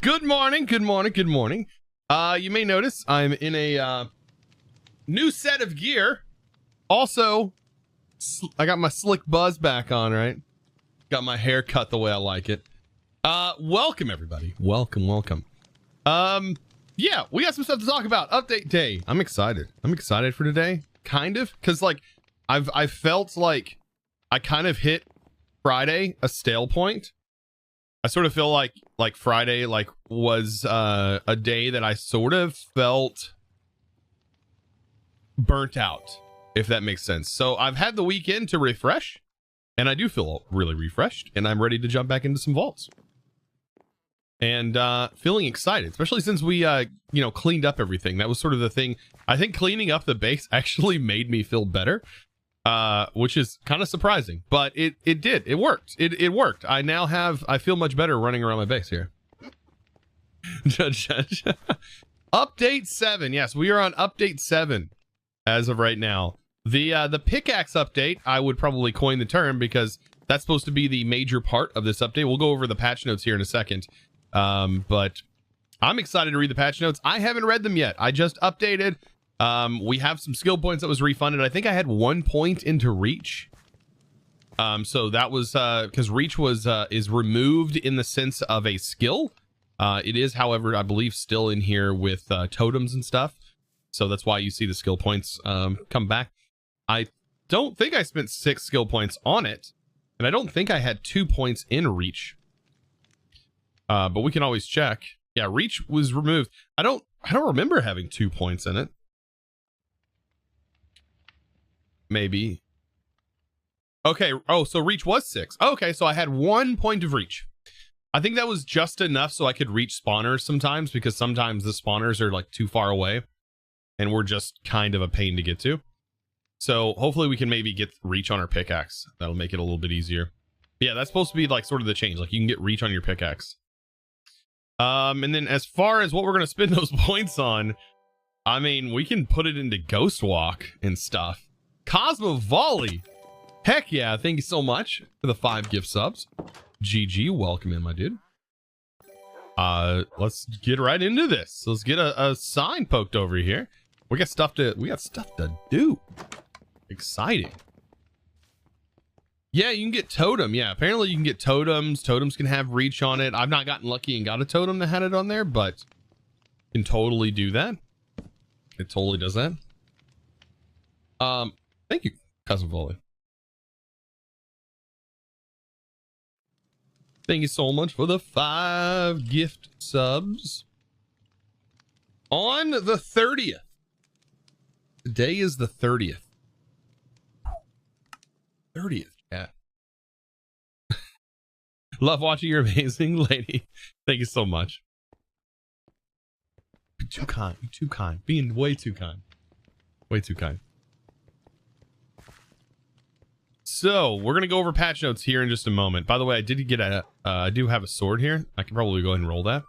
Good morning, good morning, good morning. You may notice I'm in a new set of gear. Also, I got my slick buzz back on, right? Got my hair cut the way I like it. Welcome everybody. Welcome. Yeah, we got some stuff to talk about. Update day. I'm excited. I'm excited for today, kind of, because like I felt like I kind of hit Friday a stale point. I sort of feel like Friday was a day that I sort of felt burnt out, if that makes sense. So I've had the weekend to refresh, and I do feel really refreshed, and I'm ready to jump back into some vaults. And feeling excited, especially since we cleaned up everything. That was sort of the thing. I think cleaning up the base actually made me feel better, which is kind of surprising, but it did. It worked. It worked. I feel much better running around my base here. Update 7. Yes, we are on update 7 as of right now. The pickaxe update, I would probably coin the term because that's supposed to be the major part of this update. We'll go over the patch notes here in a second. But I'm excited to read the patch notes. I haven't read them yet. I just updated. We have some skill points that was refunded. I think I had 1 point into reach. So that was because reach is removed in the sense of a skill. It is, however, I believe still in here with totems and stuff. So that's why you see the skill points come back. I don't think I spent 6 skill points on it, and I don't think I had 2 points in reach. But we can always check. Yeah, reach was removed. I don't remember having 2 points in it. Maybe. Okay. Oh, so reach was 6. Okay, so I had 1 point of reach. I think that was just enough so I could reach spawners sometimes, because sometimes the spawners are like too far away and we're just kind of a pain to get to. So hopefully we can maybe get reach on our pickaxe. That'll make it a little bit easier. Yeah, that's supposed to be like sort of the change. Like you can get reach on your pickaxe. And then as far as what we're going to spend those points on, I mean, we can put it into Ghost Walk and stuff. Cosmo Volley. Heck yeah. Thank you so much for the 5 gift subs. GG. Welcome in, my dude. Let's get right into this. Let's get a sign poked over here. We got stuff to do. Exciting. Yeah, you can get totem. Yeah, apparently you can get totems. Totems can have reach on it. I've not gotten lucky and got a totem that had it on there, but you can totally do that. It totally does that. Thank you, Cousin Volley. Thank you so much for the 5 gift subs. On the 30th. Today is the 30th. 30th. Yeah. Love watching your amazing lady. Thank you so much. You're too kind. You're too kind. Being way too kind. Way too kind. So we're gonna go over patch notes here in just a moment. By the way, I did get a I do have a sword here. I can probably go ahead and roll that.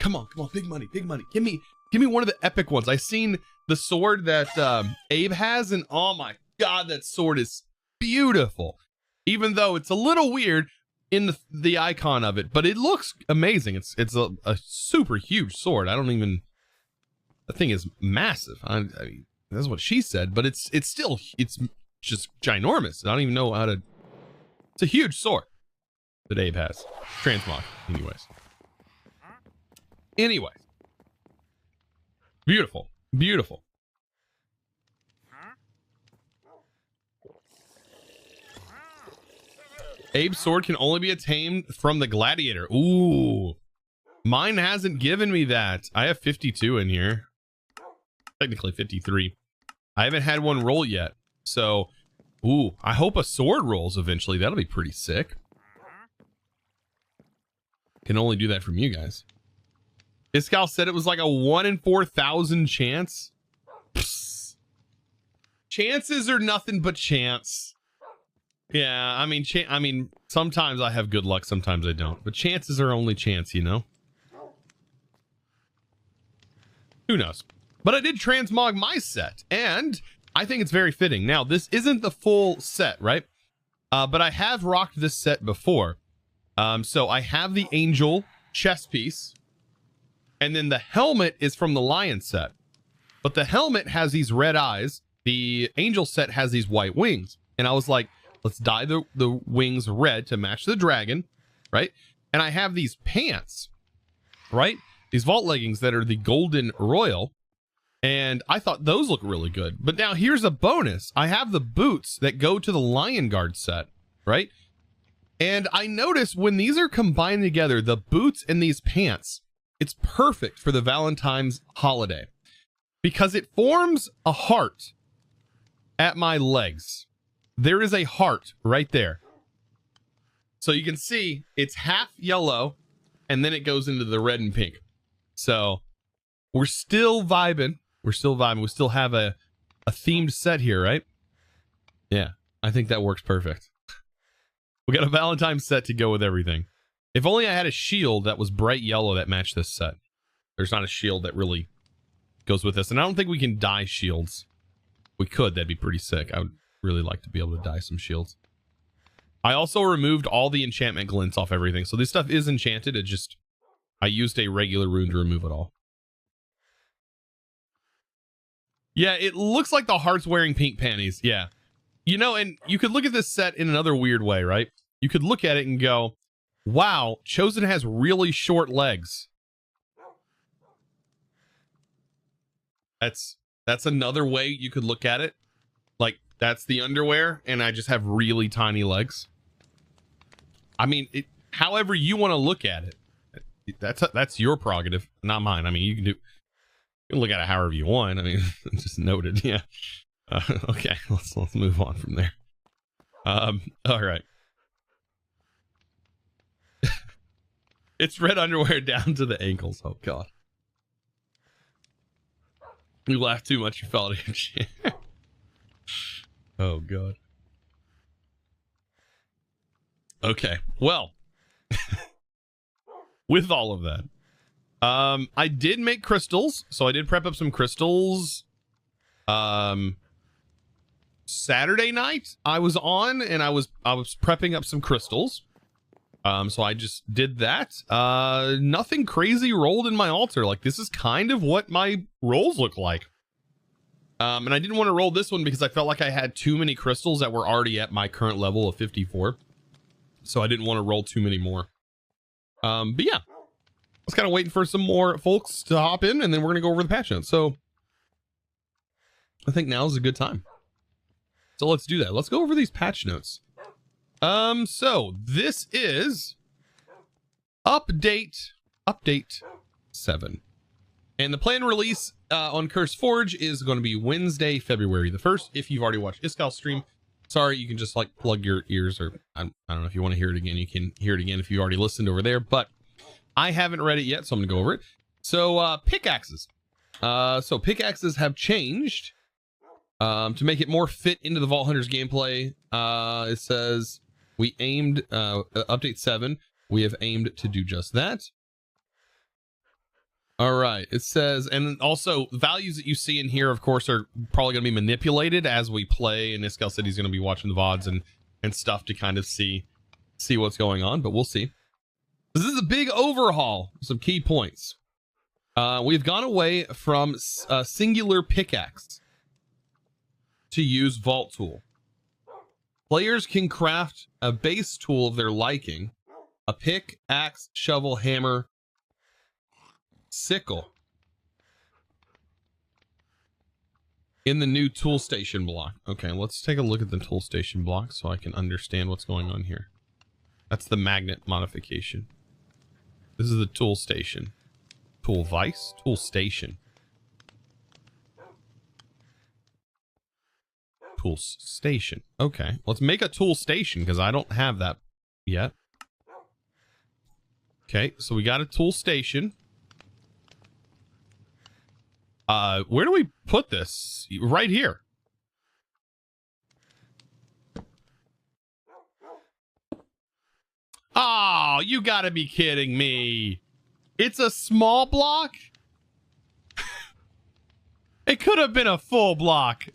Come on, big money, big money. Give me one of the epic ones. I seen the sword that Abe has, and oh my god, that sword is beautiful. Even though it's a little weird in the icon of it, but it looks amazing. It's a super huge sword. I don't even. The thing is massive. I mean, that's what she said, but it's still just ginormous. I don't even know how to. It's a huge sword that Abe has. Transmog, anyways. Beautiful. Abe's sword can only be attained from the Gladiator. Ooh, mine hasn't given me that. I have 52 in here. Technically 53. I haven't had one roll yet. So, ooh, I hope a sword rolls eventually. That'll be pretty sick. Can only do that from you guys. Iskal said it was like a 1 in 4,000 chance. Psst. Chances are nothing but chance. Yeah, I mean, sometimes I have good luck, sometimes I don't. But chances are only chance, you know? Who knows? But I did transmog my set, and I think it's very fitting. Now, this isn't the full set, right? But I have rocked this set before. So I have the Angel chest piece, And then the helmet is from the lion set. But the helmet has these red eyes. The angel set has these white wings. And I was like, let's dye the wings red to match the dragon, right? And I have these pants, right? These vault leggings that are the golden royal. And I thought those look really good. But now here's a bonus. I have the boots that go to the lion guard set, right? And I notice when these are combined together, the boots and these pants, it's perfect for the Valentine's holiday because it forms a heart at my legs. There is a heart right there. So you can see it's half yellow and then it goes into the red and pink. So we're still vibing. We're still vibing. We still have a themed set here, right? Yeah, I think that works perfect. We got a Valentine's set to go with everything. If only I had a shield that was bright yellow that matched this set. There's not a shield that really goes with this. And I don't think we can dye shields. We could. That'd be pretty sick. I would really like to be able to dye some shields. I also removed all the enchantment glints off everything. So this stuff is enchanted. It just... I used a regular rune to remove it all. Yeah, it looks like the heart's wearing pink panties. Yeah. You know, and you could look at this set in another weird way, right? You could look at it and go, wow, Chosen has really short legs. That's another way you could look at it. Like, that's the underwear, and I just have really tiny legs. I mean, however you want to look at it. That's your prerogative, not mine. I mean, you can look at it however you want. I mean, just noted. Yeah. Okay, let's move on from there. All right. It's red underwear down to the ankles. Oh God. You laughed too much. You fell out of your chair. Oh God. Okay. Well. With all of that, I did make crystals, so I did prep up some crystals. Saturday night I was on and I was prepping up some crystals. So I just did that. Nothing crazy rolled in my altar. Like, this is kind of what my rolls look like. And I didn't want to roll this one because I felt like I had too many crystals that were already at my current level of 54. So I didn't want to roll too many more. But yeah, I was kind of waiting for some more folks to hop in, and then we're gonna go over the patch notes. So I think now is a good time. So let's do that. Let's go over these patch notes. So this is update 7, and the planned release on Curse Forge is going to be Wednesday, February the 1st. If you've already watched Iskal's stream, sorry, you can just like plug your ears, or I don't know if you want to hear it again. You can hear it again if you already listened over there, but I haven't read it yet, so I'm gonna go over it. So pickaxes. So pickaxes have changed to make it more fit into the Vault Hunters gameplay. It says we aimed update 7. We have aimed to do just that. All right, it says, and also values that you see in here, of course, are probably going to be manipulated as we play, and Iskal said he's going to be watching the VODs and stuff to kind of see what's going on, but we'll see. This is a big overhaul. Some key points. We've gone away from singular pickaxe to use Vault Tool. Players can craft a base tool of their liking, a pick, axe, shovel, hammer, sickle, in the new tool station block. Okay, let's take a look at the tool station block so I can understand what's going on here. That's the magnet modification. This is the tool station. Tool vise, tool station. Tool station. Okay, let's make a tool station because I don't have that yet. Okay, so we got a tool station. Where do we put this? Right here. Oh, you gotta be kidding me. It's a small block? It could have been a full block.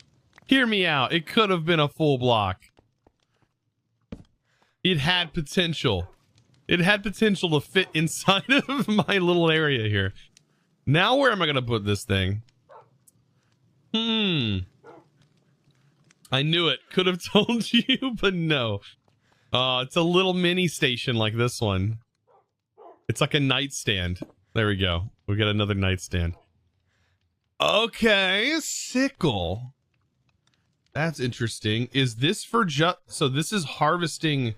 Hear me out. It could have been a full block. It had potential. It had potential to fit inside of my little area here. Now where am I going to put this thing? I knew it. Could have told you, but no. It's a little mini station like this one. It's like a nightstand. There we go. We got another nightstand. Okay, sickle. That's interesting. Is this for just... So this is harvesting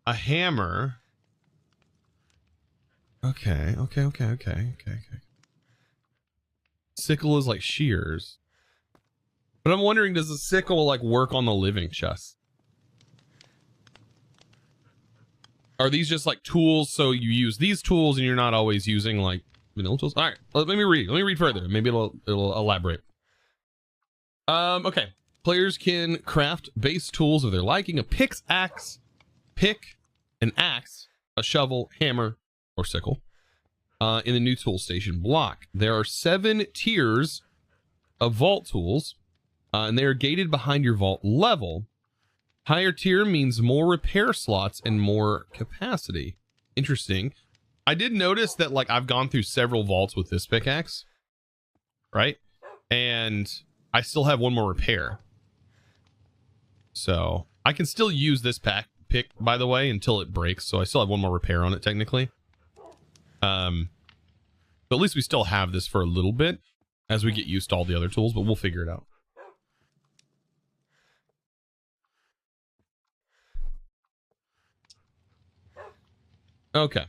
a hammer. Okay. Sickle is like shears. But I'm wondering, does the sickle like work on the living chest? Are these just like tools, so you use these tools and you're not always using like vanilla tools? All right, let me read further. Maybe it'll elaborate. Okay. Players can craft base tools of their liking: a pickaxe, an axe, a shovel, hammer, or sickle. In the new tool station block, there are 7 tiers of vault tools, and they are gated behind your vault level. Higher tier means more repair slots and more capacity. Interesting. I did notice that like I've gone through several vaults with this pickaxe, right? And I still have 1 more repair. So I can still use this pick, by the way, until it breaks. So I still have 1 more repair on it technically. But at least we still have this for a little bit as we get used to all the other tools, but we'll figure it out. Okay.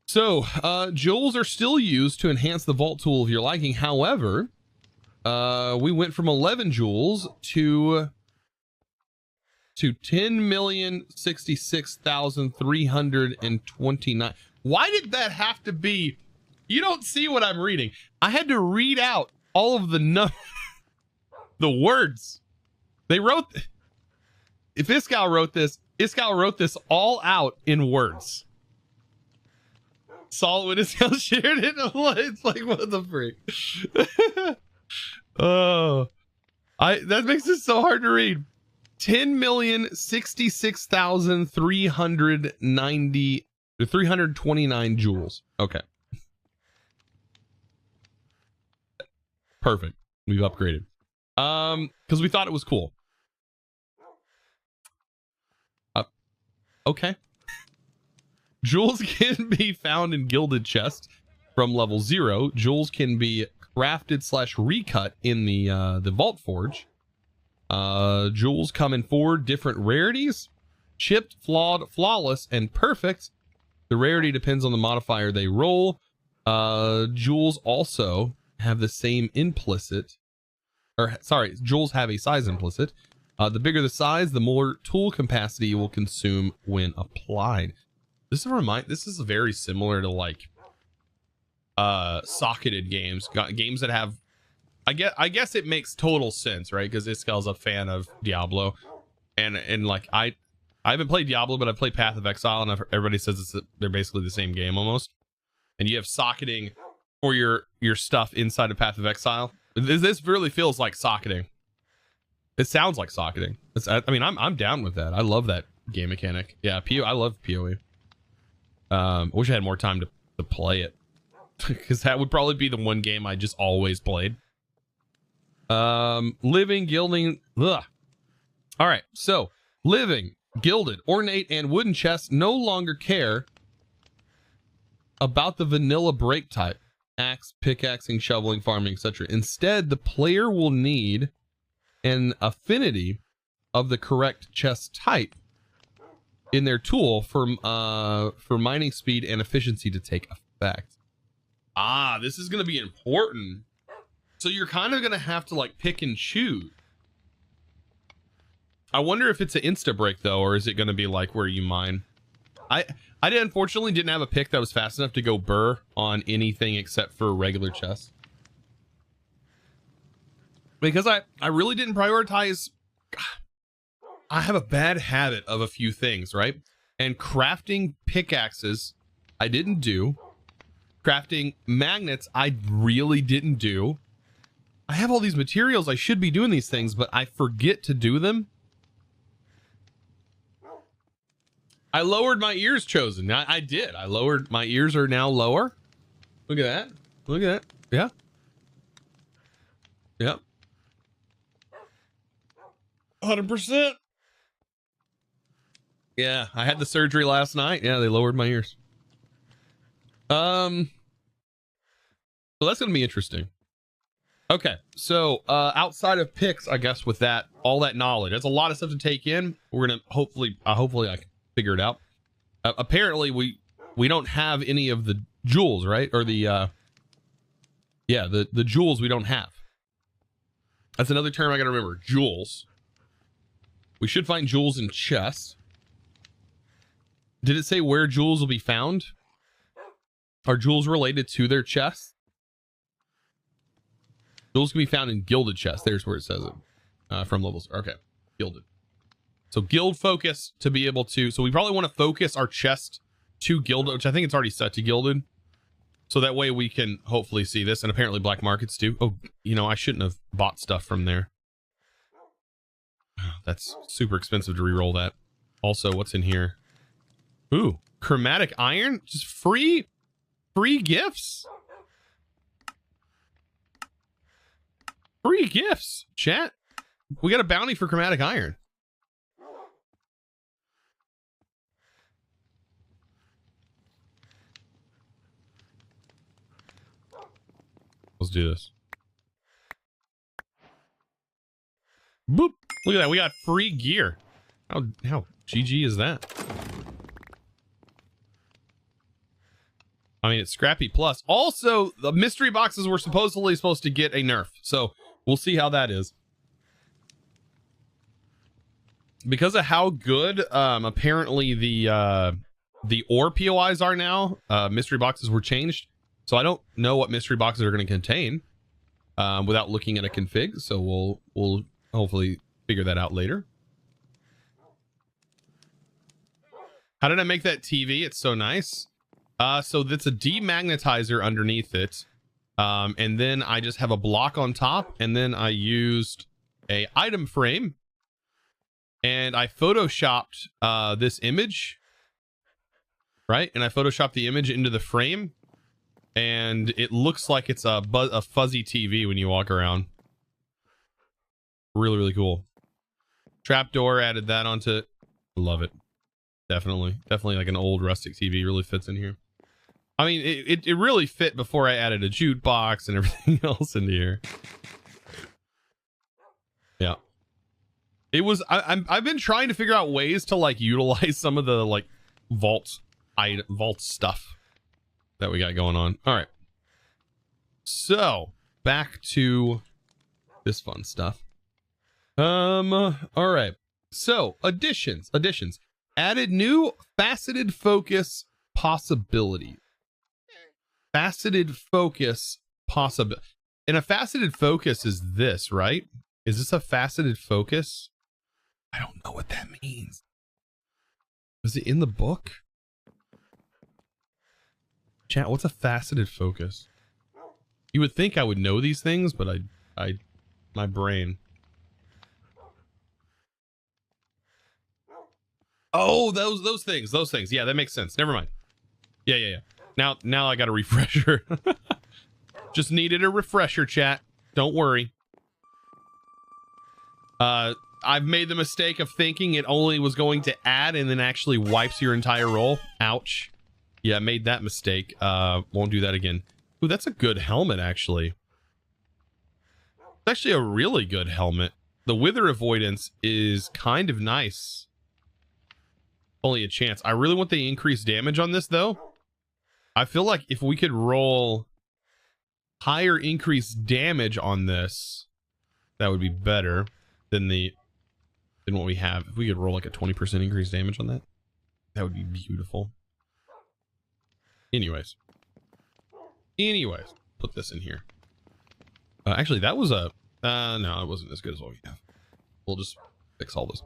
So, jewels are still used to enhance the vault tool of your liking. However, we went from 11 jewels to 10,066,329. Why did that have to be? You don't see what I'm reading. I had to read out all of the words. They wrote. If Iskal wrote this all out in words. Saw it when Iskal shared it. It's like, what the freak? Oh, that makes it so hard to read. 10,066,329 jewels. Okay. Perfect. We've upgraded. Because we thought it was cool. Okay. Jewels can be found in gilded chests from level 0. Jewels can be crafted / recut in the Vault Forge. Jewels come in 4 different rarities: chipped, flawed, flawless, and perfect. The rarity depends on the modifier they roll. Jewels also have the same implicit, jewels have a size implicit. The bigger the size, the more tool capacity you will consume when applied. This is very similar to like socketed games. Games that have, I guess it makes total sense, right? Because Iskal's a fan of Diablo, and like I haven't played Diablo, but I've played Path of Exile, and everybody says they're basically the same game almost. And you have socketing for your stuff inside of Path of Exile. This really feels like socketing. It sounds like socketing. I mean, I'm down with that. I love that game mechanic. Yeah, I love POE. I wish I had more time to play it, because that would probably be the one game I just always played. Living, gilding. Ugh. All right, so living, gilded, ornate, and wooden chests no longer care about the vanilla break type: axe, pickaxing, shoveling, farming, etc. Instead, the player will need an affinity of the correct chest type in their tool for mining speed and efficiency to take effect. Ah, this is going to be important. So you're kind of going to have to like pick and choose. I wonder if it's an insta break though, or is it going to be like where you mine? I unfortunately didn't have a pick that was fast enough to go burr on anything except for regular chests. Because I really didn't prioritize. I have a bad habit of a few things, right? And crafting pickaxes, I didn't do. Crafting magnets, I really didn't do. I have all these materials, I should be doing these things, but I forget to do them. I lowered my ears, Chosen. I did. I lowered. My ears are now lower. Look at that. Look at that. Yeah. Yep. 100%. Yeah, I had the surgery last night. Yeah, they lowered my ears. So that's gonna be interesting. Okay, so outside of picks, I guess with that, all that knowledge, that's a lot of stuff to take in. We're gonna hopefully I can figure it out. Apparently, we don't have any of the jewels, right? Or the the jewels we don't have. That's another term I gotta remember. Jewels. We should find jewels in chests. Did it say where jewels will be found? Are jewels related to their chests? Jewels can be found in gilded chests. There's where it says it. From levels. Okay. Gilded. So guild focus to be able to... So we probably want to focus our chest to gilded, which I think it's already set to gilded. So that way we can hopefully see this. And apparently black markets too. Oh, you know, I shouldn't have bought stuff from there. That's super expensive to re-roll that. Also, what's in here? Ooh, chromatic iron? Just free gifts. Free gifts, chat. We got a bounty for chromatic iron. Let's do this. Boop. Look at that. We got free gear. How GG is that? I mean, it's Scrappy Plus. Also, the mystery boxes were supposedly supposed to get a nerf. So we'll see how that is. Because of how good apparently the ore POIs are now, mystery boxes were changed. So I don't know what mystery boxes are going to contain without looking at a config. So we'll hopefully figure that out later. How did I make that TV? It's so nice. So that's a demagnetizer underneath it. And then I just have a block on top, and then I used a item frame, and I photoshopped this image, right? And I photoshopped the image into the frame, and it looks like it's a fuzzy TV when you walk around. Really, really cool. Trapdoor, added that onto it. Love it. Definitely like an old rustic TV. Really fits in here. I mean, it really fit before I added a jukebox and everything else into here. Yeah. It was, I've been trying to figure out ways to like utilize some of the like vault stuff that we got going on. All right. So back to this fun stuff. All right. So additions. Added new faceted focus possibility. Faceted focus possible. And a faceted focus is this, right? Is this a faceted focus? I don't know what that means. Is it in the book? Chat, what's a faceted focus? You would think I would know these things, but my brain. Oh, those things. Yeah, that makes sense. Never mind. Yeah. Now I got a refresher. Just needed a refresher, chat. Don't worry. I've made the mistake of thinking it only was going to add and then actually wipes your entire roll. Ouch. Yeah, I made that mistake. Won't do that again. Ooh, that's a good helmet, actually. It's actually a really good helmet. The wither avoidance is kind of nice. Only a chance. I really want the increased damage on this, though. I feel like if we could roll higher increased damage on this, that would be better than what we have. If we could roll like a 20% increased damage on that, that would be beautiful. Anyways, put this in here. Actually, that was a no, it wasn't as good as what we have. We'll just fix all this.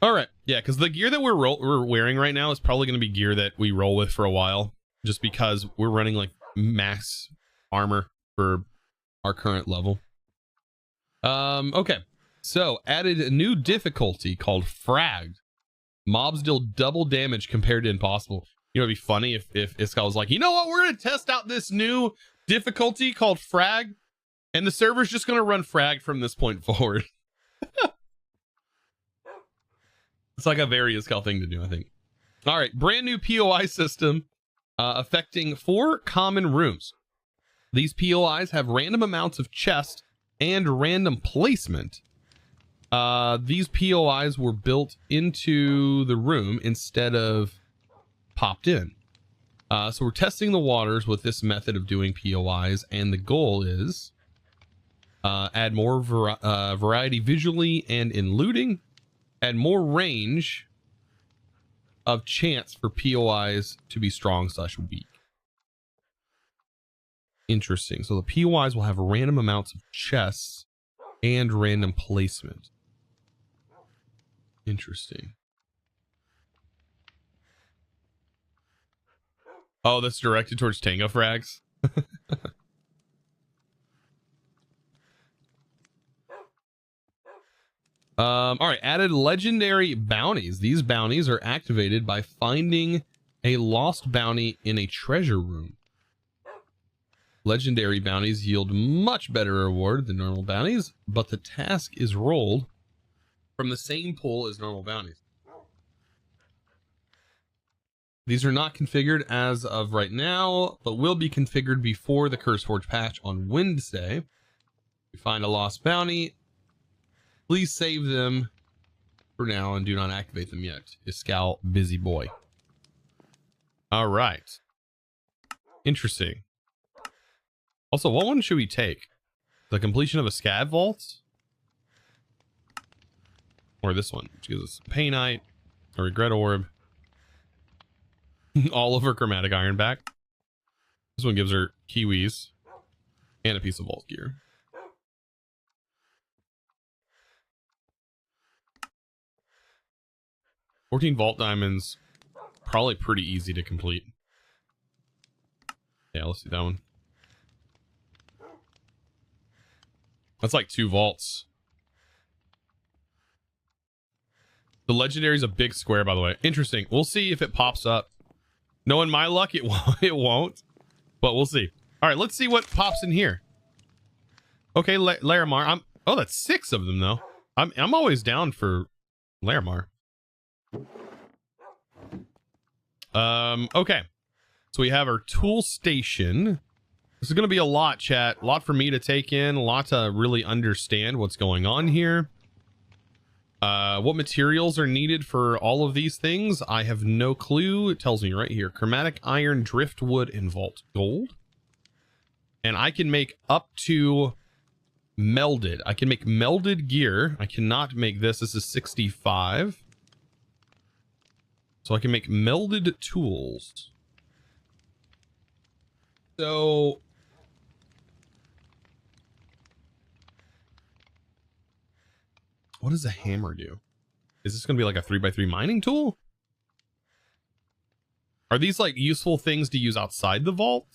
All right, yeah, because the gear that we're wearing right now is probably going to be gear that we roll with for a while, just because we're running like max armor for our current level. Okay, so added a new difficulty called Fragged. Mobs deal double damage compared to impossible. You know, it'd be funny if Iskall was like, you know what, we're gonna test out this new difficulty called frag, and the server's just gonna run frag from this point forward. It's like a very Iskall thing to do, I think. All right, brand new POI system affecting 4 common rooms. These POIs have random amounts of chest and random placement. These POIs were built into the room instead of popped in. So we're testing the waters with this method of doing POIs, and the goal is add more variety visually and in looting, add more range of chance for POIs to be strong/weak. Interesting. So the POIs will have random amounts of chests and random placement. Interesting. Oh, that's directed towards Tango frags. All right, added legendary bounties. These bounties are activated by finding a lost bounty in a treasure room. Legendary bounties yield much better reward than normal bounties, but the task is rolled from the same pool as normal bounties. These are not configured as of right now, but will be configured before the CurseForge patch on Wednesday. If you find a lost bounty, please save them for now and do not activate them yet. Iskall, busy boy. All right. Interesting. Also, what one should we take? The completion of a Scav Vault? Or this one, which gives us Painite, a Regret Orb, all over Chromatic Iron back. This one gives her Kiwis and a piece of Vault Gear. $14 Vault Diamonds, probably pretty easy to complete. Yeah, let's do that one. That's like 2 vaults. The legendary is a big square, by the way. Interesting. We'll see if it pops up. Knowing my luck, it won't. But we'll see. All right, let's see what pops in here. Okay, Larimar. Oh, that's 6 of them though. I'm always down for Larimar. Okay. So we have our tool station. This is going to be a lot, chat. A lot for me to take in. A lot to really understand what's going on here. What materials are needed for all of these things? I have no clue. It tells me right here. Chromatic iron, driftwood, and vault gold. And I can make up to melded. I can make melded gear. I cannot make this. This is 65. So I can make melded tools. So what does a hammer do? Is this going to be like a 3x3 mining tool? Are these like useful things to use outside the vault?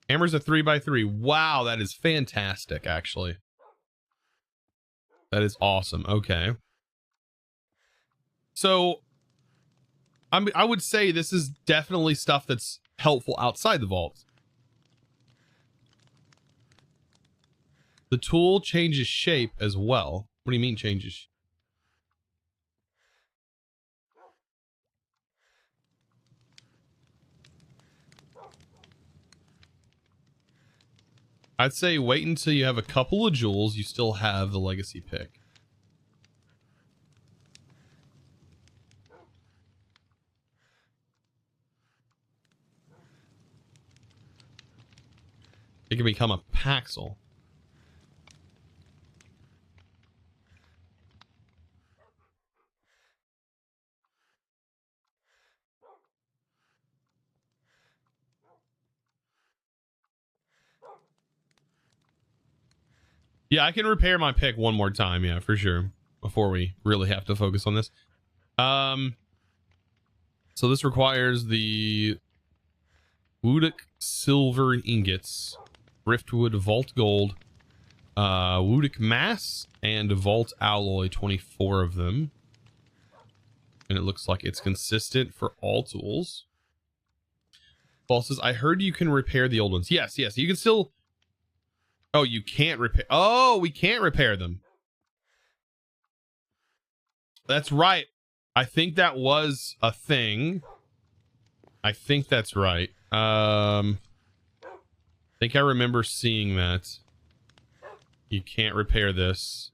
Hammer's a 3x3. Wow, that is fantastic, actually. That is awesome. Okay. So I would say this is definitely stuff that's helpful outside the vault. The tool changes shape as well. What do you mean changes? I'd say wait until you have a couple of jewels. You still have the legacy pick. It can become a Paxel. Yeah, I can repair my pick one more time, yeah, for sure, before we really have to focus on this. So this requires the Woodic silver ingots, driftwood, vault gold, Woodic mass and vault alloy, 24 of them. And it looks like it's consistent for all tools. Paul says, I heard you can repair the old ones. Yes, yes, you can still... Oh, you can't repair... Oh, we can't repair them. That's right. I think that was a thing. I think that's right. I think I remember seeing that. You can't repair this.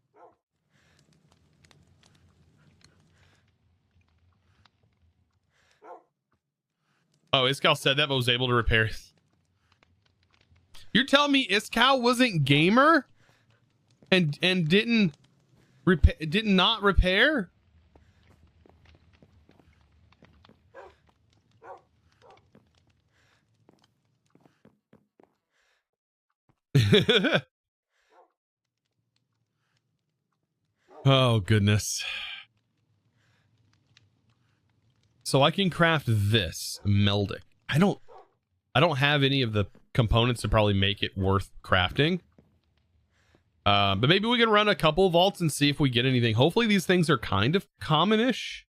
Oh, Iskal said that but was able to repair it. You're telling me Iskal wasn't gamer and did not repair? Oh goodness. So I can craft this meldic. I don't have any of the components to probably make it worth crafting. But maybe we can run a couple of vaults and see if we get anything. Hopefully these things are kind of common-ish.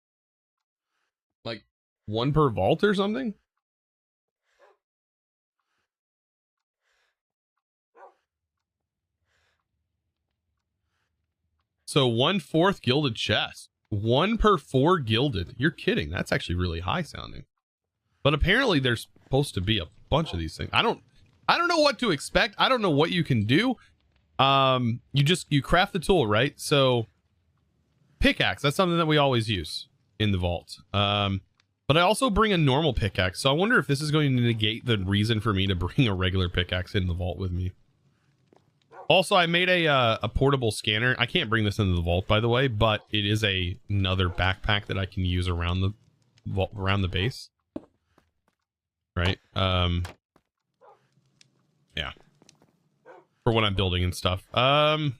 Like one per vault or something. So 1/4 gilded chest. 1 per 4 gilded. You're kidding. That's actually really high sounding. But apparently there's supposed to be a bunch of these things. I don't know what to expect. I don't know what you can do. You craft the tool, right? So pickaxe, that's something that we always use in the vault. But I also bring a normal pickaxe. So I wonder if this is going to negate the reason for me to bring a regular pickaxe in the vault with me. Also, I made a portable scanner. I can't bring this into the vault, by the way, but it is another backpack that I can use around the vault, around the base. Right? Yeah. For when I'm building and stuff. Even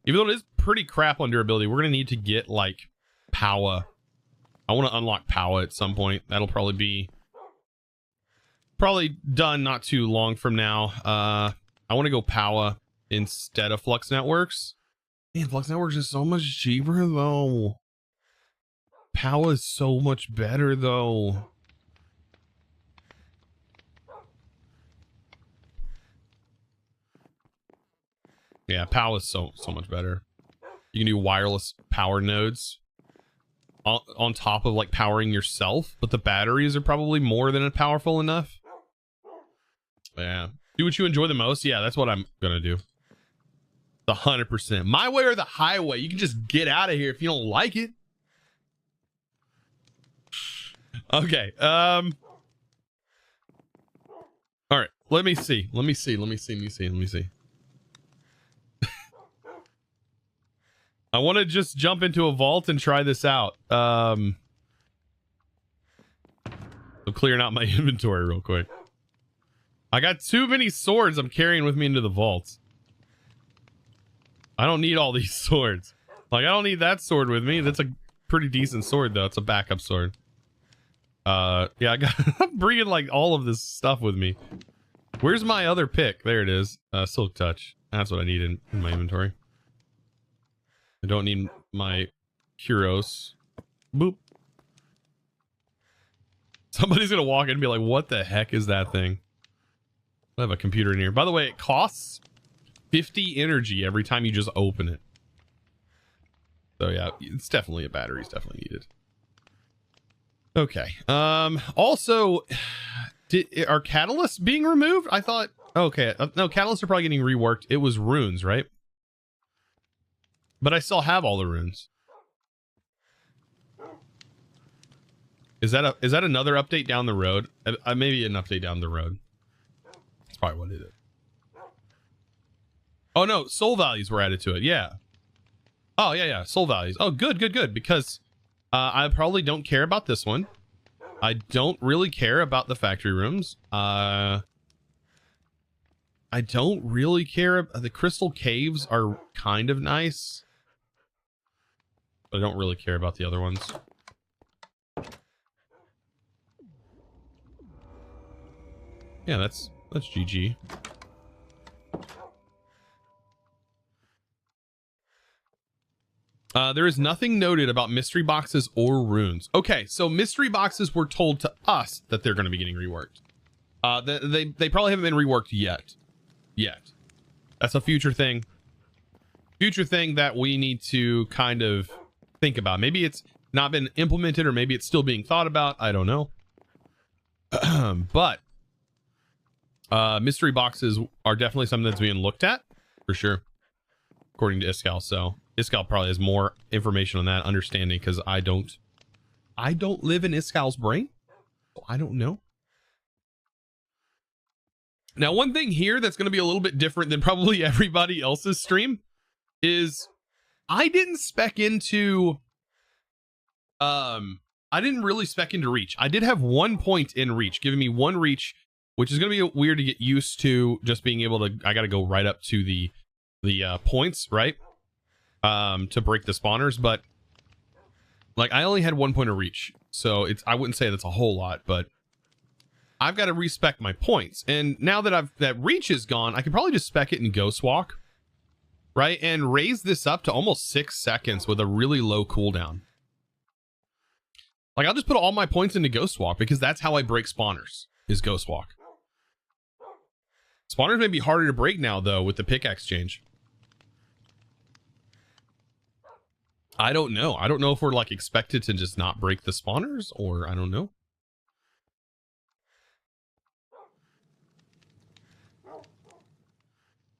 though it is pretty crap on durability, we're gonna need to get like POI. I want to unlock POI at some point. That'll probably be done not too long from now. I want to go POI instead of Flux Networks. Man, Flux Networks is so much cheaper though. POI is so much better though. Yeah, POI is so much better. You can do wireless power nodes on top of like powering yourself, but the batteries are probably more than powerful enough. Yeah. Do what you enjoy the most. Yeah, that's what I'm gonna do. 100%. My way or the highway. You can just get out of here if you don't like it. Okay. All right. Let me see. I want to just jump into a vault and try this out. I'm clearing out my inventory real quick. I got too many swords I'm carrying with me into the vault. I don't need all these swords. Like, I don't need that sword with me. That's a pretty decent sword, though. It's a backup sword. Yeah, I'm bringing, like, all of this stuff with me. Where's my other pick? There it is. Silk Touch. That's what I need in my inventory. I don't need my Kuros. Boop. Somebody's gonna walk in and be like, what the heck is that thing? I have a computer in here. By the way, it costs 50 energy every time you just open it. So yeah, it's definitely a battery. It's definitely needed. Okay. Also, are catalysts being removed? I thought, okay. No, catalysts are probably getting reworked. It was runes, right? But I still have all the runes. Is that another update down the road? Maybe an update down the road. That's probably what it is. Oh no, soul values were added to it. Yeah. Oh yeah, soul values. Oh, good. Because I probably don't care about this one. I don't really care about the factory rooms. I don't really care. The crystal caves are kind of nice, but I don't really care about the other ones. Yeah, that's GG. There is nothing noted about mystery boxes or runes. Okay, so mystery boxes were told to us that they're going to be getting reworked. They probably haven't been reworked yet. That's a future thing. Future thing that we need to kind of think about. Maybe it's not been implemented, or maybe it's still being thought about. I don't know. But mystery boxes are definitely something that's being looked at for sure, according to Iskal. So Iskal probably has more information on that understanding, because I don't live in Iskal's brain, so I don't know. Now, one thing here that's going to be a little bit different than probably everybody else's stream is I didn't spec into I didn't really spec into reach. I did have 1 point in reach, giving me 1 reach, which is going to be weird to get used to, just being able to, I got to go right up to the points, right? To break the spawners, but like I only had 1 point of reach. So I wouldn't say that's a whole lot, but I've got to respec my points. And now that that reach is gone, I can probably just spec it in Ghost Walk, right? And raise this up to almost 6 seconds with a really low cooldown. Like, I'll just put all my points into Ghost Walk, because that's how I break spawners, is Ghost Walk. Spawners may be harder to break now, though, with the pickaxe change. I don't know. I don't know if we're, like, expected to just not break the spawners, or I don't know.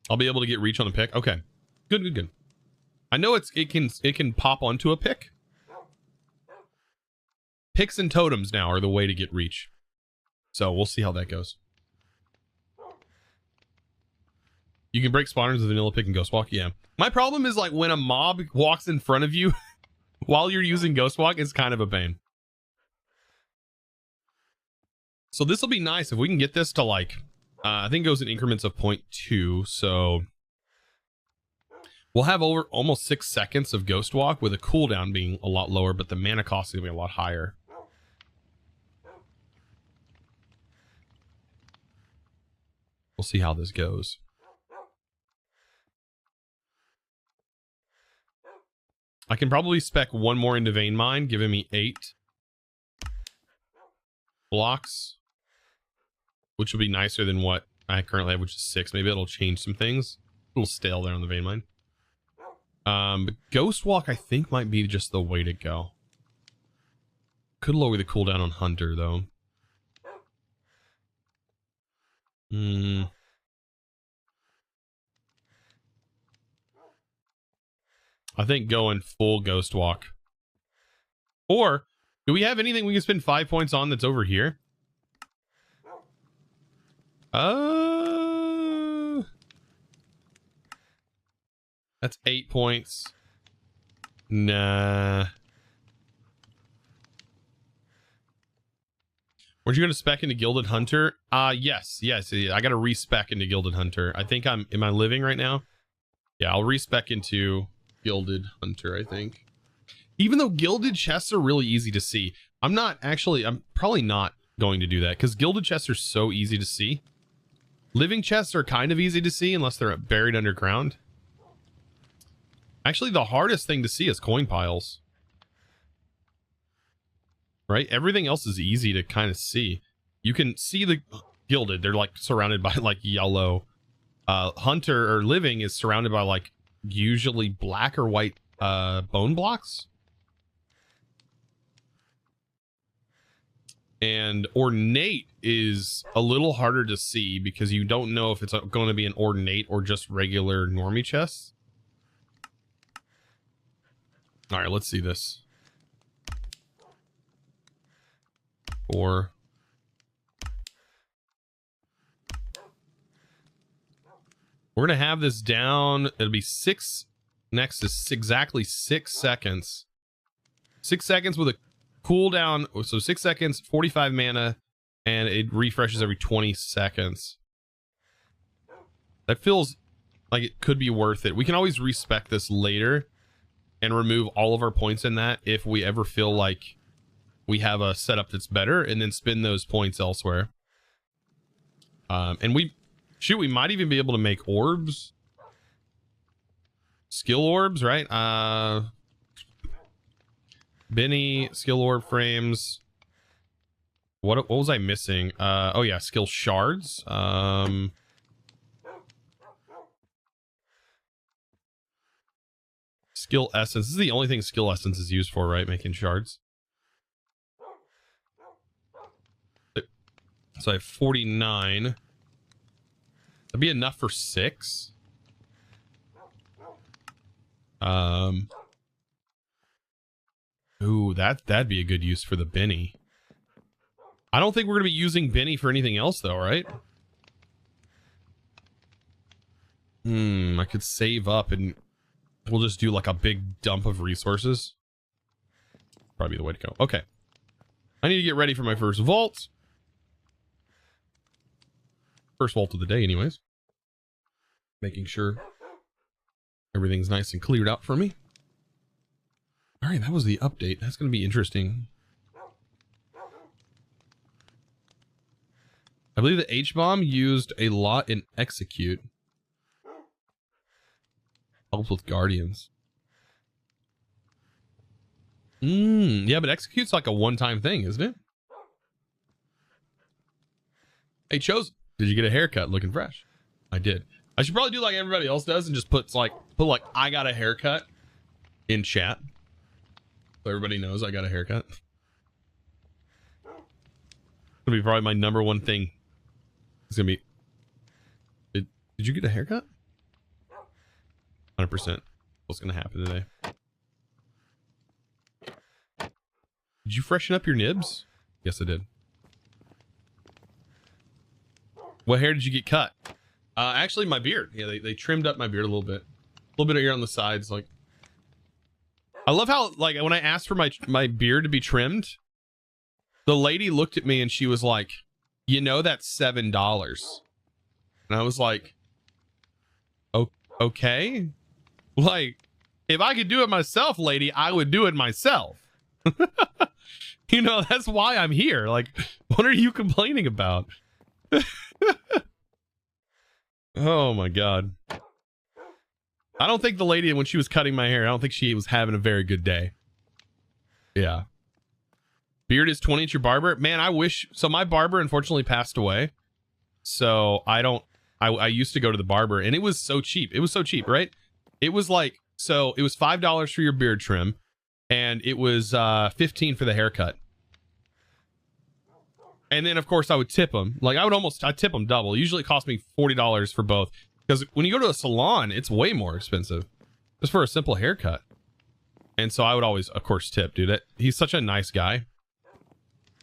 I'll be able to get reach on a pick. Okay. Good. I know it can pop onto a pick. Picks and totems now are the way to get reach. So we'll see how that goes. You can break spawners with vanilla pick and ghost walk. Yeah. My problem is, like, when a mob walks in front of you while you're using ghost walk, it's kind of a pain. So this will be nice if we can get this to, like, I think it goes in increments of 0.2. So we'll have over almost 6 seconds of ghost walk, with a cooldown being a lot lower, but the mana cost is going to be a lot higher. We'll see how this goes. I can probably spec 1 more into Vein Mine, giving me 8 blocks, which will be nicer than what I currently have, which is 6. Maybe it'll change some things. A little stale there on the Vein Mine. But Ghost Walk, I think, might be just the way to go. Could lower the cooldown on Hunter, though. I think going full Ghost Walk. Or, do we have anything we can spend 5 points on that's over here? That's 8 points. Nah. Weren't you going to spec into Gilded Hunter? Yes. I got to respec into Gilded Hunter. I think am I living right now? Yeah, I'll respec into Gilded Hunter, I think. Even though gilded chests are really easy to see. I'm probably not going to do that, because gilded chests are so easy to see. Living chests are kind of easy to see unless they're buried underground. Actually, the hardest thing to see is coin piles. Right? Everything else is easy to kind of see. You can see the gilded. They're like surrounded by like yellow. Hunter or living is surrounded by like usually black or white bone blocks. And ornate is a little harder to see, because you don't know if it's going to be an ornate or just regular normie chests. All right, let's see this. 4. We're going to have this down. It'll be 6. Next is exactly 6 seconds. 6 seconds with a cooldown. So 6 seconds, 45 mana, and it refreshes every 20 seconds. That feels like it could be worth it. We can always respec this later and remove all of our points in that if we ever feel like we have a setup that's better, and then spend those points elsewhere. And we might even be able to make orbs. Skill orbs, right? Benny, skill orb frames. What was I missing? Oh yeah, skill shards. Skill essence. This is the only thing skill essence is used for, right? Making shards. So I have 49. That'd be enough for 6. Ooh, that'd be a good use for the Benny. I don't think we're gonna be using Benny for anything else though, right? I could save up and we'll just do like a big dump of resources. Probably the way to go. Okay. I need to get ready for my first vault. First vault of the day anyways. Making sure everything's nice and cleared out for me. All right, that was the update. That's going to be interesting. I believe the H-bomb used a lot in execute. Helps with guardians. Yeah, but execute's like a one-time thing, isn't it? Hey, Chose, did you get a haircut looking fresh? I did. I should probably do like everybody else does and just put like I got a haircut in chat. So everybody knows I got a haircut. It's gonna be probably my number one thing. It's gonna be, did you get a haircut? 100%. What's gonna happen today? Did you freshen up your nibs? Yes, I did. What hair did you get cut? Actually, my beard. Yeah, they trimmed up my beard a little bit. A little bit of hair on the sides. Like, I love how, like, when I asked for my beard to be trimmed, the lady looked at me and she was like, you know, that's $7. And I was like, oh, okay. Like, if I could do it myself, lady, I would do it myself. You know, that's why I'm here. Like, what are you complaining about? Oh my God. I don't think the lady, when she was cutting my hair, I don't think she was having a very good day. Yeah. Beard is 20 at your barber. Man, I wish. So my barber unfortunately passed away. So I used to go to the barber and it was so cheap. It was so cheap, right? It was like, so it was $5 for your beard trim and it was 15 for the haircut. And then of course I would tip them. Like I'd tip them double. Usually it cost me $40 for both. Because when you go to a salon, it's way more expensive. Just for a simple haircut. And so I would always, of course, tip, dude. He's such a nice guy.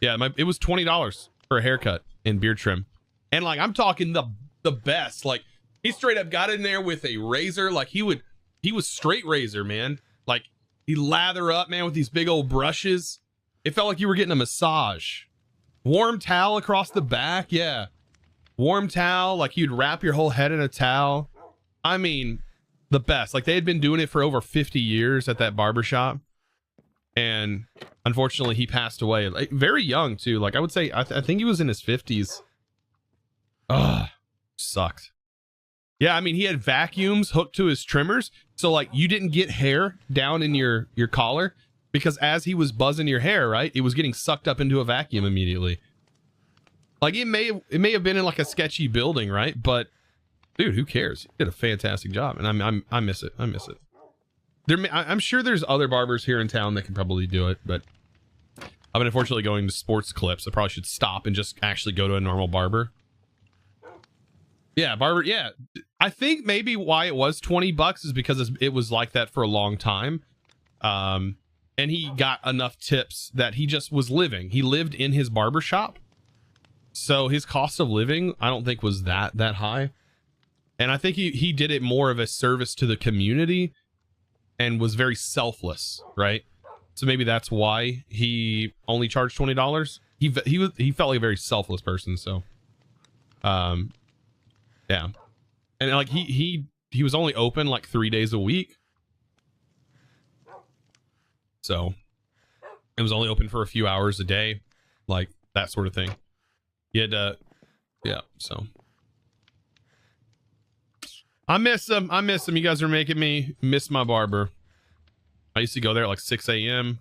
Yeah, it was $20 for a haircut and beard trim. And like, I'm talking the best. Like, he straight up got in there with a razor. Like, he was straight razor, man. Like, he lather up, man, with these big old brushes. It felt like you were getting a massage. Warm towel across the back, yeah. Warm towel, like you'd wrap your whole head in a towel. I mean, the best. Like, they had been doing it for over 50 years at that barbershop. And unfortunately, he passed away. Like, very young, too. Like, I would say, I think he was in his 50s. Ugh, sucked. Yeah, I mean, he had vacuums hooked to his trimmers. So, like, you didn't get hair down in your collar. Because as he was buzzing your hair, right, it was getting sucked up into a vacuum immediately. Like, it may have been in like a sketchy building, right? But dude, who cares? He did a fantastic job, and I miss it. I miss it. I'm sure there's other barbers here in town that can probably do it, but I've been unfortunately going to sports clips. I probably should stop and just actually go to a normal barber. Yeah, barber. Yeah, I think maybe why it was $20 is because it was like that for a long time. And he got enough tips that he just was living. He lived in his barber shop. So his cost of living, I don't think was that high. And I think he did it more of a service to the community and was very selfless, right? So maybe that's why he only charged $20. He felt like a very selfless person, so yeah. And like he was only open like 3 days a week. So it was only open for a few hours a day, like that sort of thing. He had yeah, so I miss him. I miss him. You guys are making me miss my barber. I used to go there at like 6 a.m.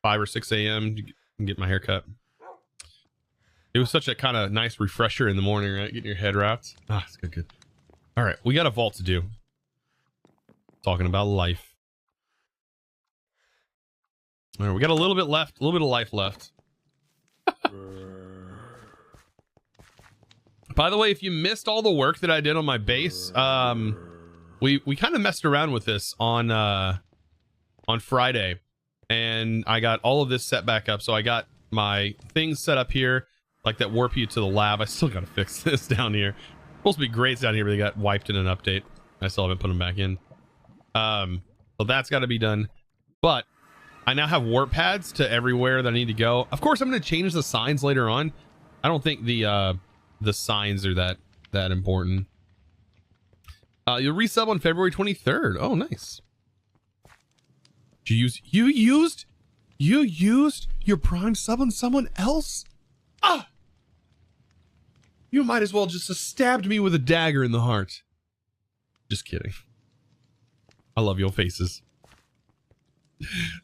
5 or 6 a.m. to get my hair cut. It was such a kind of nice refresher in the morning, right? Getting your head wrapped. Ah, it's good, good. All right, we got a vault to do. Talking about life. All right, we got a little bit left, a little bit of life left. By the way, if you missed all the work that I did on my base, we kind of messed around with this on Friday, and I got all of this set back up. So I got my things set up here, like that warp you to the lab. I still got to fix this down here. Supposed to be great down here, but they got wiped in an update. I still haven't put them back in. So that's got to be done. But I now have warp pads to everywhere that I need to go. Of course, I'm going to change the signs later on. I don't think the signs are that important. You'll resub on February 23rd. Oh, nice. You used your Prime sub on someone else? Ah! You might as well just have stabbed me with a dagger in the heart. Just kidding. I love your faces.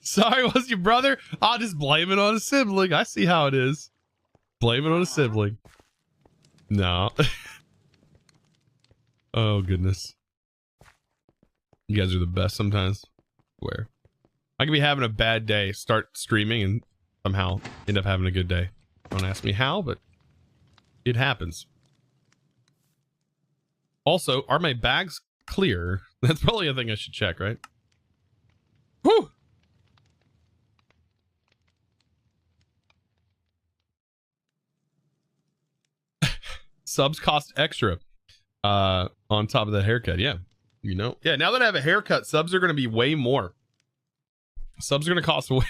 Sorry, was your brother? I'll just blame it on a sibling. I see how it is. Blame it on a sibling. No. Oh, goodness. You guys are the best sometimes. Where? I could be having a bad day, start streaming, and somehow end up having a good day. Don't ask me how, but it happens. Also, are my bags clear? That's probably a thing I should check, right? Whew! Subs cost extra on top of that haircut. Yeah, you know. Yeah, now that I have a haircut, subs are going to be way more. Subs are going to cost way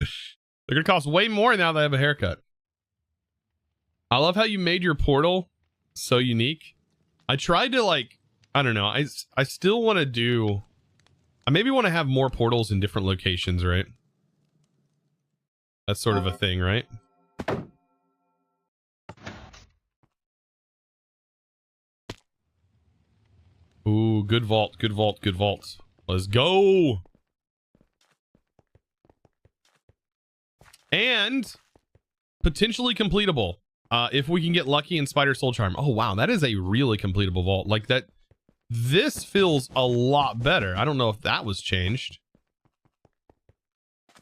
they're going to cost way more now that I have a haircut. I love how you made your portal so unique. I tried to, like, I don't know. I still want to do, I maybe want to have more portals in different locations, right? That's sort of a thing, right? Ooh, good vault, good vault, good vault. Let's go. And potentially completable. If we can get lucky in Spider Soul Charm. Oh, wow. That is a really completable vault. Like that. This feels a lot better. I don't know if that was changed.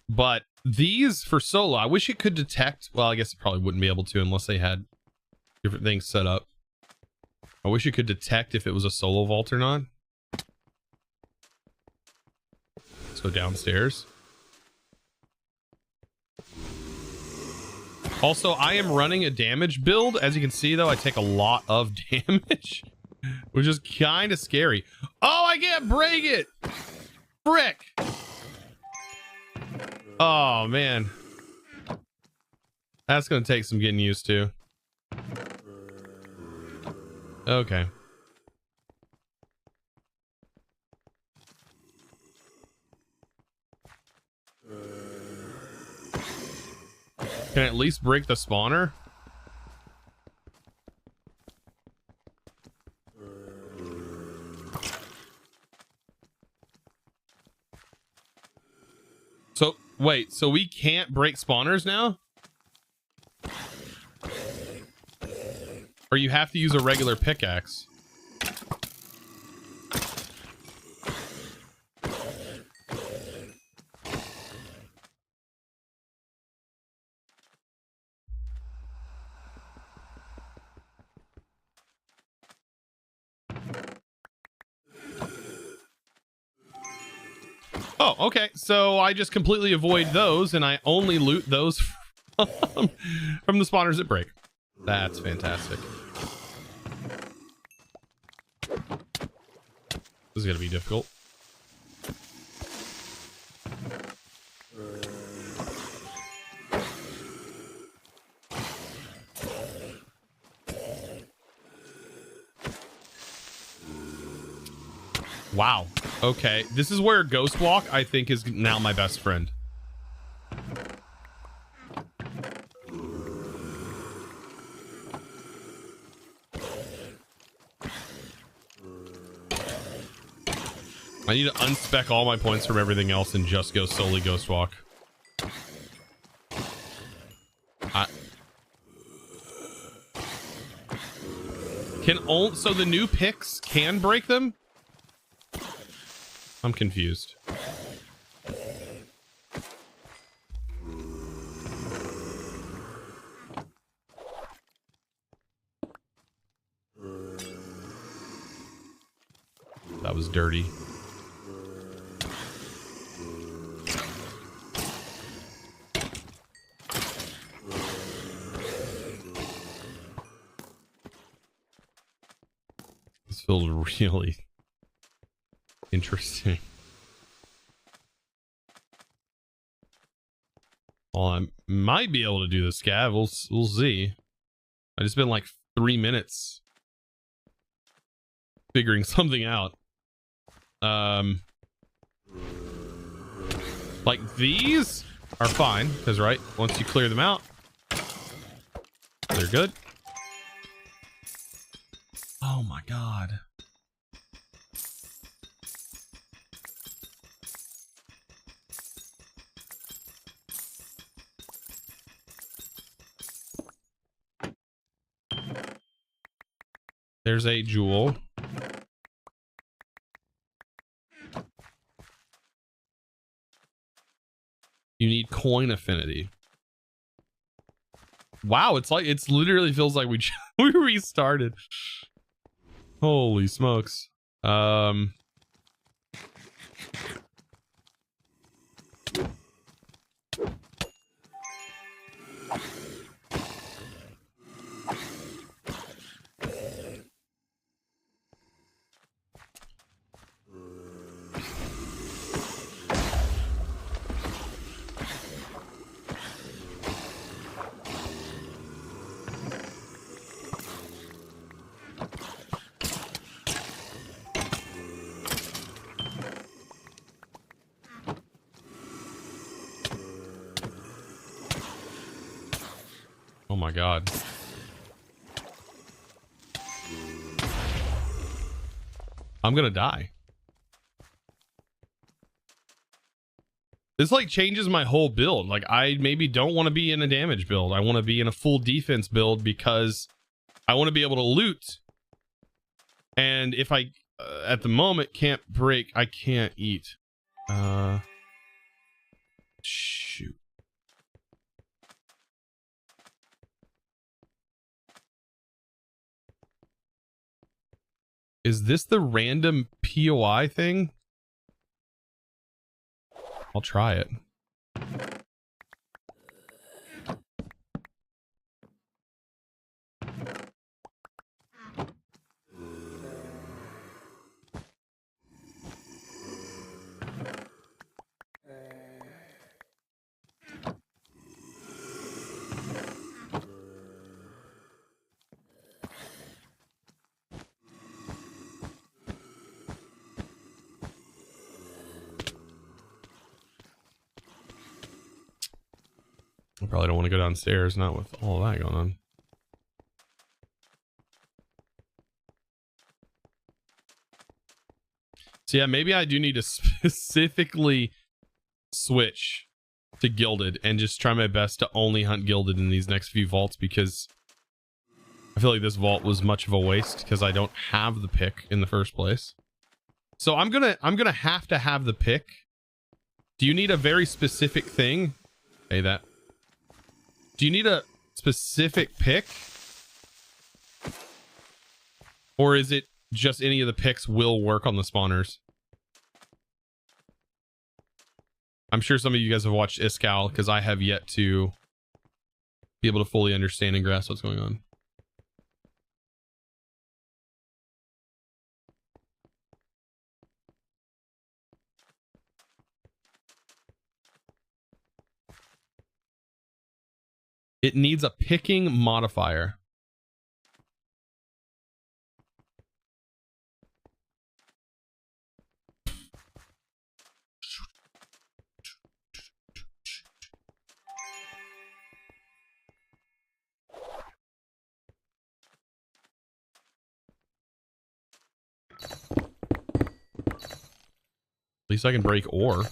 But these for solo, I wish it could detect. Well, I guess it probably wouldn't be able to unless they had different things set up. I wish it could detect if it was a solo vault or not. Let's go downstairs. Also, I am running a damage build. As you can see, though, I take a lot of damage, which is kind of scary. Oh, I can't break it. Frick. Oh, man. That's going to take some getting used to. Okay. Can I at least break the spawner? So, wait, so we can't break spawners now? Or you have to use a regular pickaxe? Oh, okay. So I just completely avoid those, and I only loot those from the spawners that break. That's fantastic. This is gonna be difficult. Wow. Okay. This is where Ghost Walk, I think, is now my best friend. I need to unspec all my points from everything else and just go solely Ghost Walk. So the new picks can break them? I'm confused. That was dirty. This feels really interesting. Well, I might be able to do the scav. We'll see. I just spent like 3 minutes figuring something out. Like these are fine because right once you clear them out, they're good. Oh my god. There's a jewel. You need coin affinity. Wow, it's literally feels like we restarted. Holy smokes. Oh my god. I'm gonna die. This like changes my whole build. Like I maybe don't want to be in a damage build. I want to be in a full defense build because I want to be able to loot. And if I at the moment can't break, I can't eat. Shoot. Is this the random POI thing? I'll try it. I probably don't want to go downstairs, not with all that going on. So yeah, maybe I do need to specifically switch to Gilded and just try my best to only hunt Gilded in these next few vaults because I feel like this vault was much of a waste because I don't have the pick in the first place. So I'm gonna have to have the pick. Do you need a very specific thing? Say that. Do you need a specific pick? Or is it just any of the picks will work on the spawners? I'm sure some of you guys have watched Iskal because I have yet to be able to fully understand and grasp what's going on. It needs a picking modifier. At least I can break ore.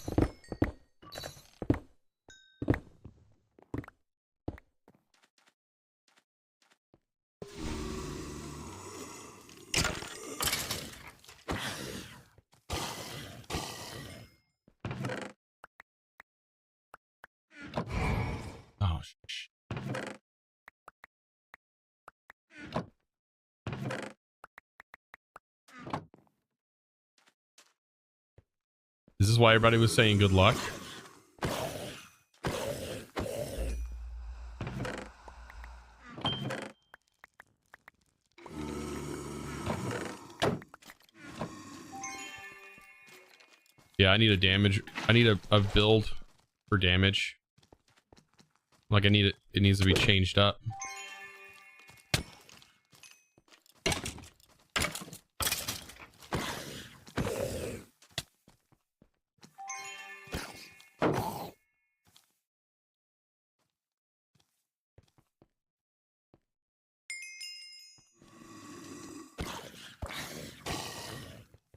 Oh, This is why everybody was saying good luck. Yeah, I need a damage. I need a build for damage. Like I need it. It needs to be changed up.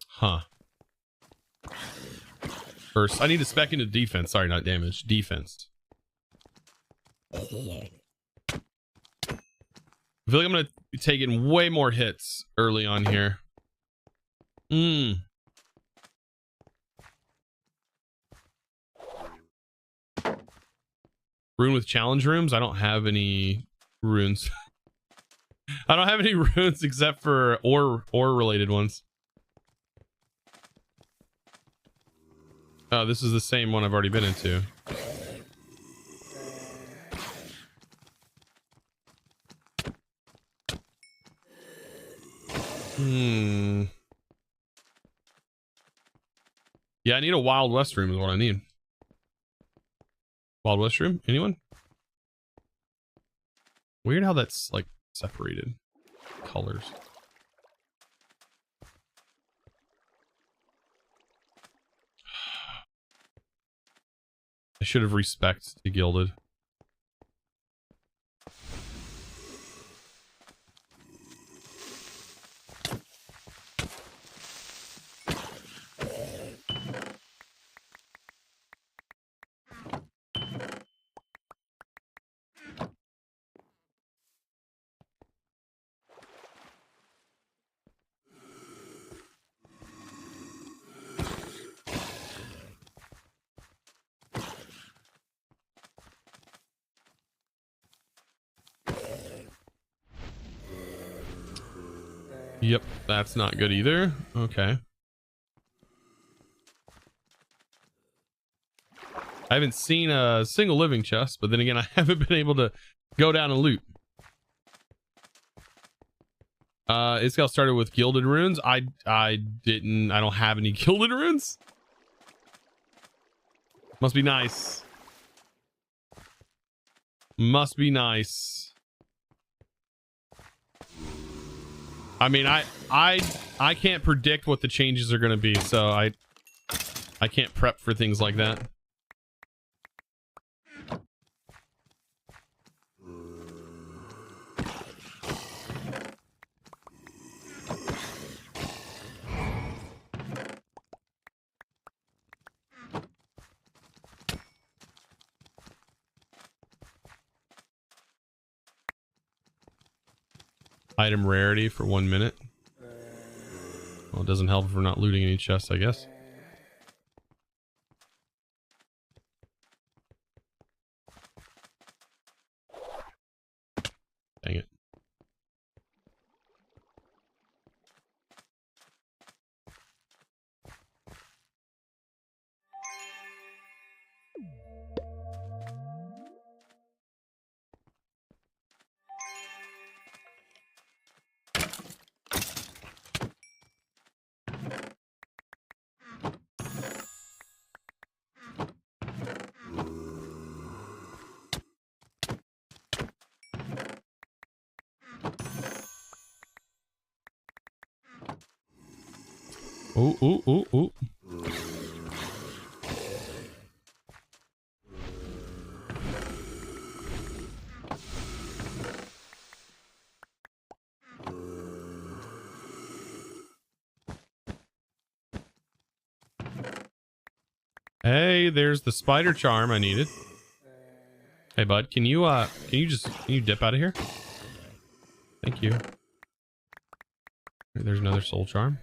Huh. First, I need to spec into defense. Sorry, not damage. Defense. I feel like I'm going to be taking way more hits early on here. Rune with challenge rooms? I don't have any runes. I don't have any runes except for ore related ones. Oh, this is the same one I've already been into. Yeah, I need a Wild West room is what I need. Wild West room? Anyone? Weird how that's like separated colors. I should have respect to Gilded. Yep, that's not good either. Okay. I haven't seen a single living chest, but then again, I haven't been able to go down and loot. It's got started with gilded runes. I don't have any gilded runes. Must be nice. Must be nice. I mean, I can't predict what the changes are going to be, so I can't prep for things like that. Item rarity for 1 minute. Well, it doesn't help if we're not looting any chests, I guess. Dang it. Ooh, ooh, ooh, ooh. Hey, there's the spider charm I needed. Hey, bud, can you dip out of here? Thank you. There's another soul charm.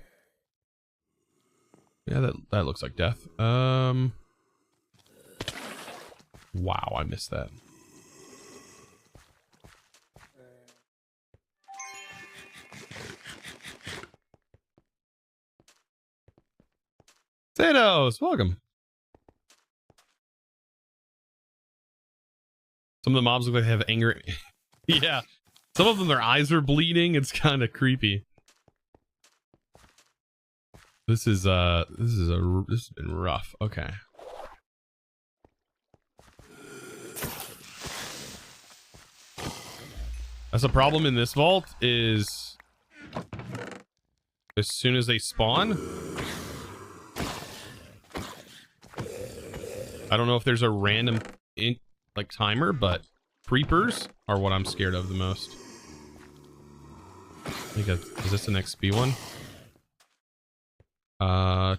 Yeah, that looks like death. Wow, I missed that. Thanos, welcome. Some of the mobs look like they have anger. Yeah. Some of them, their eyes are bleeding. It's kind of creepy. This has been rough. Okay. That's a problem in this vault is as soon as they spawn, I don't know if there's a random like timer, but creepers are what I'm scared of the most. I think is this an XP one?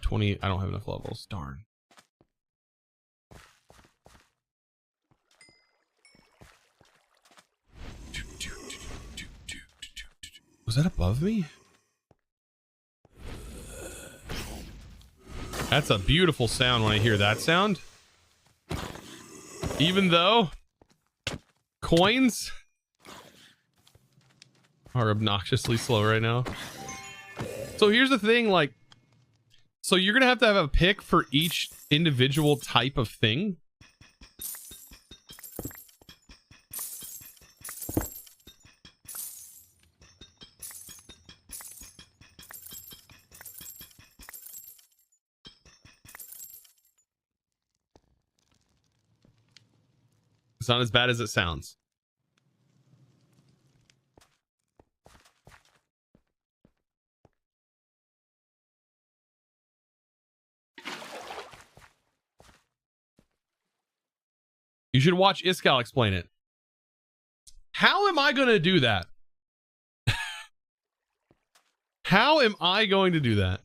20. I don't have enough levels. Darn. Was that above me? That's a beautiful sound when I hear that sound. Even though coins are obnoxiously slow right now. So here's the thing, like, so you're gonna have a pick for each individual type of thing. It's not as bad as it sounds. You should watch Iskal explain it. How am I going to do that? How am I going to do that?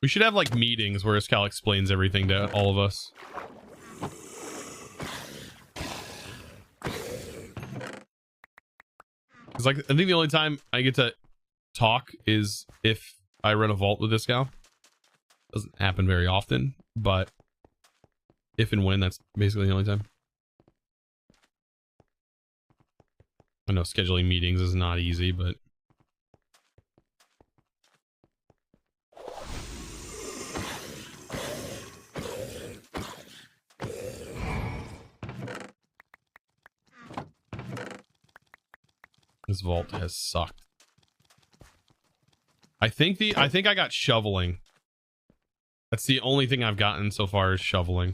We should have like meetings where Iskal explains everything to all of us. It's like, I think the only time I get to talk is if I run a vault with Iskal. Doesn't happen very often, but if and when, that's basically the only time. I know scheduling meetings is not easy, but this vault has sucked. I think I got shoveling. That's the only thing I've gotten so far is shoveling.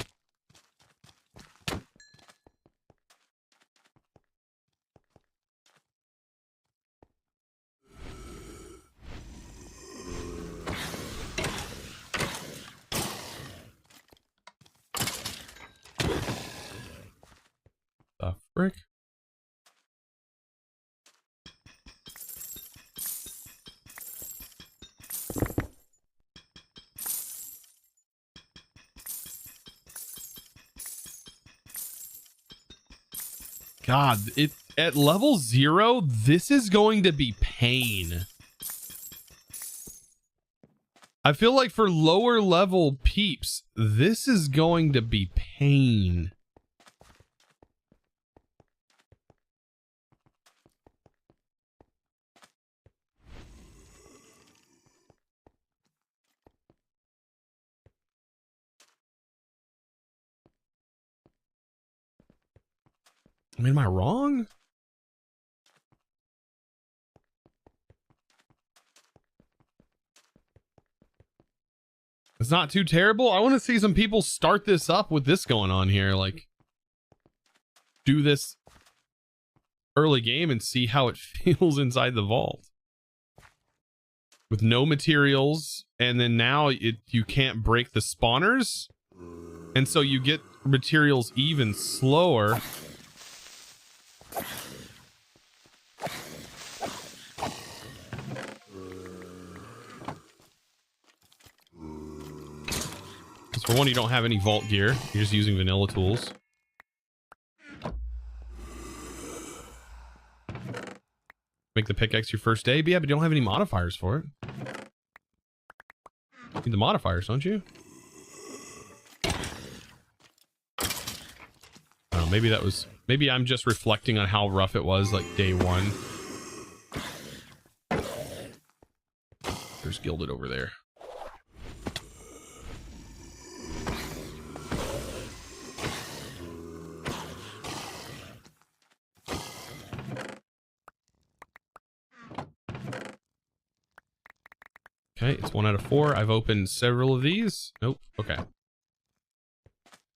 The frick? God, at level 0, this is going to be pain. I feel like for lower level peeps, this is going to be pain. I mean, am I wrong? It's not too terrible. I want to see some people start this up with this going on here. Like, do this early game and see how it feels inside the vault. With no materials, and then now you can't break the spawners. And so you get materials even slower. For one, you don't have any vault gear. You're just using vanilla tools. Make the pickaxe your first day. But yeah, but you don't have any modifiers for it. You need the modifiers, don't you? Oh, maybe that was Maybe I'm just reflecting on how rough it was like day one. There's Gilded over there. Okay, it's 1 out of 4. I've opened several of these. Nope. Okay.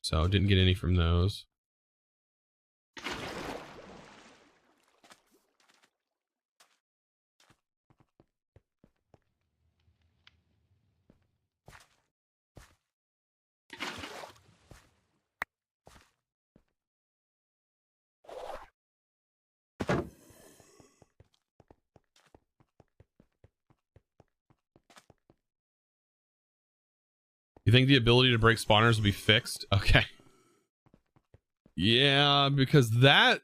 So didn't get any from those. You think the ability to break spawners will be fixed? Okay. Yeah, because that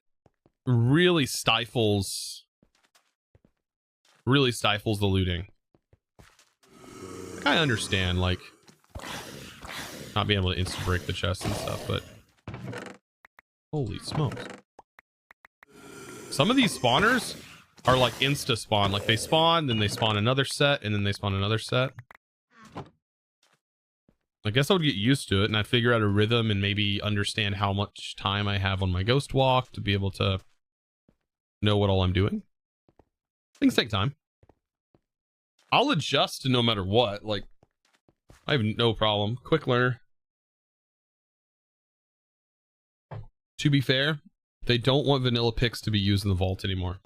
really stifles the looting. I understand, like, not being able to instant break the chest and stuff, but holy smokes. Some of these spawners are like insta spawn. Like they spawn, then they spawn another set, and then they spawn another set. I guess I would get used to it and I'd figure out a rhythm and maybe understand how much time I have on my ghost walk to be able to know what all I'm doing. Things take time. I'll adjust no matter what. Like, I have no problem. Quick learner. To be fair, they don't want vanilla picks to be used in the vault anymore.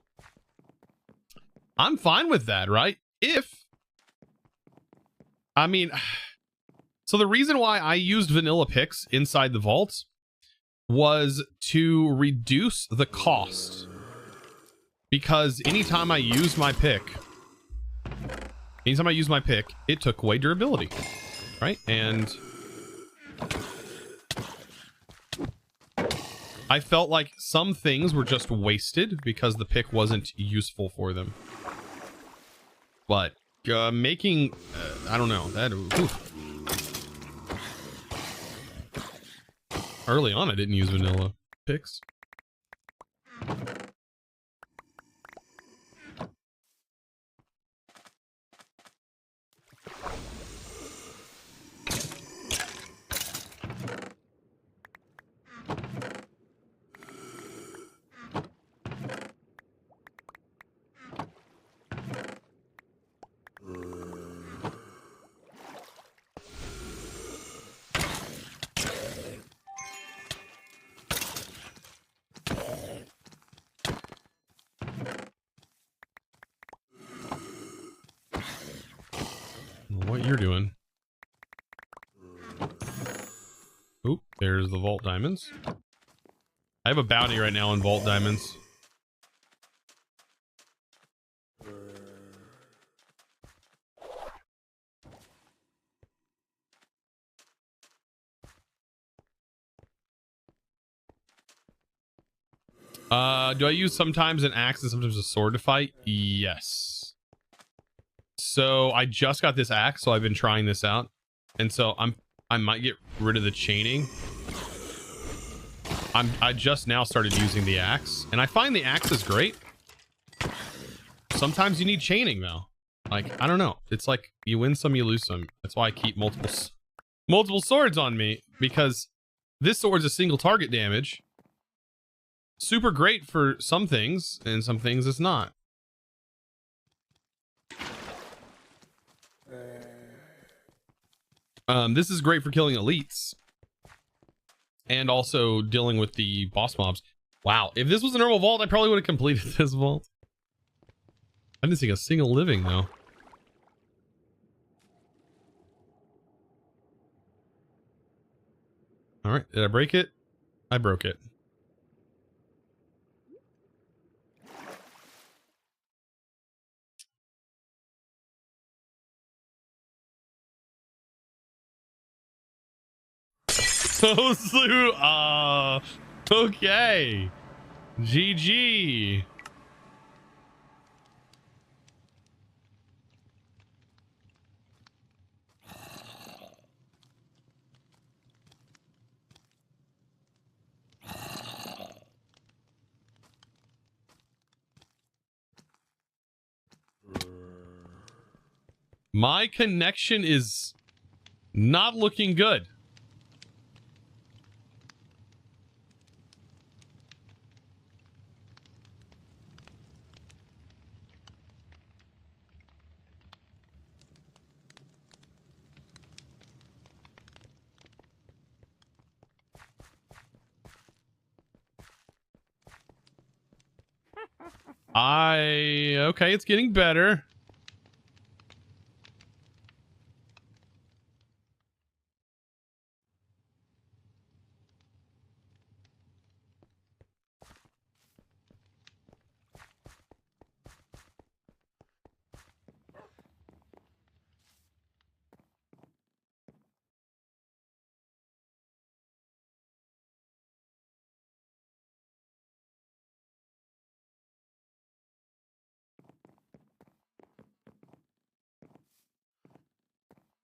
I'm fine with that, right? I mean, so the reason why I used vanilla picks inside the vaults was to reduce the cost. Because anytime I use my pick, it took away durability, right? And I felt like some things were just wasted because the pick wasn't useful for them. But making, I don't know, that early on I didn't use vanilla picks. What you're doing. Oop, there's the vault diamonds. I have a bounty right now in vault diamonds. Do I use sometimes an axe and sometimes a sword to fight? Yes. So I just got this axe, so I've been trying this out. And so I might get rid of the chaining. I just now started using the axe, and I find the axe is great. Sometimes you need chaining though. Like, I don't know. It's like you win some, you lose some. That's why I keep multiple swords on me, because this sword's a single target damage. Super great for some things, and some things it's not. This is great for killing elites and also dealing with the boss mobs. Wow, if this was a normal vault, I probably would have completed this vault. I didn't see a single living though. All right, did I break it? I broke it. So slew. Okay. GG. My connection is not looking good. Okay, it's getting better.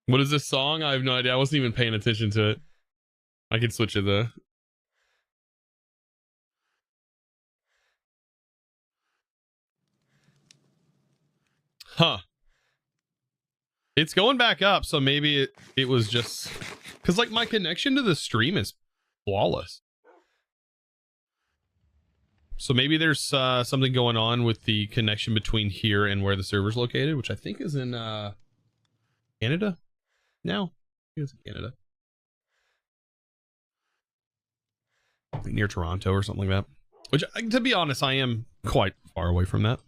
What is this song? I have no idea. I wasn't even paying attention to it. I can switch it though. Huh. It's going back up, so maybe it was just... Because, like, my connection to the stream is flawless. So maybe there's something going on with the connection between here and where the server's located, which I think is in Canada now. I think it's in Canada. I think near Toronto or something like that. Which, to be honest, I am quite far away from that.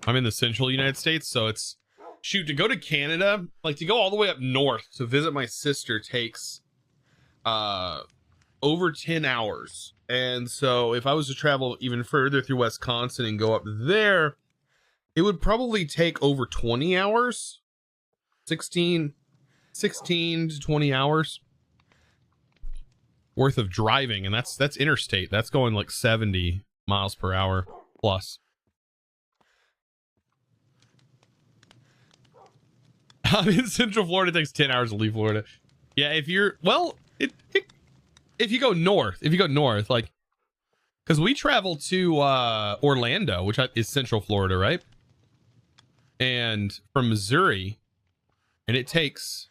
I'm in the central United States, so it's... Shoot, to go to Canada, like to go all the way up north to visit my sister takes over 10 hours. And so if I was to travel even further through Wisconsin and go up there, it would probably take over 20 hours. 16 to 20 hours worth of driving, and that's interstate. That's going like 70 miles per hour plus. I'm in Central Florida. It takes 10 hours to leave Florida. Yeah, if you're, well, if you go north, like, because we travel to Orlando, which is Central Florida, right? And from Missouri, and it takes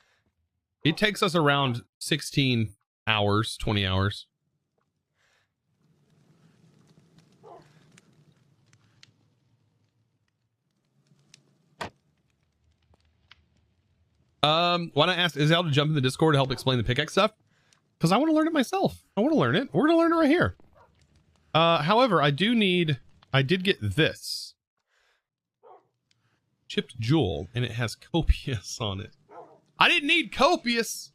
us around 16 hours, 20 hours. Why not ask Izal to jump in the Discord to help explain the pickaxe stuff? Because I want to learn it myself. I want to learn it. We're going to learn it right here. However, I did get this. Chipped jewel, and it has copious on it. I didn't need copious.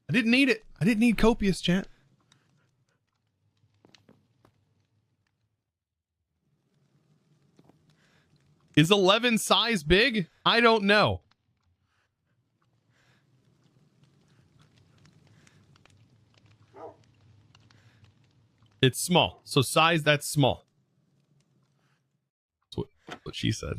I didn't need it. I didn't need copious, chat. Is 11 size big? I don't know. It's small. So size, that's small. That's what she said.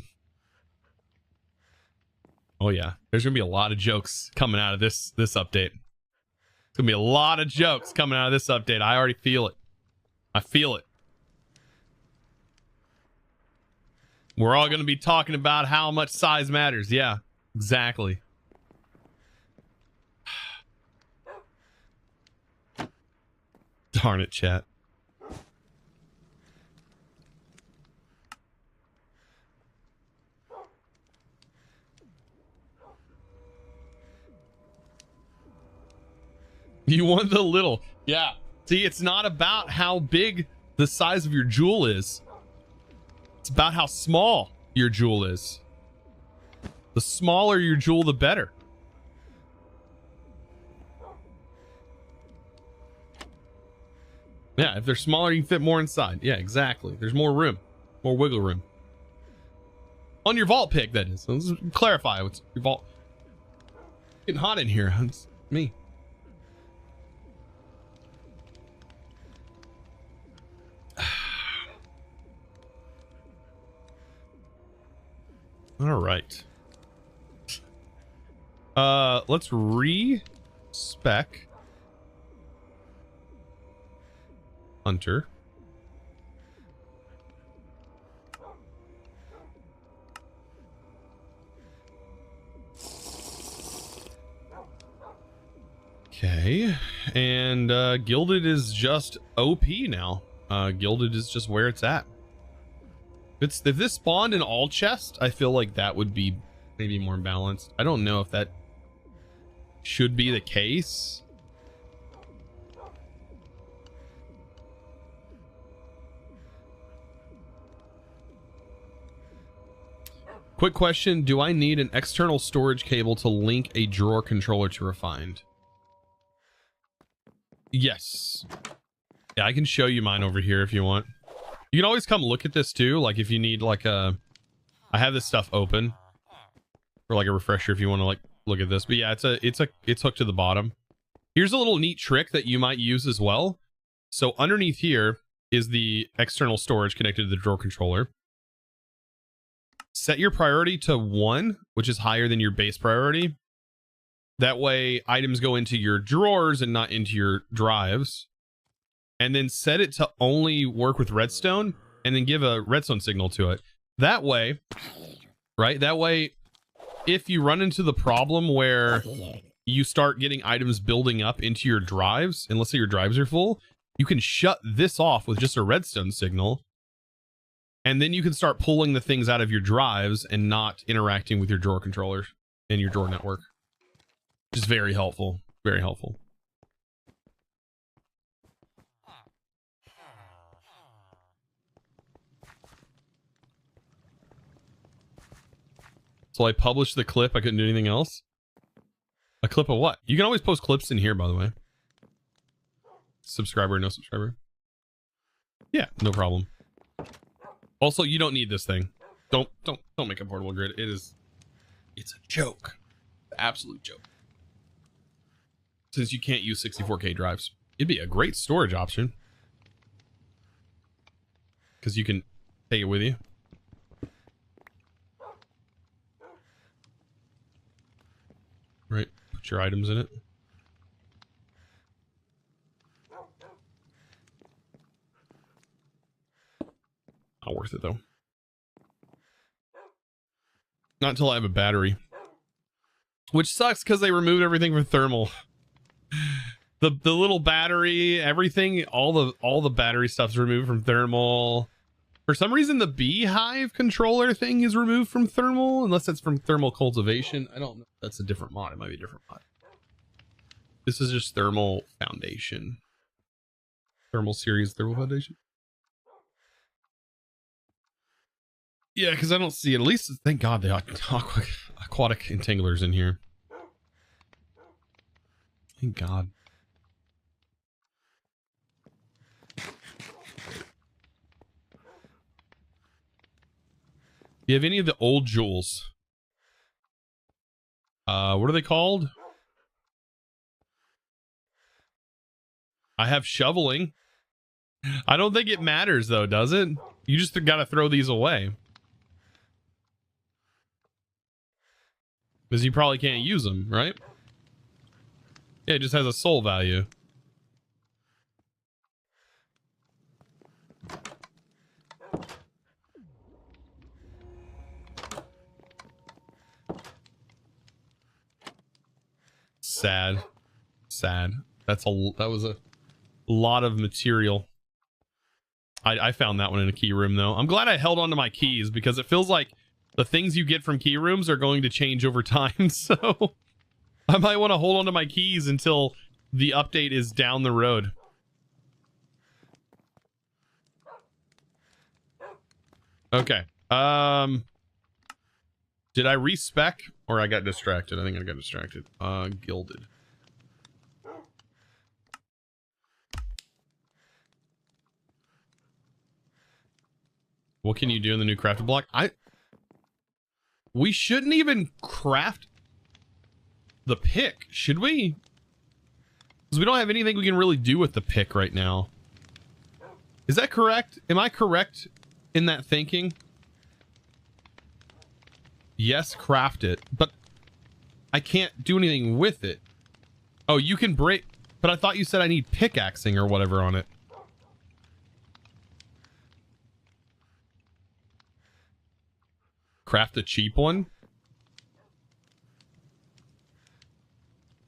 Oh yeah. There's gonna be a lot of jokes coming out of this update. There's gonna be a lot of jokes coming out of this update. I already feel it. I feel it. We're all gonna be talking about how much size matters. Yeah, exactly. Darn it, chat. You want the little. Yeah. See, it's not about how big the size of your jewel is. It's about how small your jewel is. The smaller your jewel, the better. Yeah, if they're smaller, you can fit more inside. Yeah, exactly. There's more room. More wiggle room. On your vault pick, that is. So let's clarify what's your vault. It's getting hot in here. It's me. All right. Let's re-spec Hunter. Okay, and Gilded is just OP now. Gilded is just where it's at. If this spawned in all chests, I feel like that would be maybe more balanced. I don't know if that should be the case. Quick question, do I need an external storage cable to link a drawer controller to Refined? Yes. Yeah, I can show you mine over here if you want. You can always come look at this too, like if you need like a... I have this stuff open for like a refresher if you want to like look at this. But yeah, it's hooked to the bottom. Here's a little neat trick that you might use as well. So underneath here is the external storage connected to the drawer controller. Set your priority to 1, which is higher than your base priority. That way items go into your drawers and not into your drives. And then set it to only work with redstone and then give a redstone signal to it. That way, right? That way, if you run into the problem where you start getting items building up into your drives, and let's say your drives are full, you can shut this off with just a redstone signal. And then you can start pulling the things out of your drives and not interacting with your drawer controllers in your drawer network. Which is very helpful. Very helpful. So I published the clip. I couldn't do anything else. A clip of what? You can always post clips in here, by the way. Subscriber, no subscriber. Yeah, no problem. Also, you don't need this thing. Don't make a portable grid. It's a joke. Absolute joke. Since you can't use 64K drives. It'd be a great storage option. Because you can take it with you. Right. Put your items in it. Not worth it though. Not until I have a battery. Which sucks because they removed everything from thermal. The little battery, everything, all the battery stuff's removed from thermal. For some reason the beehive controller thing is removed from thermal, unless that's from thermal cultivation. I don't know. That's a different mod. It might be a different mod. This is just thermal foundation. Thermal series, thermal foundation. Yeah, because I don't see it. At least, thank God, the aquatic entanglers in here. Thank God. Do you have any of the old jewels? What are they called? I have shoveling. I don't think it matters though, does it? You just gotta throw these away. Because you probably can't use them, right? Yeah, it just has a soul value. Sad. Sad. That was a lot of material. I found that one in a key room though. I'm glad I held on to my keys because it feels like the things you get from key rooms are going to change over time. So I might want to hold on to my keys until the update is down the road. Okay. Did I respec or I got distracted? I think I got distracted. Gilded. What can you do in the new crafted block? We shouldn't even craft the pick, should we? Because we don't have anything we can really do with the pick right now. Is that correct? Am I correct in that thinking? Yes, craft it, but I can't do anything with it. Oh, you can break, but I thought you said I need pickaxing or whatever on it. Craft a cheap one.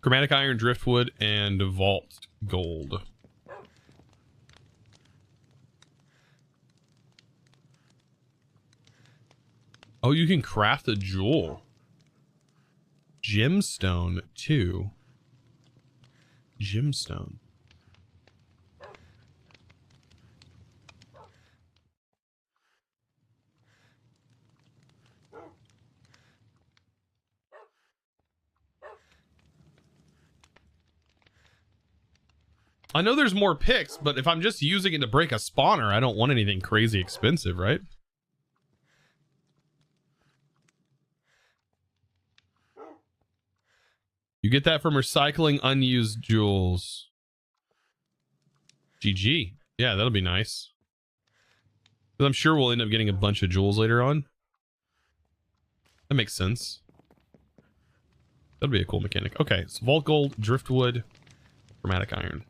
Chromatic iron, driftwood, and vault gold. Oh, you can craft a jewel. Gemstone, too. Gemstone. I know there's more picks, but if I'm just using it to break a spawner, I don't want anything crazy expensive, right? You get that from recycling unused jewels. GG. Yeah, that'll be nice. I'm sure we'll end up getting a bunch of jewels later on. That makes sense. That'll be a cool mechanic. Okay, so vault gold, driftwood, chromatic iron.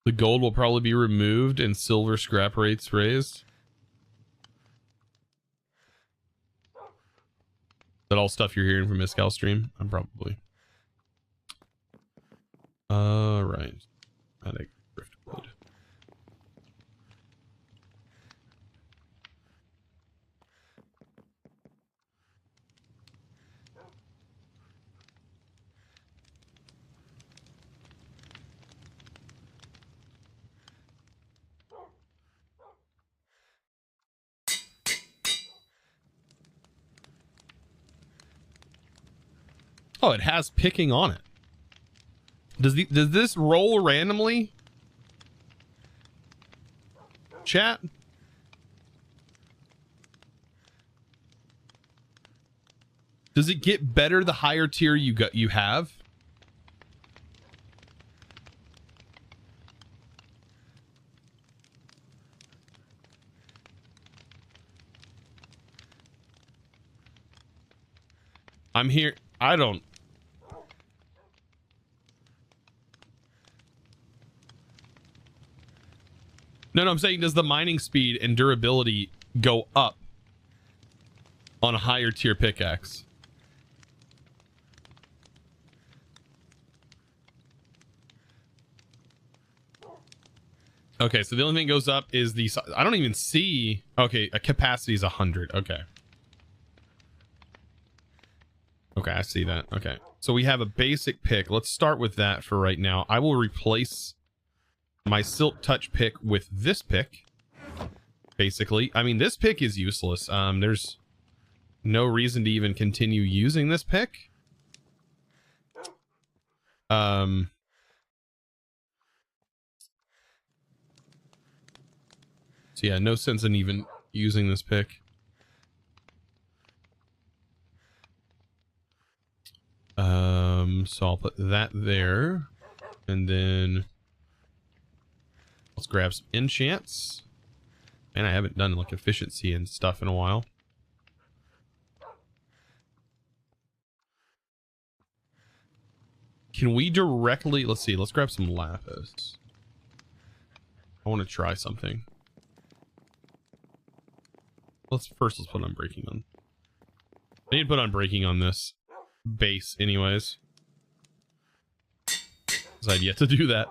The gold will probably be removed and silver scrap rates raised. Is that all stuff you're hearing from Miscal stream? I'm probably. Right. Driftwood. Oh, it has picking on it. Does this roll randomly? Chat? Does it get better the higher tier you have? I'm here. I don't. No, I'm saying, does the mining speed and durability go up on a higher tier pickaxe? Okay, so the only thing that goes up is the... I don't even see... Okay, a capacity is 100. Okay. Okay, I see that. Okay, so we have a basic pick. Let's start with that for right now. I will replace my Silk Touch pick with this pick. Basically, I mean, this pick is useless. There's no reason to even continue using this pick. So yeah, no sense in even using this pick. So I'll put that there, and then let's grab some enchants. And I haven't done like efficiency and stuff in a while. Can we directly, let's see, let's grab some lapis. I want to try something. Let's put unbreaking on. I need to put unbreaking on this base anyways, because I've yet to do that.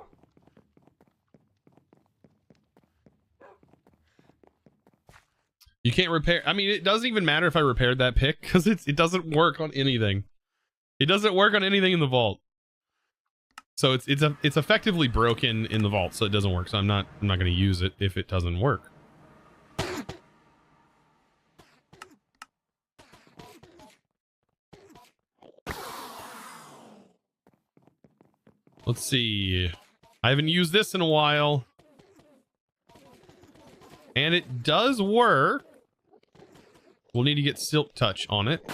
You can't repair. I mean, it doesn't even matter if I repaired that pick, because it doesn't work on anything. It doesn't work on anything in the vault. So it's effectively broken in the vault, so it doesn't work. So I'm not going to use it if it doesn't work. Let's see. I haven't used this in a while. And it does work. We'll need to get Silk Touch on it.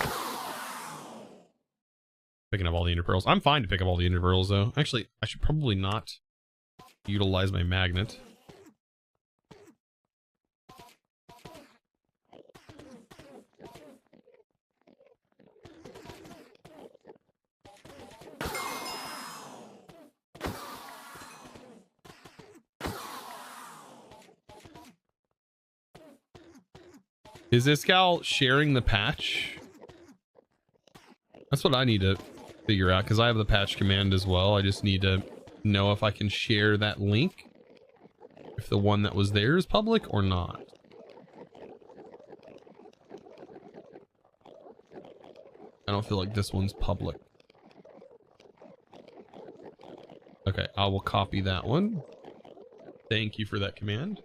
Picking up all the ender pearls. I'm fine to pick up all the ender pearls, though. Actually, I should probably not utilize my magnet. Is this gal sharing the patch? That's what I need to figure out, because I have the patch command as well. I just need to know if I can share that link, if the one that was there is public or not. I don't feel like this one's public. Okay, I will copy that one. Thank you for that command,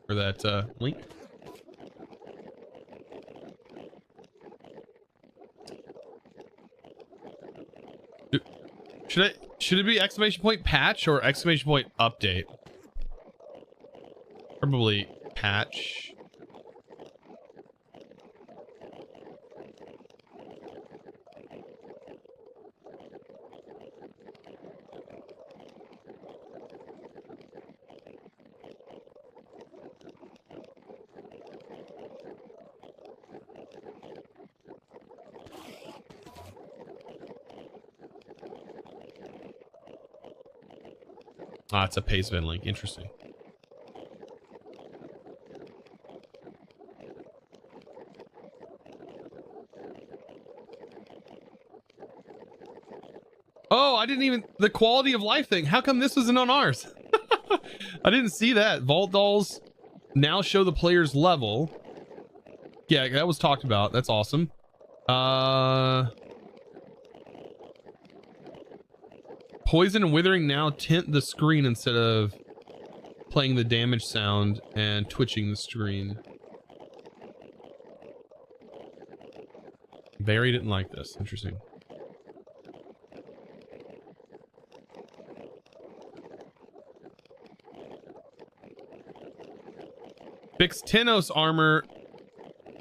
or that link. Should it be exclamation point patch or exclamation point update? Probably patch. Ah, it's a Pacevin link. Interesting. Oh, I didn't even... The quality of life thing. How come this wasn't on ours? I didn't see that. Vault dolls now show the player's level. Yeah, that was talked about. That's awesome. Poison and withering now tint the screen instead of playing the damage sound and twitching the screen. Barry didn't like this. Interesting. Fix Tenos armor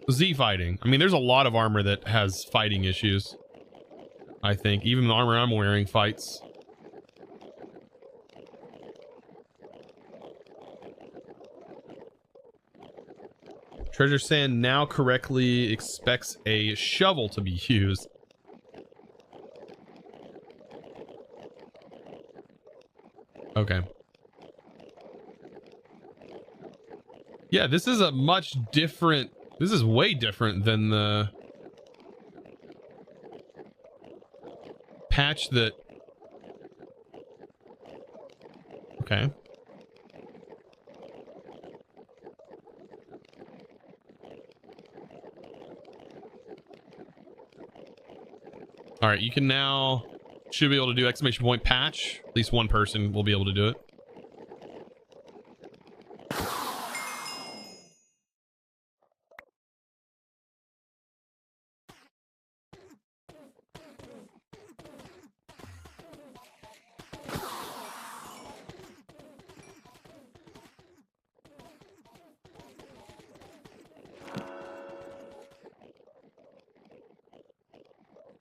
Z fighting. I mean, there's a lot of armor that has fighting issues. I think even the armor I'm wearing fights. Treasure Sand now correctly expects a shovel to be used. Okay. Yeah, this is a much different... This is way different than the patch that... Okay. All right, you can now... Should be able to do exclamation point patch. At least one person will be able to do it.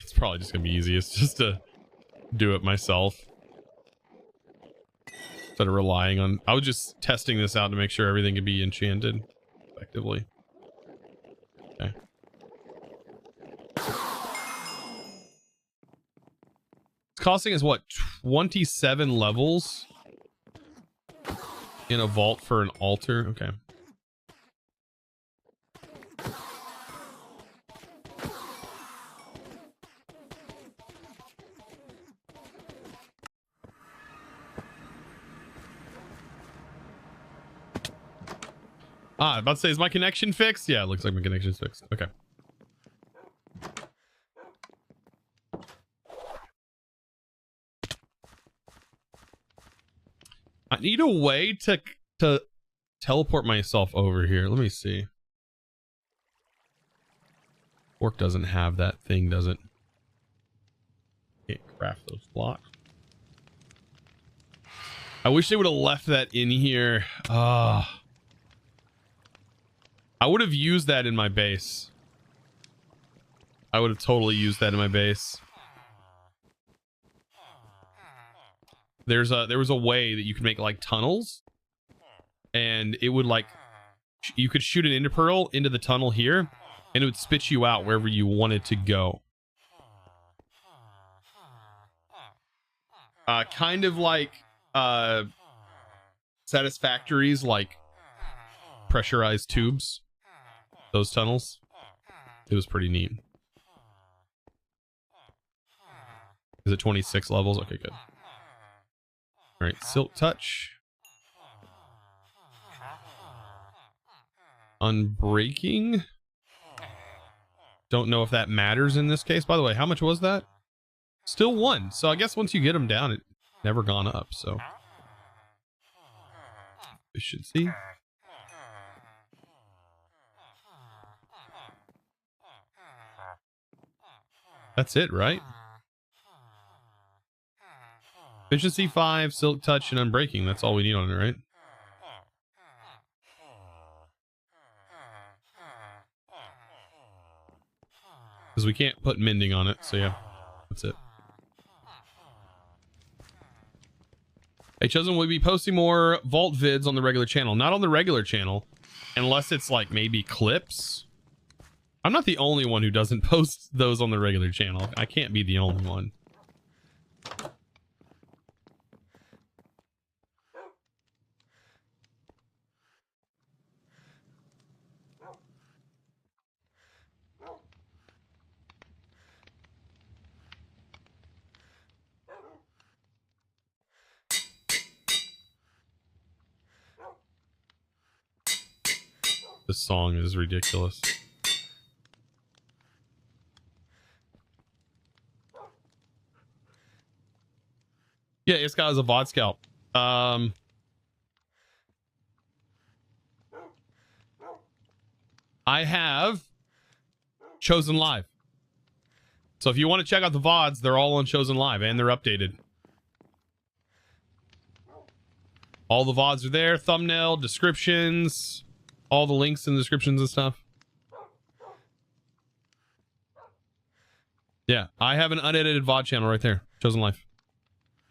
It's probably just gonna be easiest just to do it myself instead of relying on... I was just testing this out to make sure everything could be enchanted effectively. Okay. It's costing us what, 27 levels in a vault for an altar? Okay. Ah, I'm about to say, is my connection fixed? Yeah, it looks like my connection's fixed. Okay. I need a way to teleport myself over here. Let me see. Orc doesn't have that thing, does it? Can't craft those blocks. I wish they would have left that in here. Ah. I would have used that in my base. I would have totally used that in my base. There was a way that you could make like tunnels, and it would like you could shoot an ender pearl into the tunnel here, and it would spit you out wherever you wanted to go. Kind of like Satisfactories, like pressurized tubes. those tunnels. It was pretty neat. Is it 26 levels? Okay, good. All right, Silk Touch. Unbreaking. Don't know if that matters in this case. By the way, how much was that? Still 1. So I guess once you get them down, it never gone up. So efficiency. That's it, right? Efficiency 5, Silk Touch, and Unbreaking. That's all we need on it, right? Because we can't put Mending on it, so yeah, that's it. Hey, Chosen, will we be posting more Vault vids on the regular channel? Not on the regular channel, unless it's like maybe clips. I'm not the only one who doesn't post those on the regular channel. I can't be the only one. This song is ridiculous. Yeah, this guy is a VOD scout. I have Chosen Live. So if you want to check out the VODs, they're all on Chosen Live and they're updated. All the VODs are there, thumbnail, descriptions, all the links in the descriptions and stuff. Yeah, I have an unedited VOD channel right there, Chosen Life.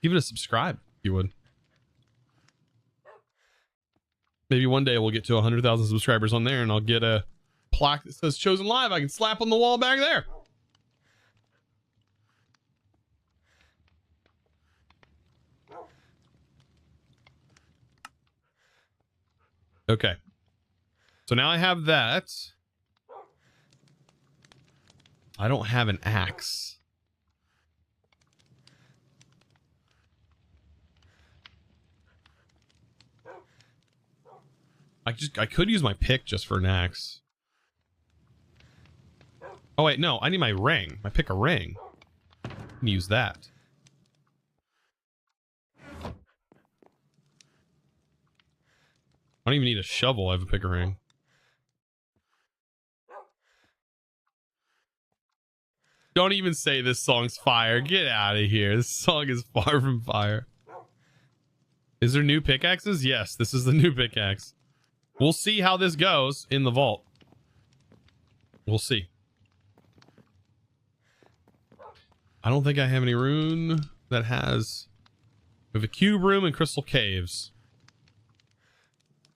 Give it a subscribe if you would. Maybe one day we'll get to 100,000 subscribers on there and I'll get a plaque that says Chosen Live I can slap on the wall back there. Okay. So now I have that. I don't have an axe. I could use my pick just for an axe. Oh wait, no, I need my ring. My pick a ring. I can use that. I don't even need a shovel. I have a pick a ring. Don't even say this song's fire. Get out of here. This song is far from fire. Is there new pickaxes? Yes, this is the new pickaxe. We'll see how this goes in the vault. We'll see. I don't think I have any rune that has... We have a cube room and crystal caves.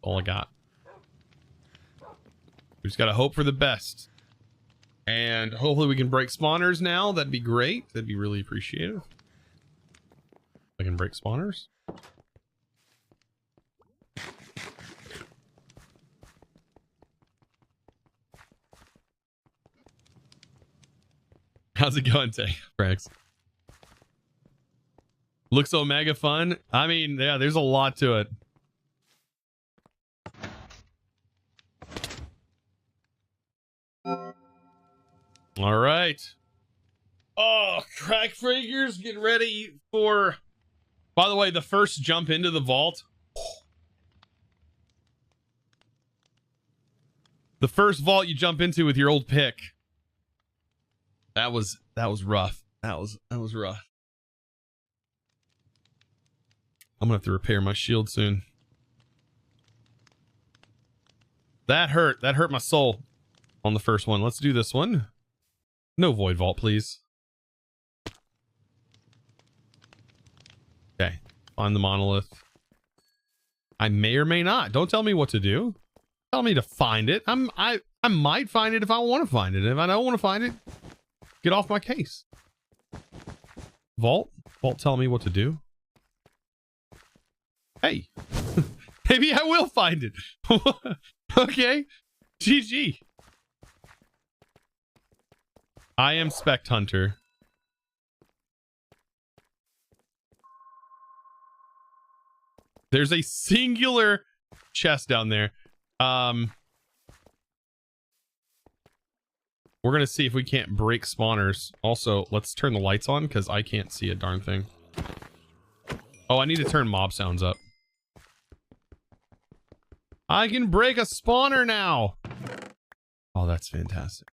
All I got. We just gotta hope for the best. And hopefully we can break spawners now. That'd be great. That'd be really appreciated. I can break spawners. How's it going, Tay? Rex? Looks so mega fun. I mean, yeah, there's a lot to it. All right. Oh, crack freakers, get ready for... By the way, the first jump into the vault. The first vault you jump into with your old pick. That was rough. That was rough. I'm gonna have to repair my shield soon. That hurt my soul on the first one. Let's do this one. No void vault, please. Okay, find the monolith. I may or may not. Don't tell me what to do. Tell me to find it. I might find it if I want to find it. If I don't want to find it, get off my case. Vault, tell me what to do. Hey, maybe I will find it. Okay, GG. I am Spect Hunter. There's a singular chest down there. We're gonna see if we can't break spawners. Also, let's turn the lights on because I can't see a darn thing. Oh, I need to turn mob sounds up. I can break a spawner now. Oh, that's fantastic.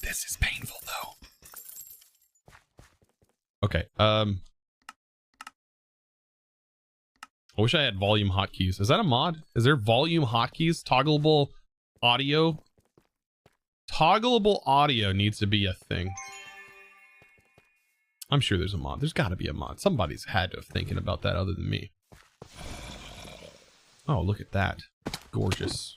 This is painful though. Okay, I wish I had volume hotkeys. Is that a mod? Is there volume hotkeys? Toggleable audio? Toggleable audio needs to be a thing. I'm sure there's a mod. There's got to be a mod. Somebody's had to have thinking about that other than me. Oh, look at that. Gorgeous.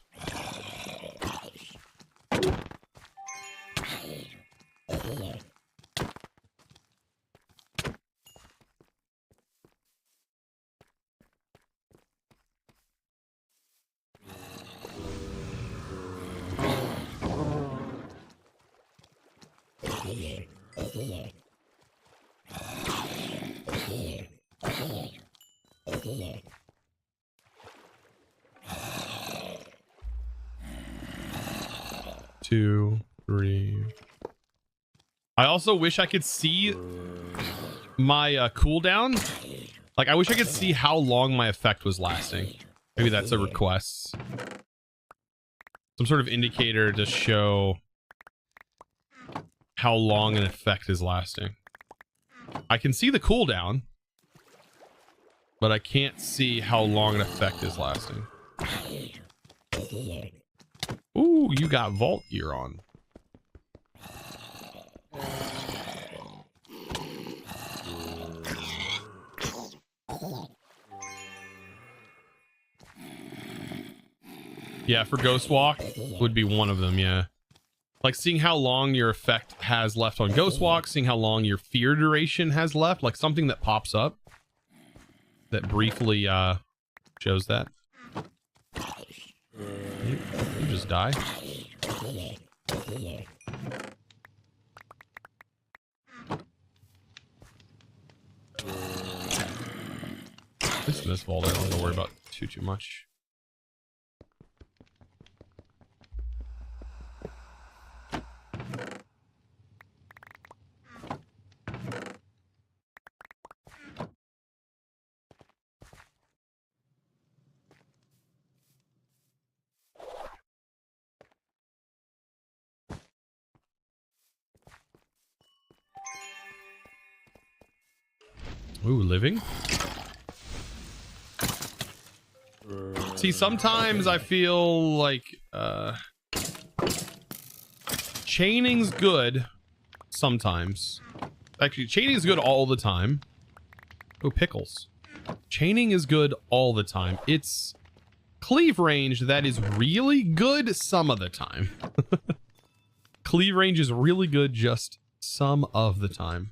Two, three. I also wish I could see my cooldown. Like, I wish I could see how long my effect was lasting. Maybe that's a request. Some sort of indicator to show how long an effect is lasting. I can see the cooldown, but I can't see how long an effect is lasting. Ooh, you got vault gear on. Yeah, for Ghost Walk would be one of them, yeah. Like seeing how long your effect has left on Ghost Walk, seeing how long your fear duration has left, like something that pops up that briefly shows that. You just die. This vault I don't have to worry about too much. Ooh, living. See, sometimes I feel like chaining's good. Sometimes. Actually, chaining is good all the time. Oh, pickles. Chaining is good all the time. It's cleave range that is really good some of the time. Cleave range is really good just some of the time.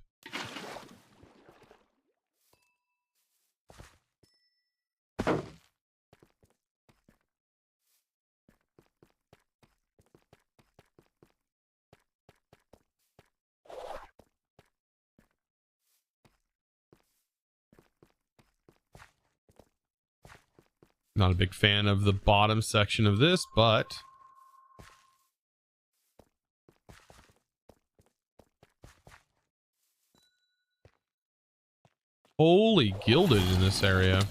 Not a big fan of the bottom section of this, but holy gilded in this area.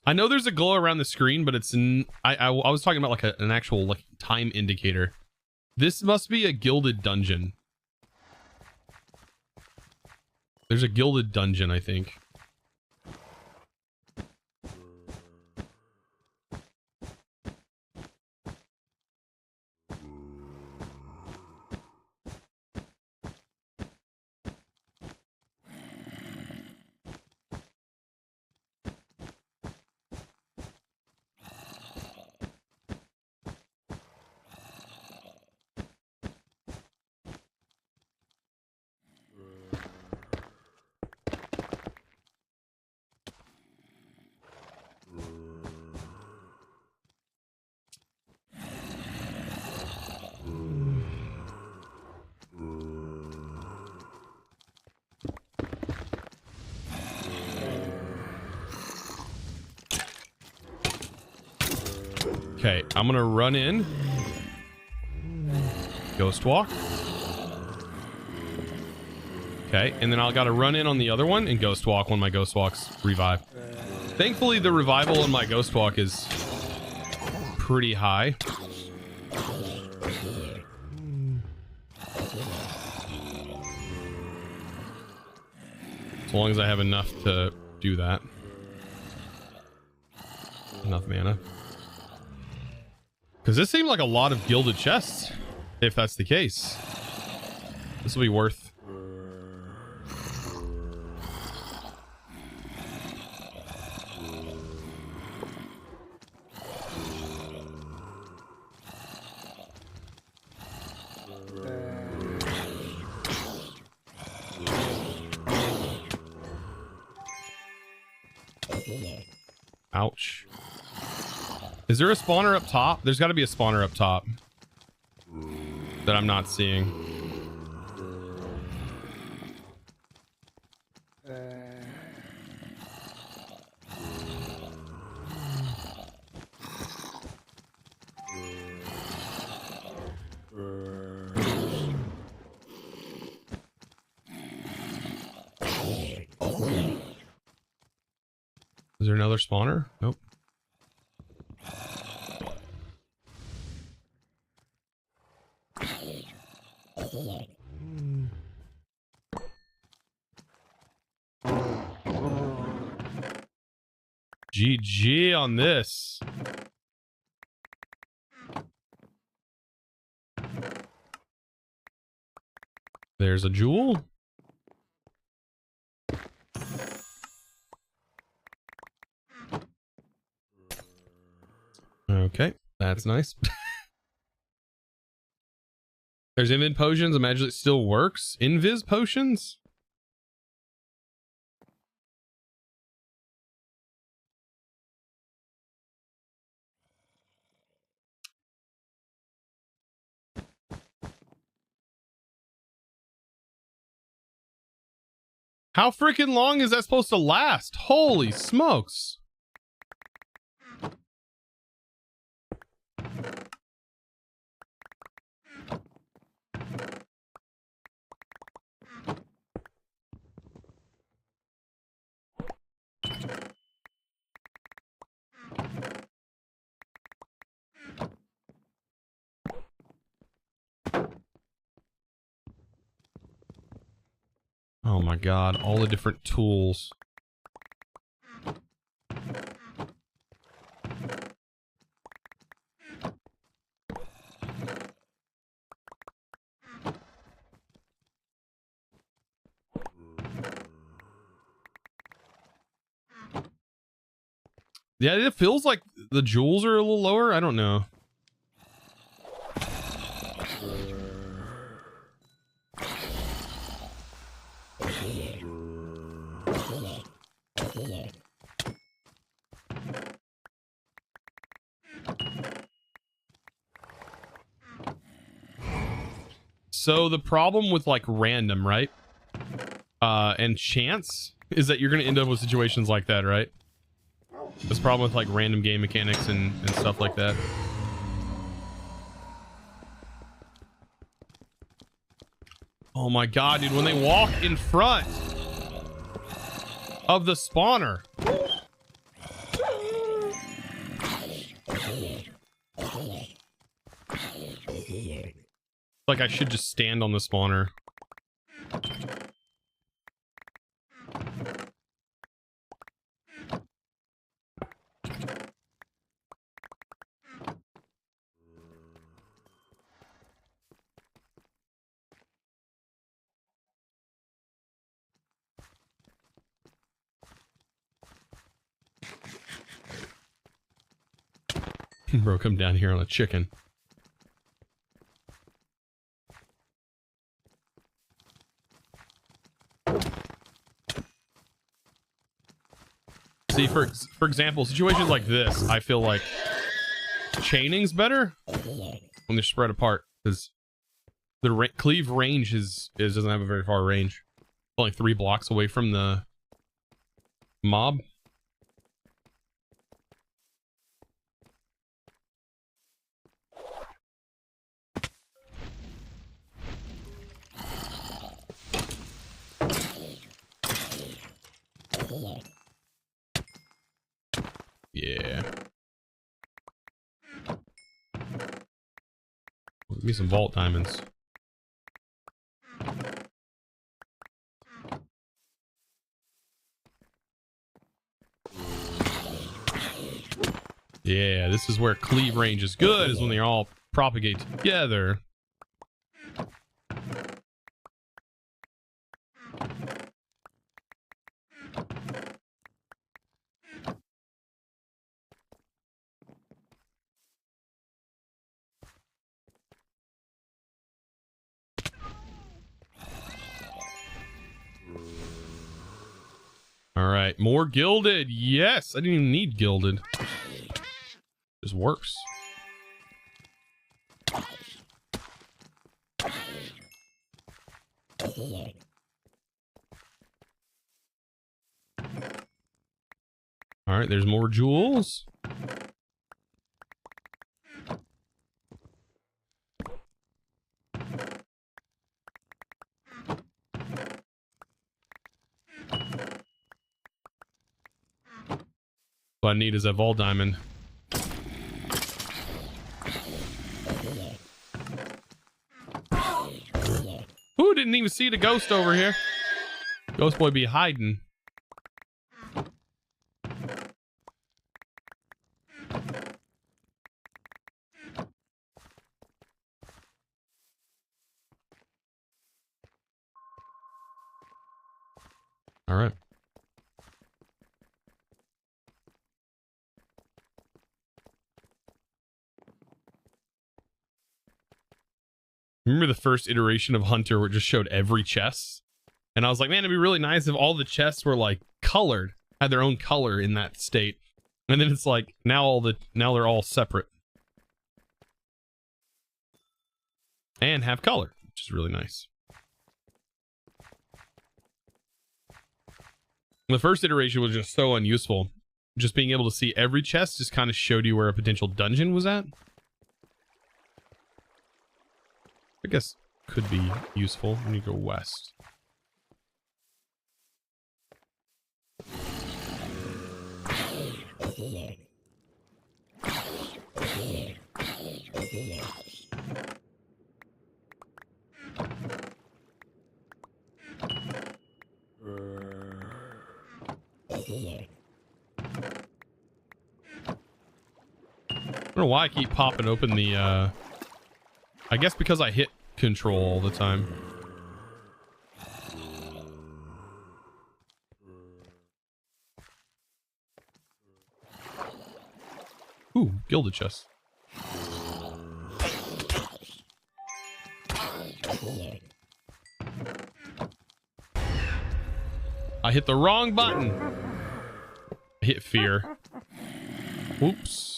I know there's a glow around the screen, but it's I was talking about like an actual like time indicator. This must be a gilded dungeon. There's a gilded dungeon, I think. Okay, I'm gonna run in. Ghost walk. Okay, and then I gotta run in on the other one and ghost walk when my ghost walks revive. Thankfully, the revival in my ghost walk is pretty high. As long as I have enough to do that. Enough mana. Because this seemed like a lot of gilded chests, if that's the case. This will be worth. Ouch. Is there a spawner up top? There's got to be a spawner up top that I'm not seeing. Is there another spawner? Nope. GG on this. There's a jewel. Okay, that's nice. There's invis potions. Imagine it still works. Invis potions? How freaking long is that supposed to last? Holy smokes. Oh my god, all the different tools. Yeah, it feels like the jewels are a little lower. I don't know. So the problem with like random, right? And chance is that you're going to end up with situations like that, right? This problem with like random game mechanics and stuff like that. Oh my god, dude, when they walk in front of the spawner. Like I should just stand on the spawner. Bro, come down here on a chicken. See, for example, situations like this, I feel like chaining's better when they're spread apart because the cleave range doesn't have a very far range. Only 3 blocks away from the mob. Yeah. Give me some vault diamonds. Yeah, this is where cleave range is good, is when they all propagate together. All right, more gilded. Yes, I didn't even need gilded. Just works. All right, there's more jewels. What I need is a vault diamond. Ooh, didn't even see the ghost over here. Ghost boy be hiding. All right. Remember the first iteration of Hunter where it just showed every chest? And I was like, man, it'd be really nice if all the chests were like colored, had their own color in that state. And then it's like, now they're all separate. And have color, which is really nice. The first iteration was just so unuseful. Just being able to see every chest just kind of showed you where a potential dungeon was at. I guess could be useful when you go west. I don't know why I keep popping open the I guess because I hit control all the time. Ooh, gilded chest. I hit the wrong button. I hit fear. Oops.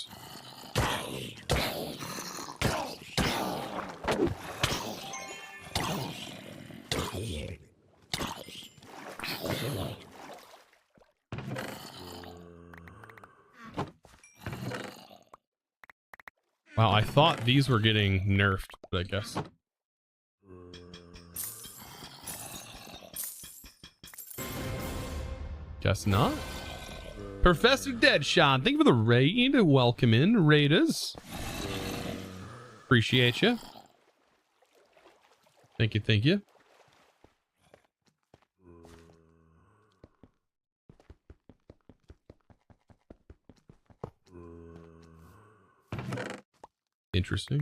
Wow, I thought these were getting nerfed, but I guess. Guess not. Professor Deadshot, thank you for the raid. Welcome in, raiders. Appreciate you. Thank you, thank you. Interesting.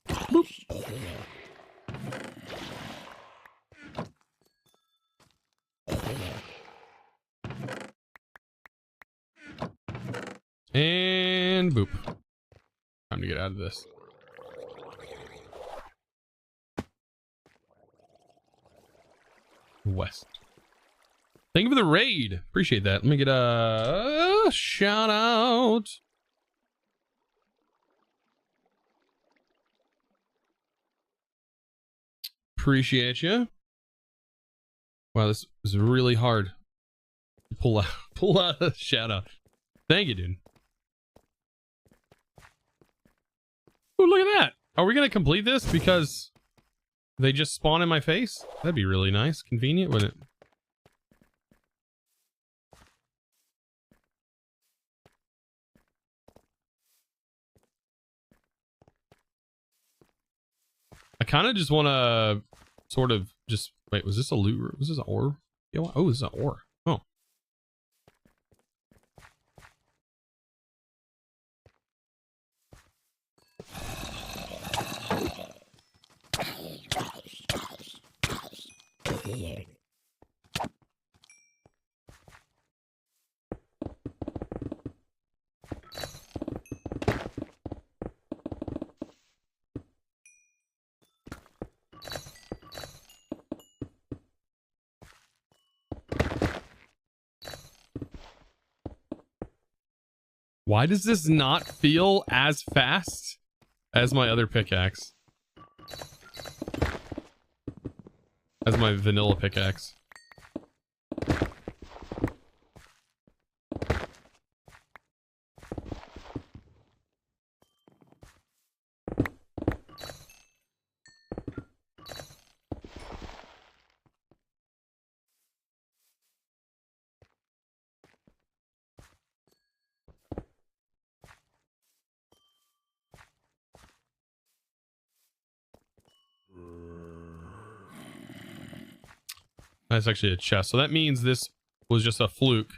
Boop. And boop. Time to get out of this. West. Thank you for the raid. Appreciate that. Let me get a shout out. Appreciate you. Wow, this is really hard. Pull out a shout out. Thank you, dude. Oh, look at that. Are we gonna complete this because they just spawn in my face? That'd be really nice. Convenient, wouldn't it? I kind of just want to sort of just wait. Was this a loot room? Was this an ore? Oh, this is an ore. Oh. Why does this not feel as fast as my other pickaxe? As my vanilla pickaxe. That's actually a chest. So that means this was just a fluke.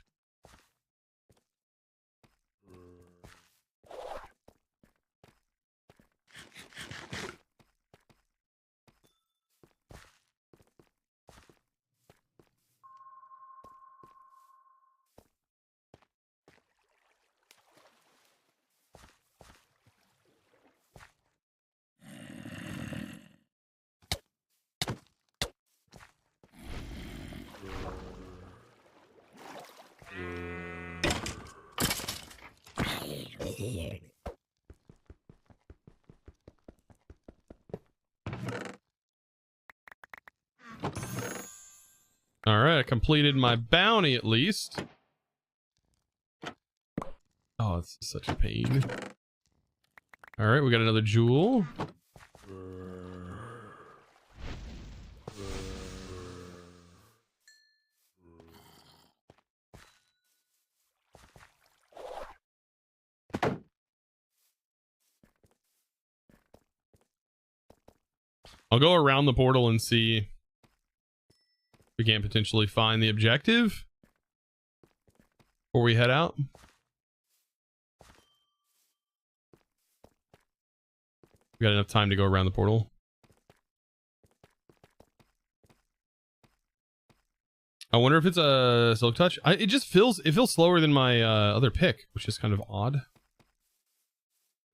All right, I completed my bounty at least. Oh, it's such a pain. All right, we got another jewel. I'll go around the portal and see if we can't potentially find the objective before we head out. We got enough time to go around the portal. I wonder if it's a silk touch. It feels slower than my other pick, which is kind of odd.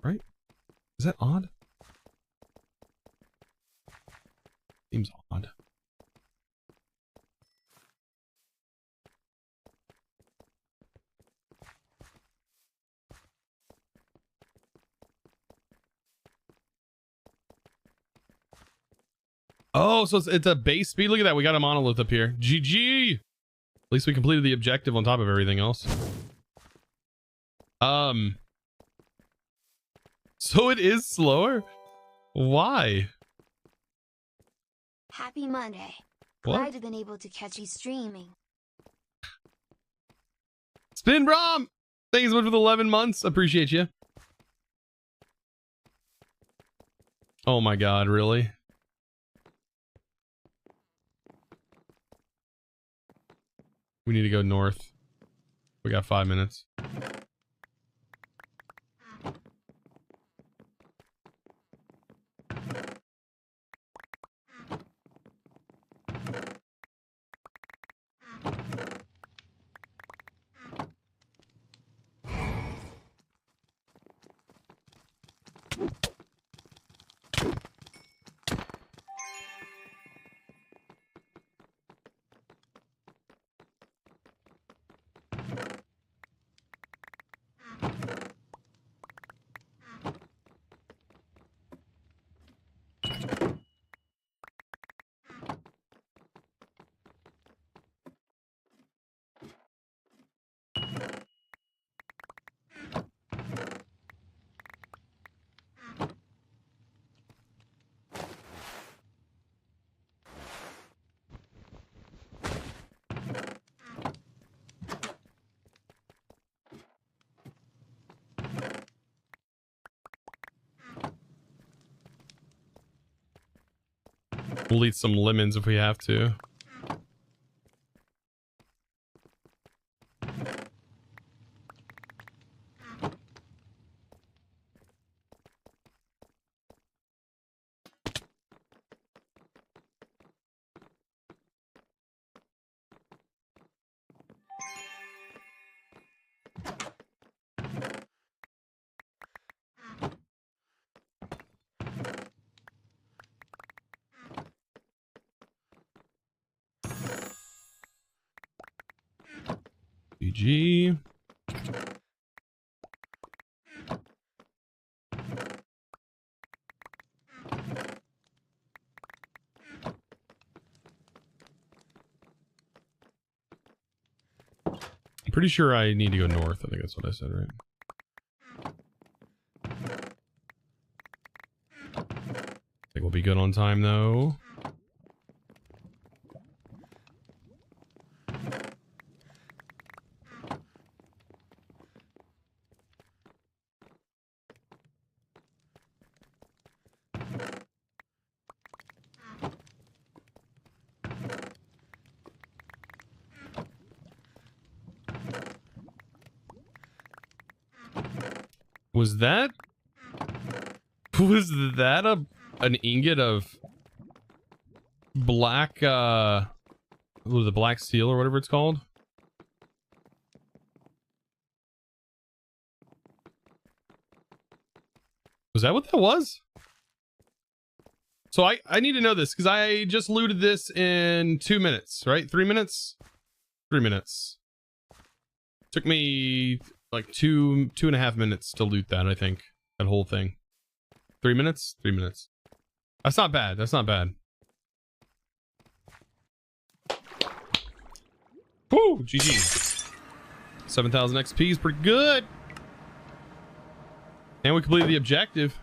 Right? Is that odd? Seems odd. Oh, so it's a base speed. Look at that. We got a monolith up here. GG. At least we completed the objective on top of everything else. So it is slower? Why? Happy Monday. What? Glad you've been able to catch you streaming. Spin Brom! Thank you so much for the 11 months. Appreciate you. Oh my god, really? We need to go north. We got 5 minutes. We'll eat some lemons if we have to. GG. I'm pretty sure I need to go north. I think that's what I said, right? I think we'll be good on time, though. Was that an ingot of black the black steel or whatever it's called? Was that what that was? So I need to know this because I just looted this in 2 minutes, right? 3 minutes? 3 minutes. Took me like two and a half minutes to loot that, I think. That whole thing. 3 minutes? 3 minutes. That's not bad. That's not bad. Woo! GG. 7,000 XP is pretty good. And we completed the objective.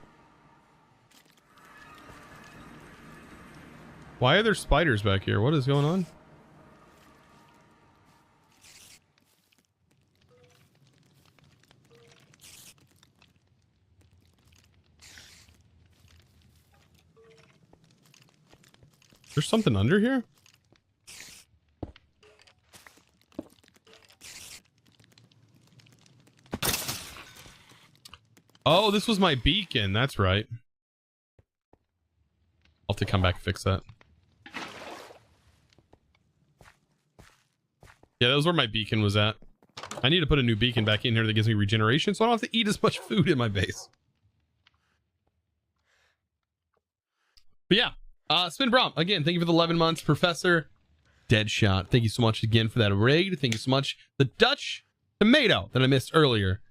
Why are there spiders back here? What is going on? There's something under here? Oh, this was my beacon. That's right. I'll have to come back and fix that. Yeah, that was where my beacon was at. I need to put a new beacon back in here that gives me regeneration so I don't have to eat as much food in my base. But yeah, Spin Brom, again, thank you for the 11 months. Professor Deadshot, thank you so much again for that raid. Thank you so much. The Dutch Tomato that I missed earlier.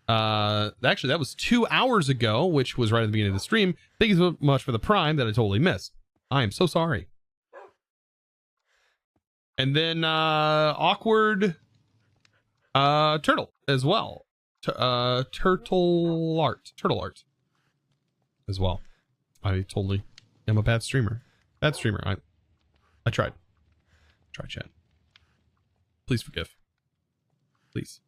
Actually, that was 2 hours ago, which was right at the beginning of the stream. Thank you so much for the Prime that I totally missed. I am so sorry. And then awkward turtle as well. Turtle art as well. I totally am a bad streamer. I tried. Try chat. Please forgive. Please.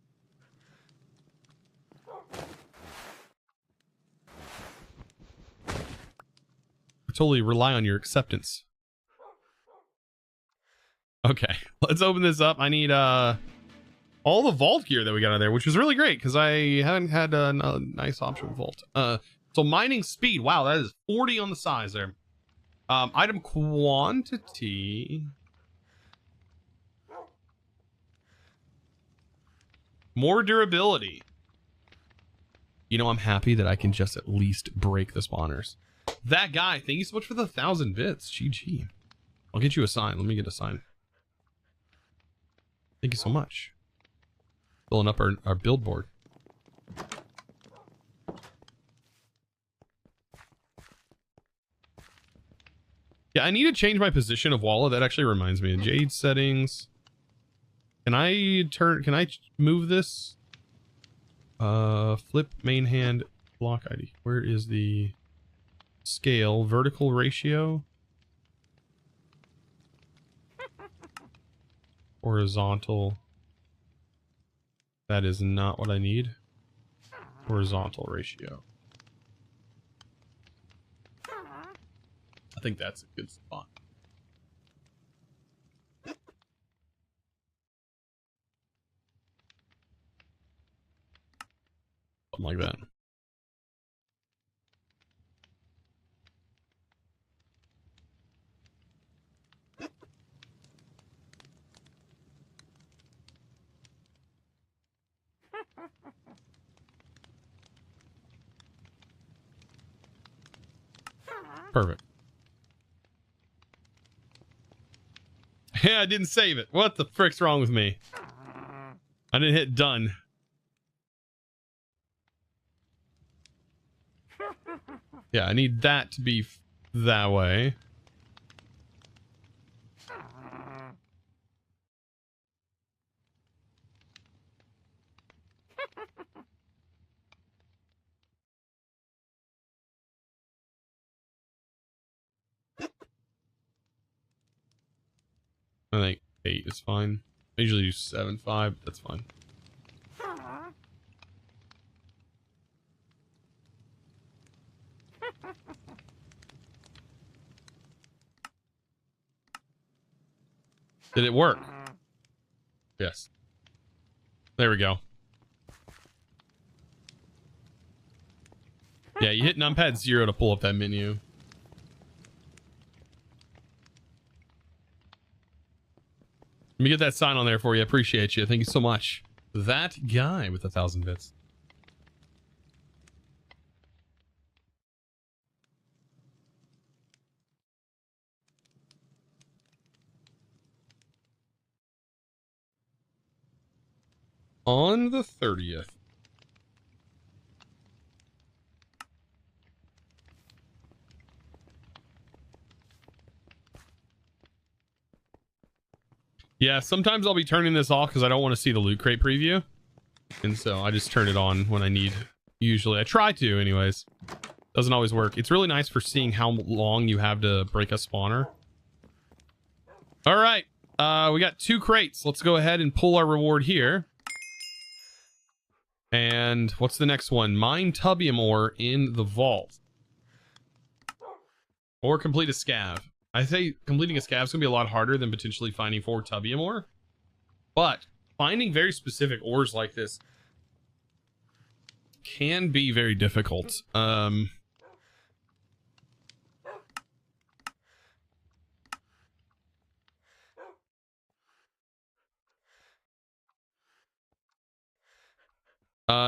I totally rely on your acceptance. Okay, let's open this up. I need all the vault gear that we got out of there, which was really great because I haven't had a nice option with vault. So mining speed, wow, that is 40 on the size there. Item quantity, more durability. You know, I'm happy that I can just at least break the spawners. That guy, thank you so much for the 1,000 bits. GG. I'll get you a sign. Let me get a sign. Thank you so much. Filling up our build board. Yeah, I need to change my position of Walla. That actually reminds me. Jade settings. Can I move this? Flip main hand block ID. Where is the scale? Vertical ratio? Horizontal. That is not what I need. Horizontal ratio. I think that's a good spot. Something like that. Perfect. Yeah, I didn't save it. What the frick's wrong with me? I didn't hit done. Yeah, I need that to be that way. I think 8 is fine. I usually do 7, 5. That's fine. Did it work? Yes. There we go. Yeah, you hit numpad 0 to pull up that menu. Let me get that sign on there for you. Appreciate you. Thank you so much. That guy with 1,000 bits. On the 30th. Yeah, sometimes I'll be turning this off because I don't want to see the loot crate preview. And so I just turn it on when I need. Usually. I try to anyways. Doesn't always work. It's really nice for seeing how long you have to break a spawner. All right. We got 2 crates. Let's go ahead and pull our reward here. And what's the next one? Mine tubium ore in the vault. Or complete a scav. I say completing a scav is going to be a lot harder than potentially finding 4 tubium ore. But finding very specific ores like this can be very difficult.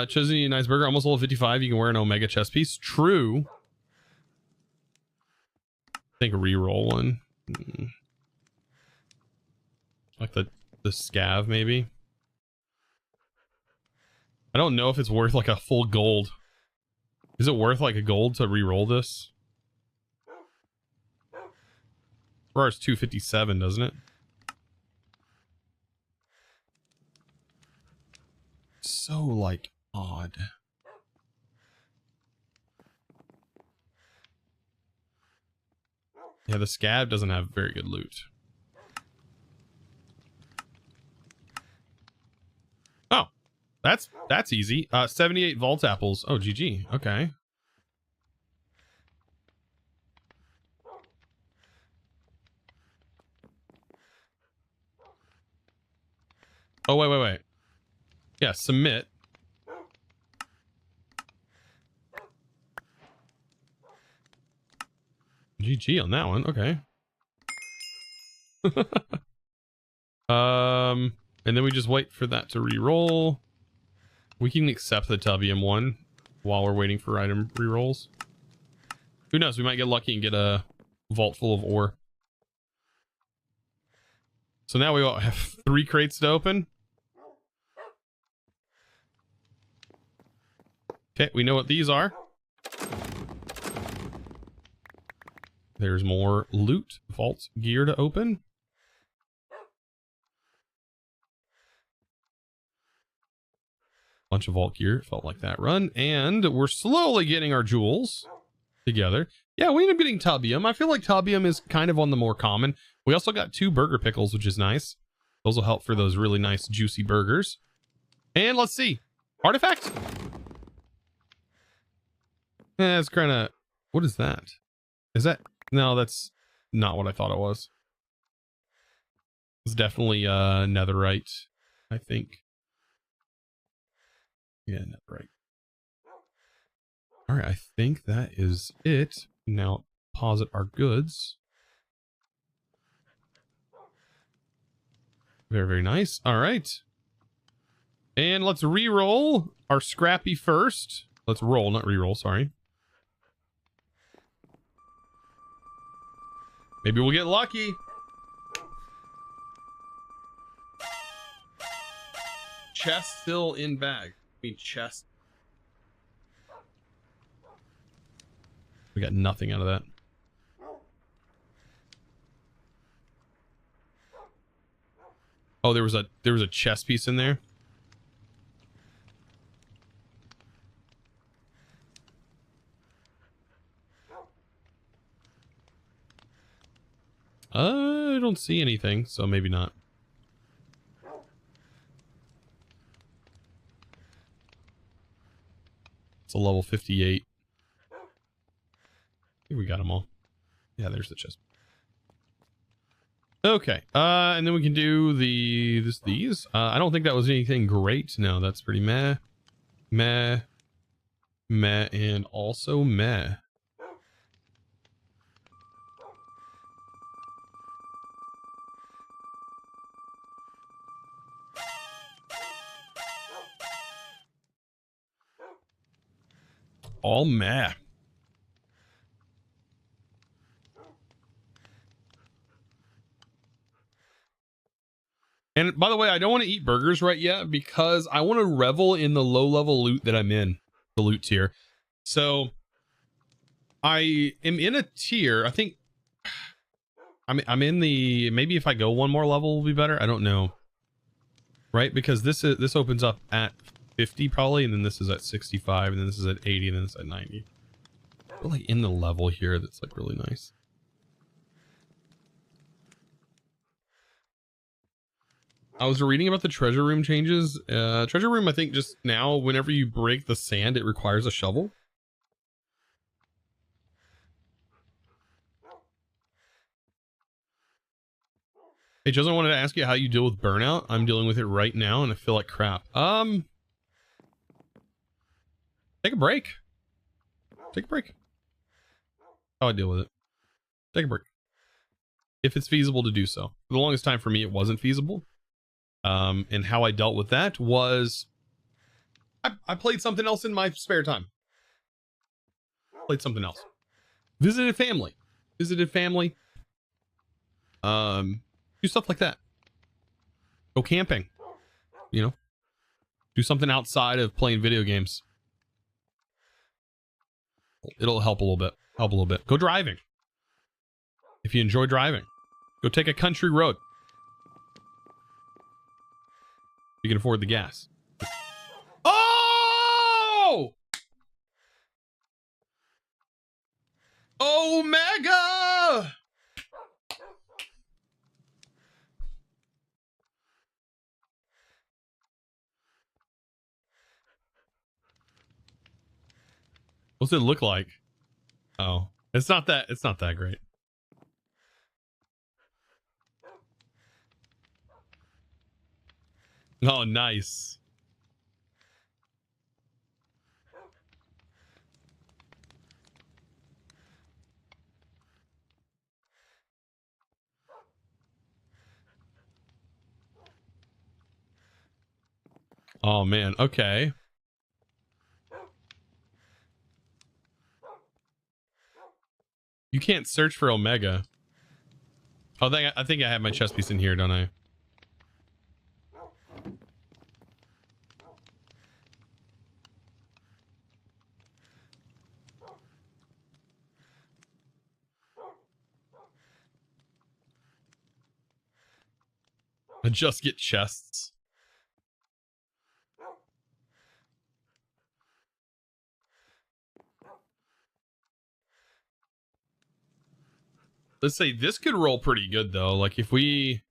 Chesney, nice burger. Almost level 55. You can wear an Omega chest piece. True. I think a reroll one. Like the scav, maybe. I don't know if it's worth like a full gold. Is it worth like a gold to reroll this? Requires 257, doesn't it? So like odd. Yeah, the scav doesn't have very good loot. Oh, that's easy. 78 vault apples. Oh, GG. Okay. Oh, wait. Yeah, submit. GG on that one. Okay. And then we just wait for that to re-roll. We can accept the tubium one while we're waiting for item re-rolls. Who knows? We might get lucky and get a vault full of ore. So now we have 3 crates to open. Okay, we know what these are. There's more loot, vault gear to open. Bunch of vault gear, felt like that run. And we're slowly getting our jewels together. Yeah, we ended up getting tubium. I feel like tubium is kind of on the more common. We also got 2 burger pickles, which is nice. Those will help for those really nice juicy burgers. And let's see. Artifact? It's kind of... What is that? Is that No, that's not what I thought it was. It's definitely netherite, I think. Yeah, netherite. All right, I think that is it. Now deposit our goods. Very, very nice. All right. And let's re-roll our scrappy first. Let's roll, not re-roll, sorry. Maybe we'll get lucky. Chest still in bag. I mean chest. We got nothing out of that. Oh, there was a chest piece in there. I don't see anything, so maybe not. It's a level 58. I think we got them all. Yeah, there's the chest. Okay, and then we can do these. I don't think that was anything great. No, that's pretty meh. Meh. Meh, and also meh. All meh. And by the way, I don't want to eat burgers right yet because I want to revel in the low level loot that I'm in, the loot tier. So I am in a tier. I think I'm in the, maybe if I go one more level will be better. I don't know. Right? Because this opens up at 50 probably, and then this is at 65, and then this is at 80, and then it's at 90. We're like in the level here that's like really nice. I was reading about the treasure room changes. Treasure room, I think just now, whenever you break the sand, it requires a shovel. Hey, Joseph, I wanted to ask you how you deal with burnout. I'm dealing with it right now, and I feel like crap. Take a break. Take a break. How I deal with it. Take a break. If it's feasible to do so. For the longest time for me, it wasn't feasible. And how I dealt with that was I played something else in my spare time. Played something else. Visited family. Do stuff like that. Go camping. You know, do something outside of playing video games. It'll help a little bit. Go driving. If you enjoy driving, go take a country road. You can afford the gas. Oh! Omega! What's it look like? Oh, it's not that great. Oh, nice. Oh man, okay. You can't search for Omega. Oh, I think I have my chest piece in here, don't I? I just get chests. Let's say this could roll pretty good though. Like if we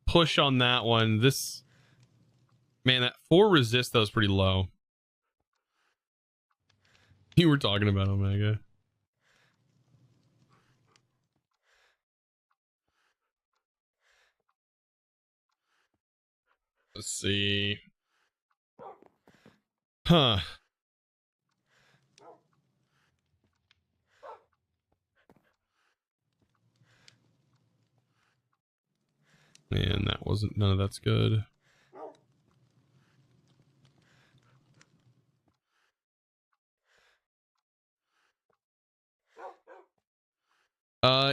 push on that one, this, man, that 4 resist though is pretty low. You were talking about Omega. Let's see. Huh. And that wasn't, none of that's good.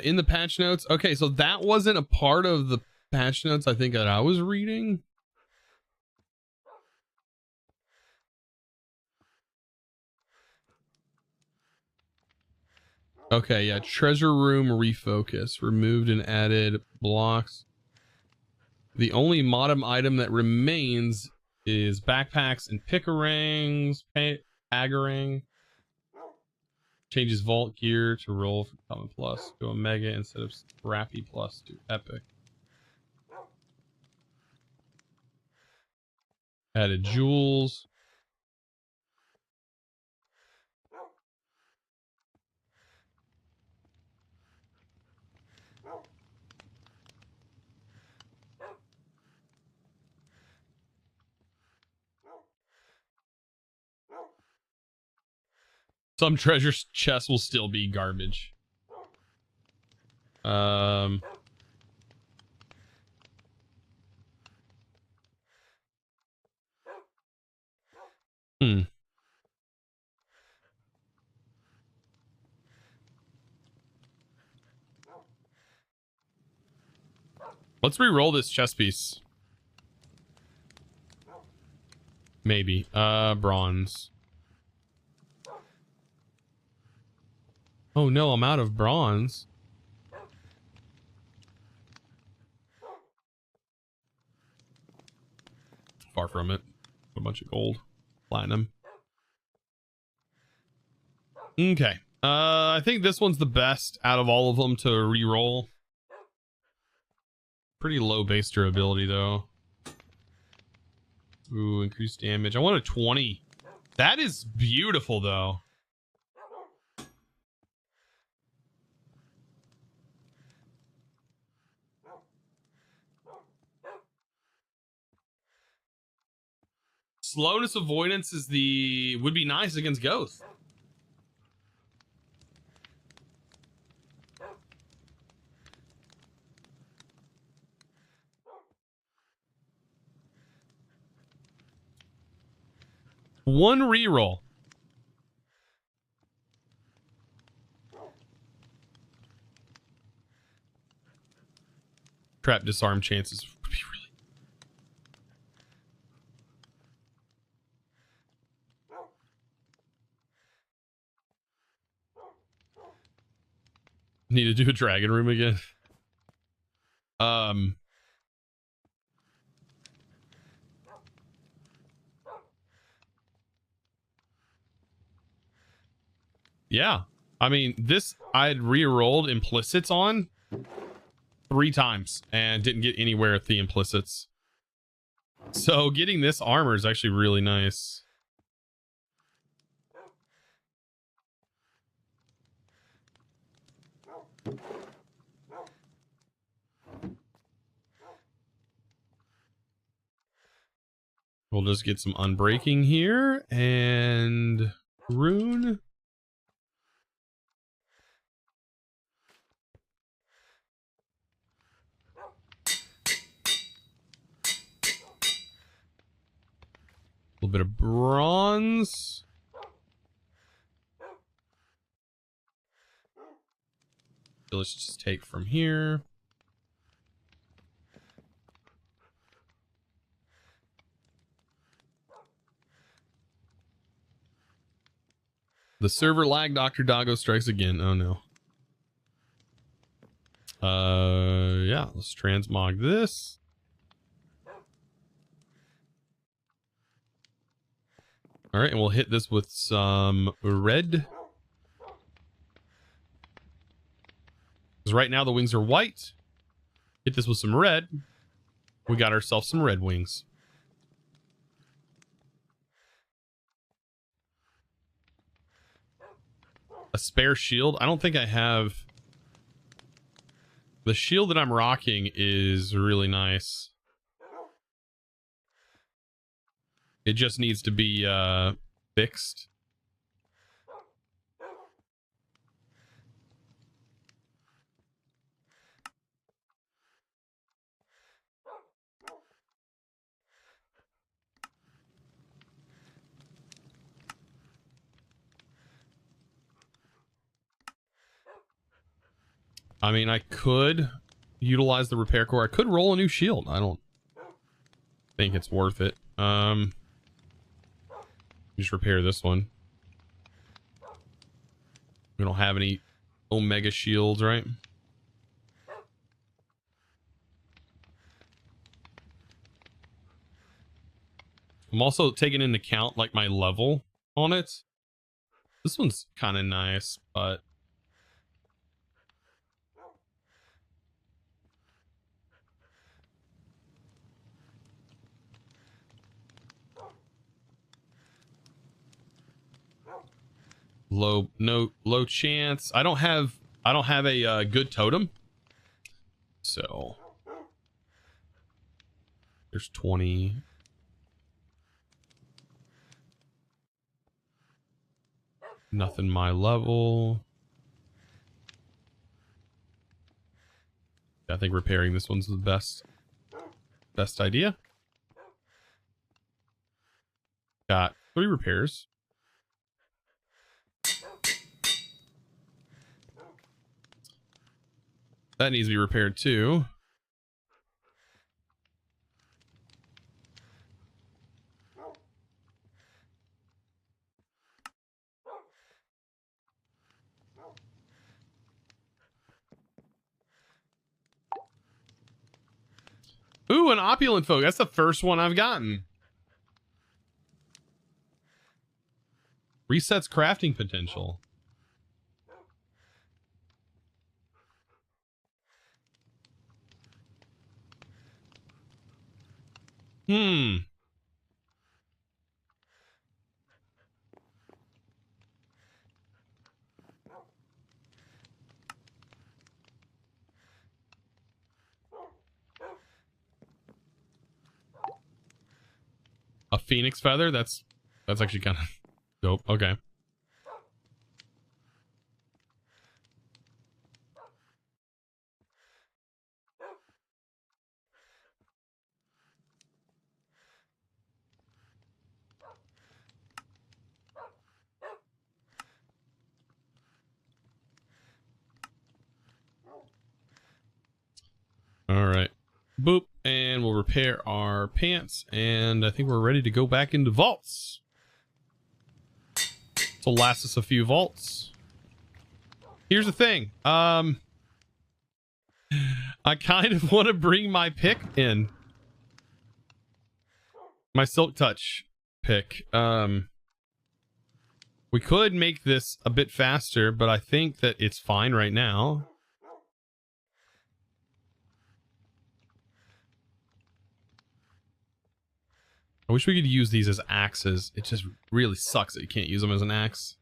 In the patch notes. Okay, so that wasn't a part of the patch notes I think that I was reading. Okay, yeah, treasure room refocus. Removed and added blocks. The only modem item that remains is backpacks and pickerangs, agarang. Changes vault gear to roll from common plus to omega instead of scrappy plus to epic. Added jewels. Some treasure chests will still be garbage. Hmm. Let's re-roll this chest piece. Maybe. Bronze. Oh no, I'm out of bronze. Far from it. A bunch of gold. Platinum. Okay. I think this one's the best out of all of them to re-roll. Pretty low base durability though. Ooh, increased damage. I want a 20. That is beautiful though. Slowness avoidance is would be nice against ghosts. One reroll. Trap disarm chances would be really. Need to do a dragon room again. Yeah. I mean, this I'd re-rolled implicits on 3 times and didn't get anywhere with the implicits. So getting this armor is actually really nice. We'll just get some unbreaking here and rune. A little bit of bronze. So let's just take from here. The server lag, Dr. Doggo strikes again. Oh no. Yeah, let's transmog this. All right, and we'll hit this with some red. Because right now the wings are white. Hit this with some red. We got ourselves some red wings. A spare shield. I don't think I have. The shield that I'm rocking is really nice. It just needs to be fixed. I mean, I could utilize the repair core. I could roll a new shield. I don't think it's worth it. Just repair this one. We don't have any Omega shields, right? I'm also taking into account like my level on it. This one's kind of nice, but low chance. I don't have a good totem, so there's 20. Nothing my level. I think repairing this one's the best idea. Got 3 repairs. That needs to be repaired too. Ooh, an opulent folk. That's the first one I've gotten. Resets crafting potential. A phoenix feather? That's actually kind of dope. Okay. All right. Boop. And we'll repair our pants. And I think we're ready to go back into vaults. This will last us a few vaults. Here's the thing. I kind of want to bring my pick in. My Silk Touch pick. We could make this a bit faster, but I think that it's fine right now. I wish we could use these as axes. It just really sucks that you can't use them as an axe.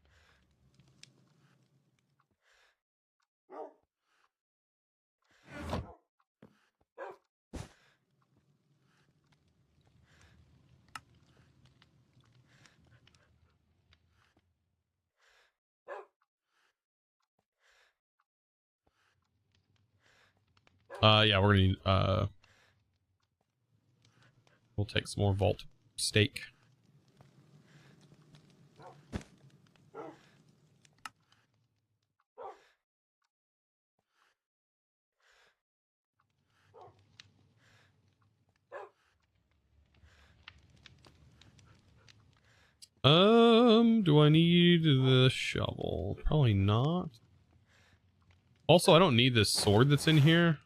Yeah, we're gonna need, we'll take some more vault steak. Do I need the shovel? Probably not. Also, I don't need this sword that's in here.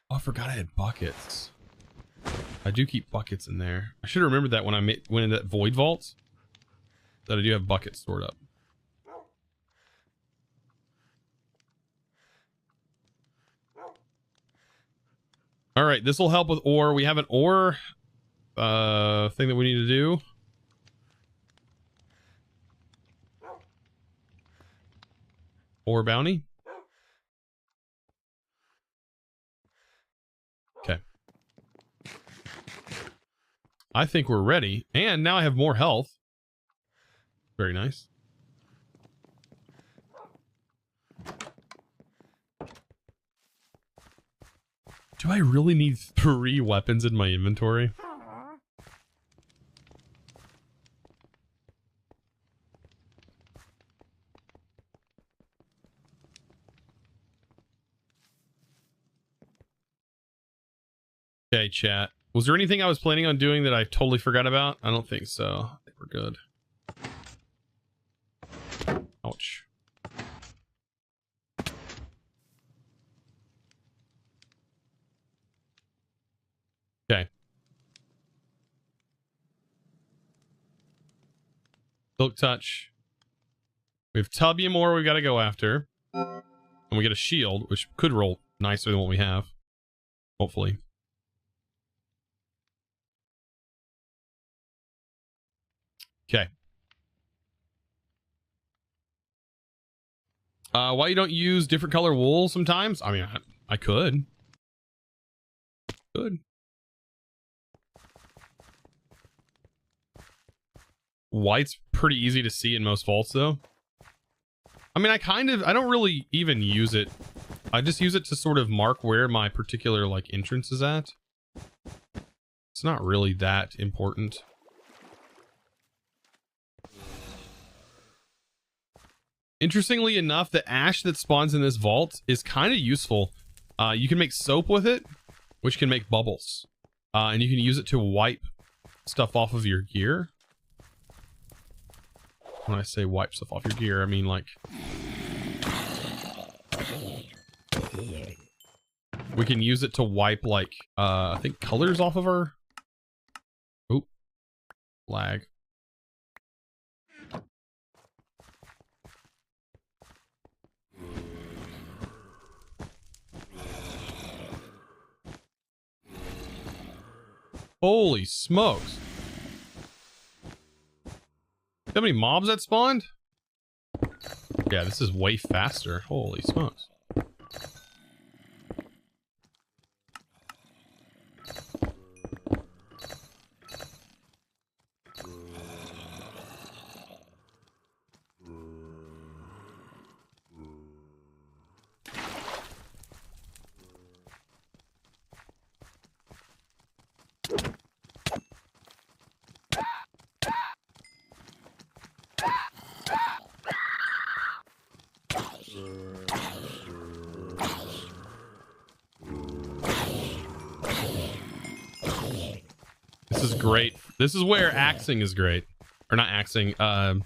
Oh, I forgot I had buckets. I do keep buckets in there. I should have remembered that when I went into that void vault, that I do have buckets stored up. All right, this will help with ore. We have an ore thing that we need to do. Ore bounty. Okay. I think we're ready. And now I have more health. Very nice. Do I really need 3 weapons in my inventory? Okay, chat. Was there anything I was planning on doing that I totally forgot about? I don't think so. I think we're good. Ouch. Okay. Silk touch. We have Tubiamore we got to go after. And we get a shield, which could roll nicer than what we have. Hopefully. Okay. Why you don't use different color wool sometimes? I mean, I could. Could. White's pretty easy to see in most vaults, though. I mean, I don't really even use it. I just use it to sort of mark where my particular, like, entrance is at. It's not really that important. Interestingly enough, the ash that spawns in this vault is kind of useful. You can make soap with it, which can make bubbles. And you can use it to wipe stuff off of your gear. When I say wipe stuff off your gear, I mean like... We can use it to wipe like, I think colors off of our... Oop. Lag. Holy smokes. How many mobs that spawned? Yeah, this is way faster. Holy smokes. Great. This is where axing is great. Or not axing, the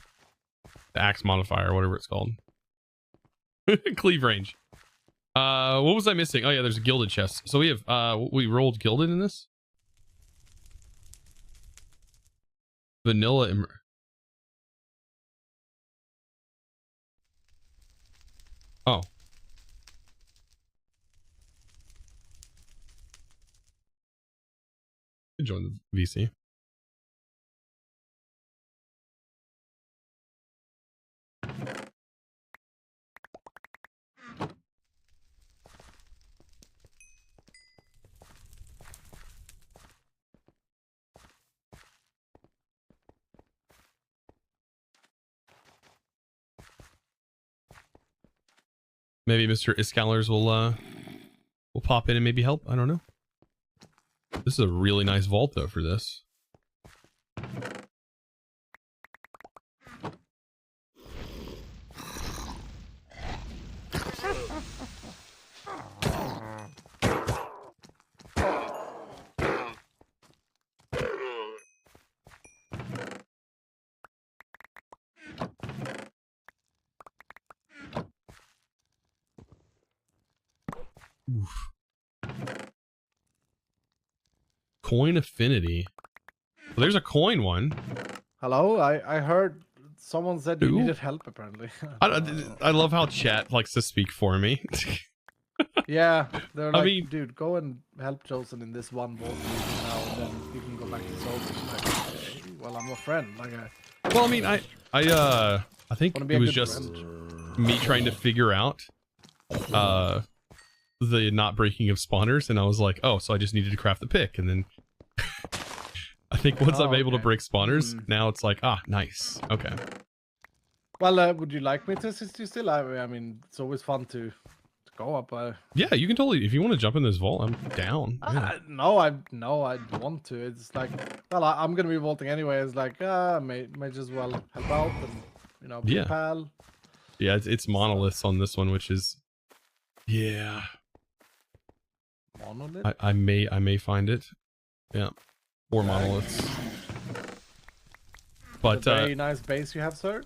axe modifier, whatever it's called. Cleave range. What was I missing? Oh yeah, there's a gilded chest. So we have we rolled gilded in this? Vanilla Oh. Join the VC. Maybe Mr. Iscalers will pop in and maybe help. I don't know. This is a really nice vault though for this. Oof. Coin affinity. Well, there's a coin one. Hello, I heard someone said you needed help apparently. I love how chat likes to speak for me. Yeah, they're like, I mean, dude, go and help Chosen in this one vault now, and then you can go back to Soul. Like, okay, well, I'm a friend. Like, well, I mean, I think it was just me trying to figure out the not breaking of spawners, and I was like, oh, so I just needed to craft the pick, and then I think once I'm able to okay. break spawners, now it's like, ah, nice. Okay. Well, would you like me to assist you still? I mean, it's always fun to go up. Yeah, you can totally, if you want to jump in this vault, I'm down. Yeah. No, I want to. It's like, well, I'm gonna be vaulting anyway. It's like, may just well help out and be a Yeah. pal. Yeah, it's monoliths on this one, which is, yeah. Monolith. I may find it. Yeah. Or monoliths. But very nice base you have, sir.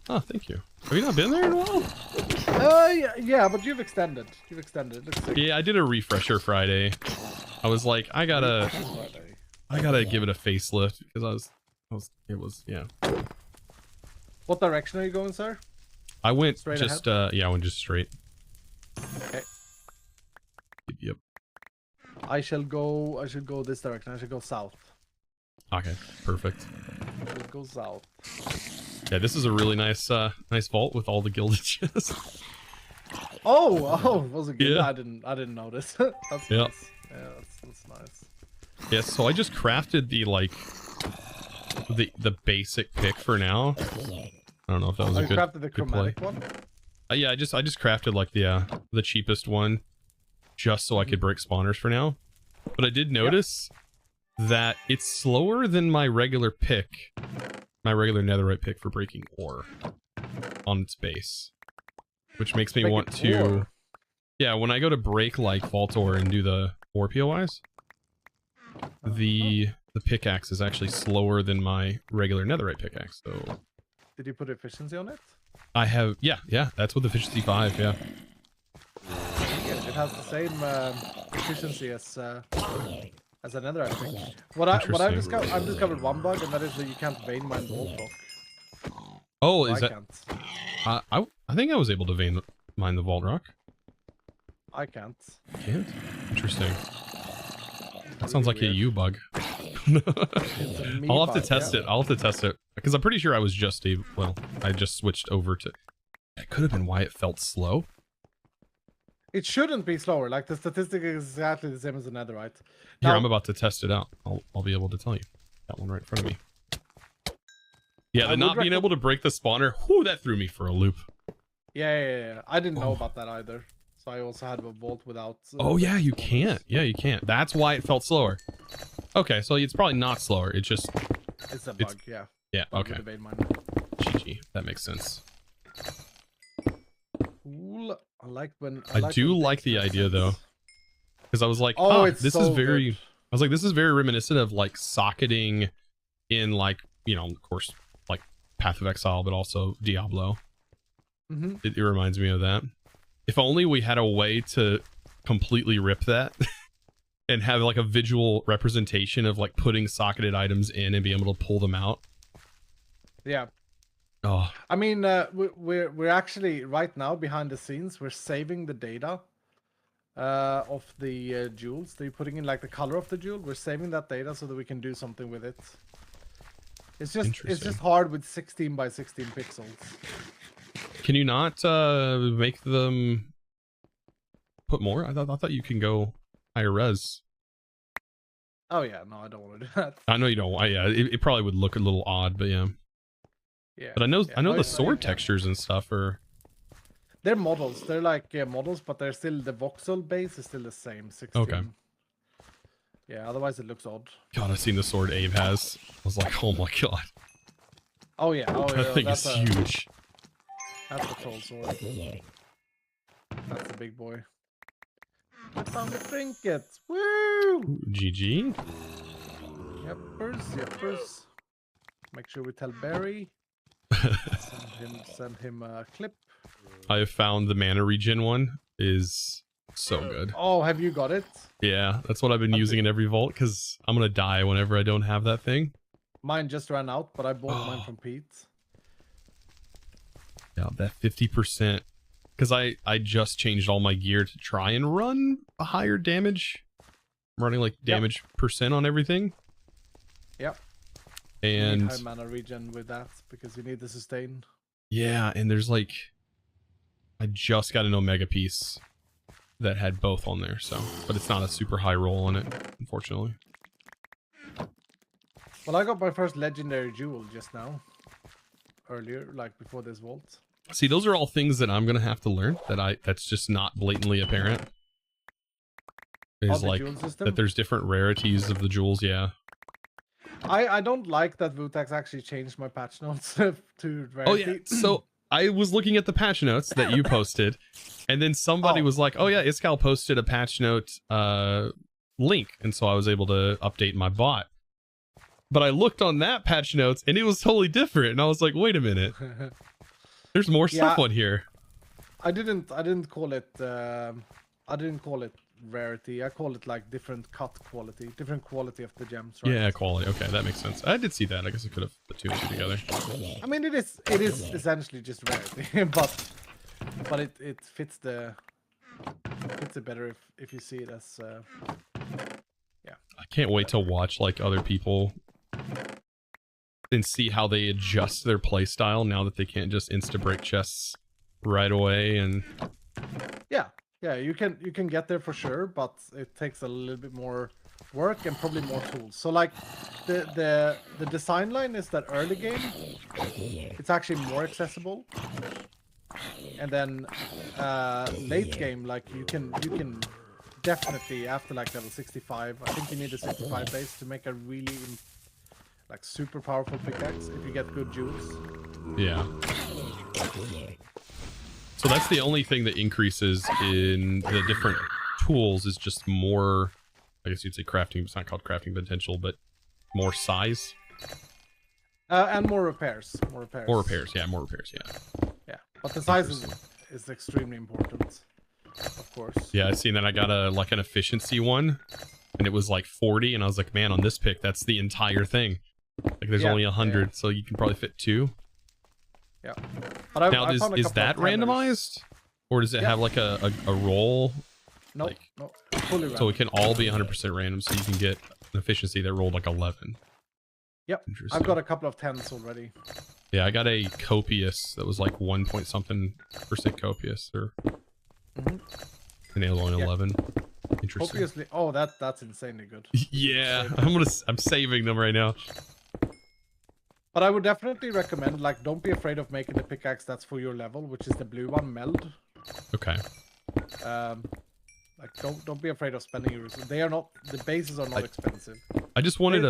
Oh, thank you. Have you not been there in a while? Yeah, but you've extended. It looks sick. Yeah, I did a refresher Friday. I was like, I gotta give it a facelift because it was yeah. What direction are you going, sir? I went Straight just ahead? yeah, I went just straight. Okay. Yep. I should go this direction. I should go south. Okay, perfect. I should go south. Yeah, this is a really nice nice vault with all the gilded chests. Oh, was it good? Yeah. I didn't notice. That's Yep. nice. Yeah, that's nice. Yeah, so I just crafted the the basic pick for now. I don't know if that was a You good, crafted the good play. chromatic one? Yeah, I just crafted like the cheapest one just so I could break spawners for now. But I did notice that it's slower than my regular pick, my regular netherite pick for breaking ore on its base, which makes me want to ore? yeah, when I go to break like vault ore and do the ore POIs, the pickaxe is actually slower than my regular netherite pickaxe. So Did you put efficiency on it? I have yeah, that's with efficiency 5, yeah. Yeah, it has the same efficiency as another, I think. What I've discovered one bug, and that is that you can't vein mine vault rock. Oh, So is I that can't. I think I was able to vein mine the vault rock. I can't. Can't? Interesting. That sounds like Really a you bug. It's a me I'll have to bug, test yeah. it. I'll have to test it because I'm pretty sure I was just I just switched over to. That could have been why it felt slow. It shouldn't be slower. Like the statistic is exactly the same as the netherite. Here, Now- I'm about to test it out. I'll be able to tell you. That one right in front of me. Yeah, I the would not being recomm- able to break the spawner, whew, that threw me for a loop. Yeah. I didn't know Oh. about that either. So I also had a vault without. Oh yeah, you spawners. can't. Yeah, you can't. That's why it felt slower. Okay, so it's probably not slower. It's just It's a It's- bug, yeah. yeah. Bug Okay, with the vein mine. GG. That makes sense. Cool. I like when. I do when like things the make idea, though. sense. Because I was like, Oh, it's this so is very. good. I was like, this is very reminiscent of like socketing in like, of course, like Path of Exile, but also Diablo. Mm-hmm. It reminds me of that. If only we had a way to completely rip that and have like a visual representation of like putting socketed items in and be able to pull them out. Yeah. Oh, I mean, we're actually right now behind the scenes. We're saving the data of the jewels. They're putting in like the color of the jewel. We're saving that data so that we can do something with it. It's Interesting. just hard with 16 by 16 pixels. can you not make them put more? I thought you can go higher res. Oh yeah, no, I don't want to do that. I know you don't. Yeah, it probably would look a little odd, but yeah. Yeah. But I know yeah, the you sword can. textures and stuff are. They're models. They're like models, but they're still the voxel base is still the same. 16. Okay. Yeah. Otherwise, it looks odd. God, I've seen the sword Abe has. I was like, oh my god, Oh yeah. Oh that yeah. thing is huge. That's the troll sword. That's the big boy. I found the trinkets. Woo! Ooh, GG. Yepers. Make sure we tell Barry. Send him a clip. I have found the mana regen one is so good. Oh, have you got it? Yeah, that's what I've been using in every vault because I'm gonna die whenever I don't have that thing. Mine just ran out, but I bought mine from Pete. Yeah, that 50%. Because I just changed all my gear to try and run a higher damage. I'm running like damage percent on everything. Yep. You And need high mana regen with that because you need the sustain. yeah, and there's like, I just got an Omega piece that had both on there, so, but it's not a super high roll on it, unfortunately. Well, I got my first legendary jewel just now. Earlier, like before this vault. See, those are all things that I'm gonna have to learn. That's just not blatantly apparent. Is the like jewel system? that there's different rarities of the jewels. Yeah. I don't like that Vutax actually changed my patch notes to rarity. Oh yeah. So I was looking at the patch notes that you posted, and then somebody was like, "Oh yeah, Iskal posted a patch note link," and so I was able to update my bot. But I looked on that patch notes, and it was totally different, and I was like, "Wait a minute, there's more stuff on here." I didn't call it rarity. I call it like different cut quality, different quality of the gems, right? Yeah, quality. Okay, that makes sense. I did see that. I guess I could have put two and two together. I mean, it is essentially just rarity, but it fits it better if you see it as yeah. I can't wait to watch like other people and see how they adjust their playstyle now that they can't just insta break chests right away. And yeah, you can get there for sure, but it takes a little bit more work and probably more tools. So like the design line is that early game it's actually more accessible, and then late game, like you can definitely after like level 65, I think you need a 65 base to make a really like super powerful pickaxe if you get good jewels. yeah. So that's the only thing that increases in the different tools is just more, I guess you'd say crafting. It's not called crafting potential, but more size. And more repairs. More repairs. More repairs, yeah. More repairs, yeah. Yeah, but the size is extremely important, of course. Yeah, I seen that. I got an efficiency one, and it was like 40, and I was like, man, on this pick, that's the entire thing. Like there's only 100, so you can probably fit 2. Yeah. But now, is that randomized, or does it have like a roll? Nope, like, no, fully random. So it can all be 100% random, so you can get an efficiency that rolled like 11. Yep, I've got a couple of 10s already. Yeah, I got a copious that was like 1 point something % copious, or and it was only 11. Interesting. Obviously, oh, that's insanely good. Yeah, I'm saving them right now. But I would definitely recommend, like, don't be afraid of making the pickaxe that's for your level, which is the blue one, Meld. Okay. Like, don't be afraid of spending your resources. The bases are not expensive. I just wanted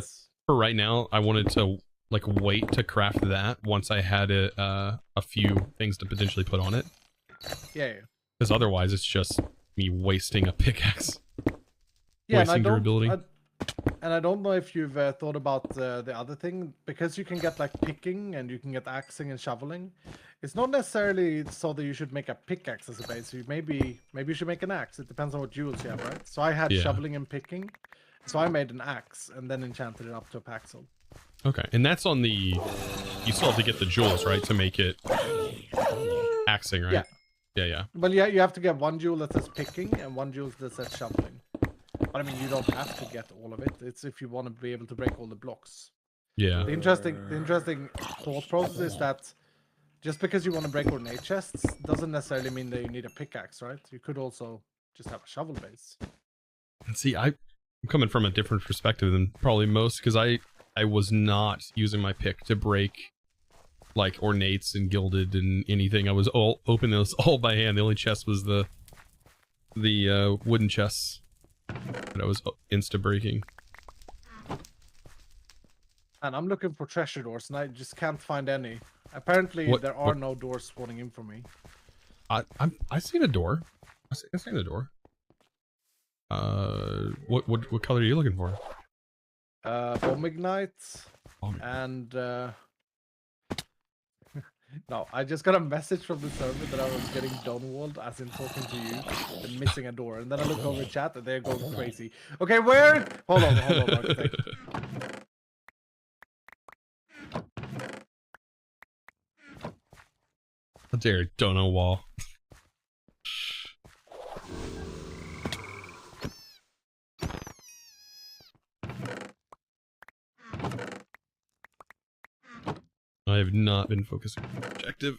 for right now, I wanted to like wait to craft that once I had a few things to potentially put on it. Yeah. Because otherwise, it's just me wasting a pickaxe. Yeah, wasting durability. And I don't know if you've thought about the other thing, because you can get like picking and you can get axing and shoveling. It's not necessarily so that you should make a pickaxe as a base. So maybe you should make an axe. It depends on what jewels you have, right? So I had shoveling and picking, so I made an axe and then enchanted it up to a paxel. Okay, and that's on the. You still have to get the jewels, right, to make it axing, right? Yeah. Yeah. But yeah, you have to get one jewel that says picking and one jewel that says shoveling. But I mean, you don't have to get all of it. It's if you want to be able to break all the blocks. Yeah. The interesting thought process is that just because you want to break ornate chests doesn't necessarily mean that you need a pickaxe, right? You could also just have a shovel base. And see, I'm coming from a different perspective than probably most, because I was not using my pick to break like ornates and gilded and anything. I was all opening those all by hand. The only chest was the wooden chests that I was insta breaking. And I'm looking for treasure doors, and I just can't find any. Apparently, there are no doors spawning in for me. I seen a door. I seen a door. What color are you looking for? Bomb ignite and no, I just got a message from the server that I was getting done-walled, as in talking to you, and missing a door. And then I look over the chat, and they're going crazy. Okay, where? Hold on, architect. How dare don't know wall. I have not been focusing on the objective.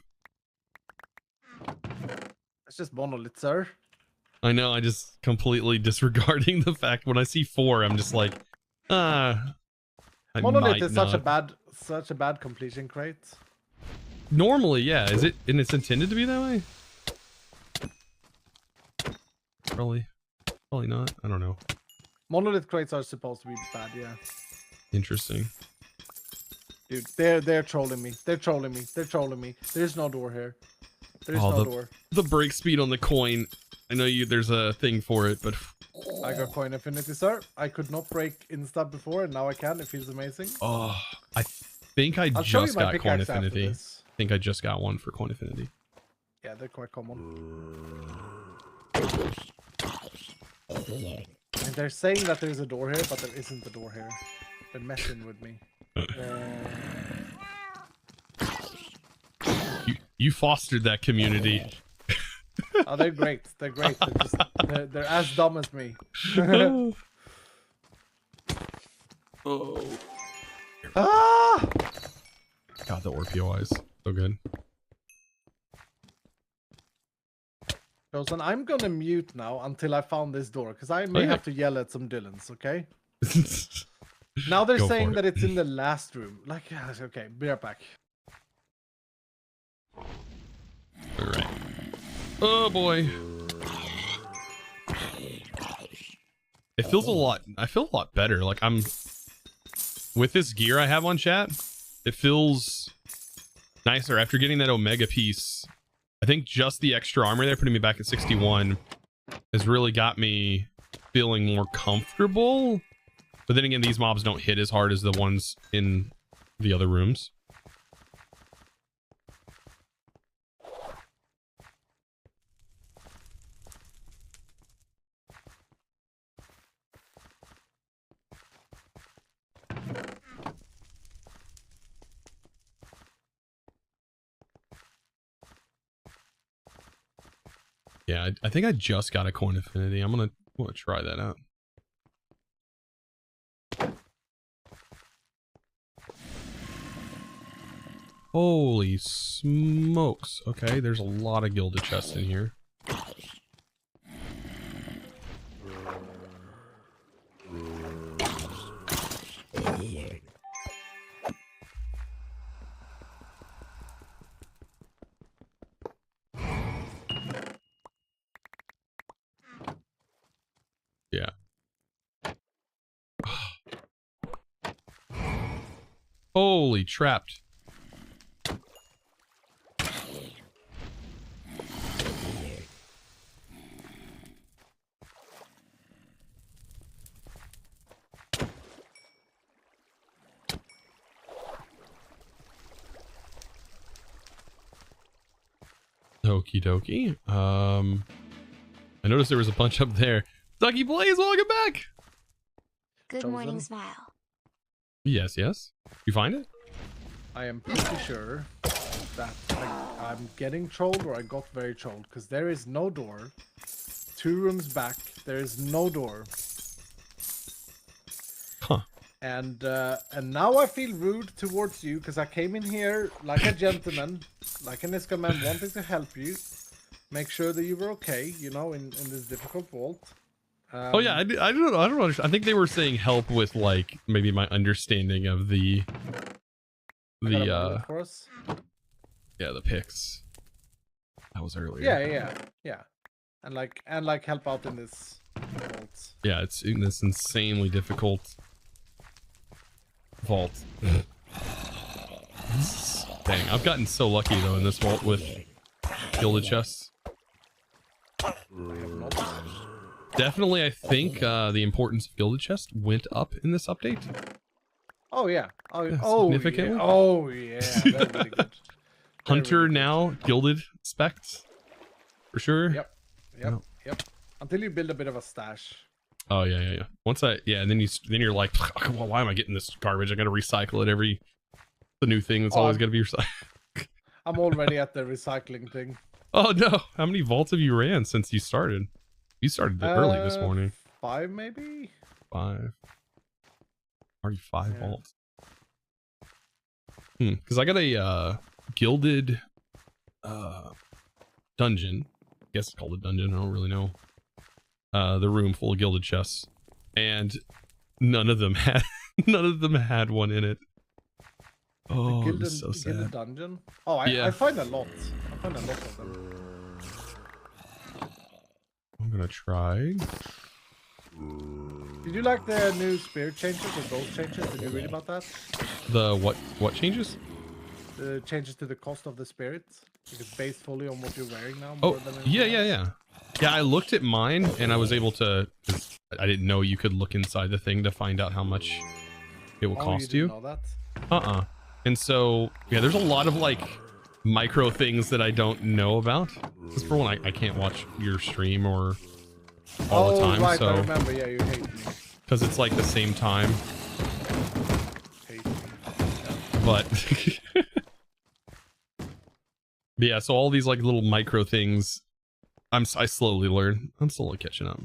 It's just monolith, sir. I know, I just completely disregarding the fact when I see 4, I'm just like, I Monolith might is not. such a bad completion crate. Normally, yeah. Is it? And it's intended to be that way? Probably not. I don't know. Monolith crates are supposed to be bad, yeah. Interesting. Dude, they're trolling me. They're trolling me. They're trolling me. There's no door here. There's Oh, no door. the break speed on the coin. I know there's a thing for it, but I got coin infinity, sir. I could not break insta before, and now I can. It feels amazing. oh, I think I I'll show you just my got coin pickaxe after affinity. this. I think I just got one for coin affinity. Yeah, they're quite common. And they're saying that there's a door here, but there isn't a door here. They're messing with me. You fostered that community. Oh, they're great. They're great. They're as dumb as me. Oh. Ah! God, the POIs. So good. Johnson, I'm gonna mute now until I found this door, because I may have to yell at some Dylans, okay? Now they're saying that it's in the last room. Like, yeah, okay, be right back. All right. Oh boy. It feels a lot. I feel a lot better. Like I'm with this gear I have on, chat. It feels nicer after getting that Omega piece. I think just the extra armor there, putting me back at 61, has really got me feeling more comfortable. But then again, these mobs don't hit as hard as the ones in the other rooms. Yeah, I think I just got a coin affinity. I'm gonna try that out. Holy smokes. Okay, there's a lot of gilded chests in here. Yeah. Holy trapped. Okie dokie. I noticed there was a bunch up there. Ducky Blaze, welcome back. Good morning, Smile. Yes, yes. You find it? I am pretty sure that I'm getting trolled, or I got very trolled, because there is no door. 2 rooms back, there is no door. Huh. And now I feel rude towards you, because I came in here like a gentleman, like an Iska man, wanting to help you, make sure that you were okay, you know, in this difficult vault. Oh yeah, I don't understand. I think they were saying help with like maybe my understanding of the for us. Yeah, the picks. That was earlier. Yeah. And like help out in this vault. Yeah, it's in this insanely difficult vault. Dang, I've gotten so lucky though in this vault with gilded chests. Definitely, I think the importance of gilded chest went up in this update. Oh yeah. Significantly. Yeah. Oh yeah. Very, very good. Hunter really good. now gilded specs for sure. Yep. Until you build a bit of a stash. Oh yeah. Once and then you're like, well, why am I getting this garbage? I got to recycle it the new thing that's always got to be recycled. I'm already at the recycling thing. Oh no! How many vaults have you ran since you started? You started early this morning. 5 maybe. 5. Are you 5 vaults? Because I got a gilded dungeon. I guess it's called a dungeon. I don't really know. The room full of gilded chests, and none of them had None of them had one in it. Oh, it Gilded, was so Gilded sad. dungeon. Oh, I find a lot. I find a lot of them. I'm gonna try. Did you like the new spirit changes or ghost changes? Did you read about that? The what changes? The changes to the cost of the spirit. It's based fully on what you're wearing now. Oh, More than yeah. anything else. Yeah, I looked at mine and I was able to. 'Cause I didn't know you could look inside the thing to find out how much it will cost you. you. Didn't know that? And so, yeah, there's a lot of like micro things that I don't know about. Because for one, I can't watch your stream or all the time. Right, so I remember. Yeah, you hate me. Because it's like the same time. Hate me. But yeah, so all these like little micro things, I slowly learn. I'm slowly catching up.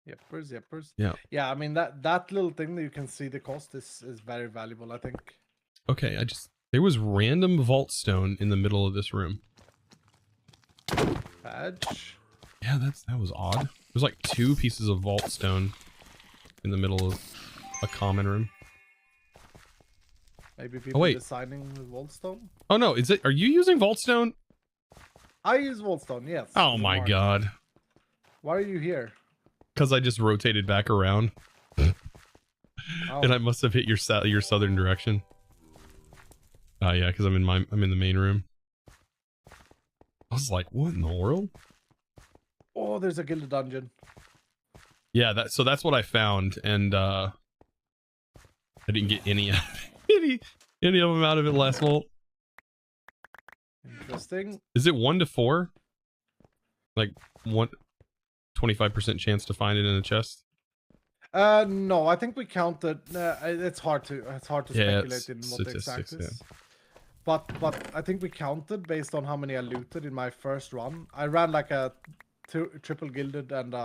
Yippers. Yeah. Yeah, I mean that little thing that you can see the cost is very valuable, I think. Okay, there was random vault stone in the middle of this room. Badge. Yeah, that was odd. There's like 2 pieces of vault stone in the middle of a common room. Maybe people designing with Vaultstone? Oh no, are you using vault stone? I use Vaultstone, yes. Oh my god. Why are you here? Because I just rotated back around. And I must have hit your southern direction. Yeah, because I'm in the main room. I was like, what in the world? Oh, there's a gilded dungeon. Yeah, that's what I found, and I didn't get any of them out of it last vault. Interesting. Is it 1 to 4? Like 25% chance to find it in a chest? No, I think we counted. It's hard to speculate in what the exact is. Yeah. But I think we counted based on how many I looted in my first run. I ran like a triple gilded and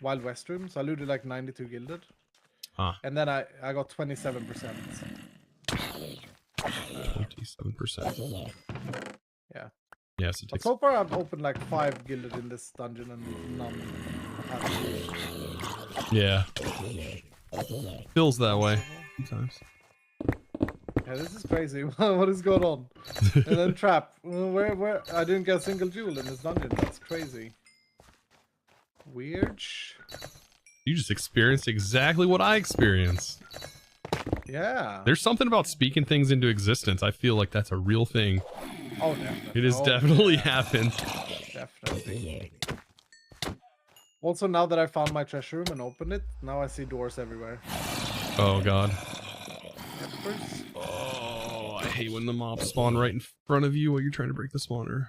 Wild West room, so I looted like 92 gilded. And then I got 27%. 27%. Yeah. Yes, but so far I've opened like 5 gilded in this dungeon and none have. Yeah. Feels that way sometimes. Yeah, this is crazy. What is going on? And then trap. Where? I didn't get a single jewel in this dungeon. That's crazy. Weird. You just experienced exactly what I experienced. Yeah. There's something about speaking things into existence. I feel like that's a real thing. Oh, definitely. It has definitely happened. Definitely. Also, now that I found my treasure room and opened it, now I see doors everywhere. Oh, God. Peppers. Oh, I hate when the mobs spawn right in front of you while you're trying to break the spawner.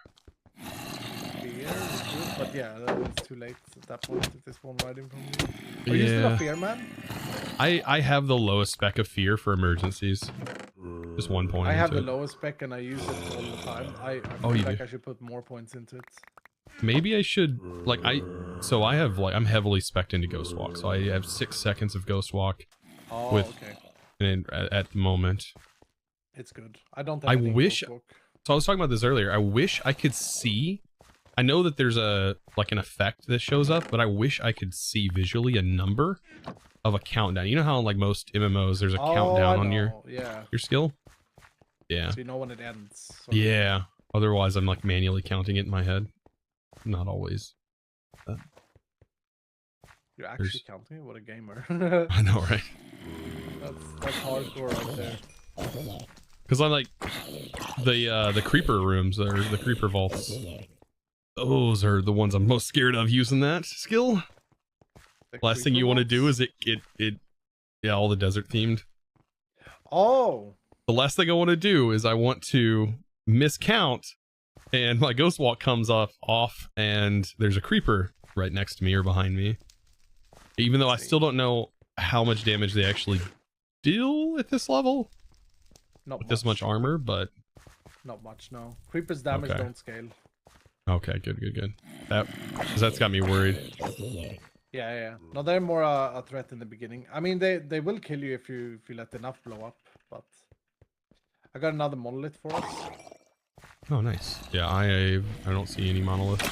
Fear is good, but yeah, it's too late at that point if they spawn right in front of you. Are you still a fear man? I have the lowest spec of fear for emergencies. Just 1 point. I have the lowest spec and I use it all the time. I feel like I should put more points into it. Maybe I should, like, I'm heavily spec'd into Ghost Walk, so I have 6 seconds of Ghost Walk. Oh, okay. And at the moment. It's good. I don't have any Ghost Walk. So I was talking about this earlier. I wish I could see. I know that there's an effect that shows up, but I wish I could see visually a number of a countdown. You know how like most MMOs there's a countdown on your skill? Yeah. So you know when it ends. So. Yeah. Otherwise I'm like manually counting it in my head. Not always. You're actually counting it? What a gamer. I know, right? That's hardcore right there. Because I'm like the creeper rooms or the creeper vaults. Those are the ones I'm most scared of using that skill. Last thing you want to do is all the desert themed. Oh. The last thing I want to do is I want to miscount and my ghost walk comes off and there's a creeper right next to me or behind me. Even though I still don't know how much damage they actually deal at this level. Not with much. this much armor, but not much, no. Creepers damage don't scale. Okay, good. That's got me worried. Yeah. No, they're more a threat in the beginning. I mean, they will kill you if you let enough blow up, but I got another monolith for us. Oh, nice. Yeah, I don't see any monolith.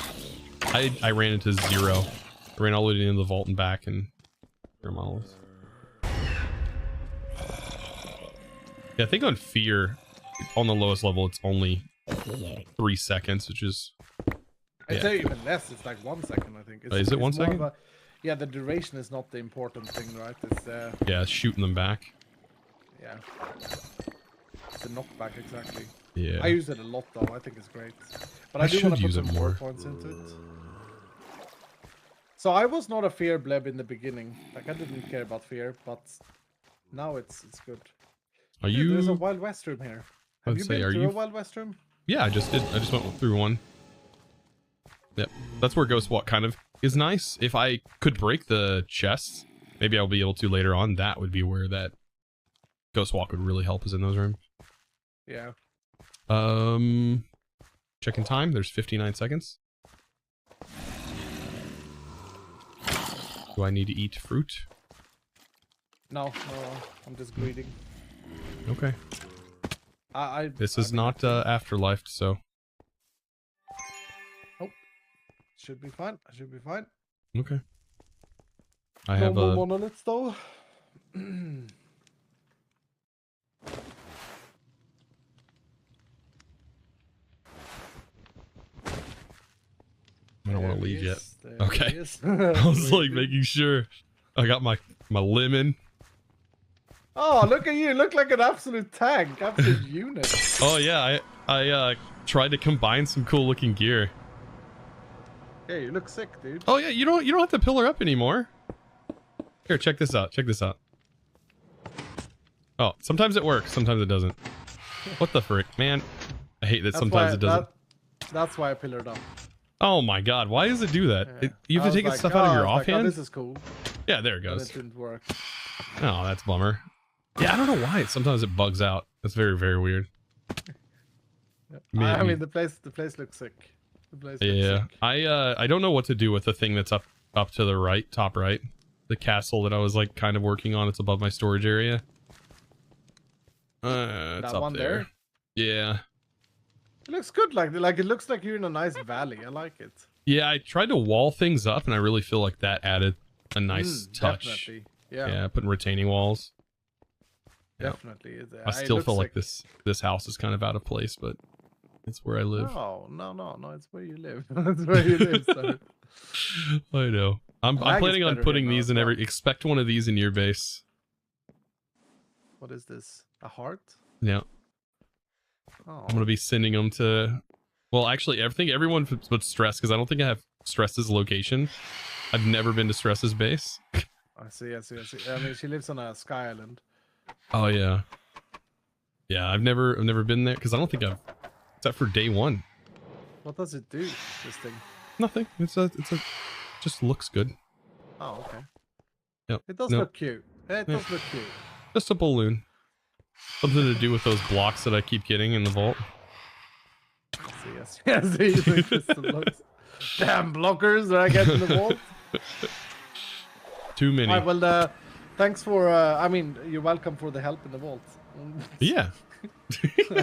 I ran into 0. I ran all the way into the vault and back, and there are monoliths. Yeah, I think on fear, on the lowest level, it's only 3 seconds, which is... I'd say even less. It's like 1 second, I think. Is it 1 second? Yeah, the duration is not the important thing, right? It's yeah, shooting them back. Yeah. It's the knockback, exactly. Yeah. I use it a lot, though. I think it's great. But I I do want should to use put it some more. points into it. So I was not a fear bleb in the beginning. Like, I didn't care about fear, but now it's good. Are Dude, you... there's a Wild West room here. Have you been through a Wild West room? Yeah, I just did. I just went through one. Yep. That's where Ghost Walk kind of is nice. If I could break the chests, maybe I'll be able to later on. That would be where that Ghost Walk would really help, is in those rooms. Yeah. Checking time. There's 59 seconds. Do I need to eat fruit? No, I'm just greeting. Okay. This is not Afterlife, so... Oh. Should be fine. I should be fine. Okay. I No have more a... monoliths, though. I don't want to leave yet. There Okay. I was like making sure. I got my lemon. Oh, look at you! You look like an absolute tank, absolute unit. Oh yeah, I tried to combine some cool looking gear. Yeah, you look sick, dude. Oh yeah, you don't have to pillar up anymore. Here, check this out. Check this out. Oh, sometimes it works, sometimes it doesn't. What the frick, man? I hate that sometimes it doesn't. That's why I pillared up. Oh my god, why does it do that? Yeah. You have to take stuff out of your offhand? This is cool. Yeah, there it But goes. it didn't work. Oh, that's a bummer. Yeah, I don't know why. Sometimes it bugs out. That's very, very weird. I mean, the place looks sick. The place looks Yeah, sick. I don't know what to do with the thing that's up to the right, top right. The castle that I was like kind of working on. It's above my storage area. It's That up one there? Yeah. It looks good. Like it looks like you're in a nice valley. I like it. Yeah, I tried to wall things up, and I really feel like that added a nice touch. Definitely. Yeah. Yeah, putting retaining walls. Definitely. I still feel like this house is kind of out of place, but it's where I live. No. It's where you live. It's where you live. So. I know. I'm planning on putting these in well. expect one of these in your base. What is this? A heart? Yeah. Oh. I'm gonna be sending them to. Well, actually, I think everyone but Stress, because I don't think I have Stress's location. I've never been to Stress's base. I see. I mean, she lives on a sky island. Oh yeah. Yeah, I've never been there because I don't think I've, except for day one. What does it do? This thing? Nothing. It's a just looks good. Oh, okay. Yep. It does Nope. look cute. It does look cute. Just a balloon. Something to do with those blocks that I keep getting in the vault. Yes. The crystal blocks. Damn blockers that I get in the vault. Too many. Alright, well, thanks for. I mean, you're welcome for the help in the vault. Yeah.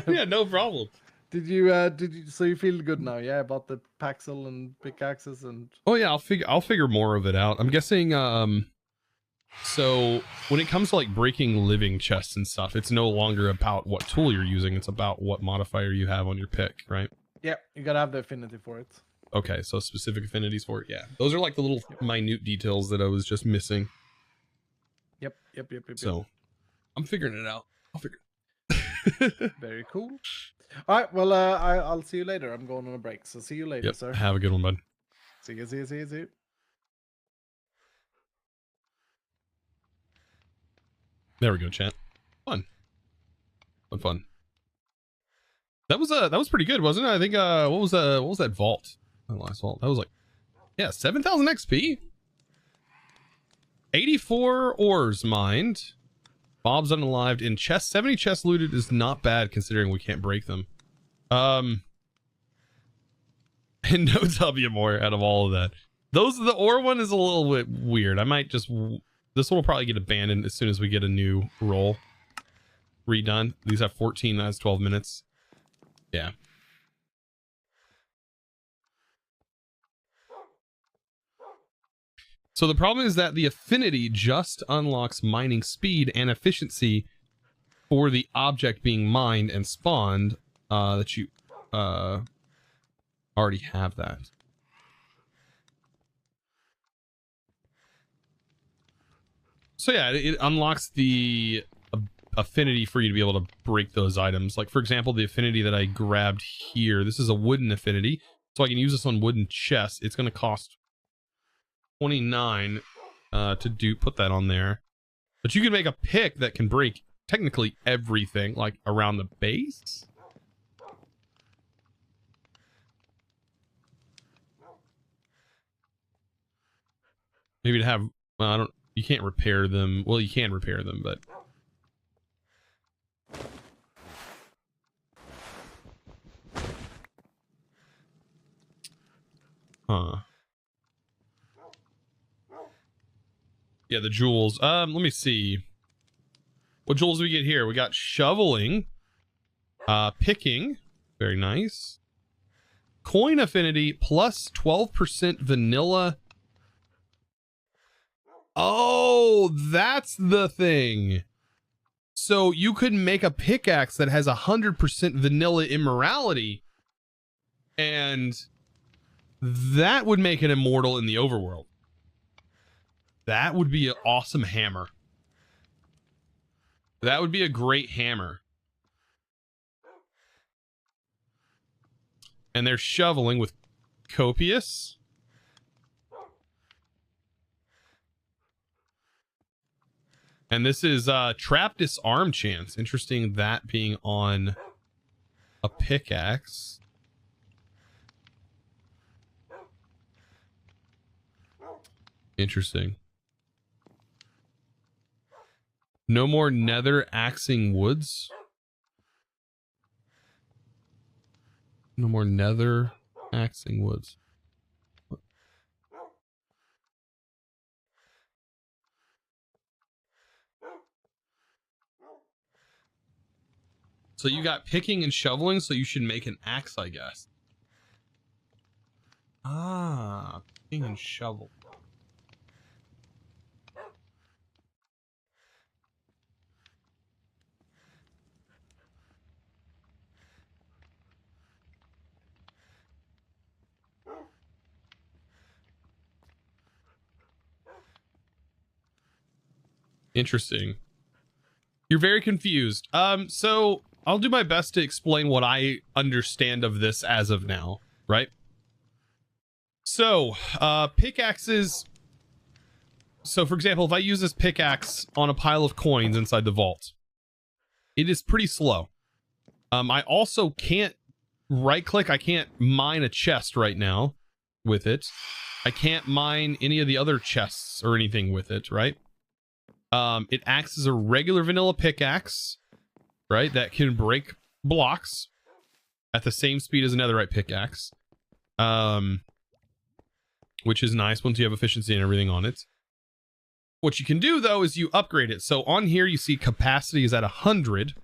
Yeah, no problem. Did you? So you feel good now? Yeah, about the Paxel and pickaxes and. Oh yeah, I'll figure more of it out. I'm guessing. So when it comes to like breaking living chests and stuff, it's no longer about what tool you're using. It's about what modifier you have on your pick, right? Yeah, you gotta have the affinity for it. Okay, so specific affinities for it. Yeah, those are like the little minute details that I was just missing. Yep. So I'm figuring it out. I'll figure. Very cool. All right. Well, I'll see you later. I'm going on a break, so see you later, Yep. sir. Have a good one, bud. See you. There we go, chat. Fun. That was pretty good, wasn't it? I think what was that vault? The last vault. That was like, yeah, 7,000 XP. 84 ores mined. Bob's unalived in chests. 70 chests looted is not bad considering we can't break them. And no W more out of all of that. The ore one is a little bit weird. I might just, this one will probably get abandoned as soon as we get a new roll redone. These have 14, that's 12 minutes. Yeah. So the problem is that the affinity just unlocks mining speed and efficiency for the object being mined and spawned, that you already have that. So yeah, it unlocks the affinity for you to be able to break those items. Like for example, the affinity that I grabbed here, this is a wooden affinity, so I can use this on wooden chests. It's going to cost 29 to put that on there. But you can make a pick that can break technically everything, like around the base. Maybe to have, well, I don't, you can't repair them. Well, you can repair them, but yeah, the jewels. Let me see. What jewels do we get here? We got shoveling, picking, very nice. Coin affinity plus 12% vanilla. Oh, that's the thing. So you could make a pickaxe that has 100% vanilla immorality, and that would make it immortal in the overworld. That would be an awesome hammer. That would be a great hammer. And they're shoveling with copious. And this is trap disarm chance. Interesting, that being on a pickaxe. Interesting. No more nether axing woods. No more nether axing woods. So you got picking and shoveling, so you should make an axe, I guess. Ah, picking and shovel. Interesting. You're very confused. So I'll do my best to explain what I understand of this as of now, right? So, pickaxes. So for example, if I use this pickaxe on a pile of coins inside the vault, it is pretty slow. I also can't right click. I can't mine a chest right now with it. I can't mine any of the other chests or anything with it, right? It acts as a regular vanilla pickaxe, right? That can break blocks at the same speed as a netherite pickaxe. Which is nice once you have efficiency and everything on it. What you can do though is you upgrade it. So on here you see capacity is at 100.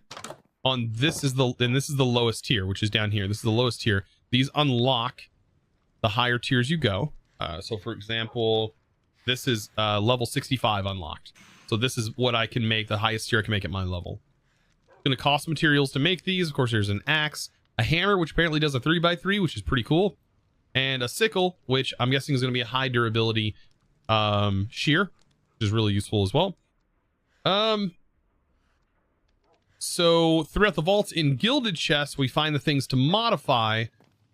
On this is the lowest tier, which is down here. This is the lowest tier. These unlock the higher tiers you go. So for example, this is level 65 unlocked. So this is what I can make, the highest tier I can make at my level. It's going to cost materials to make these. Of course, there's an axe, a hammer, which apparently does a 3x3, which is pretty cool, and a sickle, which I'm guessing is going to be a high durability shear, which is really useful as well. So throughout the vaults in gilded chests, we find the things to modify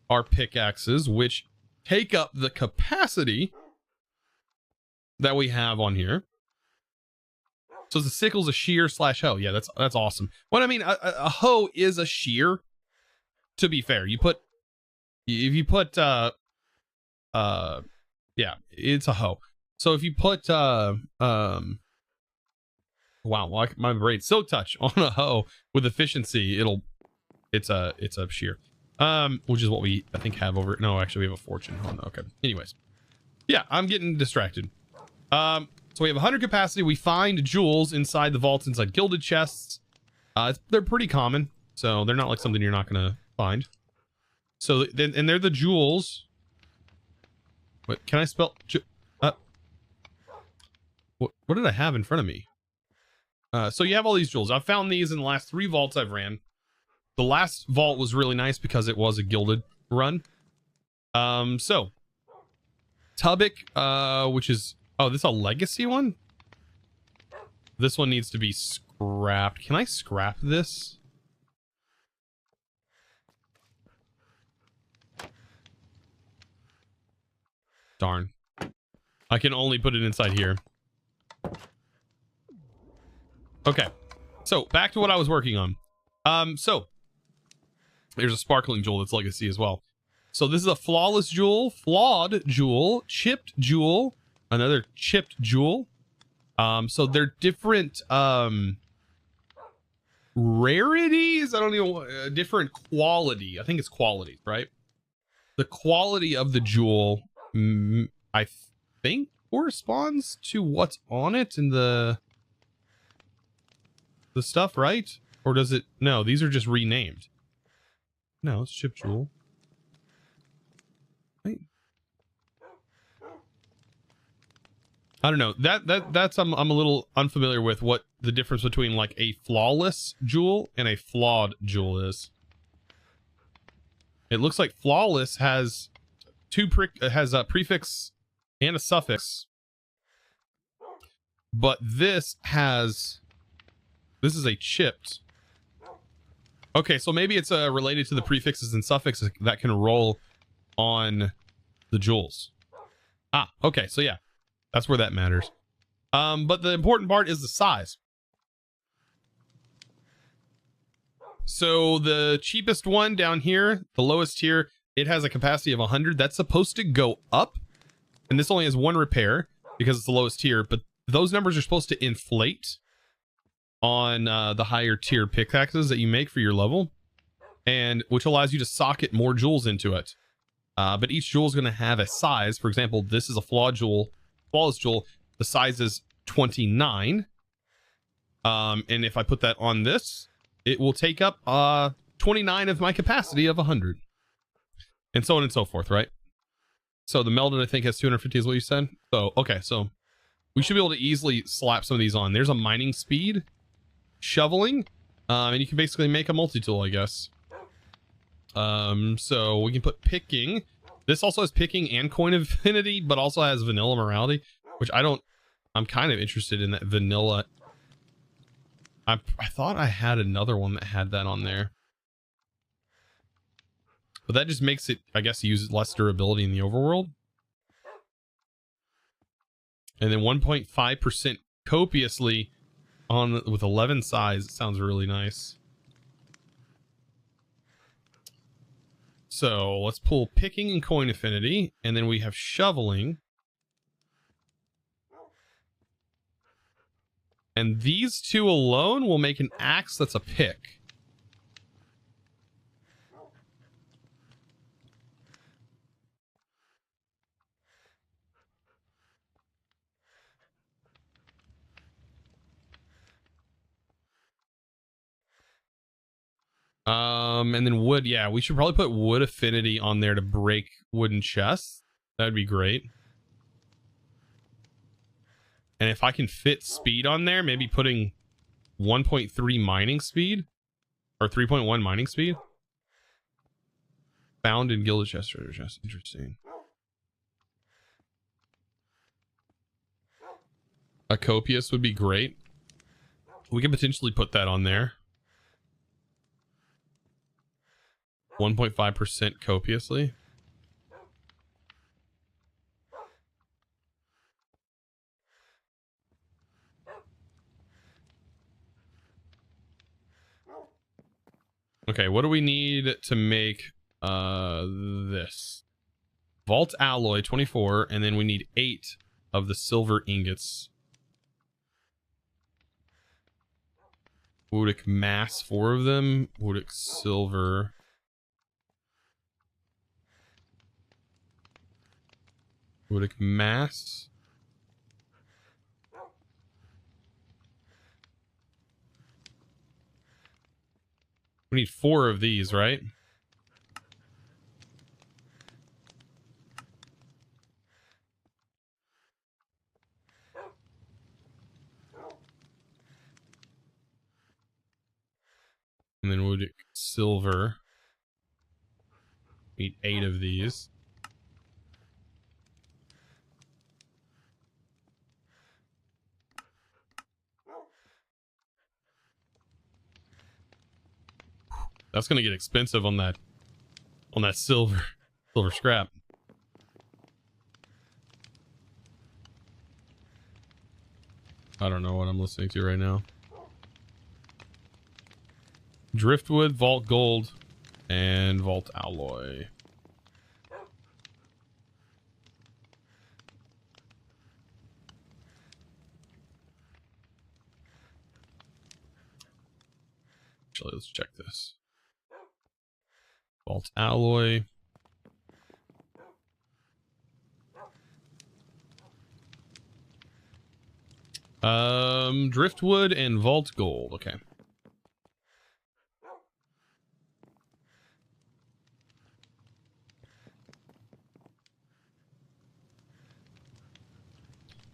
our pickaxes, which take up the capacity that we have on here. So the sickle's a shear / hoe. Yeah, that's awesome. What I mean, a hoe is a shear. To be fair, if you put yeah, it's a hoe. So if you put wow, my brain silk touch on a hoe with efficiency, it's a shear. Which is what we I think have over. No, actually we have a fortune. Oh no, okay. Anyways, yeah, I'm getting distracted. So we have 100 capacity. We find jewels inside the vaults, inside gilded chests. They're pretty common, so they're not like something you're not gonna find. So then, and they're the jewels. What can I spell? What did I have in front of me? So you have all these jewels. I've found these in the last 3 vaults I've ran. The last vault was really nice because it was a gilded run. So Tubbick, which is, oh, this is a legacy one. This one needs to be scrapped. Can I scrap this? Darn. I can only put it inside here. Okay. So back to what I was working on. So there's a sparkling jewel that's legacy as well. So this is a flawless jewel, flawed jewel, chipped jewel, another chipped jewel. So they're different rarities. I don't even different quality. I think it's quality, right? The quality of the jewel, I think, corresponds to what's on it in the stuff, right? Or does it? No, these are just renamed. No, it's chipped jewel. Right. I don't know. That's I'm a little unfamiliar with what the difference between like a flawless jewel and a flawed jewel is. It looks like flawless has a prefix and a suffix, but this is a chipped. Okay, so maybe it's related to the prefixes and suffixes that can roll on the jewels. Ah, okay, so yeah, that's where that matters. But the important part is the size. So the cheapest one down here, the lowest tier, it has a capacity of 100. That's supposed to go up, and this only has 1 repair because it's the lowest tier, but those numbers are supposed to inflate on the higher tier pickaxes that you make for your level, and which allows you to socket more jewels into it. But each jewel is going to have a size. For example, this is a flawless jewel. The size is 29. And if I put that on this, it will take up 29 of my capacity of 100. And so on and so forth, right? So the Meldon, I think, has 250 is what you said. So, okay, so we should be able to easily slap some of these on. There's a mining speed, shoveling, and you can basically make a multi-tool, I guess. So we can put picking. This also has picking and coin affinity, but also has vanilla morality, which I'm kind of interested in that vanilla. I thought I had another one that had that on there, but that just makes it, I guess, use less durability in the overworld. And then 1.5% copiously with 11 size. It sounds really nice. So let's pull picking and coin affinity, and then we have shoveling. And these two alone will make an axe that's a pick. And then wood, yeah, we should probably put wood affinity on there to break wooden chests. That'd be great. And if I can fit speed on there, maybe putting 1.3 mining speed or 3.1 mining speed. Found in gilded chest treasure chest. Interesting. A copious would be great. We could potentially put that on there. 1.5% copiously. Okay, what do we need to make this? Vault alloy 24, and then we need 8 of the silver ingots. Woodic mass, 4 of them. Woodic silver. Woodic mass. We need 4 of these, right? And then we'll do silver. Need 8 of these. That's gonna get expensive on that silver scrap. I don't know what I'm listening to right now. Driftwood, vault gold, and vault alloy. Actually, let's check this. Vault alloy. Driftwood and vault gold. Okay.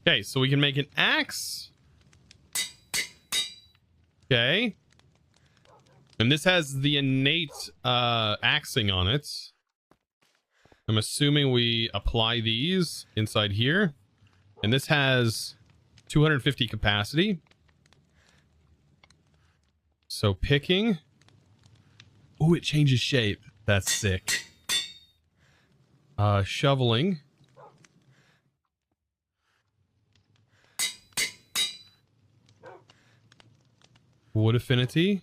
Okay, so we can make an axe. Okay. And this has the innate axing on it. I'm assuming we apply these inside here. And this has 250 capacity. So picking. Oh, it changes shape. That's sick. Shoveling. Wood affinity.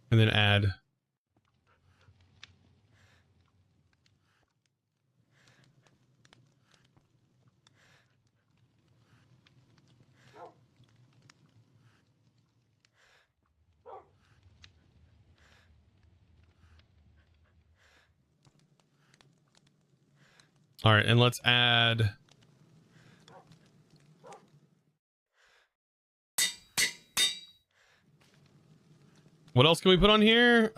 And then add. All right, and let's add. What else can we put on here?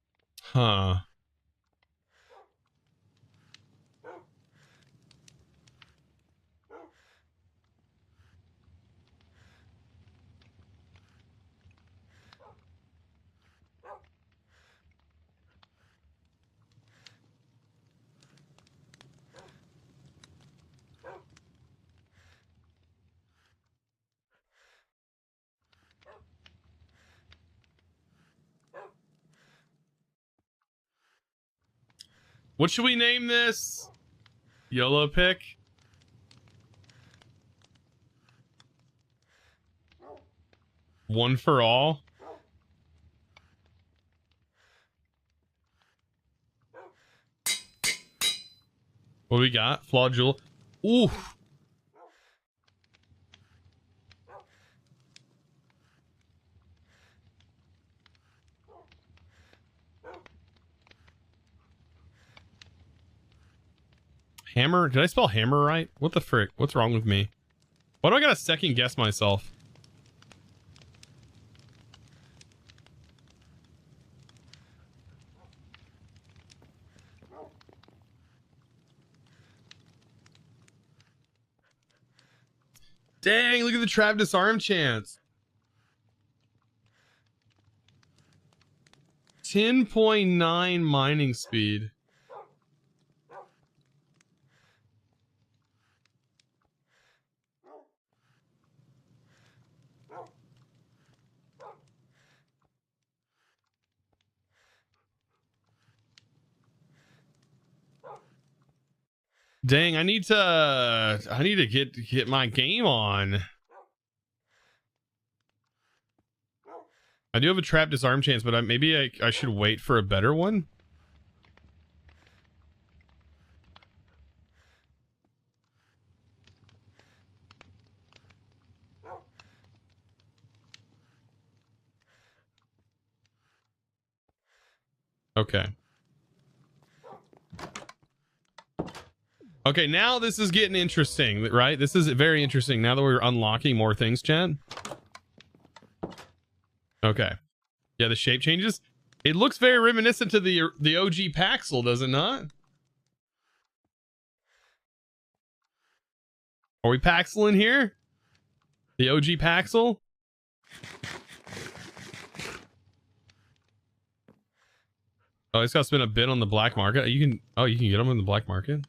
Huh. What should we name this? YOLO pick? One for all? What do we got? Flawed jewel. Ooh. Hammer? Did I spell hammer right? What the frick? What's wrong with me? Why do I gotta second guess myself? Dang, look at the trap disarm chance. 10.9 mining speed. Dang, I need to get my game on. I do have a trap disarm chance, but maybe I should wait for a better one. Okay. Okay, now this is getting interesting, right? This is very interesting now that we're unlocking more things, Chad. Okay. Yeah, the shape changes. It looks very reminiscent to the OG Paxel, does it not? Are we Paxeling here? The OG Paxel? Oh, it's got to spend a bit on the black market. You can get them on the black market.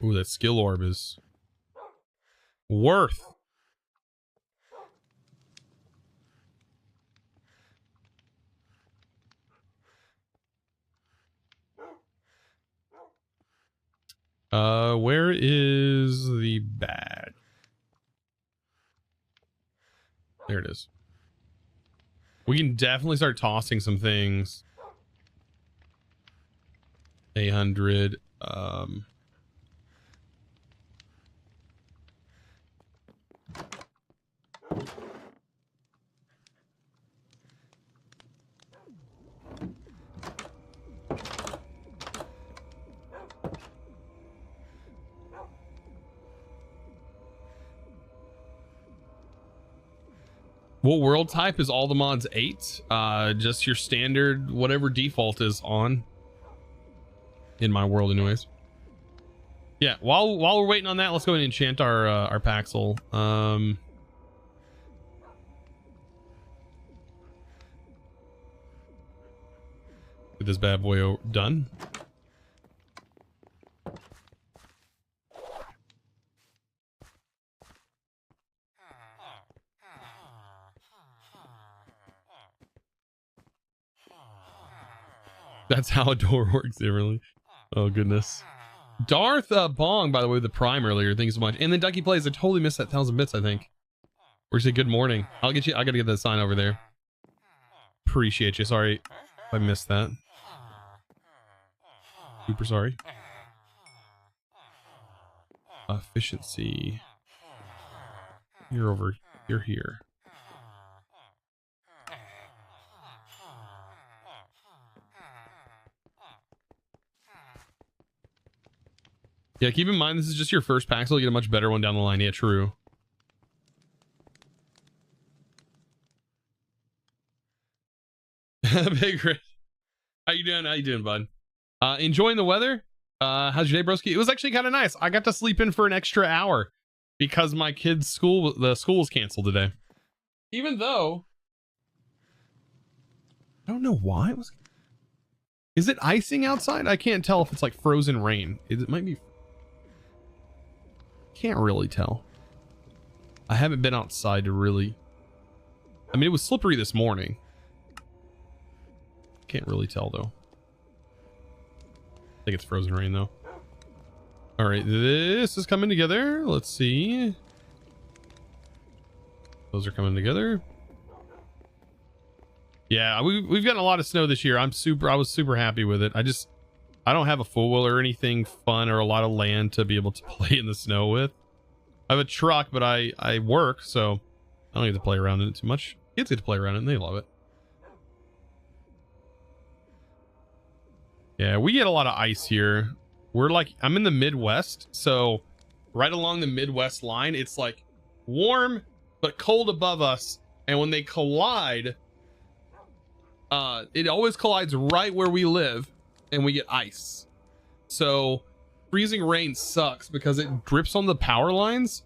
Ooh, that skill orb is worth. Where is the bag? There it is. We can definitely start tossing some things. 800. What world type is all the mods 8? Just your standard, whatever default is on. In my world, anyways. Yeah, while we're waiting on that, let's go and enchant our Paxel. Get this bad boy done. That's how a door works differently. Oh goodness. Darth Bong, by the way, the prime earlier. Thank you so much. And then Ducky Plays. I totally missed that 1,000 bits, I think. Or say good morning. I'll get you. I gotta get that sign over there. Appreciate you. Sorry if I missed that. Super sorry. Efficiency. You're over. You're here. Yeah, keep in mind this is just your first Paxel. You get a much better one down the line. Yeah, true. Big Rich. How you doing? How you doing, bud? Enjoying the weather? How's your day, broski? It was actually kind of nice. I got to sleep in for an extra hour because my kids' school was canceled today. Even though I don't know why it was. Is it icing outside? I can't tell if it's like frozen rain. It might be. Can't really tell. I haven't been outside to really. I mean, it was slippery this morning. Can't really tell though. I think it's frozen rain though. All right, this is coming together. Let's see. Those are coming together. Yeah, we've gotten a lot of snow this year. I was super happy with it. I don't have a full wheel or anything fun or a lot of land to be able to play in the snow with. I have a truck, but I work, so I don't get to play around in it too much. Kids get to play around it and they love it. Yeah, we get a lot of ice here. I'm in the Midwest, so right along the Midwest line, it's like warm but cold above us, and when they collide, it always collides right where we live, and we get ice. So freezing rain sucks because it drips on the power lines,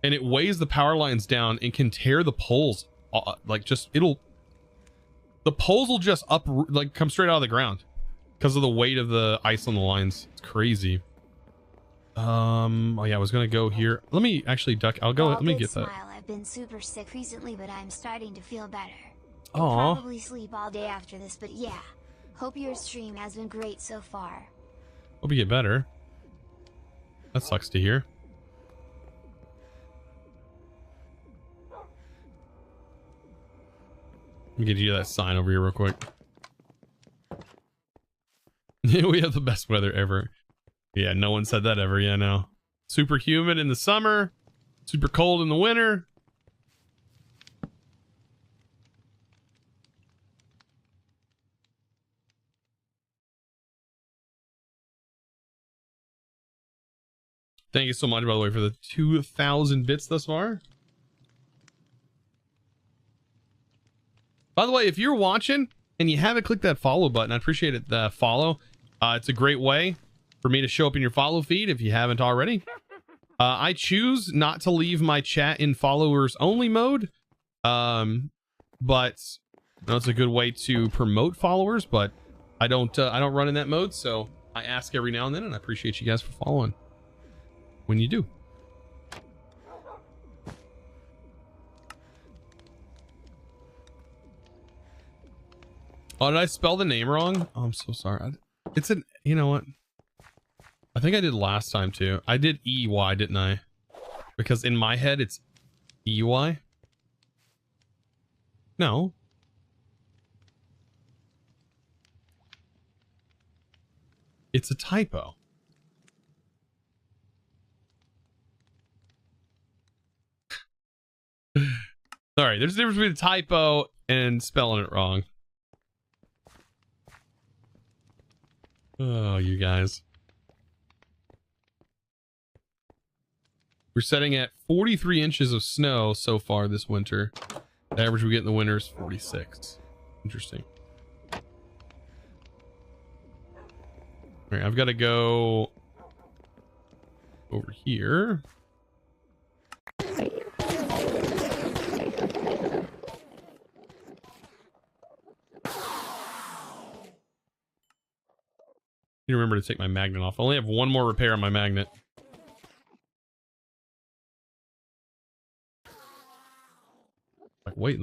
and it weighs the power lines down and can tear the poles. The poles will just come straight out of the ground. because of the weight of the ice on the lines. It's crazy. Oh yeah, I was gonna go here. Let me actually duck. I'll go. Let me get that. Smile. I've been super sick recently, but I'm starting to feel better. Aw. I'll probably sleep all day after this, but yeah. Hope your stream has been great so far. Hope you get better. That sucks to hear. Let me get you that sign over here real quick. We have the best weather ever. Yeah, no one said that ever. Yeah, no. Super humid in the summer, super cold in the winter. Thank you so much, by the way, for the 2,000 bits thus far. By the way, if you're watching and you haven't clicked that follow button, I appreciate it. The follow. It's a great way for me to show up in your follow feed if you haven't already. I choose not to leave my chat in followers only mode. But no, it's a good way to promote followers, but I don't run in that mode, so I ask every now and then, and I appreciate you guys for following when you do. Oh, did I spell the name wrong? Oh, I'm so sorry. It's an, you know what? I think I did last time too. I did EY, didn't I? Because in my head it's EY. No. It's a typo. Sorry, there's a difference between a typo and spelling it wrong. Oh, you guys. We're setting at 43 inches of snow so far this winter. The average we get in the winter is 46. Interesting. All right, I've got to go over here. You remember to take my magnet off. I only have one more repair on my magnet. Like, wait.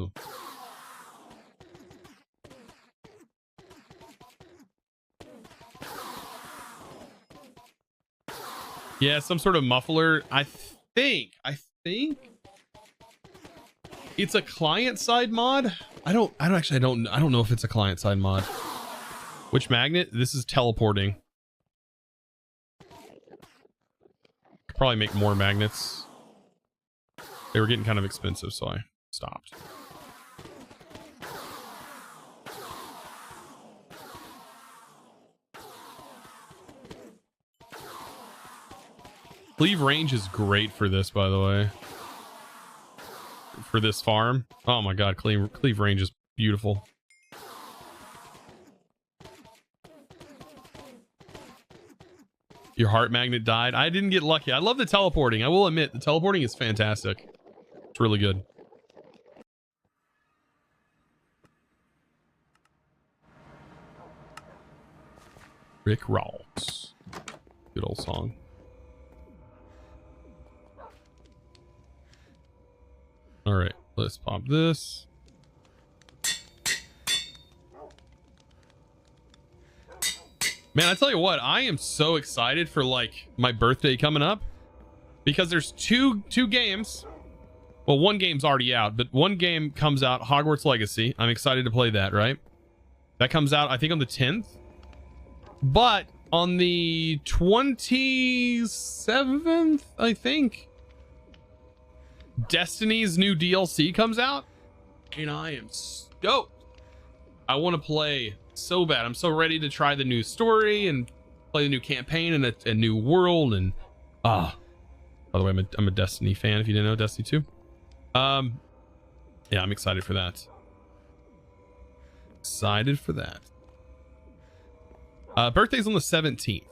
Yeah, some sort of muffler. I think it's a client side mod. I don't know if it's a client side mod. Which magnet? This is teleporting. Could probably make more magnets. They were getting kind of expensive, so I stopped. Cleave range is great for this, by the way. For this farm. Oh my god, cleave range is beautiful. Your heart magnet died. I didn't get lucky. I love the teleporting. I will admit, the teleporting is fantastic. It's really good. Rick Ross. Good old song. All right, let's pop this. Man, I tell you what, I am so excited for like my birthday coming up because there's two games. Well, one game's already out, but one game comes out, Hogwarts Legacy. I'm excited to play that, right? That comes out, I think, on the 10th. But on the 27th, I think, Destiny's new DLC comes out, and I am stoked. I want to play so bad. I'm so ready to try the new story and play the new campaign and a new world. And by the way, I'm a Destiny fan. If you didn't know, Destiny 2. Yeah, I'm excited for that. Excited for that. Birthday's on the 17th.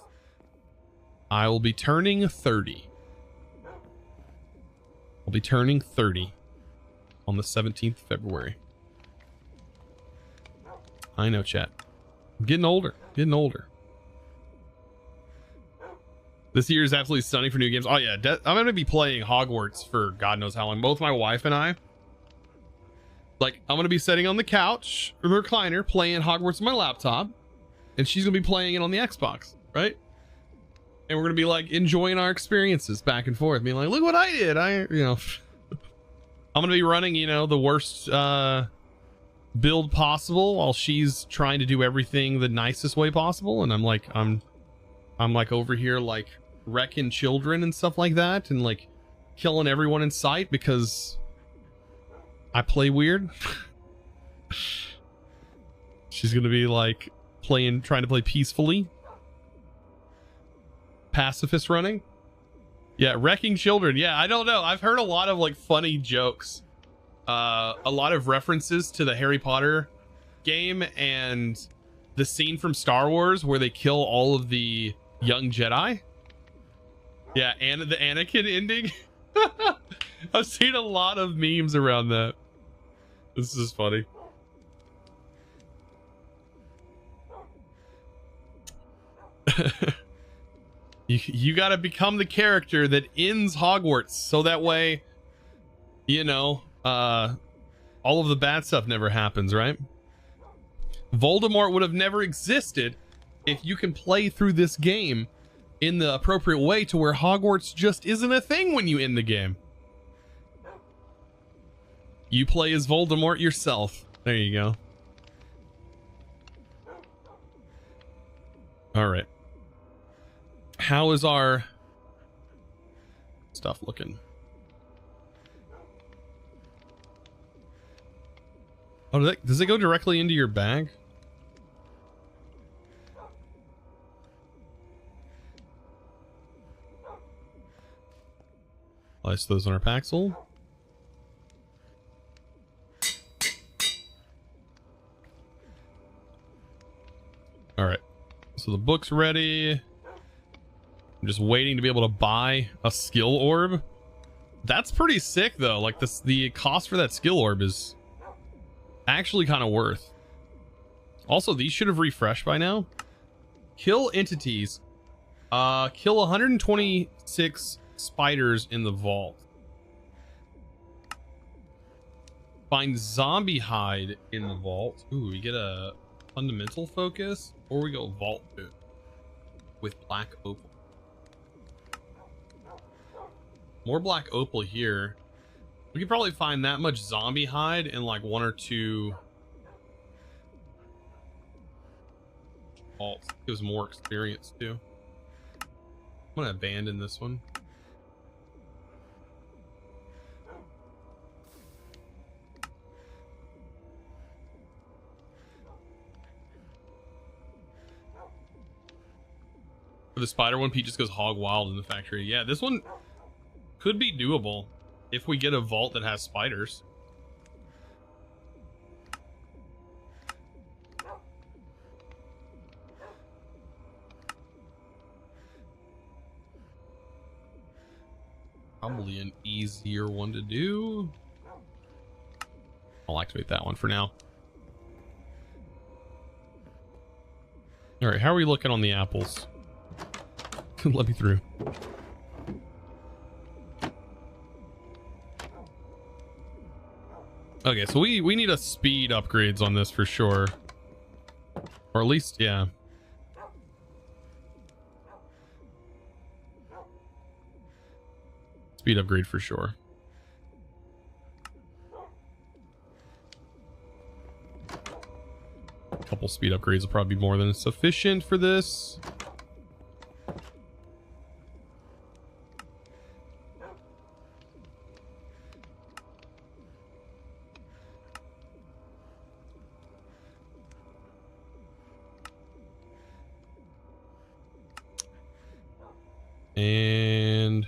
I will be turning 30. I'll be turning 30 on the 17th of February. I know, chat. I'm getting older. Getting older. This year is absolutely stunning for new games. Oh yeah, I'm going to be playing Hogwarts for God knows how long. Both my wife and I. Like, I'm going to be sitting on the couch or the recliner playing Hogwarts on my laptop. And she's going to be playing it on the Xbox, right? And we're going to be like enjoying our experiences back and forth. Being like, look what I did. I'm going to be running, the worst build possible while she's trying to do everything the nicest way possible. And I'm like over here like wrecking children and stuff like that. And like killing everyone in sight because I play weird. She's going to be like trying to play peacefully. Pacifist running. Yeah, wrecking children. Yeah, I don't know. I've heard a lot of like funny jokes. A lot of references to the Harry Potter game and the scene from Star Wars where they kill all of the young Jedi. Yeah, and the Anakin ending. I've seen a lot of memes around that. This is funny. You got to become the character that ends Hogwarts, so that way, all of the bad stuff never happens, right? Voldemort would have never existed if you can play through this game in the appropriate way to where Hogwarts just isn't a thing when you end the game. You play as Voldemort yourself. There you go. All right. How is our stuff looking? Oh, does it go directly into your bag? Place those on our Paxel. All right. So the book's ready. I'm just waiting to be able to buy a skill orb. That's pretty sick though. Like the cost for that skill orb is actually kind of worth. Also, these should have refreshed by now. Kill entities. Kill 126 spiders in the vault. Find zombie hide in the vault. Ooh, we get a fundamental focus, or we go vault boot with black opal. More black opal here. We could probably find that much zombie hide in like 1 or 2 vaults. Gives more experience too. I'm gonna abandon this one. For the spider one, Pete just goes hog wild in the factory. Yeah, this one could be doable if we get a vault that has spiders. Probably an easier one to do. I'll activate that one for now. All right, how are we looking on the apples? Let me through. Okay, so we need a speed upgrades on this for sure. Or at least, yeah. Speed upgrade for sure. A couple speed upgrades will probably be more than sufficient for this. And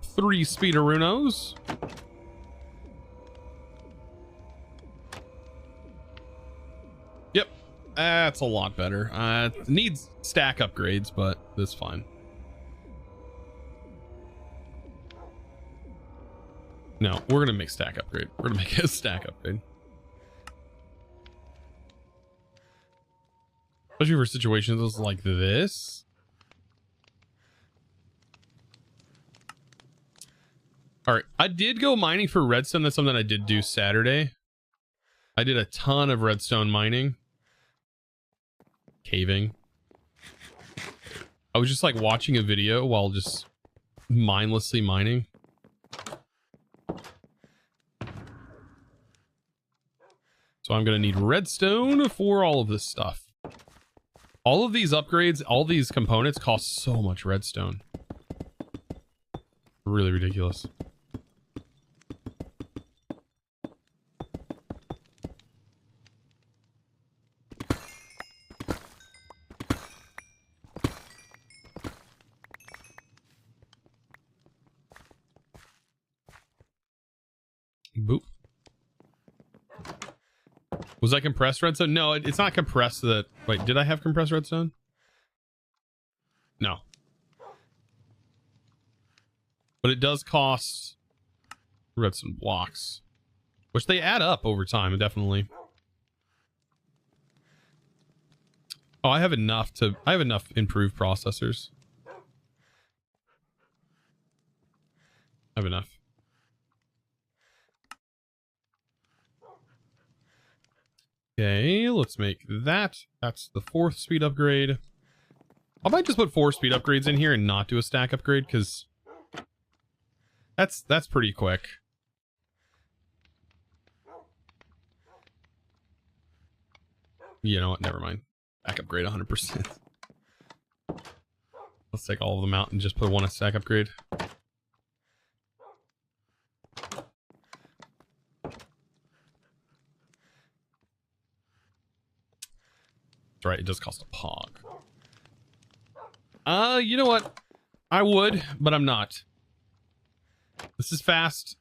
3 speederunos. Yep, that's a lot better. Needs stack upgrades, but that's fine. No, we're gonna make stack upgrade. We're gonna make a stack upgrade. Especially for situations like this. All right, I did go mining for redstone. That's something I did do Saturday. I did a ton of redstone mining. Caving. I was just like watching a video while just mindlessly mining. So I'm going to need redstone for all of this stuff. All of these upgrades, all these components cost so much redstone. Really ridiculous. Boop. Was that compressed redstone? No, it's not compressed. That wait, did I have compressed redstone? No. But it does cost redstone blocks, which they add up over time, definitely. Oh, I have enough improved processors. I have enough. Okay, let's make that. That's the 4th speed upgrade. I might just put 4 speed upgrades in here and not do a stack upgrade, because that's pretty quick. You know what? Never mind. Stack upgrade 100%. Let's take all of them out and just put one a stack upgrade. Right, it does cost a pog. You know what? I would, but I'm not. This is fast.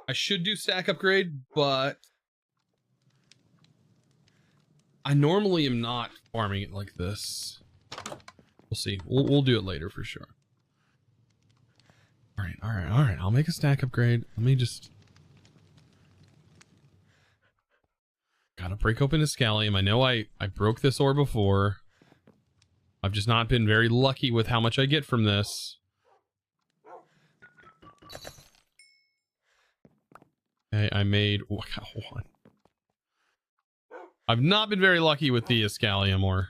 I should do stack upgrade, but I normally am not farming it like this. We'll see. We'll do it later for sure. All right. I'll make a stack upgrade. Let me just... Gotta break open a scallium. I know I broke this ore before. I've just not been very lucky with how much I get from this. Okay, I made... Oh, I got one. I've not been very lucky with the scallium ore.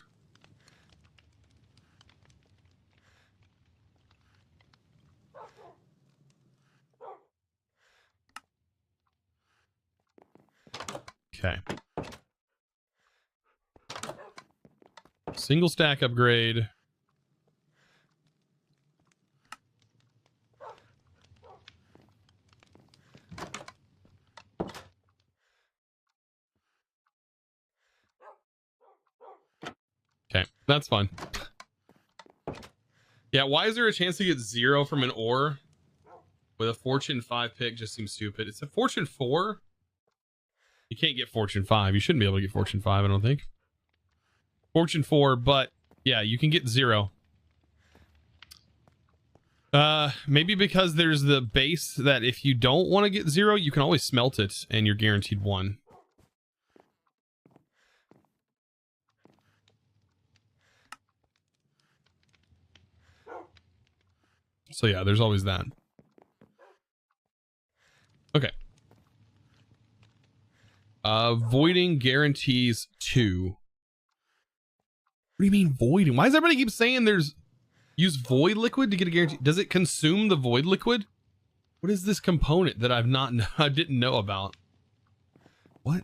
Okay. Single stack upgrade. Okay, that's fine. Yeah, why is there a chance to get 0 from an ore with a Fortune 5 pick? Just seems stupid. It's a Fortune 4. You can't get Fortune 5. You shouldn't be able to get Fortune 5, I don't think. Fortune 4, but yeah, you can get 0. Maybe because there's the base that if you don't want to get 0, you can always smelt it and you're guaranteed 1. So yeah, there's always that. Okay. Voiding guarantees 2. What do you mean voiding? Why does everybody keep saying there's use void liquid to get a guarantee? Does it consume the void liquid? What is this component that I didn't know about? What?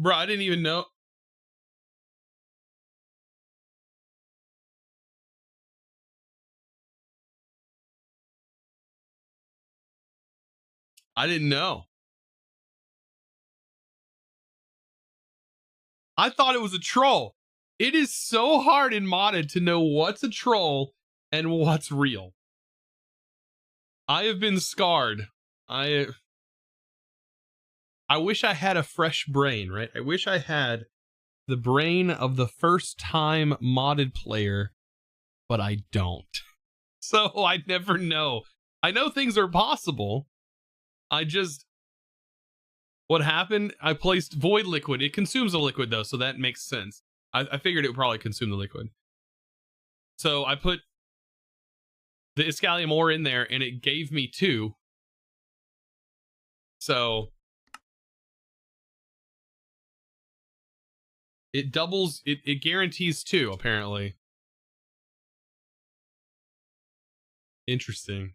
Bro, I didn't even know. I didn't know. I thought it was a troll. It is so hard in modded to know what's a troll and what's real. I have been scarred. I wish I had a fresh brain, right? I wish I had the brain of the first time modded player, but I don't. So I never know. I know things are possible. What happened? I placed void liquid. It consumes a liquid though, so that makes sense. I figured it would probably consume the liquid. So I put the Iscalium ore in there and it gave me 2. So it doubles, it guarantees 2 apparently. Interesting.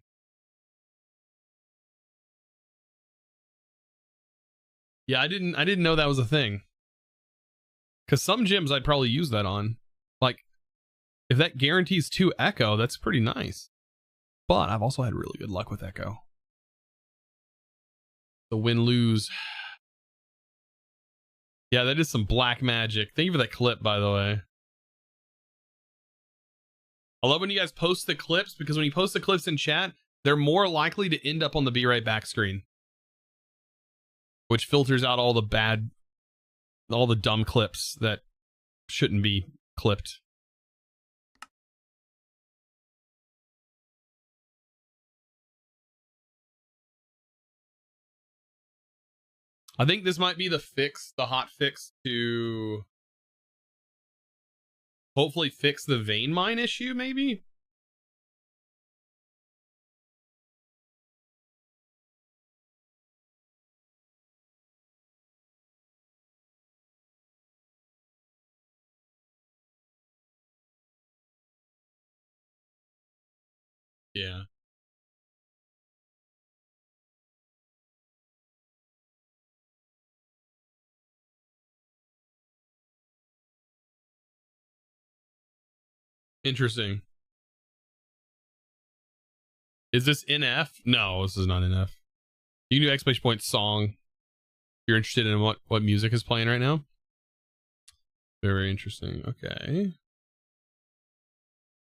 Yeah, I didn't know that was a thing. Cause some gyms I'd probably use that on. Like if that guarantees 2 echo, that's pretty nice. But I've also had really good luck with echo. The win-lose. Yeah, that is some black magic. Thank you for that clip, by the way. I love when you guys post the clips, because when you post the clips in chat, they're more likely to end up on the Be Right Back screen, which filters out all the bad, all the dumb clips that shouldn't be clipped. I think this might be the fix, the hot fix to hopefully fix the vein mine issue, maybe? Yeah. Interesting. Is this NF? No, this is not NF. You can do exclamation point song. If you're interested in what music is playing right now. Very interesting. Okay.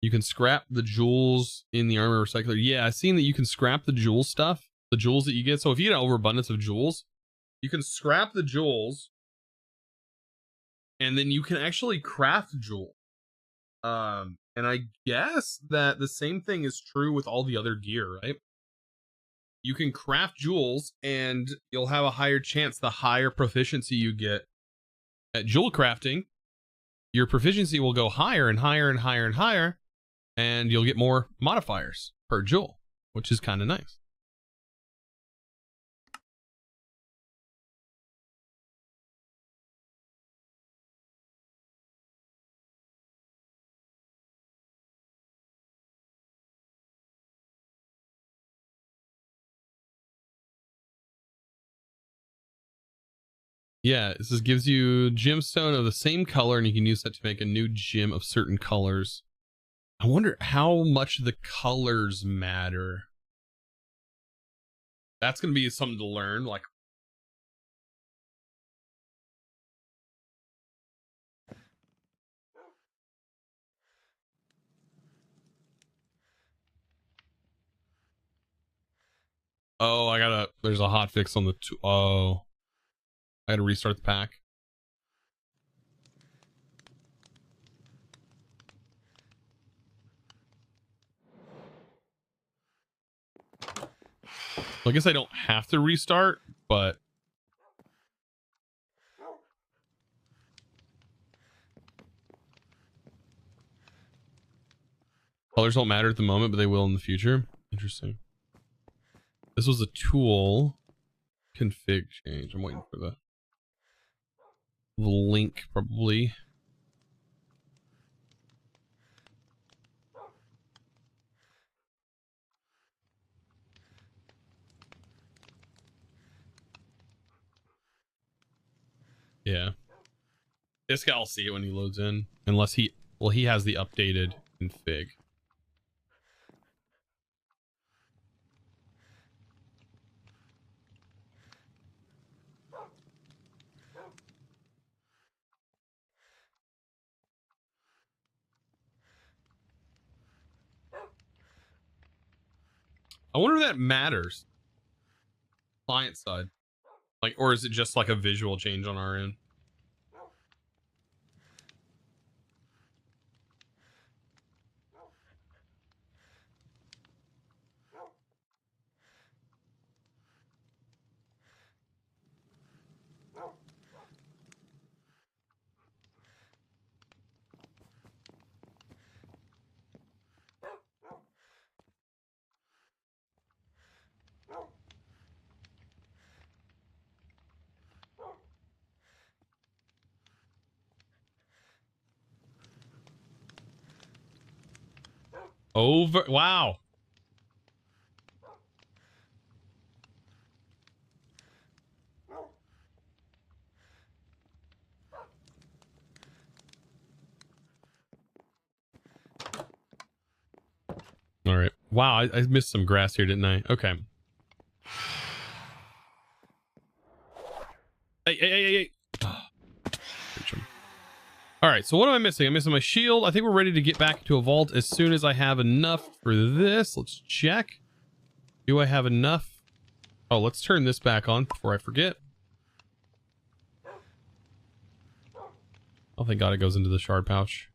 You can scrap the jewels in the armor recycler. Yeah, I've seen that you can scrap the jewel stuff, the jewels that you get. So if you get an overabundance of jewels, you can scrap the jewels and then you can actually craft jewel. And I guess that the same thing is true with all the other gear, right? You can craft jewels and you'll have a higher chance. The higher proficiency you get at jewel crafting, your proficiency will go higher and higher and higher and higher, and you'll get more modifiers per jewel, which is kind of nice. Yeah, this gives you gemstone of the same color, and you can use that to make a new gem of certain colors. I wonder how much the colors matter. That's going to be something to learn. Like, oh, there's a hot fix on the oh, I gotta restart the pack. So I guess I don't have to restart, but colors don't matter at the moment, but they will in the future. Interesting. This was a tool config change. I'm waiting for the link probably. Yeah. This guy will see it when he loads in. Unless he... Well, he has the updated config. I wonder if that matters. Client side. Like, or is it just like a visual change on our end? Over. Wow. All right. Wow. I missed some grass here, didn't I? Okay. Hey. Reach him. All right. So what am I missing? I'm missing my shield. I think we're ready to get back to a vault as soon as I have enough for this. Let's check. Do I have enough? Oh, let's turn this back on before I forget. Oh, thank God it goes into the shard pouch.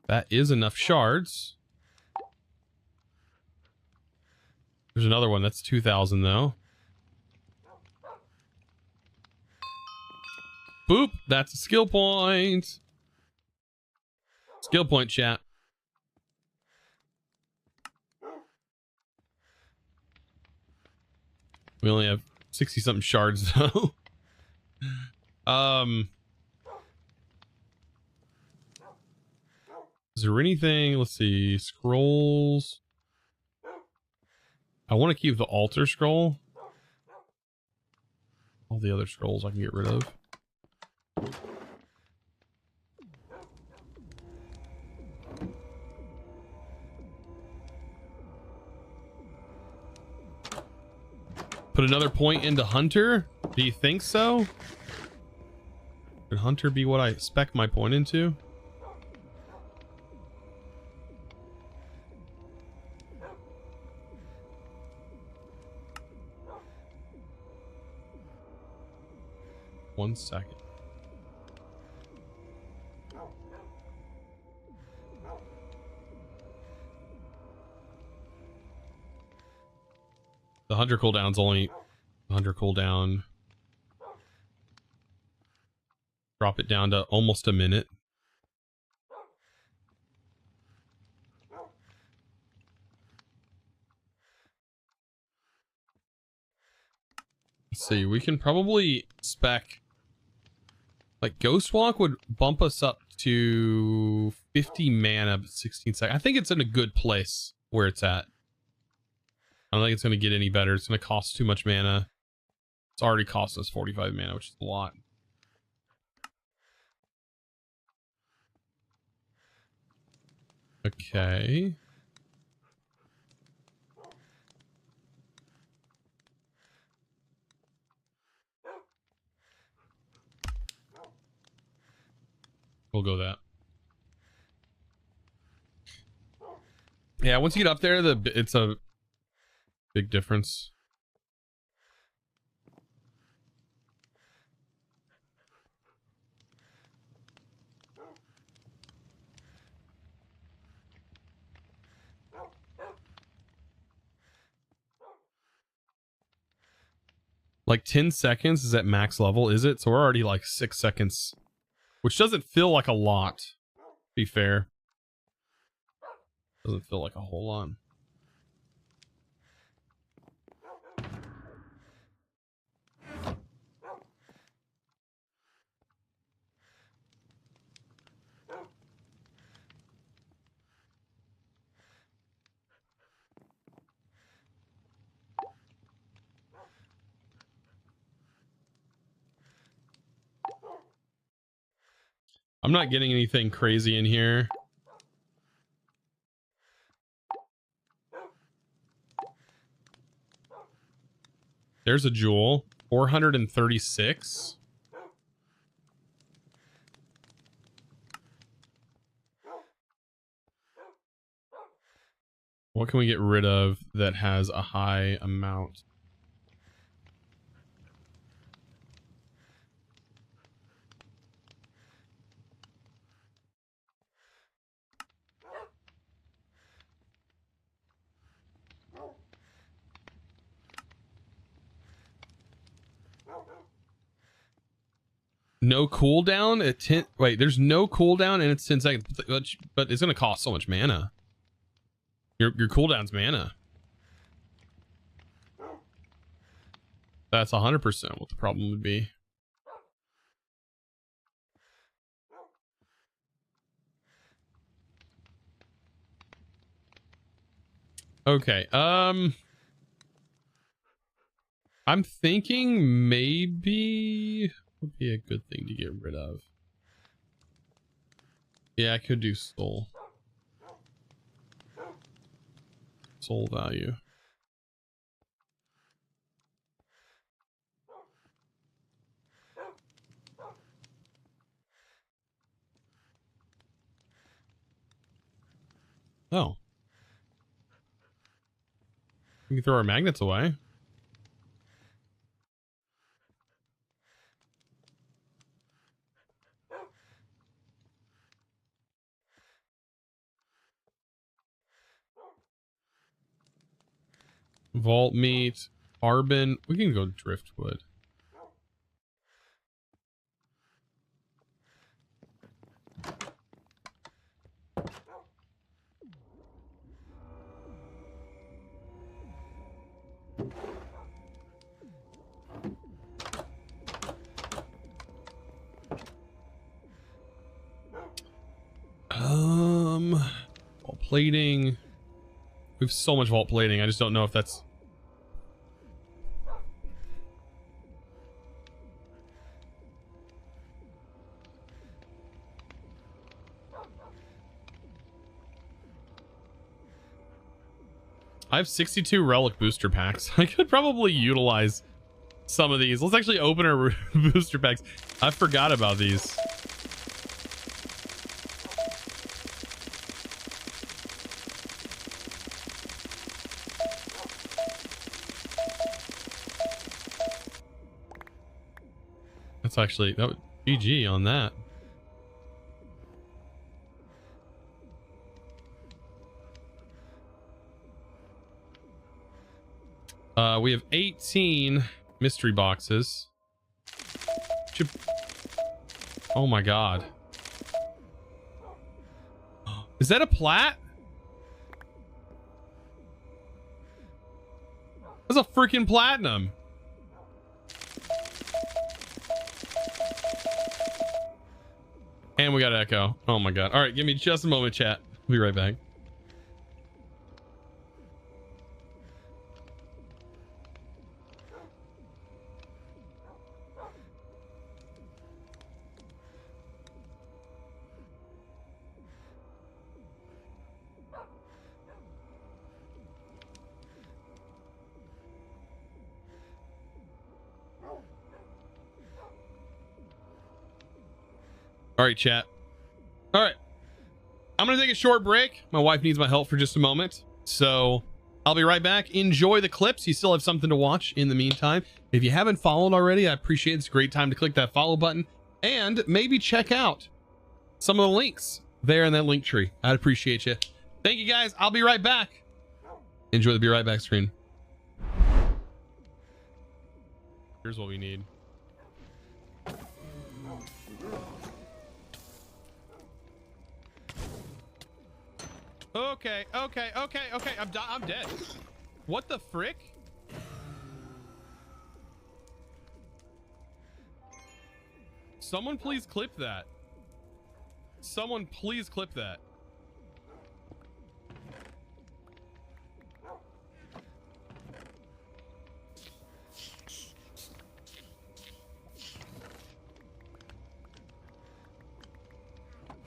That is enough shards. There's another one. That's 2,000 though. Boop. That's a skill point. Skill point, chat. We only have 60 something shards though. Is there anything? Let's see. Scrolls. I want to keep the altar scroll. All the other scrolls I can get rid of. Put another point into Hunter? Do you think so? Could Hunter be what I spec my point into? One second. The Hunter cooldown's only 100 cooldown. Drop it down to almost a minute. Let's see, we can probably spec... Like, Ghost Walk would bump us up to 50 mana, 16 seconds. I think it's in a good place where it's at. I don't think it's going to get any better. It's going to cost too much mana. It's already cost us 45 mana, which is a lot. Okay. We'll go that. Yeah, once you get up there, it's a big difference. Like 10 seconds is at max level, is it? So we're already like 6 seconds, which doesn't feel like a lot, to be fair. Doesn't feel like a whole lot. I'm not getting anything crazy in here. There's a jewel. 436. What can we get rid of that has a high amount? No cooldown at 10. Wait, there's no cooldown and it's 10 seconds, but it's going to cost so much mana. Your cooldown's mana. That's 100% what the problem would be. Okay. I'm thinking maybe would be a good thing to get rid of. Yeah, I could do soul. Soul value. Oh. We can throw our magnets away. Vault meat, carbon. We can go driftwood. Vault plating. We have so much vault plating. I just don't know if that's. I have 62 relic booster packs. I could probably utilize some of these. Let's actually open our booster packs. I forgot about these. That's actually, that would GG on that. We have 18 mystery boxes. Oh my god. Is that a plat? That's a freaking platinum. And we got echo. Oh my god. All right, give me just a moment, chat. I'll be right back. All right, chat. All right. I'm going to take a short break. My wife needs my help for just a moment. So I'll be right back. Enjoy the clips. You still have something to watch in the meantime. If you haven't followed already, I appreciate it. It's a great time to click that follow button and maybe check out some of the links there in that link tree. I'd appreciate you. Thank you guys. I'll be right back. Enjoy the be right back screen. Here's what we need. Okay. I'm dead. What the frick? Someone please clip that. Someone please clip that.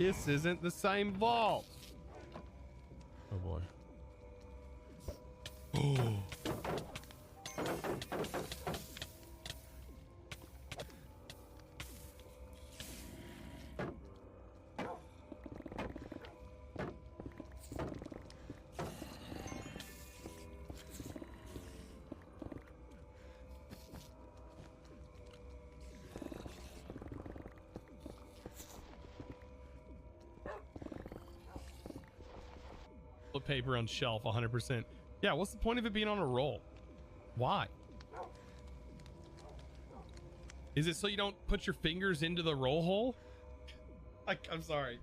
This isn't the same vault. Oh boy. Oh. Paper on shelf 100%. Yeah, what's the point of it being on a roll? Why? Is it so you don't put your fingers into the roll hole? I'm sorry.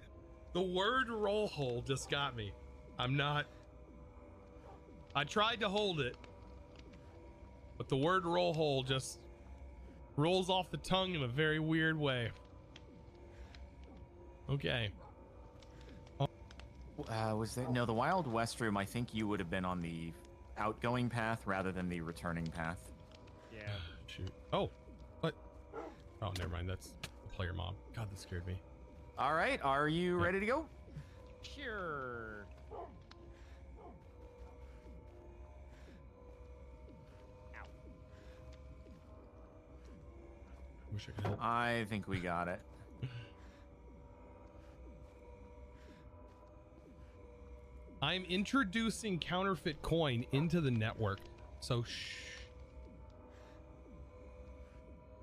The word roll hole just got me. I tried to hold it, but the word roll hole just rolls off the tongue in a very weird way. Okay. Was there no the Wild West room? I think you would have been on the outgoing path rather than the returning path. Yeah. Shoot. Oh, what? Oh, never mind. That's the player mob. God, that scared me. All right, are you ready to go? Sure. Ow. Wish I could help. I think we got it. I'm introducing counterfeit coin into the network. So shh.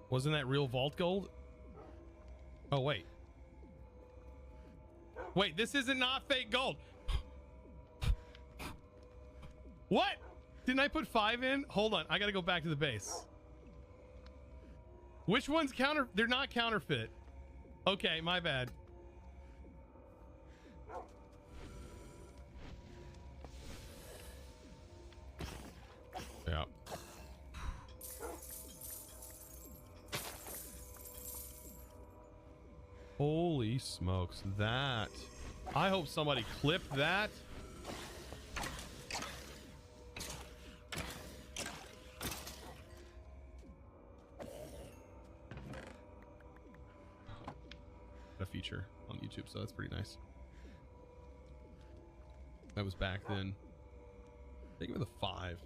Wasn't that real vault gold? Oh, wait. Wait, this isn't not fake gold. What? Didn't I put 5 in? Hold on. I got to go back to the base. Which one's counter? They're not counterfeit. Okay, my bad. Yeah. Holy smokes, that. I hope somebody clipped that. A feature on YouTube, so that's pretty nice. That was back then. They give it a 5.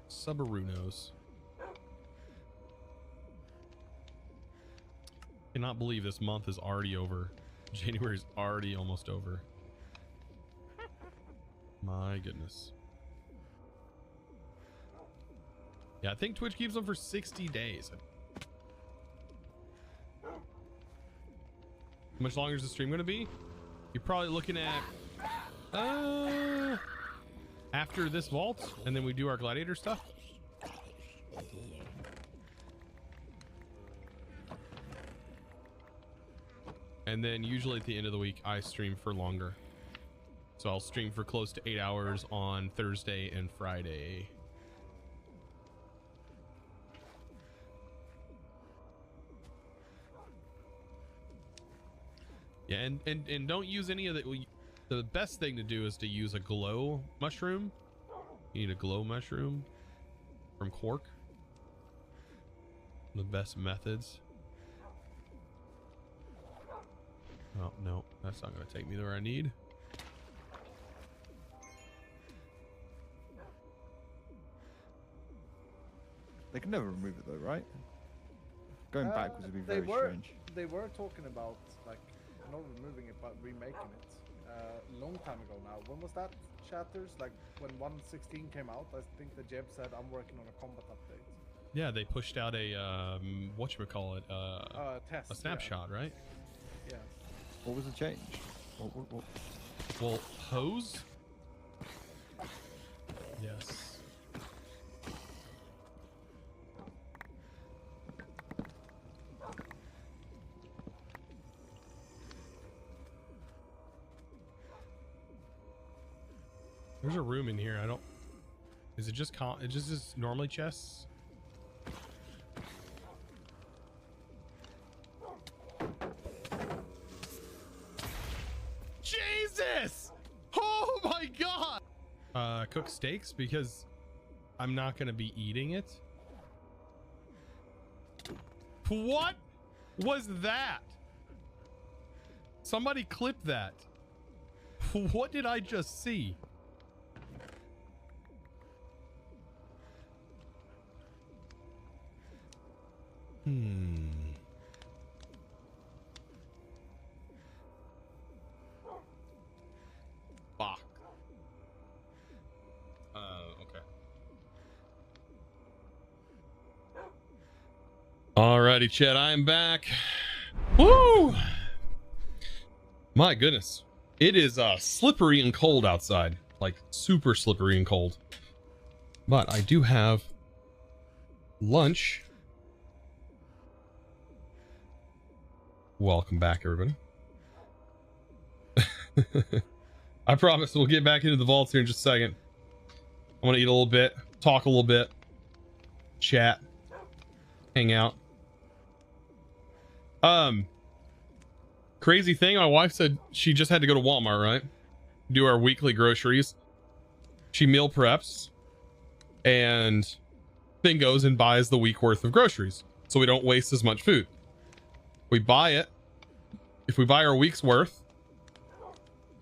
Subarunos. Cannot believe this month is already over. January's already almost over. My goodness. Yeah, I think Twitch keeps them for 60 days. How much longer is the stream going to be? You're probably looking at after this vault, and then we do our Gladiator stuff. And then usually at the end of the week, I stream for longer. So I'll stream for close to 8 hours on Thursday and Friday. Yeah, and don't use any of the... The best thing to do is to use a glow mushroom. You need a glow mushroom from Quark. The best methods. Oh, no. That's not going to take me where I need. They can never remove it though, right? Going backwards would be very strange. They were talking about, like, not removing it, but remaking it. A long time ago now. When was that, chatters? Like when 1.16 came out, I think the Jeb said I'm working on a combat update. Yeah, they pushed out a whatchamacallit, test, a snapshot, yeah. right? Yeah. What was the change? What? Well, hose. Yes. There's a room in here. I don't. Is it just normally chests? Jesus! Oh my god! Cook steaks because I'm not gonna be eating it. What was that? Somebody clip that. What did I just see? Fuck. Okay. Alrighty, Chet, I am back. Woo! My goodness. It is slippery and cold outside. Like, super slippery and cold. But I do have lunch. Welcome back, everybody. I promise we'll get back into the vaults here in just a second. I want to eat a little bit, talk a little bit, chat, hang out. Crazy thing, my wife said she just had to go to Walmart, right? Do our weekly groceries. She meal preps and then goes and buys the week worth of groceries so we don't waste as much food. We buy it. If we buy our week's worth,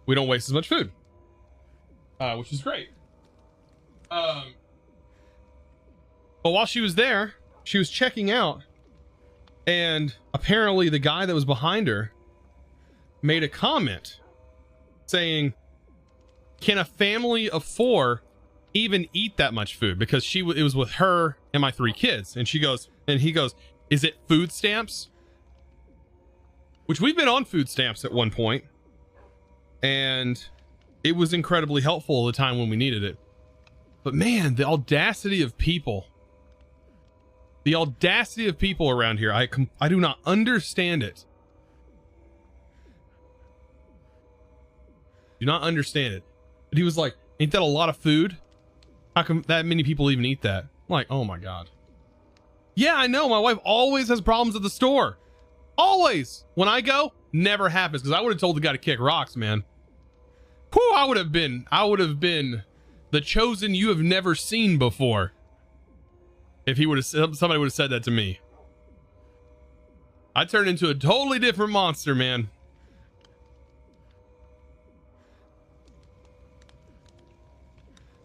we don't waste as much food, which is great. But while she was there, she was checking out, and apparently the guy that was behind her made a comment saying, can a family of 4 even eat that much food? Because it was with her and my 3 kids. And he goes, is it food stamps? Which we've been on food stamps at one point, and it was incredibly helpful at the time when we needed it. But man, the audacity of people around here, I do not understand it. Do not understand it. But he was like, ain't that a lot of food? How come that many people even eat that? I'm like, oh my God. Yeah, I know. My wife always has problems at the store. Always. When I go, never happens, because I would have told the guy to kick rocks, man. Whew, I would have been the chosen you have never seen before. If somebody would have said that to me. I turned into a totally different monster, man.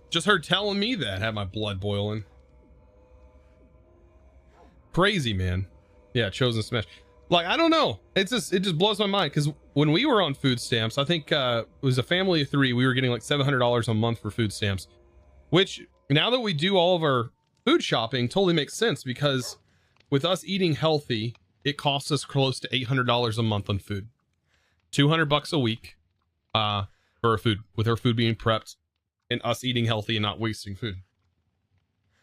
Just her telling me that had my blood boiling. Crazy, man. Yeah, chosen smash. Like, I don't know. It just blows my mind, because when we were on food stamps, I think it was a family of 3. We were getting like $700 a month for food stamps, which now that we do all of our food shopping totally makes sense, because with us eating healthy, it costs us close to $800 a month on food. $200 a week for our food, with our food being prepped and us eating healthy and not wasting food.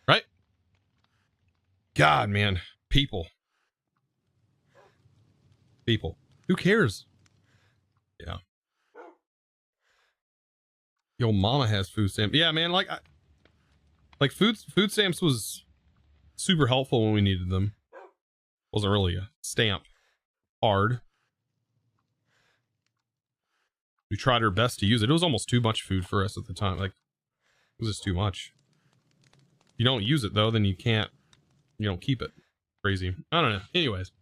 Right? God, man. People. Who cares? Yeah. Yo, mama has food stamps. Yeah, man, like food stamps was super helpful when we needed them. Wasn't really a stamp hard. We tried our best to use it. It was almost too much food for us at the time. Like, it was just too much. If you don't use it though, then you don't keep it. Crazy. I don't know. Anyways.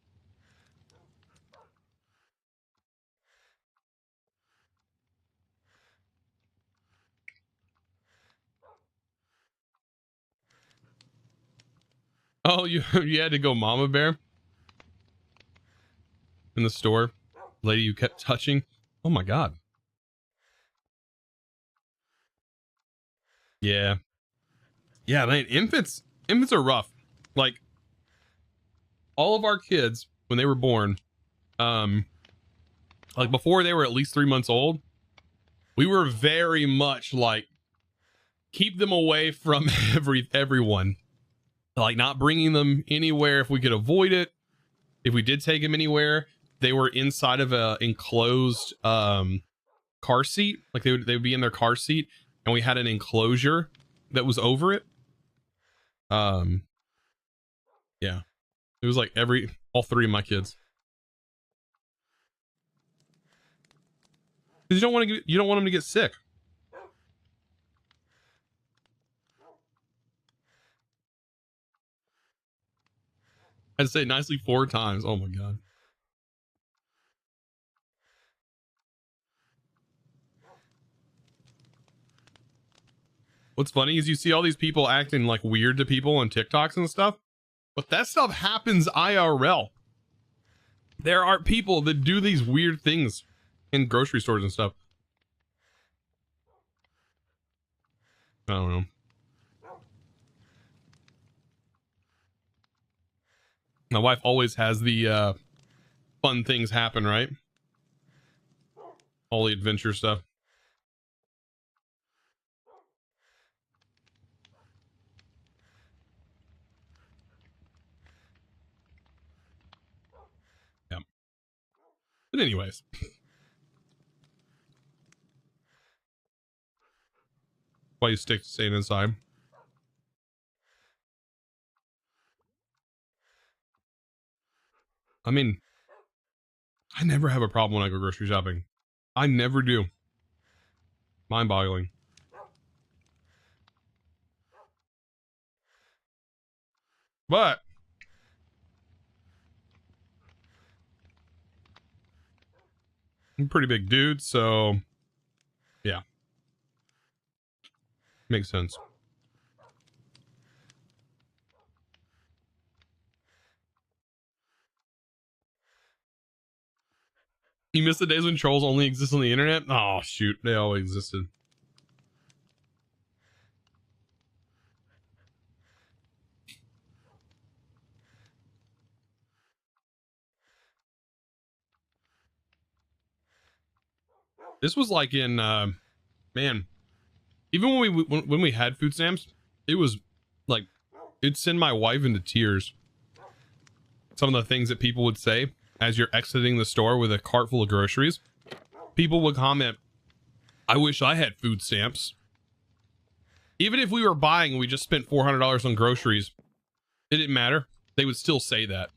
Oh, you had to go mama bear in the store, lady you kept touching. Oh my God. Yeah, man. Infants are rough. Like, all of our kids when they were born, like before they were at least 3 months old, we were very much like, keep them away from everyone. Like, not bringing them anywhere if we could avoid it. If we did take them anywhere, they were inside of a enclosed car seat. Like, they would be in their car seat, and we had an enclosure that was over it. Yeah, it was like all 3 of my kids. Because you don't want them to get sick. I'd say nicely 4 times. Oh my God. What's funny is you see all these people acting like weird to people on TikToks and stuff, but that stuff happens IRL. There are people that do these weird things in grocery stores and stuff. I don't know. My wife always has the fun things happen, right? All the adventure stuff. Yeah. But anyways. Why you stick to staying inside? I mean, I never have a problem when I go grocery shopping. I never do. Mind-boggling. But I'm a pretty big dude, so yeah. Makes sense. You miss the days when trolls only exist on the internet? Oh, shoot. They always existed. This was like in, man, even when we had food stamps, it was like, it'd send my wife into tears. Some of the things that people would say as you're exiting the store with a cart full of groceries. People would comment, I wish I had food stamps. Even if we were buying and we just spent $400 on groceries, it didn't matter. They would still say that.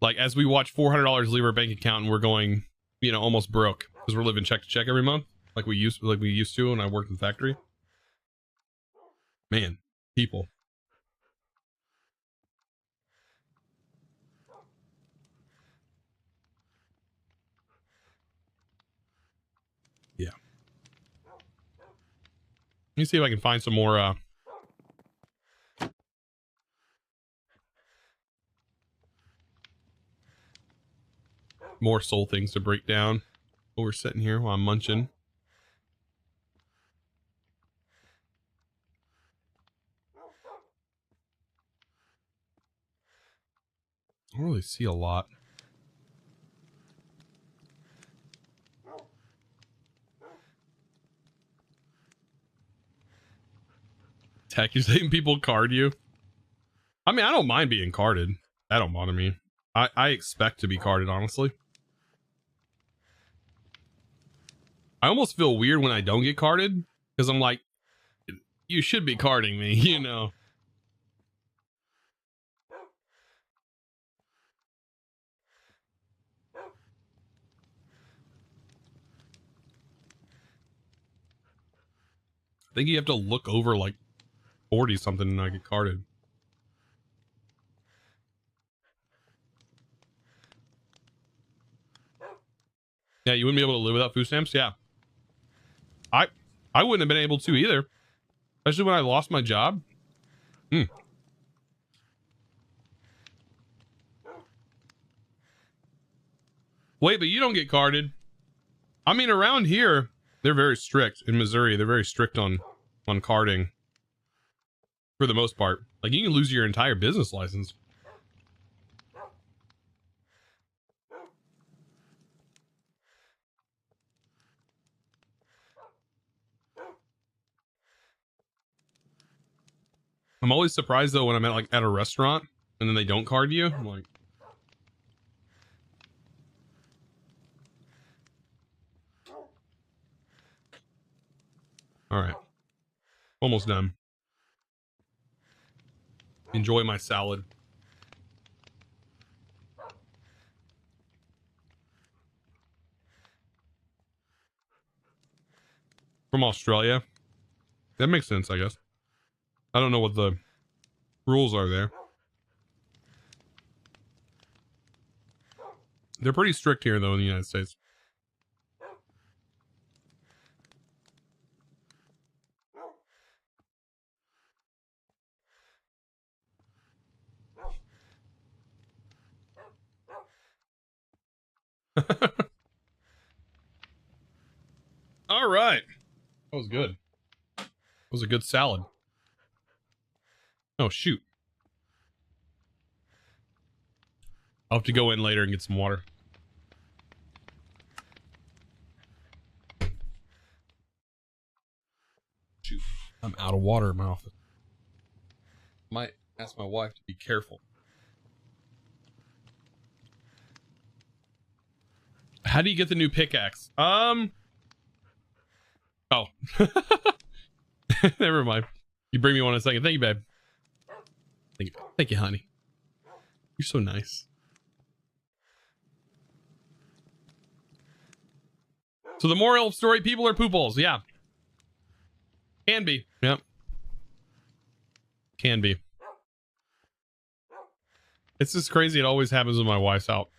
Like, as we watch $400 leave our bank account and we're going, you know, almost broke because we're living check to check every month, like we used to when I worked in the factory. Man, people. Yeah. Let me see if I can find some more more soul things to break down while we're sitting here while I'm munching. I don't really see a lot. Tech, you're saying people card you? I mean, I don't mind being carded. That don't bother me. I expect to be carded, honestly. I almost feel weird when I don't get carded because I'm like, you should be carding me, you know. I think you have to look over like 40 something and I get carded. Yeah, you wouldn't be able to live without food stamps? Yeah. I wouldn't have been able to either. Especially when I lost my job. Wait, but you don't get carded. I mean, around here, they're very strict. In Missouri, they're very strict on carding. For the most part. Like, you can lose your entire business license. I'm always surprised though when I'm at a restaurant and then they don't card you. I'm like, all right, almost done. Enjoy my salad. From Australia. That makes sense, I guess. I don't know what the rules are there. They're pretty strict here though in the United States. was good. It was a good salad. Oh, shoot. I'll have to go in later and get some water. Shoot. I'm out of water in my office. Might ask my wife to be careful. How do you get the new pickaxe? Oh. Never mind. You bring me one in a second. Thank you, babe. Thank you. Thank you, honey. You're so nice. So the moral of the story, people are poopholes. Yeah. Can be. Yep. Can be. It's just crazy. It always happens when my wife's out.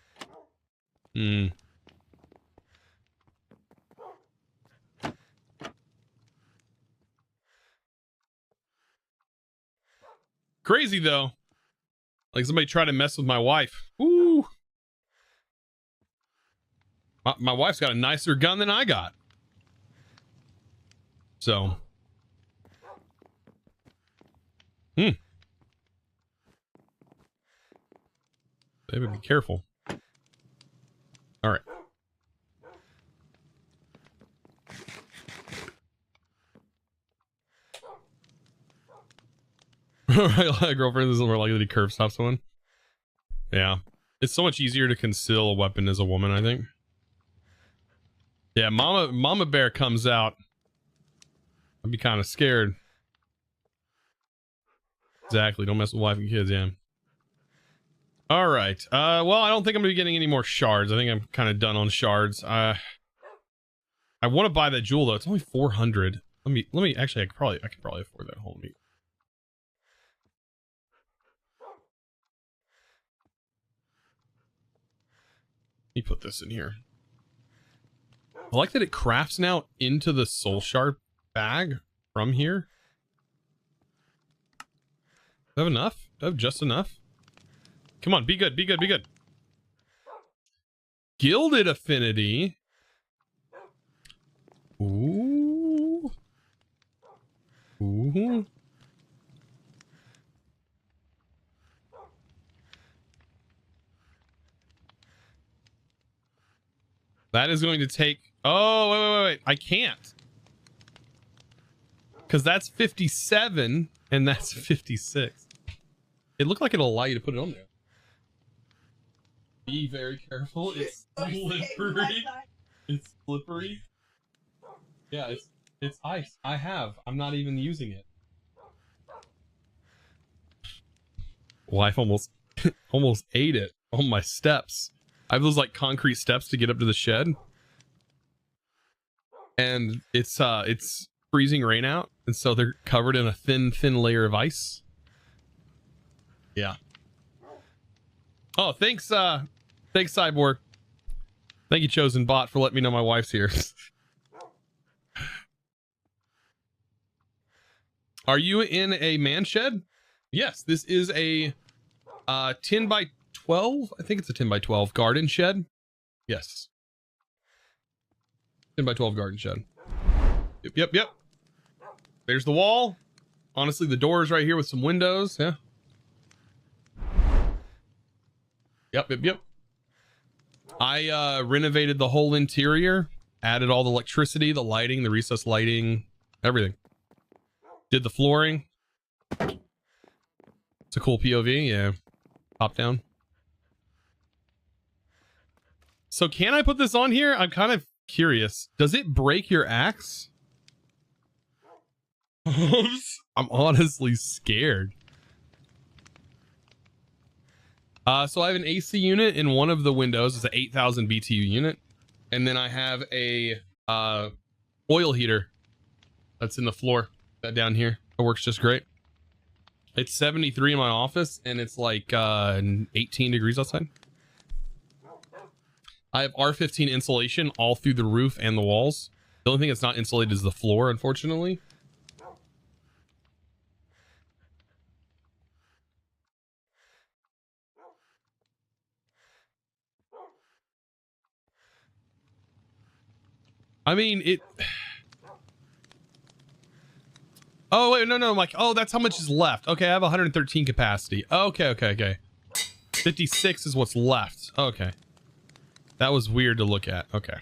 Crazy though. Like somebody tried to mess with my wife. Ooh. My wife's got a nicer gun than I got. So. Baby, be careful. All right. Right, girlfriend is more likely to curve stop someone. Yeah. It's so much easier to conceal a weapon as a woman, I think. Yeah, Mama Bear comes out. I'd be kind of scared. Exactly. Don't mess with wife and kids, yeah. All right. Well, I don't think I'm gonna be getting any more shards. I think I'm kind of done on shards. I want to buy that jewel though. It's only 400. Let me actually I could probably afford that. Hold me. Let me put this in here. I like that it crafts now into the soul shard bag from here. Do I have enough? Do I have just enough? Come on, be good, be good, be good. Gilded affinity. Ooh. Ooh. That is going to take... Oh, wait. I can't. Because that's 57 and that's 56. It looked like it'll allow you to put it on there. Be very careful. It's slippery. It's slippery. Yeah, it's ice. I'm not even using it. Wife almost ate it on my steps. I have those like concrete steps to get up to the shed. And it's freezing rain out, and so they're covered in a thin layer of ice. Yeah. Oh, thanks Cyborg. Thank you, Chosen Bot, for letting me know my wife's here. Are you in a man shed? Yes, this is a 10 by 12. I think it's a 10 by 12 garden shed. Yes. 10 by 12 garden shed. Yep. There's the wall. Honestly, the door is right here with some windows. Yeah. Yep. I renovated the whole interior, added all the electricity, the lighting, the recessed lighting, everything. Did the flooring. It's a cool POV, yeah. Top down. So can I put this on here? I'm kind of curious. Does it break your axe? I'm honestly scared. So I have an AC unit in one of the windows. It's an 8,000 BTU unit. And then I have a oil heater that's in the floor, that down here. It works just great. It's 73 in my office, and it's like 18 degrees outside. I have R15 insulation all through the roof and the walls. The only thing that's not insulated is the floor, unfortunately. I mean, Oh, wait, no, I'm like, oh, that's how much is left. Okay, I have 113 capacity. Okay. 56 is what's left. Okay. That was weird to look at. Okay.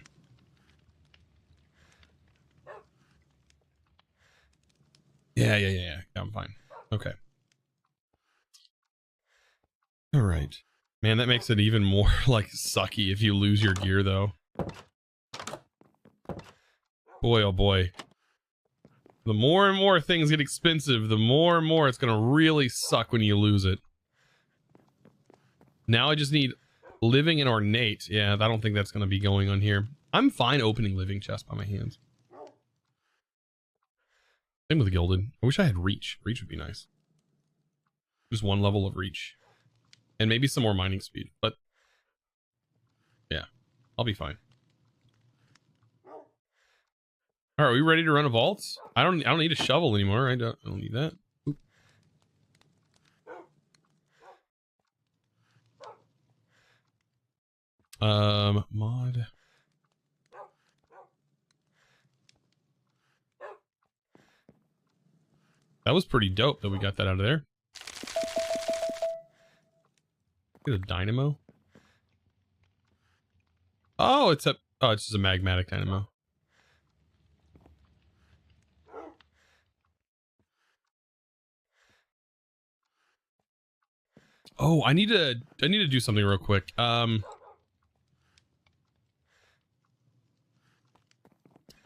Yeah. I'm fine. Okay. All right. Man, that makes it even more like sucky if you lose your gear though. Boy, oh boy. The more and more things get expensive, the more and more it's going to really suck when you lose it. Now I just need living and ornate. Yeah, I don't think that's going to be going on here. I'm fine opening living chests by my hands. Same with gilded. I wish I had reach. Reach would be nice. Just one level of reach. And maybe some more mining speed. But yeah, I'll be fine. All right, are we ready to run a vault? I don't need a shovel anymore. I don't need that. Oop. Mod. That was pretty dope that we got that out of there. Get a dynamo. Oh, it's just a magmatic dynamo. Oh, I need to do something real quick. I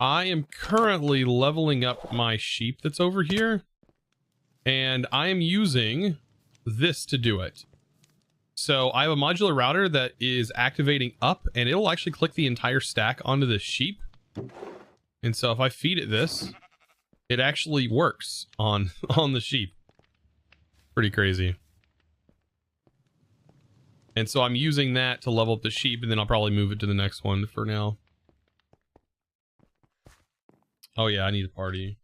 am currently leveling up my sheep that's over here, and I am using this to do it. So I have a modular router that is activating up, and it'll actually click the entire stack onto the sheep. And so if I feed it this, it actually works on the sheep. Pretty crazy. And so I'm using that to level up the sheep, and then I'll probably move it to the next one for now. Oh yeah, I need a party.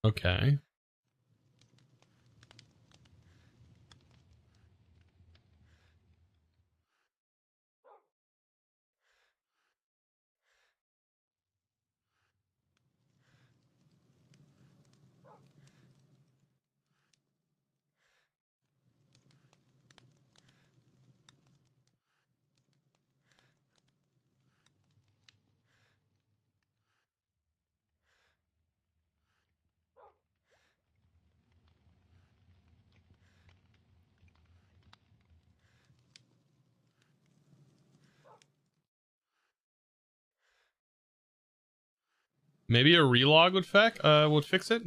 Okay. Maybe a relog would fix it.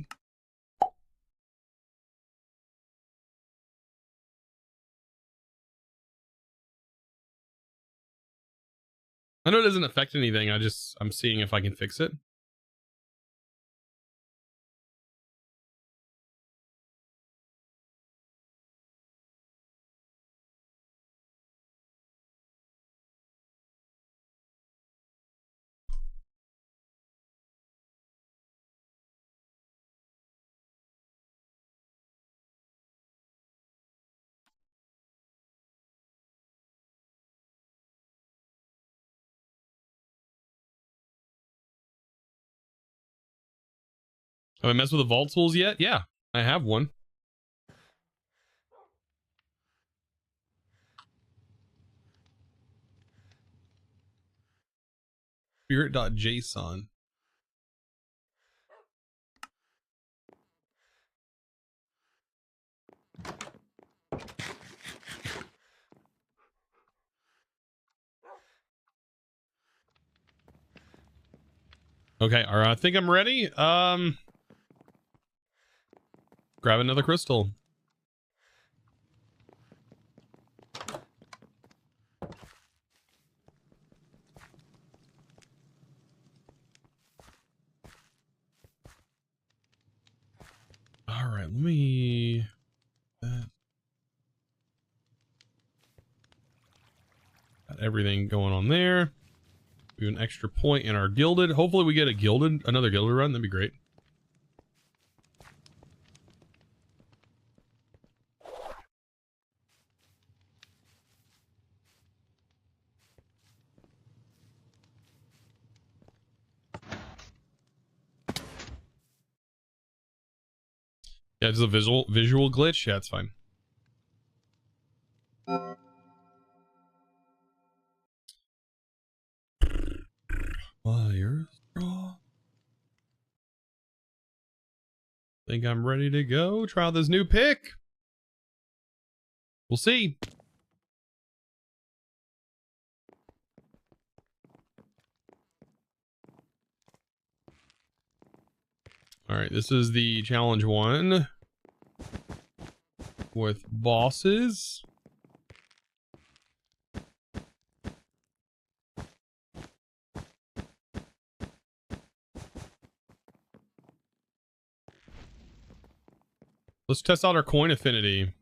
I know it doesn't affect anything. I'm seeing if I can fix it. Have I messed with the vault tools yet? Yeah, I have one. Spirit.json. Okay, all right, I think I'm ready. Grab another crystal. right, let me. Got everything going on there. We have an extra point in our gilded. Hopefully we get another gilded run. That'd be great. Yeah, it's a visual glitch. Yeah, it's fine. Fire straw. Think I'm ready to go. Try this new pick. We'll see. All right, this is the challenge one with bosses. Let's test out our coin affinity.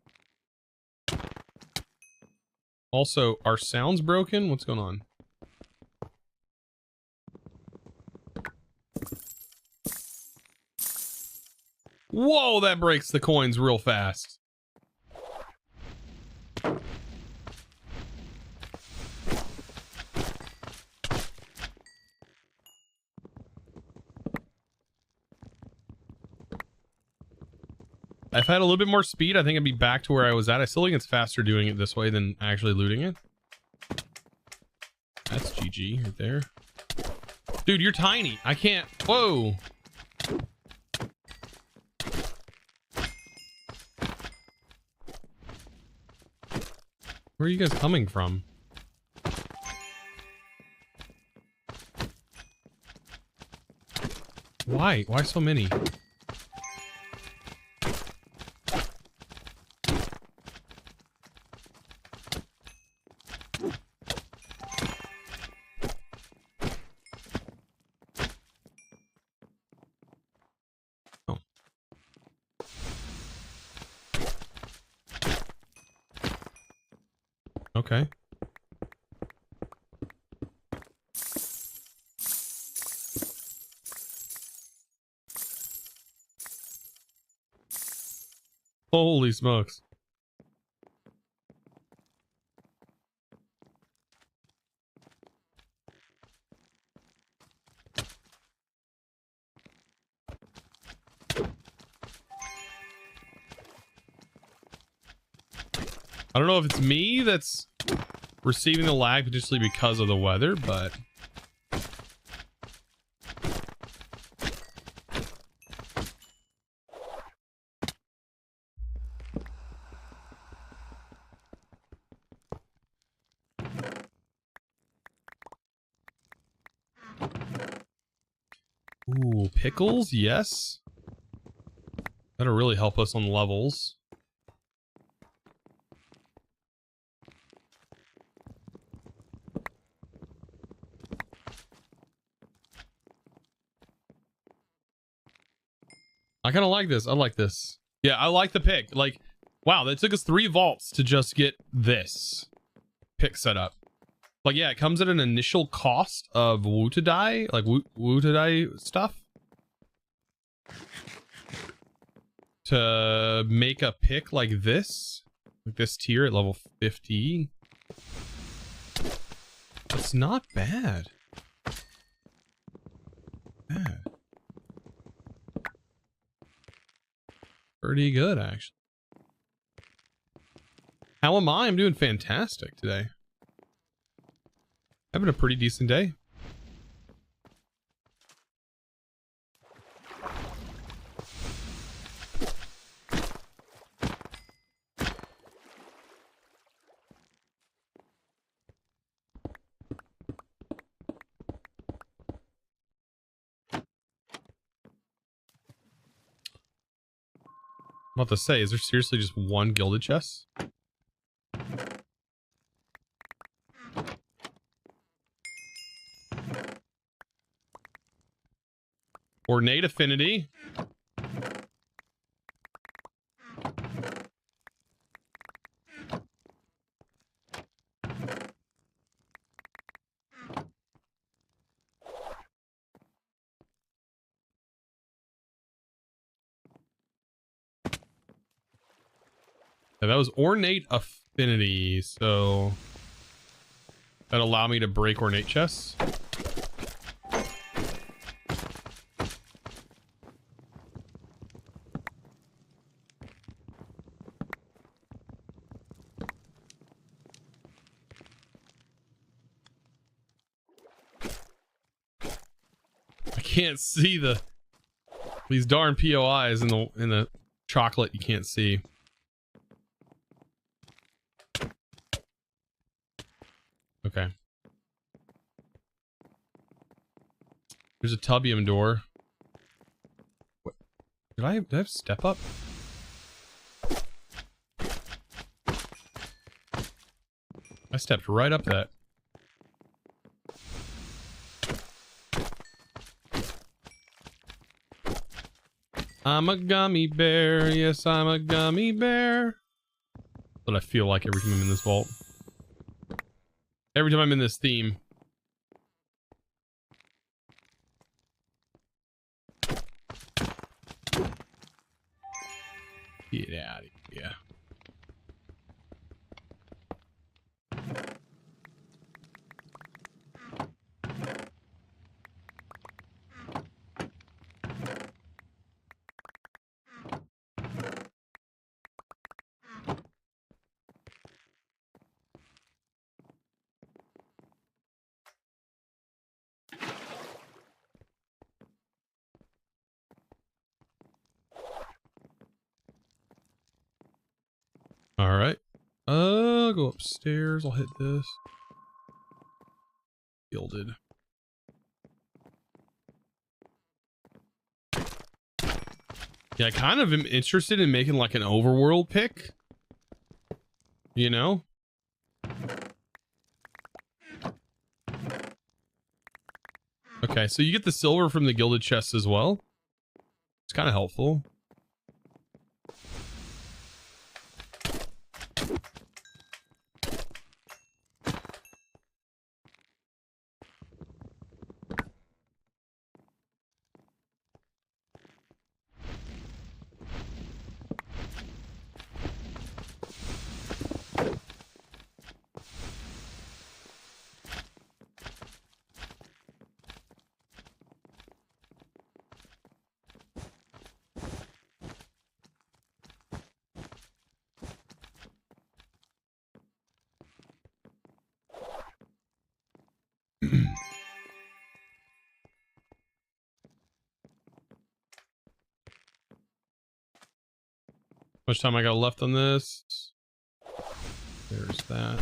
Also, our sound's broken. What's going on? Whoa, that breaks the coins real fast. If I had a little bit more speed, I think I'd be back to where I was at. I still think it's faster doing it this way than actually looting it. That's GG right there. Dude, you're tiny. I can't. Whoa. Where are you guys coming from? Why? Why so many? Okay. Holy smokes. I don't know if it's me that's receiving the lag potentially because of the weather, but ooh, pickles, yes. That'll really help us on levels. I kind of like this. I like this. Yeah, I like the pick. Like, wow, that took us 3 vaults to just get this pick set up. Like, yeah, it comes at an initial cost of Wootadai, like Wootadai stuff. To make a pick like this tier at level 50. It's not bad. Bad. Pretty good, actually. How am I? I'm doing fantastic today. Having a pretty decent day. I'm about to say, is there seriously just one gilded chest? Ornate affinity. Yeah, that was ornate affinity, so that allow me to break ornate chests. I can't see these darn POIs in the chocolate. You can't see. Okay. There's a tubium door. What? Did I have step up? I stepped right up that. I'm a gummy bear. Yes, I'm a gummy bear. But I feel like every time I'm in this vault. Every time I'm in this theme. Get out of here. All right. Go upstairs. I'll hit this. Gilded. Yeah, I kind of am interested in making like an overworld pick. You know? Okay, so you get the silver from the gilded chests as well. It's kind of helpful. How much time I got left on this? There's that.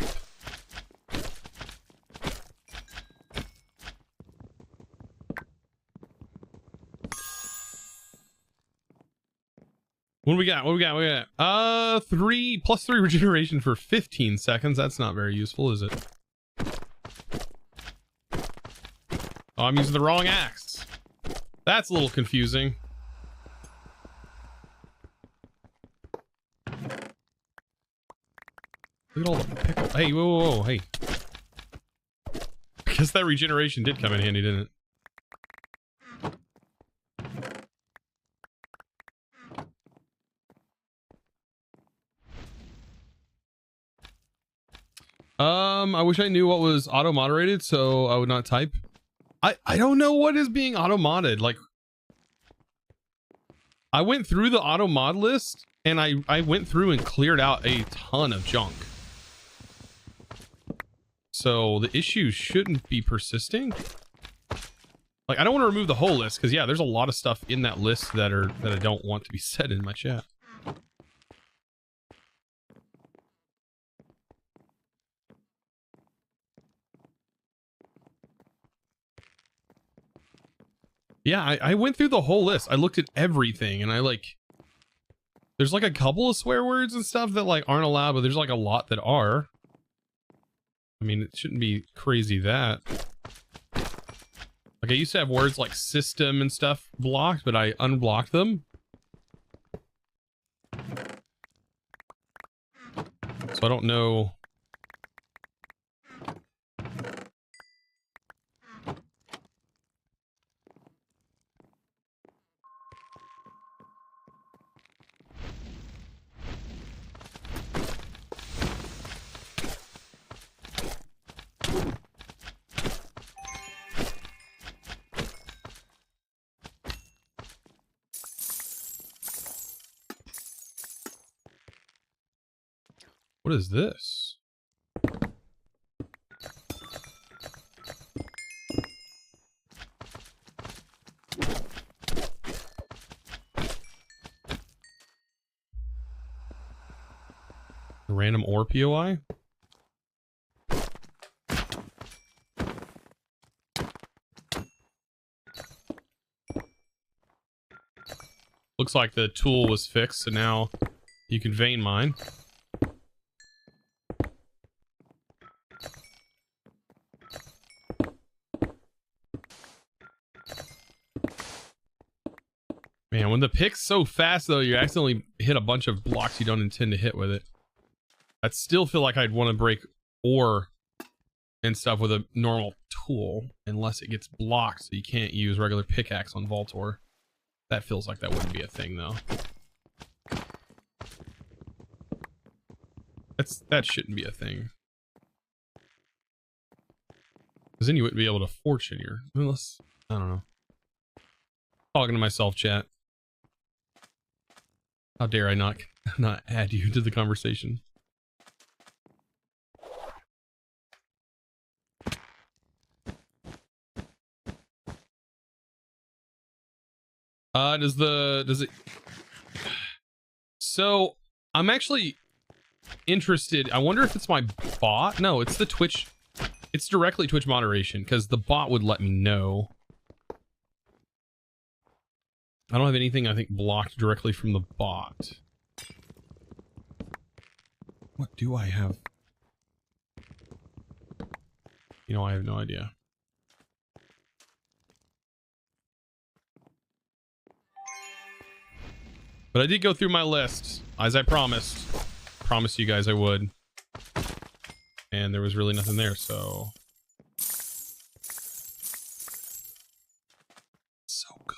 What do we got? What do we got? What do we got? 3+3 regeneration for 15 seconds. That's not very useful, is it? Oh, I'm using the wrong axe. That's a little confusing. Look at all the pickle. Hey, whoa, whoa, whoa, hey. I guess that regeneration did come in handy, didn't it? I wish I knew what was auto-moderated so I would not type. I don't know what is being auto-modded. Like, I went through the auto-mod list and I went through and cleared out a ton of junk. So the issue shouldn't be persisting. Like, I don't want to remove the whole list because yeah, there's a lot of stuff in that list that I don't want to be said in my chat. Yeah, I went through the whole list. I looked at everything and there's like a couple of swear words and stuff that like aren't allowed, but there's like a lot that are. I mean, it shouldn't be crazy that. Like I used to have words like system and stuff blocked, but I unblocked them. So I don't know. What is this? Random ore POI? Looks like the tool was fixed, so now you can vein mine. Man, when the pick's so fast, though, you accidentally hit a bunch of blocks you don't intend to hit with it. I'd still feel like I'd want to break ore and stuff with a normal tool, unless it gets blocked, so you can't use regular pickaxe on vault ore. That feels like that wouldn't be a thing, though. That shouldn't be a thing. Because then you wouldn't be able to fortune your... Unless... I don't know. Talking to myself, chat. How dare I not add you to the conversation? Does it... So, I'm actually interested. I wonder if it's my bot. No, it's the Twitch. It's directly Twitch moderation, because the bot would let me know. I don't have anything, I think, blocked directly from the bot. What do I have? You know, I have no idea. But I did go through my list, as I promised. Promised you guys I would. And there was really nothing there, so... So good.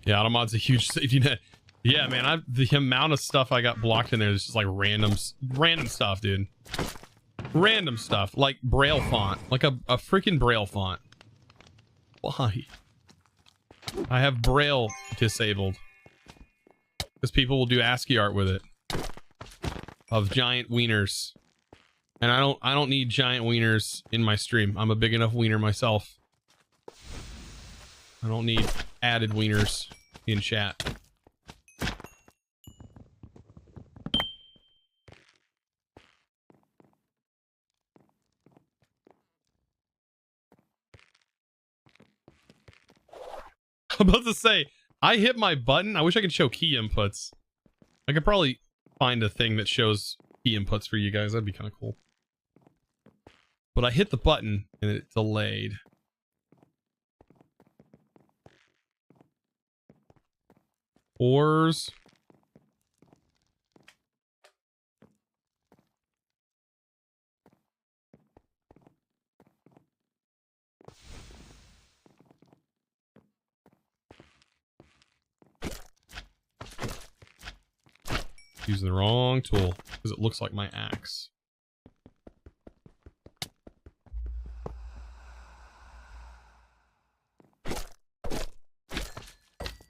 Yeah, Automod's a huge safety net. Yeah, man, the amount of stuff I got blocked in there is just like random stuff, dude. Random stuff, like Braille font, like a freaking Braille font. Why? I have Braille disabled because people will do ASCII art with it of giant wieners, and I don't need giant wieners in my stream. I'm a big enough wiener myself. I don't need added wieners in chat. I'm about to say, I hit my button. I wish I could show key inputs. I could probably find a thing that shows key inputs for you guys. That'd be kind of cool. But I hit the button and it delayed. Ores. Using the wrong tool because it looks like my axe.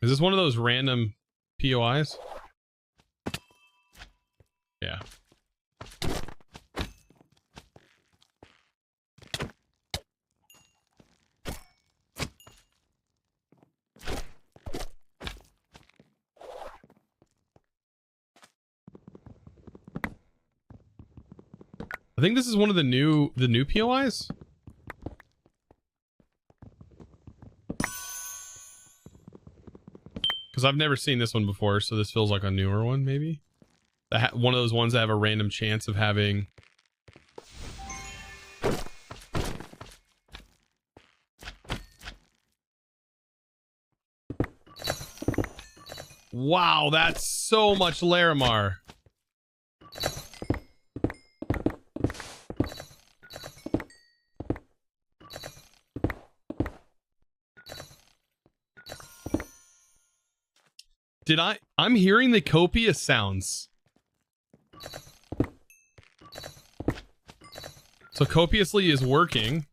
Is this one of those random POIs? Yeah. I think this is one of the new POIs. Because I've never seen this one before, so this feels like a newer one, maybe? One of those ones that have a random chance of having... Wow, that's so much Larimar. I'm hearing the copious sounds. So copiously is working.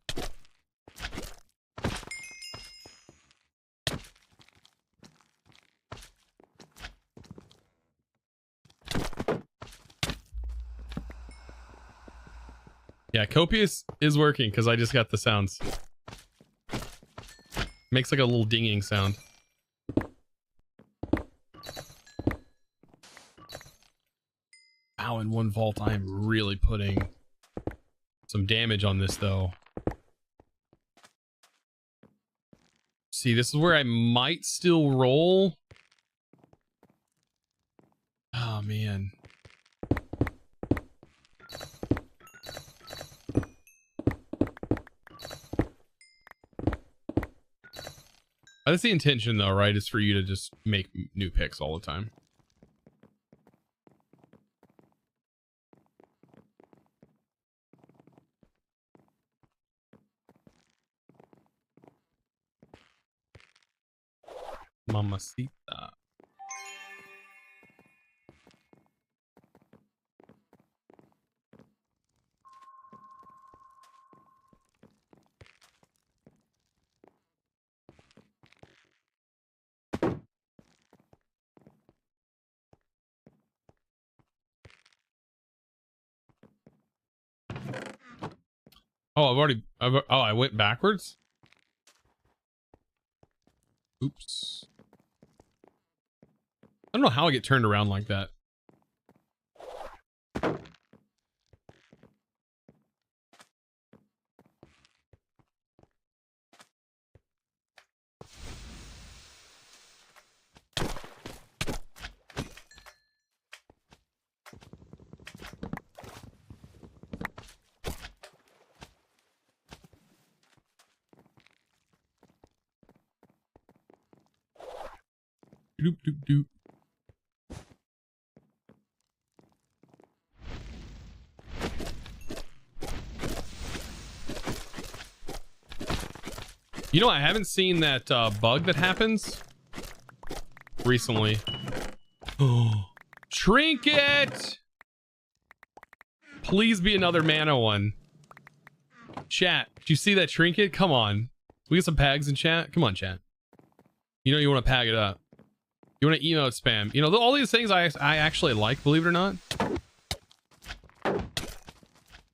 Yeah, copious is working because I just got the sounds. Makes like a little dinging sound. Wow, in one vault, I am really putting some damage on this, though. See, this is where I might still roll. Oh, man. That's the intention, though, right? Is for you to just make new picks all the time. Mamacita. Oh, I went backwards? Oops. I don't know how I get turned around like that. Doop, doop, doop. You know, I haven't seen that bug that happens recently. Oh, trinket! Please be another mana one. Chat, did you see that trinket? Come on. We get some pags in chat? Come on, chat. You know you want to pag it up. You want to emote spam. You know, all these things I actually like, believe it or not. You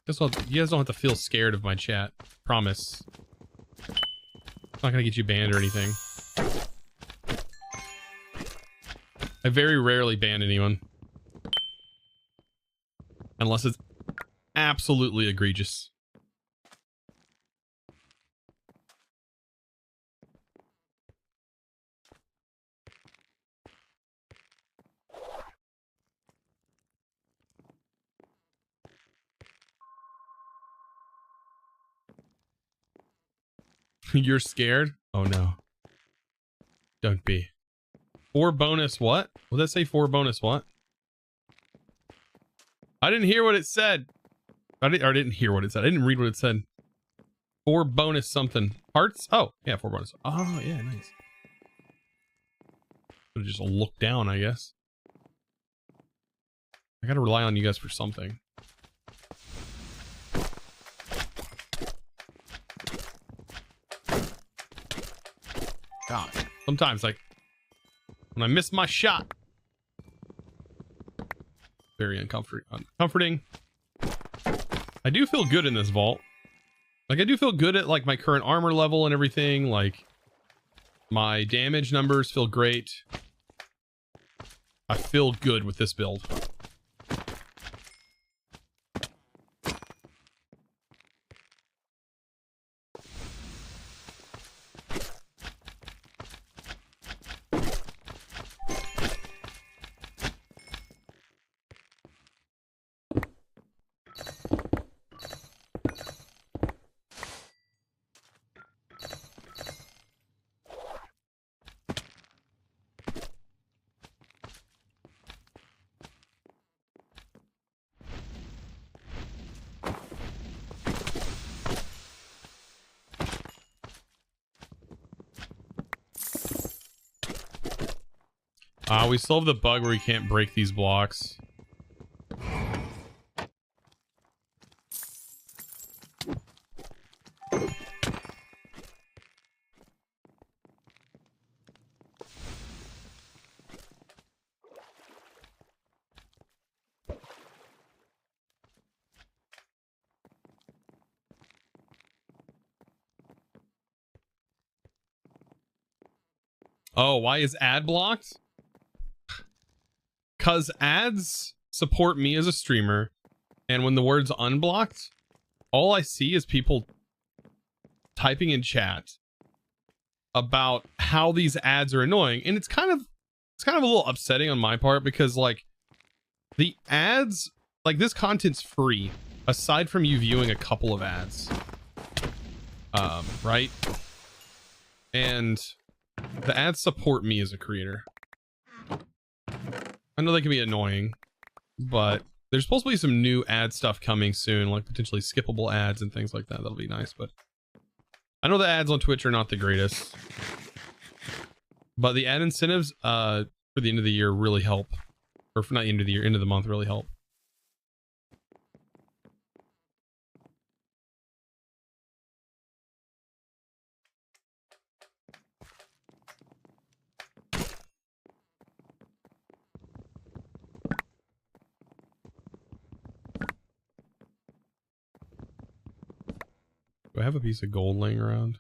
guys don't have to feel scared of my chat. Promise. It's not going to get you banned or anything. I very rarely ban anyone. Unless it's absolutely egregious. You're scared? Oh no. Don't be. 4 bonus what? What did that say? 4 bonus what? I didn't hear what it said. I didn't hear what it said. I didn't read what it said. 4 bonus something. Hearts? Oh, yeah, 4 bonus. Oh, yeah, nice. Just look down, I guess. I gotta rely on you guys for something. God, sometimes, like, when I miss my shot. Very uncomforting. I do feel good in this vault. Like, I do feel good at, like, my current armor level and everything. Like, my damage numbers feel great. I feel good with this build. We still have the bug where we can't break these blocks. Oh, why is ad blocked? Because ads support me as a streamer, and when the word's unblocked, all I see is people typing in chat about how these ads are annoying, and it's kind of a little upsetting on my part because like the ads, like this content's free aside from you viewing a couple of ads, right? And the ads support me as a creator. I know they can be annoying, but there's supposed to be some new ad stuff coming soon, like potentially skippable ads and things like that. That'll be nice, but I know the ads on Twitch are not the greatest. But the ad incentives for the end of the year really help. Or for not end of the year, end of the month really help. Do I have a piece of gold laying around?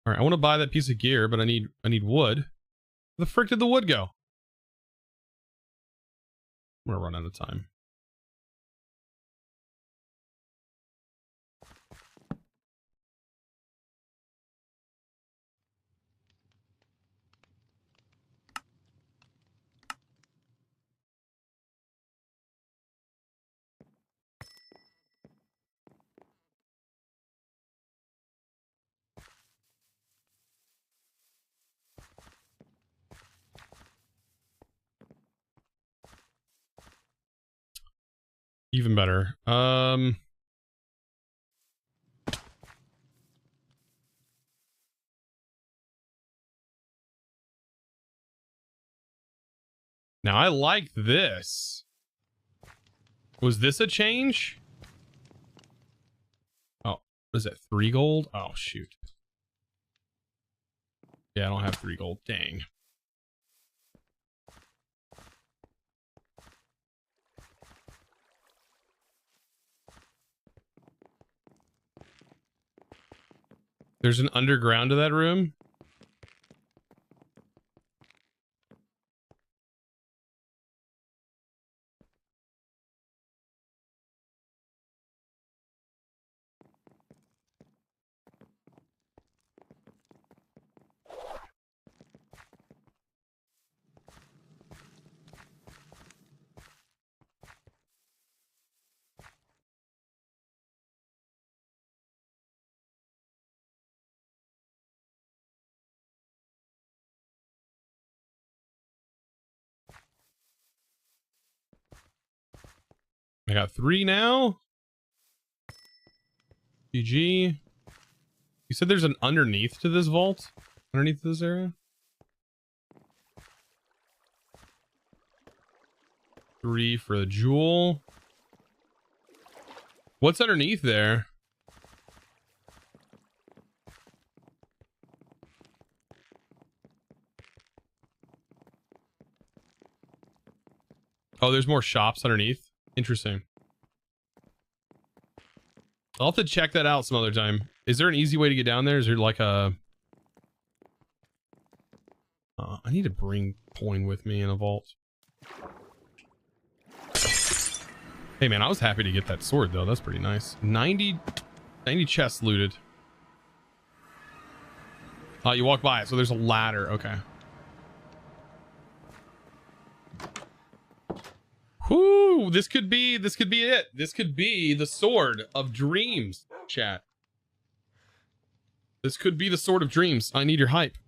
All right, I want to buy that piece of gear, but I need wood. Where the frick did the wood go? I'm gonna run out of time. Even better. Now I like this. Was this a change? Oh, what is that? 3 gold? Oh, shoot. Yeah, I don't have 3 gold. Dang. There's an underground to that room. I got 3 now. GG. You said there's an underneath to this vault? Underneath this area? 3 for the jewel. What's underneath there? Oh, there's more shops underneath. Interesting. I'll have to check that out some other time. Is there an easy way to get down there? Is there like a... I need to bring coin with me in a vault. Hey man, I was happy to get that sword though. That's pretty nice. 90 chests looted. You walk by it, so there's a ladder. Okay. Whoo! This could be it. This could be the sword of dreams, chat. This could be the sword of dreams. I need your hype.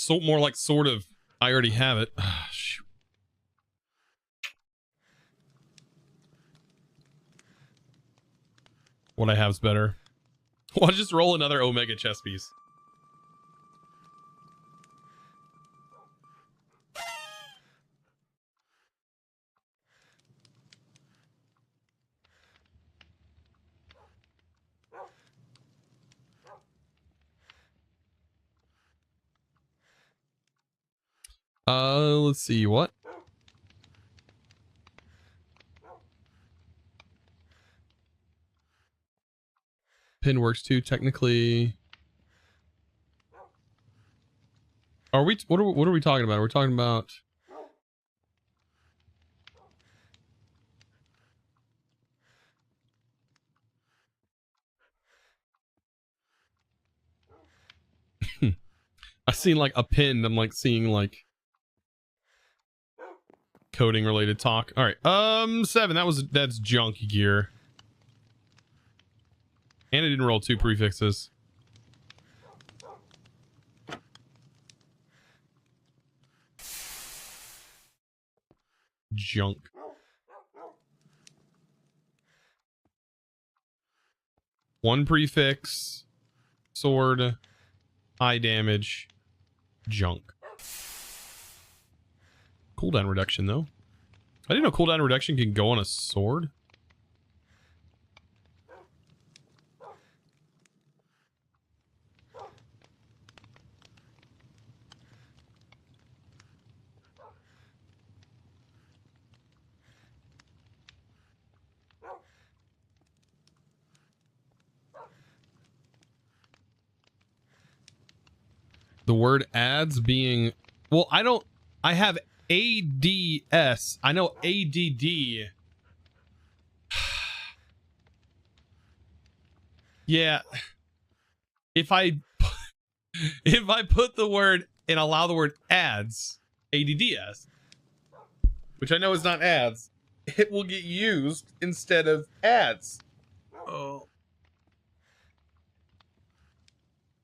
so more like sort of. I already have it. Shoot. What I have's better. Well, I'll just roll another Omega chess piece. Let's see what. Pin works too, technically. Are we? What are we talking about? We're talking about. I seen like a pin. I'm like seeing like coding related talk. All right. 7. That's junk gear. And it didn't roll 2 prefixes. Junk. One prefix. Sword. High damage. Junk. Cooldown reduction though. I didn't know cooldown reduction can go on a sword. The word ads being, well, I have ADS. I know ADD. Yeah. If I put the word and allow the word ads, ADDS, which I know is not ads, it will get used instead of ads. Oh.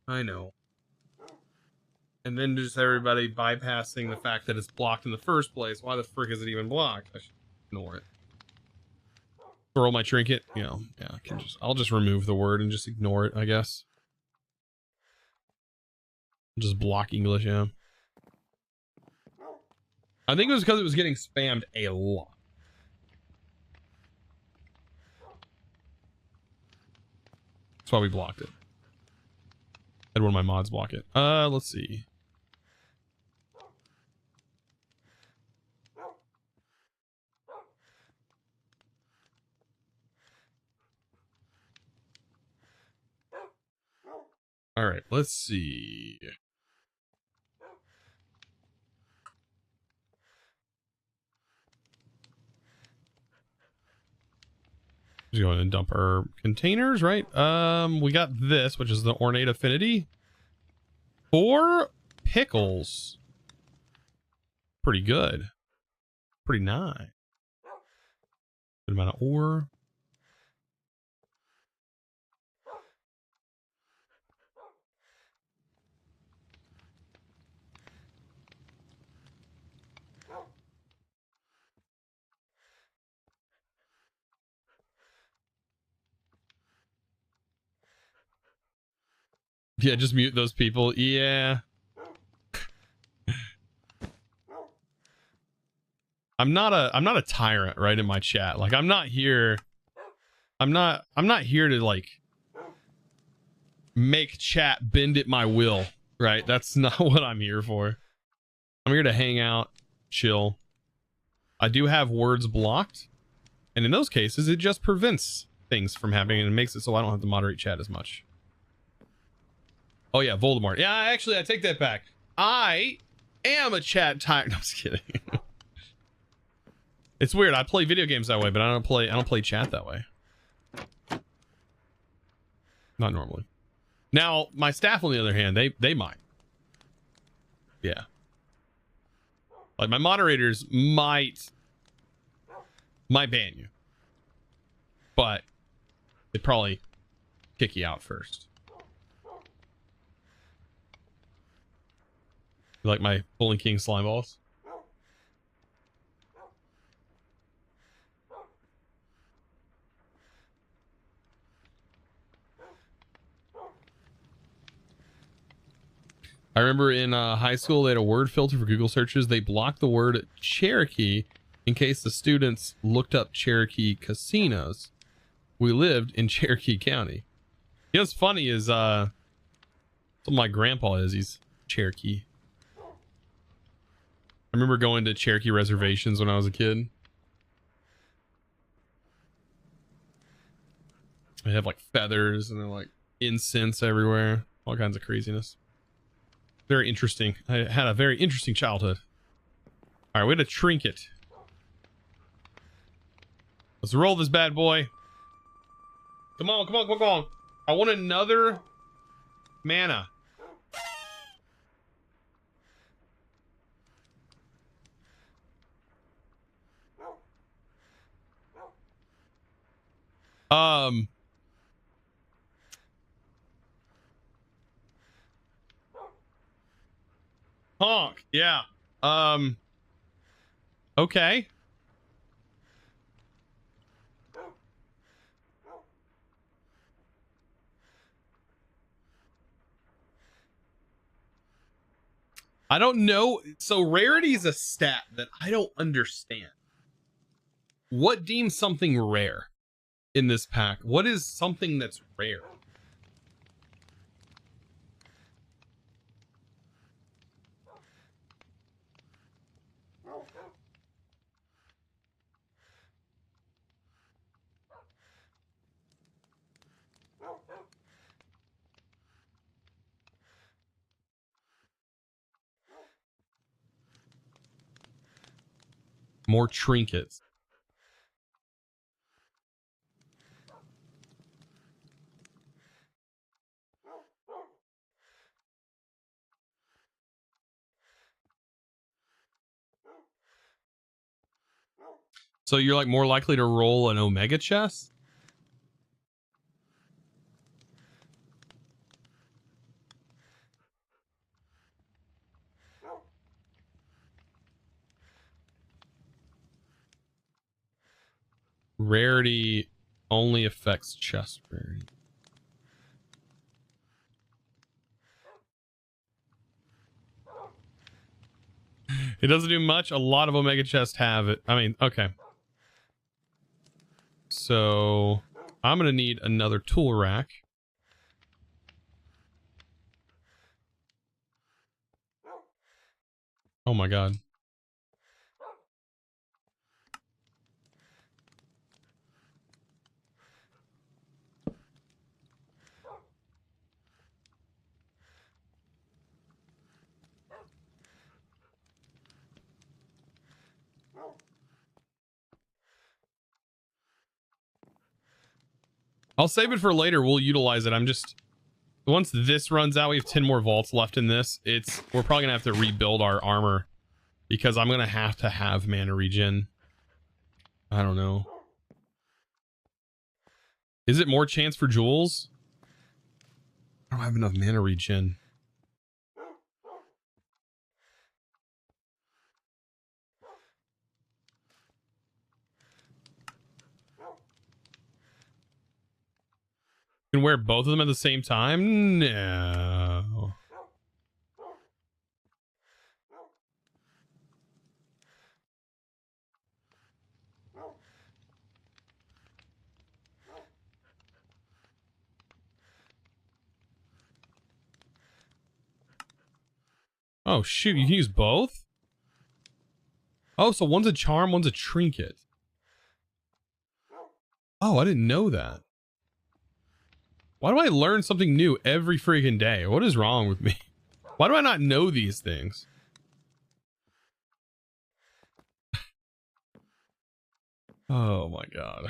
I know. And then just everybody bypassing the fact that it's blocked in the first place. Why the frick is it even blocked? I should ignore it. Throw my trinket. You know, yeah, I'll just remove the word and just ignore it, I guess. Just block English, yeah. I think it was because it was getting spammed a lot. That's why we blocked it. Had one of my mods block it. Let's see. All right, let's see. Just go ahead and dump our containers, right? We got this, which is the ornate affinity. 4 pickles. Pretty good. Pretty nice. Good amount of ore. Yeah, just mute those people. Yeah. I'm not a tyrant, right, in my chat. Like I'm not here to like make chat bend at my will, right? That's not what I'm here for. I'm here to hang out, chill. I do have words blocked, and in those cases it just prevents things from happening and makes it so I don't have to moderate chat as much. Oh yeah, Voldemort. Yeah, actually, I take that back. I am a chat tyrant. No, I'm just kidding. It's weird. I play video games that way, but I don't play chat that way. Not normally. Now, my staff, on the other hand, they might. Yeah. Like my moderators might ban you, but they'd probably kick you out first. You like my Bowling King slime balls? I remember in high school, they had a word filter for Google searches. They blocked the word Cherokee in case the students looked up Cherokee casinos. We lived in Cherokee County. You know what's funny is what my grandpa is. He's Cherokee. I remember going to Cherokee reservations when I was a kid. They have like feathers and they're like incense everywhere. All kinds of craziness. Very interesting. I had a very interesting childhood. All right, we had a trinket. Let's roll this bad boy. Come on, come on, come on, come on. I want another mana. Honk, yeah. Okay. I don't know. So rarity is a stat that I don't understand. What deems something rare in this pack? What is something that's rare? More trinkets. So you're like more likely to roll an Omega chest? Rarity only affects chest rarity. It doesn't do much. A lot of Omega chests have it. I mean, okay. So I'm going to need another tool rack. Oh my God. I'll save it for later. We'll utilize it. I'm just, once this runs out, we have 10 more vaults left in this. We're probably gonna have to rebuild our armor because I'm gonna have to have mana regen. I don't know. Is it more chance for jewels? I don't have enough mana regen. Can wear both of them at the same time? No. Oh shoot, you can use both? Oh, so one's a charm, one's a trinket. Oh, I didn't know that. Why do I learn something new every freaking day? What is wrong with me? Why do I not know these things? Oh my God.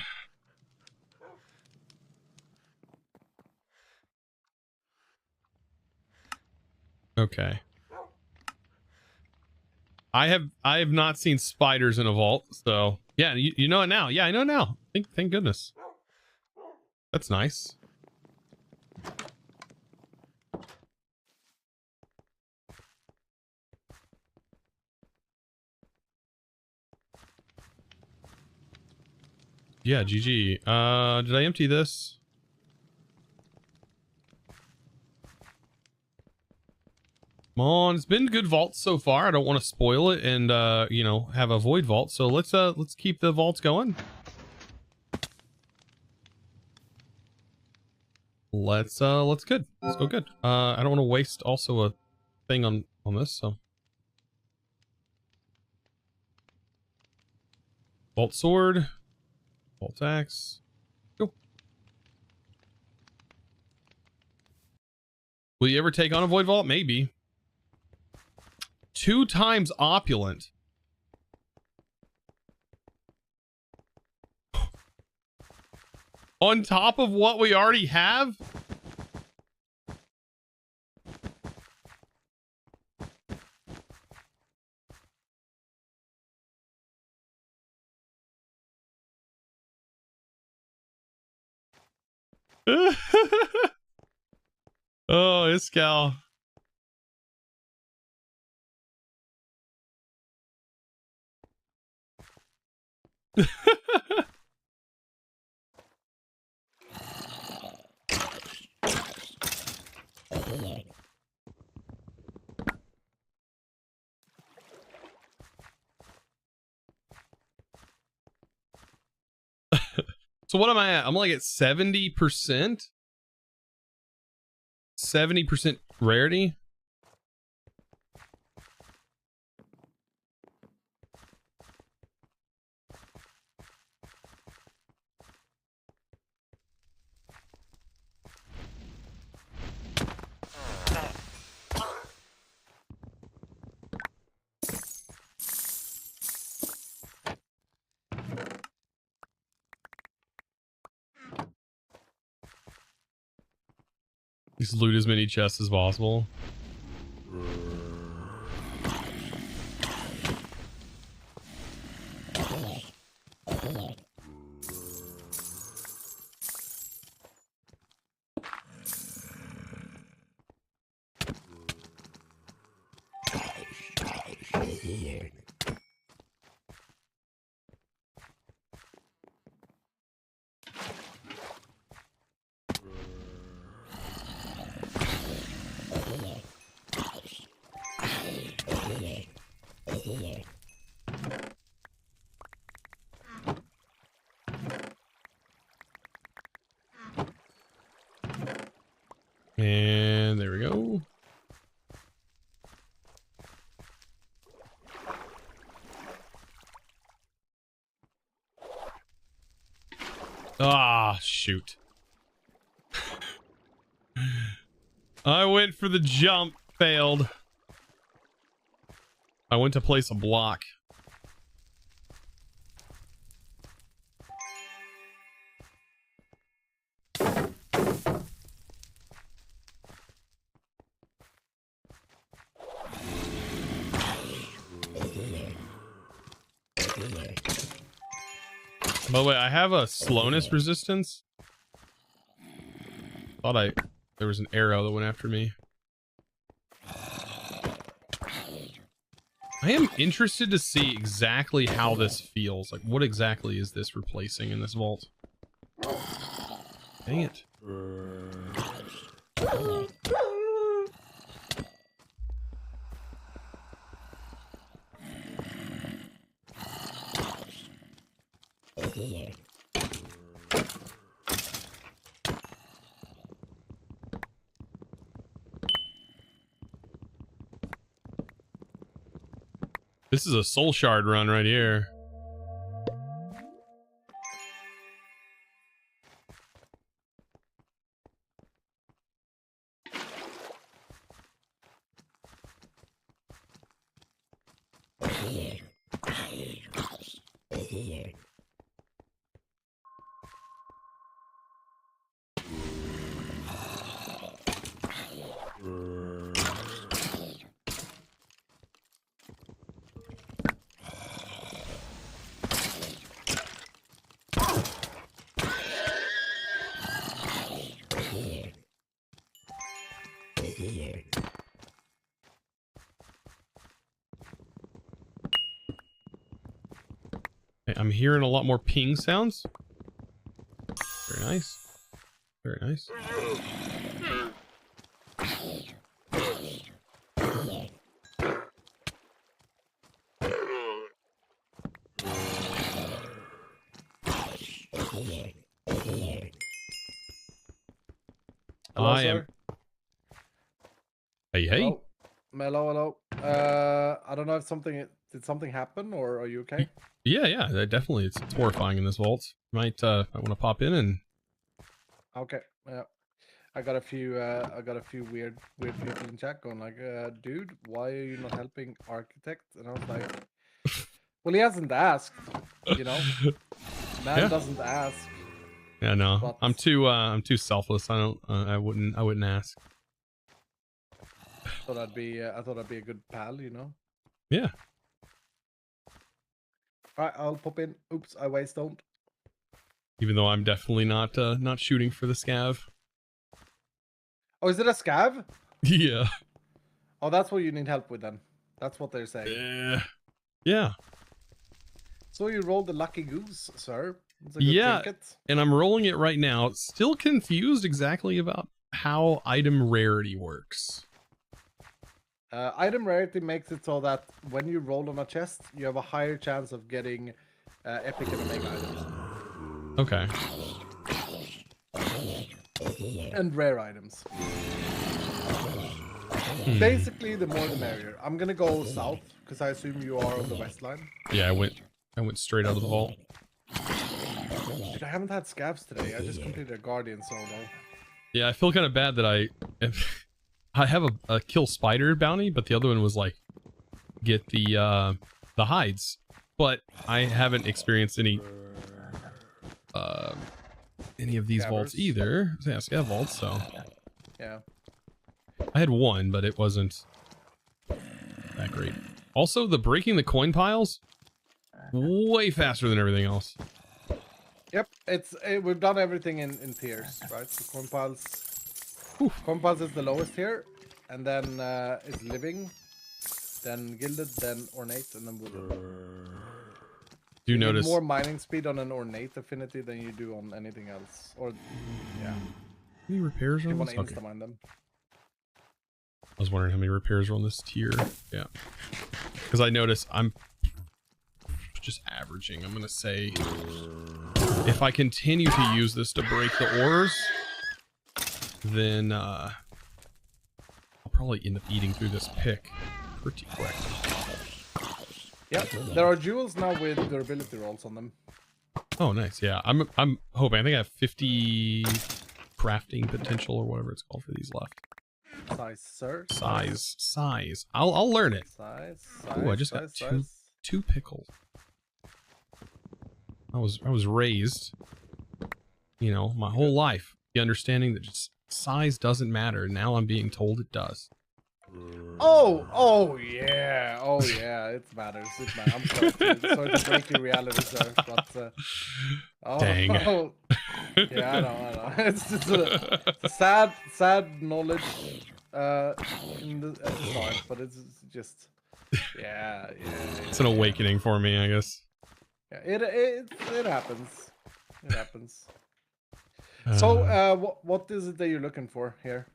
Okay. I have not seen spiders in a vault, so yeah, you know it now. Yeah, I know now. Thank goodness. That's nice. Yeah, GG. Did I empty this? Come on, it's been good vaults so far. I don't want to spoil it and you know, have a void vault. So let's keep the vaults going. Let's good. Let's go good. I don't want to waste also a thing on this, so vault sword, vault axe. Go. Will you ever take on a void vault? Maybe. 2 times opulent. On top of what we already have? Oh, Iskal. So what am I at? I'm like at 70%. 70% rarity. Just loot as many chests as possible. And there we go. Ah, shoot. I went for the jump, failed. I went to place a block. By the way, I have a slowness resistance. Thought there was an arrow that went after me. I am interested to see exactly how this feels. Like, what exactly is this replacing in this vault? Dang it. This is a soul shard run right here. I'm hearing a lot more ping sounds. nice. Very nice. Hello, I sir. am. Hey, hey. Hello. Hello. I don't know if did something happen, or are you okay? Yeah, yeah. Definitely, it's horrifying in this vault. Might want to pop in and. Okay. Yeah. I got a few weird people in chat going like, dude, why are you not helping architect? And I was like, well, he hasn't asked, you know. Man Yeah. doesn't ask. Yeah, no. But I'm too selfless. I wouldn't ask. I thought I'd be a good pal, you know. Yeah. All right, I'll pop in. Oops, I waystoned. Even though I'm definitely not shooting for the scav. Oh, is it a scav? Yeah. Oh, that's what you need help with then. That's what they're saying. Yeah. So you rolled the lucky goose, sir. It's a good Yeah. trinket. And I'm rolling it right now. Still confused exactly about how item rarity works. Item rarity makes it so that when you roll on a chest, you have a higher chance of getting epic and omega items. Okay. And rare items. Basically, the more the merrier. I'm gonna go south because I assume you are on the west line. Yeah, I went straight out of the vault. Dude, I haven't had scavs today. I just completed a guardian solo. Yeah, I feel kind of bad that I have a kill spider bounty, but the other one was like get the hides. But I haven't experienced any of these vaults either. Yeah, scav vaults, so Yeah. I had one, but it wasn't that great. Also, the breaking the coin piles way faster than everything else. Yep, we've done everything in tiers, right? So coin piles is the lowest tier, and then it's living, then gilded, then ornate, and then wooden. Do you notice need more mining speed on an ornate affinity than you do on anything else, or yeah. any repairs You on want this? to Okay. insta mine them. I was wondering how many repairs are on this tier. Yeah, because I noticed I'm just averaging. I'm gonna say if I continue to use this to break the ores, then I'll probably end up eating through this pick pretty quick. Yep, there are jewels now with durability rolls on them. Oh, nice. Yeah, I'm hoping. I think I have 50 crafting potential or whatever it's called for these left. Size, sir. Size. I'll learn it. Size. Ooh, I just got two pickles. I was raised, you know, my whole life, the understanding that just size doesn't matter. Now I'm being told it does. Oh yeah, it matters. I'm sorry to break your reality, sir, but Dang. Yeah, I know. It's just a sad knowledge at the start, but it's just yeah. It's an awakening for me, I guess. Yeah, it happens. It happens. So, what is it that you're looking for here?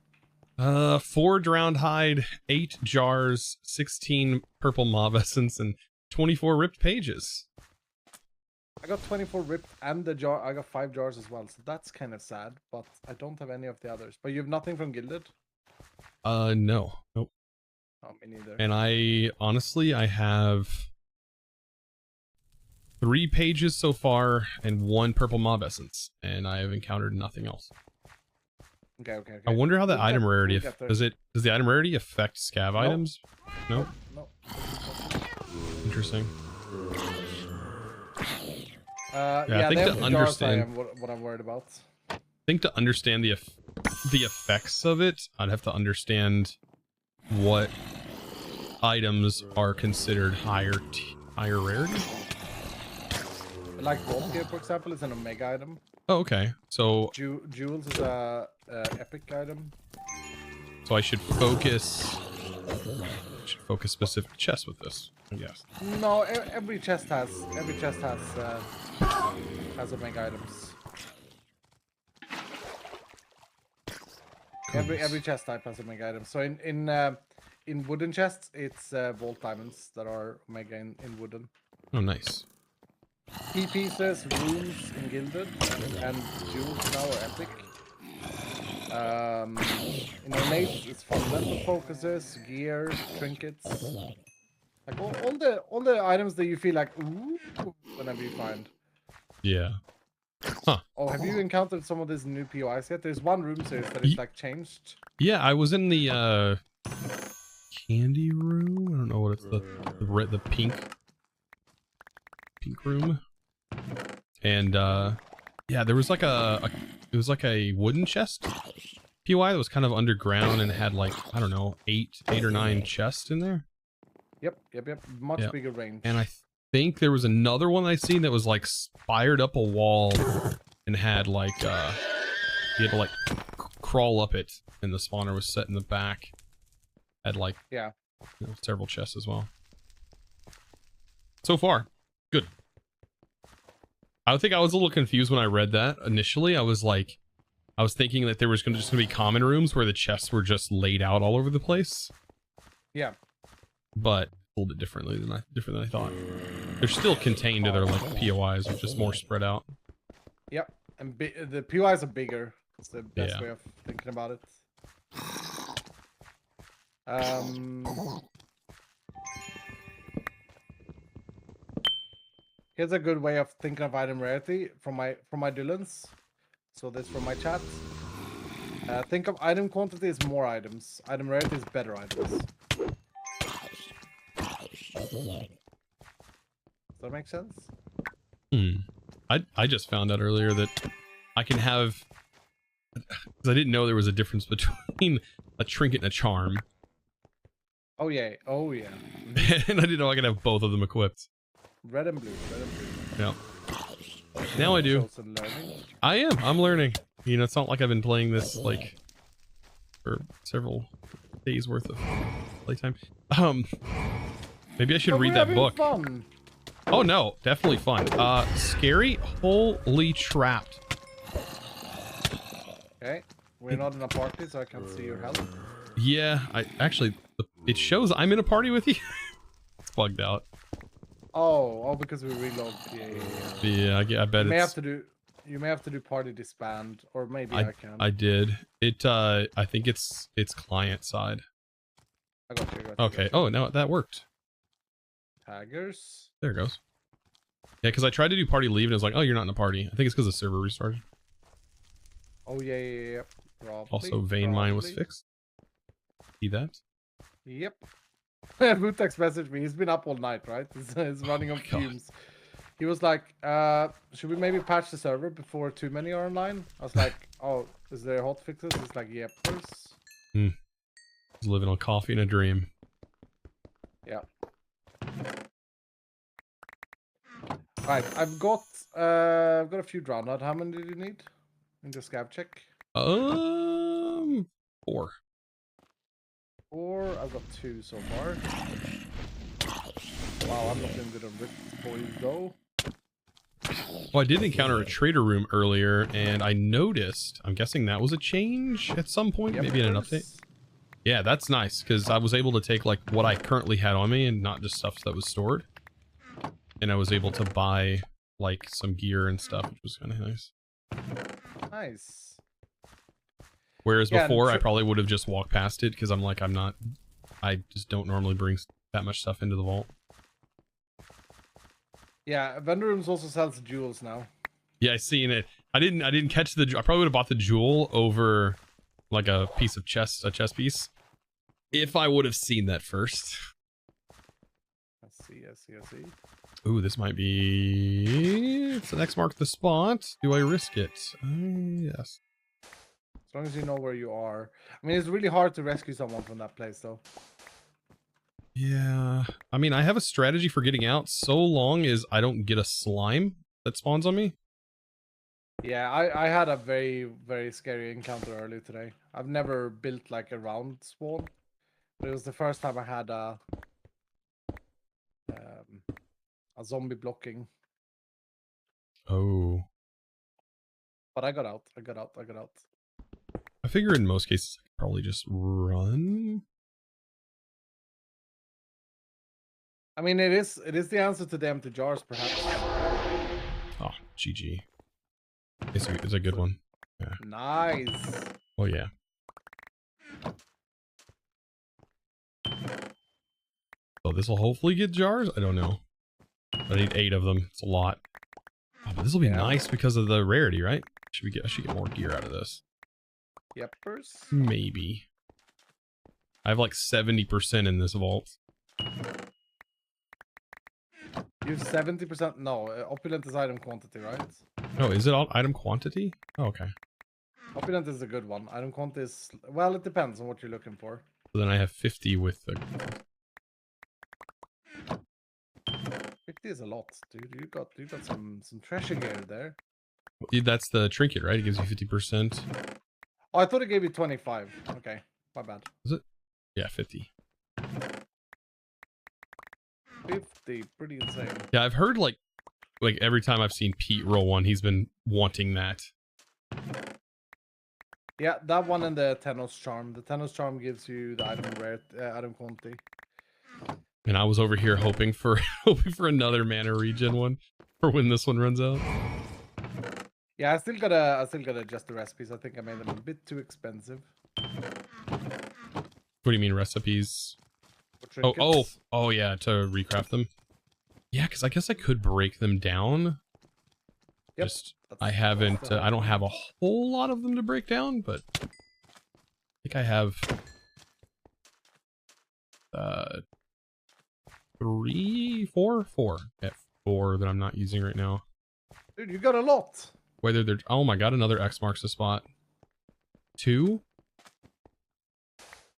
4 drowned hide, 8 jars, 16 purple mob essence, and 24 ripped pages. I got 24 ripped and the jar. I got 5 jars as well, so that's kind of sad. But I don't have any of the others. But you have nothing from gilded? No, nope. Oh, me neither. And I honestly have 3 pages so far and 1 purple mob essence, and I have encountered nothing else. Okay. I wonder how the item rarity does the item rarity affect scav Nope. items? Nope. No. Interesting. Yeah, I think they to have understand jars, what I'm worried about. I think to understand the effects of it, I'd have to understand what items are considered higher rarity. Like gold gear, for example, is an omega item. Oh, okay. So Jewels is a epic item. So I should focus specific chests with this, I guess. No, every chest has omega items. Every chest type has omega items. So in wooden chests, it's vault diamonds that are omega in wooden. Oh, nice. Key pieces, runes in gilded, and jewels now are epic. In ornate, it's fundamental focuses, gear, trinkets, like all the items that you feel like ooh whenever you find. Yeah. Huh. Oh, have you encountered some of these new POIs yet? There's one room series that is like changed. Yeah, I was in the candy room. I don't know what it's the pink room. And yeah, there was like it was like a wooden chest POI that was kind of underground and had like, I don't know, 8 or 9 chests in there. Yep. Much bigger range. And I think there was another one I seen that was like spired up a wall and had like you had to like crawl up it, and the spawner was set in the back. Had like several chests as well. So far, good. I think I was a little confused when I read that initially. I was thinking that there was just gonna be common rooms where the chests were just laid out all over the place. Yeah. But a little bit different than I thought. They're still contained to their like POIs, but just more spread out. Yep. And the POIs are bigger. That's the best way of thinking about it. Here's a good way of thinking of item rarity from my Dylans. So this from my chat. Think of item quantity as more items. Item rarity is better items. Does that make sense? I just found out earlier that I can have, because I didn't know there was a difference between a trinket and a charm. Oh yeah. And I didn't know I could have both of them equipped. Red and blue. Yeah. Now I do. I'm learning. You know, it's not like I've been playing this like for several days worth of playtime. Maybe I should read that book. Fun. Oh no, definitely fun. Scary, holy trapped. Okay, we're not in a party, so I can't see your health. Yeah, it shows I'm in a party with you. It's bugged out. Oh, because we reload. Yeah, I bet You may have to do party disband, or maybe I can. I did. I think it's client side. I got you. Okay. Oh, no, that worked. Taggers. There it goes. Yeah, because I tried to do party leave and it was like, oh, you're not in a party. I think it's because the server restarted. Oh yeah. Probably, also, vein mine was fixed. See that? Yep. Vutex messaged me. He's been up all night, right? He's running on fumes. He was like, should we maybe patch the server before too many are online? I was like, oh, is there hot fixes? He's like, yep, there's. He's living on coffee and a dream. Yeah. Right, I've got a few drowned out. How many did you need in the scav check? 4. 4. I've got 2 so far. Wow, I'm not doing good on this before you go. Well, I did encounter a trader room earlier, and I noticed, I'm guessing that was a change at some point, maybe in an update. Yeah, that's nice, because I was able to take like what I currently had on me and not just stuff that was stored. And I was able to buy like some gear and stuff, which was kind of nice. Nice. Whereas before, I probably would have just walked past it, because I just don't normally bring that much stuff into the vault. Yeah, vendor rooms also sells jewels now. Yeah, I seen it. I didn't catch the. I probably would have bought the jewel over like a piece of chest piece, if I would have seen that first. I see. Ooh, this might be. It's the next mark the spot. Do I risk it? Yes. As long as you know where you are. I mean, it's really hard to rescue someone from that place, though. Yeah. I mean, I have a strategy for getting out so long as I don't get a slime that spawns on me. Yeah, I had a very, very scary encounter earlier today. I've never built like a round spawn, but it was the first time I had a zombie blocking. Oh. But I got out. I figure in most cases, I could probably just run. I mean, it is the answer to the empty jars, perhaps. Oh, GG. It's a good one. Yeah. Nice. Oh, yeah. So this will hopefully get jars? I don't know. I need 8 of them. It's a lot. Oh, but this will be nice because of the rarity, right? I should get more gear out of this. Yepers. Maybe. I have like 70% in this vault. You have 70%. No, opulent is item quantity, right? Oh, is it all item quantity? Oh, okay. Opulent is a good one. Item quantity is, well, it depends on what you're looking for. So then I have 50 with the... 50 is a lot, dude. You got some treasure gear there. That's the trinket, right? It gives you 50%. Oh, I thought it gave you 25. Okay, my bad. Is it? Yeah, 50. 50, pretty insane. Yeah, I've heard like every time I've seen Pete roll one, he's been wanting that. Yeah, that one and the Tenos Charm. The Tenos Charm gives you the item quantity. And I was over here hoping for another mana regen one for when this one runs out. Yeah, I still gotta adjust the recipes. I think I made them a bit too expensive. What do you mean recipes? For Oh trinkets. yeah, to recraft them. Yeah, because I guess I could break them down. Yep, Just I haven't. I don't have a whole lot of them to break down, but I think I have 4 that I'm not using right now. Dude, you got a lot. Whether they're, oh my god, another X marks the spot. 2?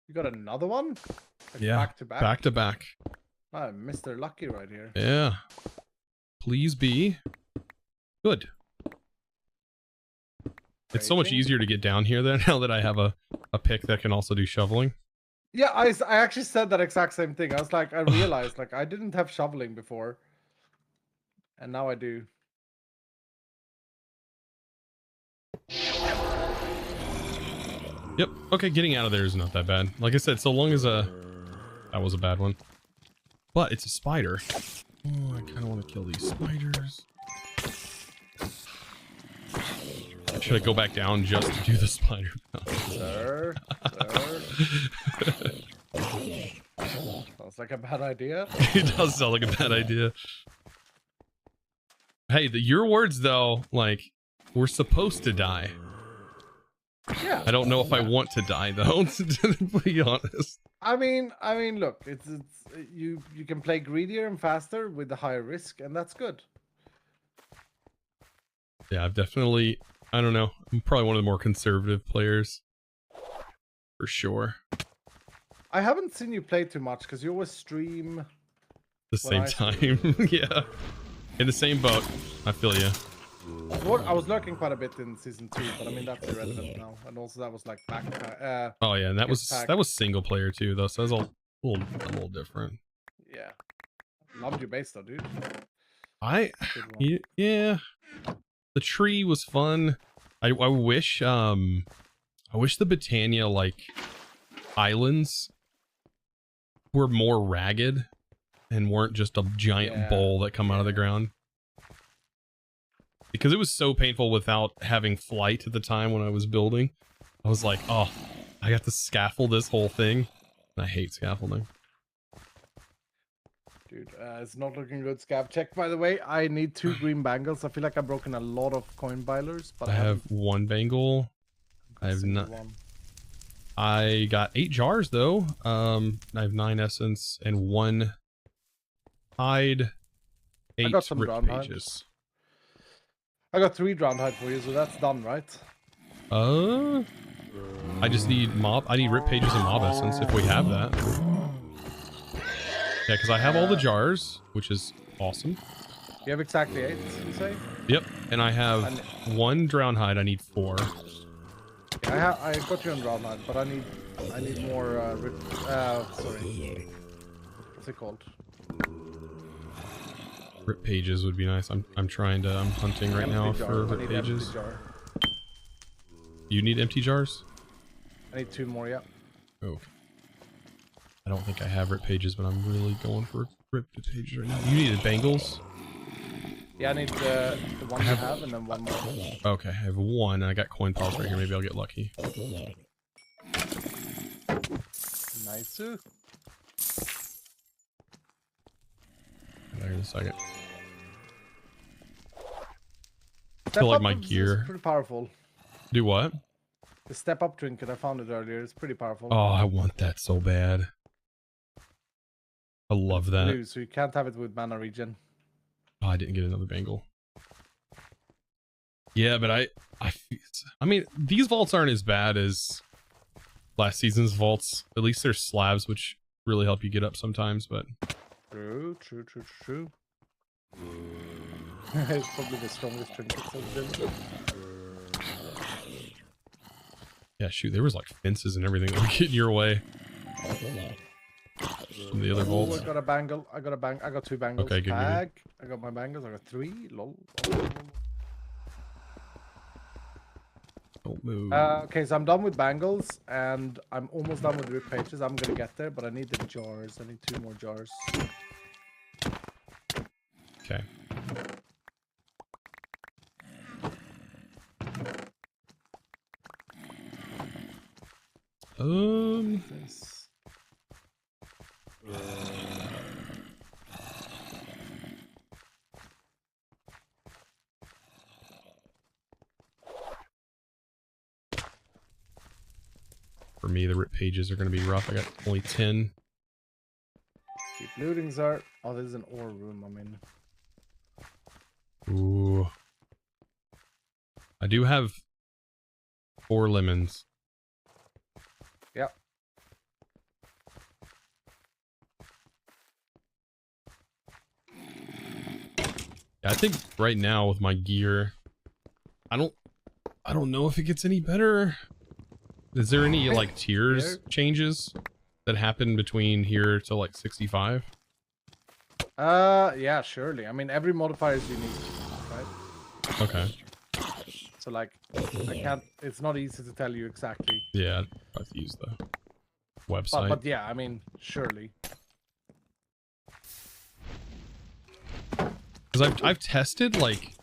You got another one? Like Yeah, back to back. back to back. Ah, Mr. Lucky right here. Yeah. Please be good. It's so much Rating. easier to get down here then now that I have a pick that can also do shoveling. Yeah, I actually said that exact same thing. I was like, I realized like I didn't have shoveling before, and now I do. Yep. Okay, getting out of there is not that bad. Like I said, so long as that was a bad one. But it's a spider. Oh, I kind of want to kill these spiders. Should I go back down just to do the spider? Sir. Sounds like a bad idea. It does sound like a bad idea. Hey, your words though, like, we're supposed to die. Yeah. I don't know if I want to die though, to be honest. I mean, look, it's you can play greedier and faster with the higher risk, and that's good. Yeah, I've definitely, I don't know, I'm probably one of the more conservative players. For sure. I haven't seen you play too much because you always stream The same time. Yeah. In the same boat. I feel you. I was lurking quite a bit in season 2, but I mean that's irrelevant now. And also that was like backpack. Oh yeah, and that was back. single player too though, so that was a little different. Yeah. Loved your base though, dude. Yeah. The tree was fun. I wish the Britannia like islands were more ragged and weren't just a giant bowl that come out of the ground. Because it was so painful without having flight at the time when I was building. I was like, oh, I got to scaffold this whole thing. And I hate scaffolding. Dude, it's not looking good. Scab check, by the way. I need 2 green bangles. I feel like I've broken a lot of coin bilers, but I have 1 bangle. I have not. I got 8 jars though. I have 9 essence and 1 hide. 8 I got some rip drowned pages. I got 3 drowned hide for you, so that's done, right? I just need I need rip pages and mob essence if we have that. Yeah, because I have all the jars, which is awesome. You have exactly 8, you say? Yep, and I have 1 drown hide. I need 4. Yeah, I got you on drowned hide, but I need more sorry. What's it called? Rip pages would be nice. I'm hunting right now for rip pages. You need empty jars? I need 2 more, yeah. Okay. I don't think I have rip pages, but I'm really going for rip pages right now. You needed bangles? Yeah, I need the one you have and then 1 more. Okay, I have 1 and I got coin piles right here. Maybe I'll get lucky. Nice. There in a second. I Step feel like up my is gear. pretty powerful. Do what? The step up trinket, I found it earlier. It's pretty powerful. Oh, I want that so bad. I love that. Blue, so you can't have it with mana regen. Oh, I didn't get another bangle. Yeah, but I mean, these vaults aren't as bad as last season's vaults. At least there's slabs, which really help you get up sometimes, but... True. It's probably the strongest trinket of them. Yeah, shoot, there was like fences and everything that were getting your way. From the other vaults. I got a bangle. I got 2 bangles. Okay, good. Bag. I got my bangles. I got 3. Lol. Don't move. Okay, so I'm done with bangles, and I'm almost done with the rip pages. I'm gonna get there, but I need the jars. I need 2 more jars. Okay. This. For me, the rip pages are going to be rough. I got only 10. Keep looting, Zart. Oh, this is an ore room. I mean, Ooh. I do have 4 lemons. Yep. Yeah, I think right now with my gear, I don't know if it gets any better. Is there any like tiers changes that happen between here to like 65? yeah, surely. I mean, every modifier is unique, right? Okay. So like, I can't. It's not easy to tell you exactly. Yeah, I'll have to use the website. But yeah, I mean, surely. Because I've tested like,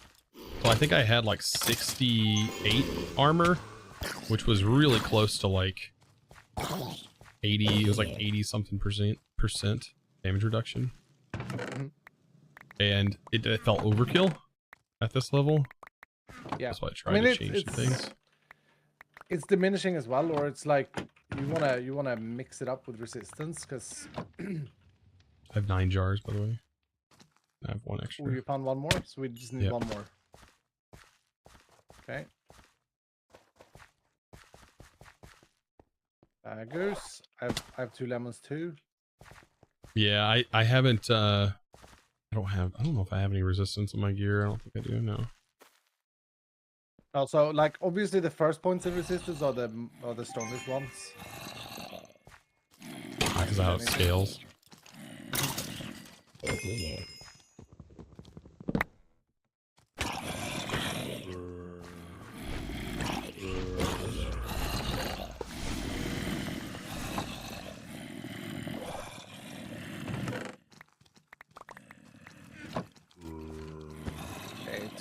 so I think I had like 68 armor, which was really close to like 80. It was like 80 something percent damage reduction, and it felt overkill at this level. Yeah, That's why I tried to change some things. It's diminishing as well, or it's like you wanna mix it up with resistance, because I have 9 jars, by the way. I have 1 extra. we found 1 more, so we just need Yep. 1 more. Okay. Baggers. I have 2 lemons too. Yeah, I haven't. I don't know if I have any resistance on my gear. I don't think I do. No. Also, like obviously the first points of resistance are the strongest ones. Because I have scales. Okay,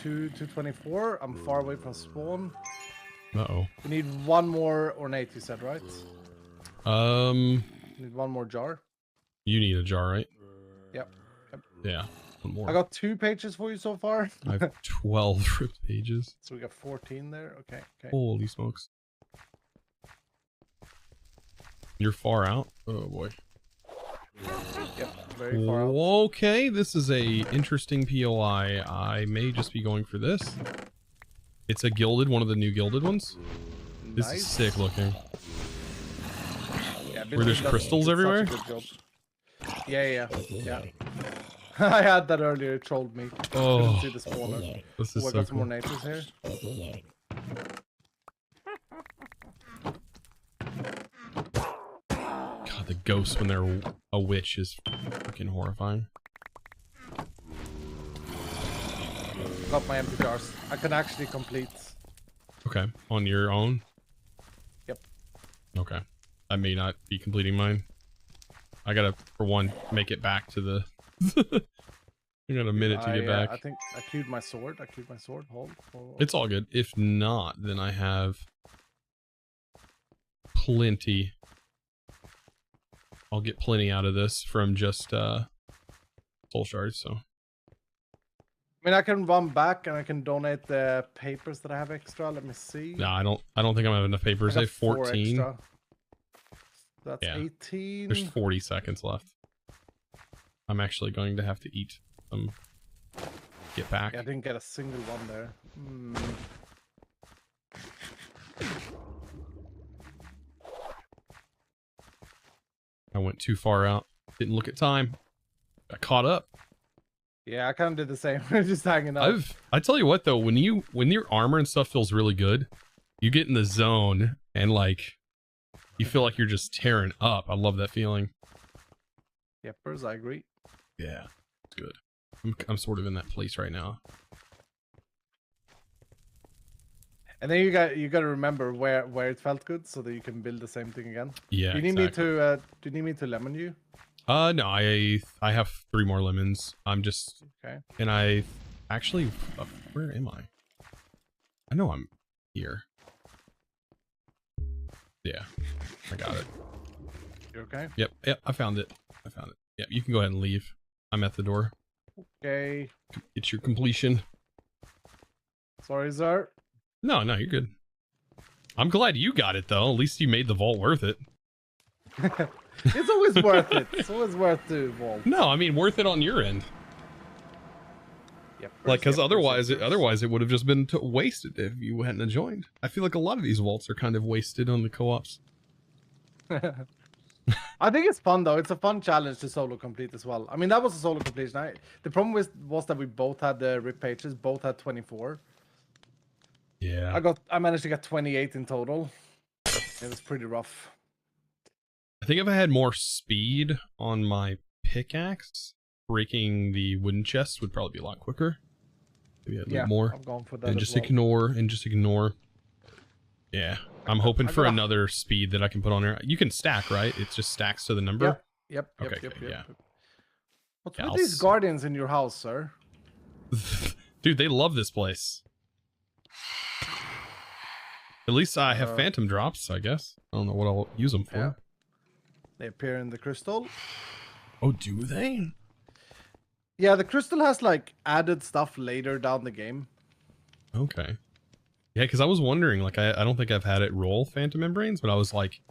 224. I'm far away from spawn. Uh-oh. We need 1 more ornate, you said, right? Need 1 more jar. You need a jar, right? Yep. Yeah. 1 more. I got 2 pages for you so far. I have 12 ripped pages. So we got 14 there. Okay. Holy smokes. You're far out? Oh boy. Yep, very far out. Okay, this is a interesting POI. I may just be going for this. It's a gilded, one of the new gilded ones. This is sick looking. Yeah, Where there's crystals everywhere? Yeah. I had that earlier, it trolled me. Oh, Couldn't see the spawner. this is I so got some more cool. natives here. God, the ghosts when they're a witch is freaking horrifying. Got my empty jars. I can actually complete. Okay, on your own? Yep. Okay. I may not be completing mine. I gotta, for one, make it back to the... I got a minute to get back. I think I queued my sword. Hold. It's all good. If not, then I have plenty. I'll get plenty out of this from just soul shards, so. I mean, I can run back and I can donate the papers that I have extra. Let me see. No, I don't think I'm having enough papers. I have 14. Extra. That's Yeah. 18. There's 40 seconds left. I'm actually going to have to eat some. Get back. Yeah, I didn't get a single one there. I went too far out. Didn't look at time. Got caught up. Yeah, I kind of did the same. We're just hanging out. I tell you what though, when your armor and stuff feels really good, you get in the zone and like you feel like you're just tearing up. I love that feeling. Yepers, I agree. Yeah, it's good. I'm sort of in that place right now. And then you got to remember where it felt good so that you can build the same thing again. Yeah. Do you need exactly. me to do you need me to lemon you? No, I have 3 more lemons. I'm just Okay. and I actually where am I? I know I'm here. Yeah, I got it. You okay? Yep, I found it. Yep, you can go ahead and leave. I'm at the door. Okay. It's your completion. Sorry, sir. No, you're good. I'm glad you got it though. At least you made the vault worth it. It's always worth it. It's always worth the vault. No, I mean worth it on your end. Yep. Like, because otherwise it would have just been wasted if you hadn't have joined. I feel like a lot of these vaults are kind of wasted on the co-ops. I think it's fun though. It's a fun challenge to solo complete as well. I mean, that was a solo completion. The problem was that we both had the rip pages, both had 24. Yeah. I managed to get 28 in total. It was pretty rough. I think if I had more speed on my pickaxe, breaking the wooden chests would probably be a lot quicker. Maybe a little more. I'm going for that And as just well. ignore. Yeah. I'm hoping for another speed that I can put on there. You can stack, right? It just stacks to the number? Yep. Okay, good, yeah. What's Yeah, with these guardians in your house, sir? Dude, they love this place. At least I have phantom drops, I guess. I don't know what I'll use them for. Yeah. They appear in the crystal. Oh, do they? Yeah, the crystal has like added stuff later down the game. Okay. Yeah, because I was wondering, like, I don't think I've had it roll phantom membranes, but I was like,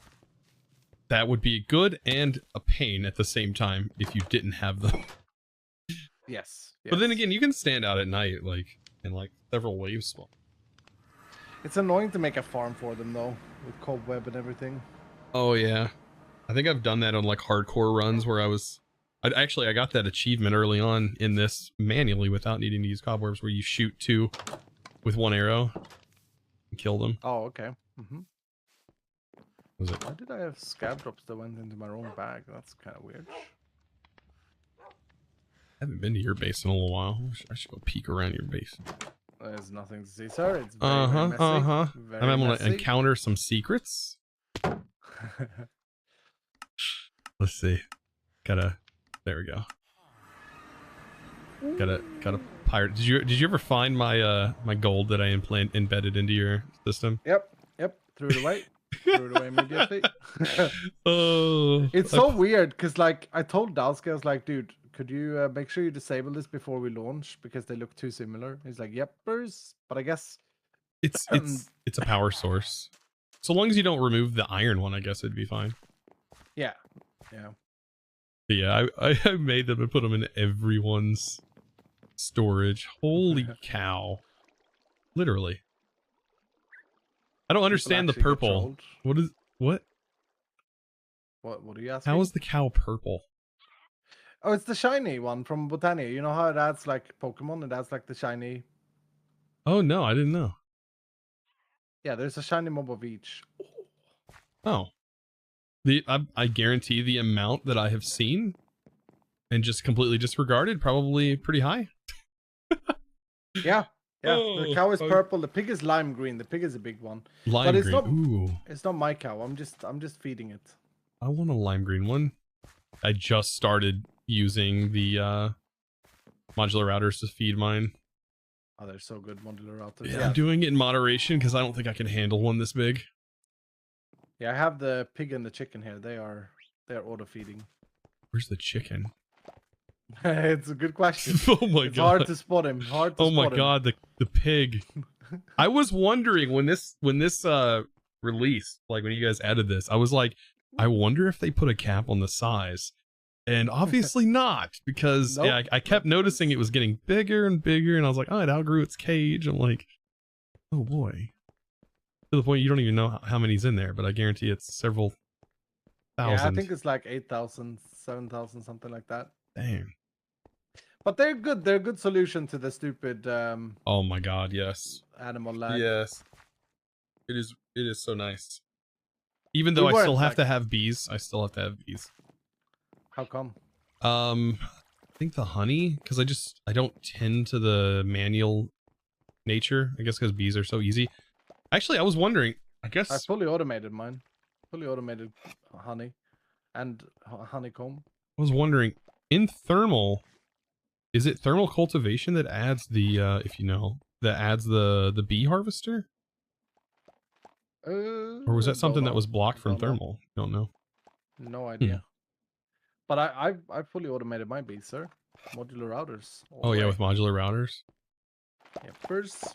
that would be good and a pain at the same time if you didn't have them. Yes. But then again, you can stand out at night, like, in like several waves. It's annoying to make a farm for them though, with cobweb and everything. Oh yeah, I think I've done that on like hardcore runs where I got that achievement early on in this manually without needing to use cobwebs, where you shoot 2 with 1 arrow and kill them. Oh, okay. Mm-hmm. Was it? Why did I have scab drops that went into my own bag? That's kind of weird. I haven't been to your base in a little while. I should go peek around your base. There's nothing to see, sir. It's very, very messy. Very I'm gonna messy. encounter some secrets. Let's see. There we go. Got a pirate. Did you ever find my my gold that I embedded into your system? Yep. Threw it away. Threw it away immediately. Oh, It's so weird because like I told Dalsky, I was like, dude, could you make sure you disable this before we launch because they look too similar? He's like, yep, but I guess it's a power source. So long as you don't remove the iron one, I guess it'd be fine. yeah. But yeah, I made them and put them in everyone's storage. Holy cow. Literally. I don't understand the actually get purple. trolled. What? What are you asking? How is the cow purple? Oh, it's the shiny one from Botania. You know how it adds like Pokemon? It adds like the shiny. Oh no, I didn't know. Yeah, there's a shiny mob of each. Oh. I guarantee the amount that I have seen and just completely disregarded, probably pretty high. Yeah. Yeah, Oh, the cow is oh. purple. The pig is lime green. The pig is a big one. Lime But it's green. not. Ooh, It's not my cow. I'm just feeding it. I want a lime green one. I just started using the modular routers to feed mine. Oh, they're so good, modular routers. Yeah, I'm doing it in moderation because I don't think I can handle one this big. Yeah, I have the pig and the chicken here. They're auto feeding. Where's the chicken? It's a good question. Oh my It's god. hard to spot him. Hard to Oh my spot him. god, the pig. I was wondering when this released, like when you guys added this, I was like, I wonder if they put a cap on the size. And obviously not, because Nope. yeah, I kept noticing it was getting bigger and bigger, and I was like, oh, it outgrew its cage. I'm like, oh boy. To the point you don't even know how many's in there, but I guarantee it's several thousand. Yeah, I think it's like 8,000, 7,000, something like that. Dang. But they're good. They're a good solution to the stupid Oh my god, yes. animal lag. Yes. It is so nice. Even though We I still weren't, have like- to have bees, I still have to have bees. How come? I think the honey, because I don't tend to the manual nature. I guess because bees are so easy. Actually, I was wondering. I guess I fully automated mine. Fully automated honey and honeycomb. I was wondering, in thermal, is it thermal cultivation that adds the if you know, that adds the bee harvester? Or was that something that was blocked from Don't know. thermal? Don't know. No idea. But I fully automated my bees, sir. Modular routers. all Oh the yeah, way. with modular routers. Yeah, first. So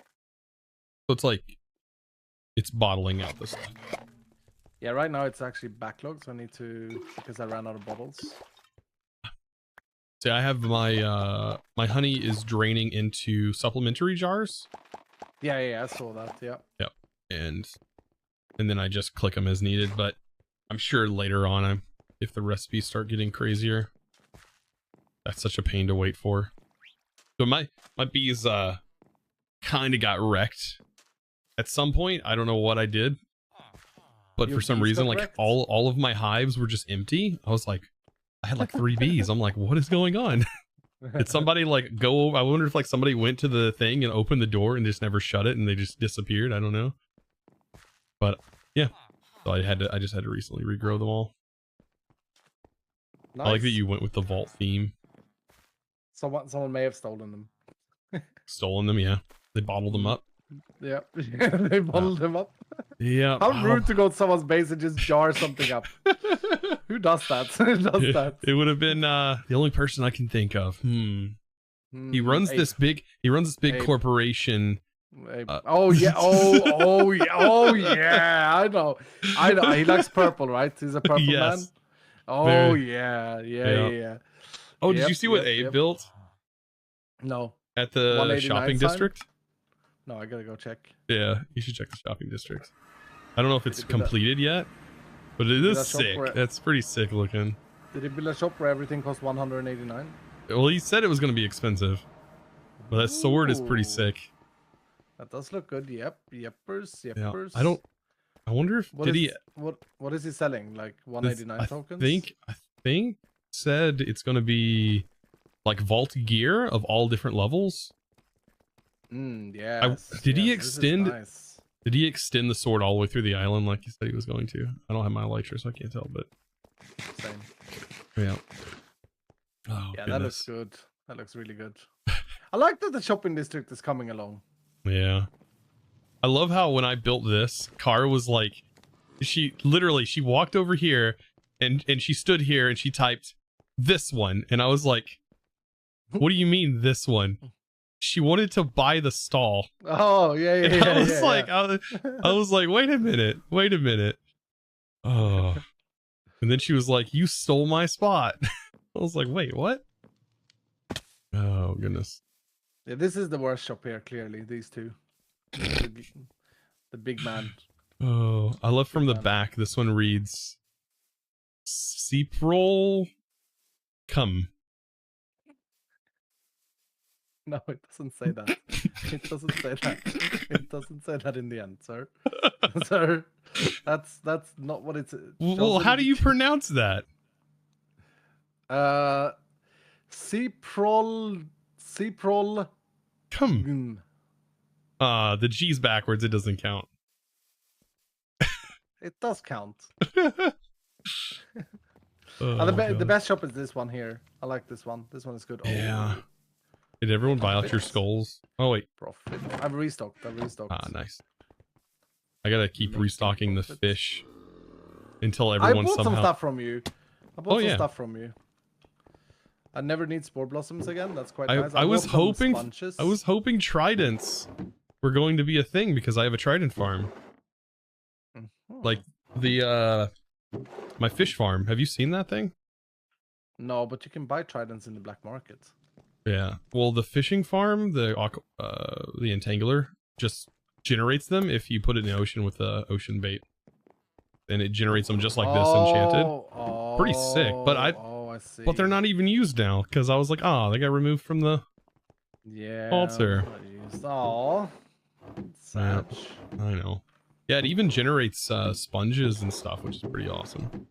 it's like it's bottling out the stuff. Yeah, right now it's actually backlogged, so I need to, because I ran out of bottles. See, I have my my honey is draining into supplementary jars. Yeah, I saw that. Yeah. and then I just click them as needed, but I'm sure later on if the recipes start getting crazier, that's such a pain to wait for. So my bees kind of got wrecked at some point. I don't know what I did, but Your for some bees reason got like wrecked? all of my hives were just empty. I was like, I had like 3 bees. I'm like, what is going on? Did somebody like go over? I wonder if like somebody went to the thing and opened the door and just never shut it and they just disappeared. I don't know. But yeah, so I just had to recently regrow them all. Nice. I like that you went with the vault theme. Someone may have stolen them. Stolen them, yeah. They bottled them up. Yeah, they bottled them up. Yeah. How rude to go to someone's base and just jar something up. Who does that? Who does that? It would have been the only person I can think of. He runs Ape. this big Ape. corporation. Ape. Oh yeah, oh yeah, I know. He likes purple, right? He's a purple man. Yes. Oh Very- yeah. Oh, did Yep, you see what yep, Abe yep. built No, at the 189 shopping sign? district? no, I gotta go check. Yeah, you should check the shopping district. I don't know if it's Did he build a- completed yet, but it build a is shop sick. where- That's pretty sick looking. Did he build a shop where everything costs 189? Well, he said it was going to be expensive, but that sword is pretty Ooh. sick. That does look good. Yeppers. Yeah, I wonder if What did is, he? what is he selling? Like 189 tokens? I think said it's going to be like vault gear of all different levels. Yeah. Did he extend- Did he extend the sword all the way through the island like he said he was going to? I don't have my elytra, so I can't tell, but Same. yeah. Oh, Yeah, that goodness. looks good. That looks really good. I like that the shopping district is coming along. Yeah. I love how when I built this, Car was like, she walked over here and she stood here and she typed this one. And I was like, what do you mean this one? She wanted to buy the stall. Oh, yeah. And I was yeah, like, yeah. I was like, wait a minute. Oh. And then she was like, you stole my spot. I was like, wait, what? Oh, goodness. Yeah, this is the worst shop here, clearly, these two. The big man. Oh, I love from the back. This one reads, Seprol come. No, it doesn't say that. It doesn't say that. It doesn't say that in the end, sir. Sir, that's not what it's. Well, how do you pronounce that? Seprol. Come. The G's backwards. It doesn't count. It does count. Oh, The God. best shop is this one here. I like this one. This one is good. Oh, Yeah. Did everyone buy out your skulls? Oh wait. profit. I've restocked. Ah, nice. I gotta keep Making restocking the profits. fish until I everyone bought some somehow. stuff from you. I bought Oh, some yeah. stuff from you. I never need spore blossoms again. That's quite I, nice. I was bought some hoping. sponges. I was hoping tridents were going to be a thing because I have a trident farm. Mhm. Like the my fish farm. Have you seen that thing? No, but you can buy tridents in the black market. Yeah. Well, the fishing farm, the entangler, just generates them if you put it in the ocean with the ocean bait, and it generates them just like this enchanted. Pretty sick, but I see. But they're not even used now because I was like, oh, they got removed from the. Yeah. altar. Oh, Yeah. such. I know. Yeah, it even generates sponges and stuff, which is pretty awesome.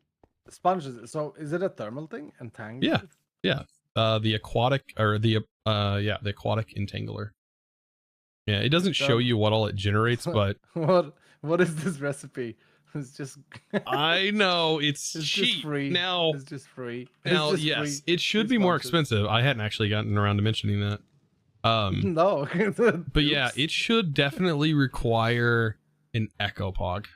Sponges. So is it a thermal thing? Entangled? Yeah. Yeah. The aquatic or the the aquatic entangler. Yeah, it doesn't show you what all it generates, but What is this recipe? It's just. I know it's It's cheap just free. now. It's just free. Now, It's just yes, free. it should Free be more sponges. expensive. I hadn't actually gotten around to mentioning that. No. But yeah, it should definitely require an echo pog.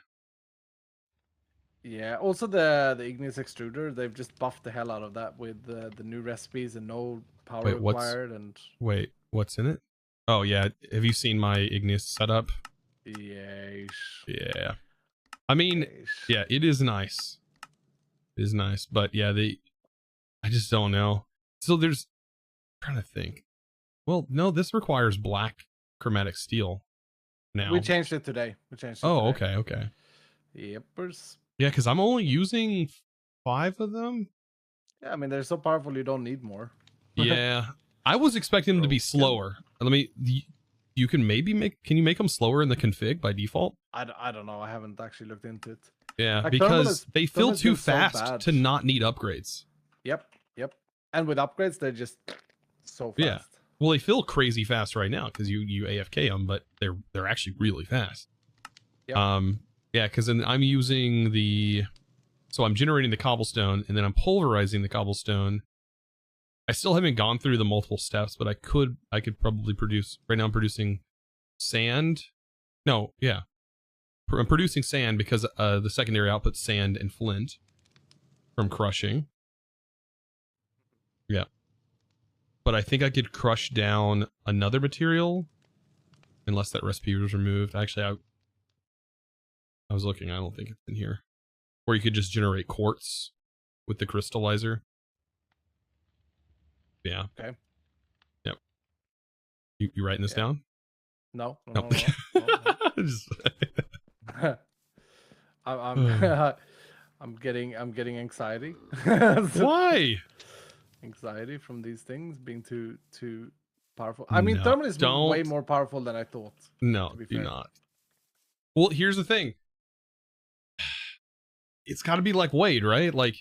Yeah. Also, the igneous extruder, they've just buffed the hell out of that with the new recipes and no power Wait, what's- required. And Wait, what's in it? Oh yeah, have you seen my igneous setup? yes. Yeah. I mean, Yes. yeah, it is nice. It is nice, but yeah, I just don't know. So there's I'm trying to think. Well, no, this requires black chromatic steel now. We changed it today. Oh, today. okay. Yepers. Yeah, because I'm only using 5 of them. Yeah, I mean, they're so powerful you don't need more. Yeah, I was expecting them to be Broken. slower. Let me. You can maybe can you make them slower in the config by default? I don't know. I haven't actually looked into it. Yeah, Like, because they feel thermal's too been so fast bad. to not need upgrades. Yep. And with upgrades, they're just so fast. Yeah. Well, they feel crazy fast right now because you AFK them, but they're actually really fast. Yep. Yeah, because I'm using so I'm generating the cobblestone and then I'm pulverizing the cobblestone. I still haven't gone through the multiple steps, but I could probably produce. Right now I'm producing sand. No, yeah. I'm producing sand because the secondary output's sand and flint from crushing. Yeah. But I think I could crush down another material unless that recipe was removed. Actually, I was looking. I don't think it's in here. Or you could just generate quartz with the crystallizer. Yeah. Okay. Yep. You writing this Yeah. down? No. No. Just- I'm getting anxiety. Why? Anxiety from these things being too powerful. I mean, No, thermal is way don't. more powerful than I thought. No, To be do fair. not. Well, here's the thing. It's got to be like Wade, right? Like,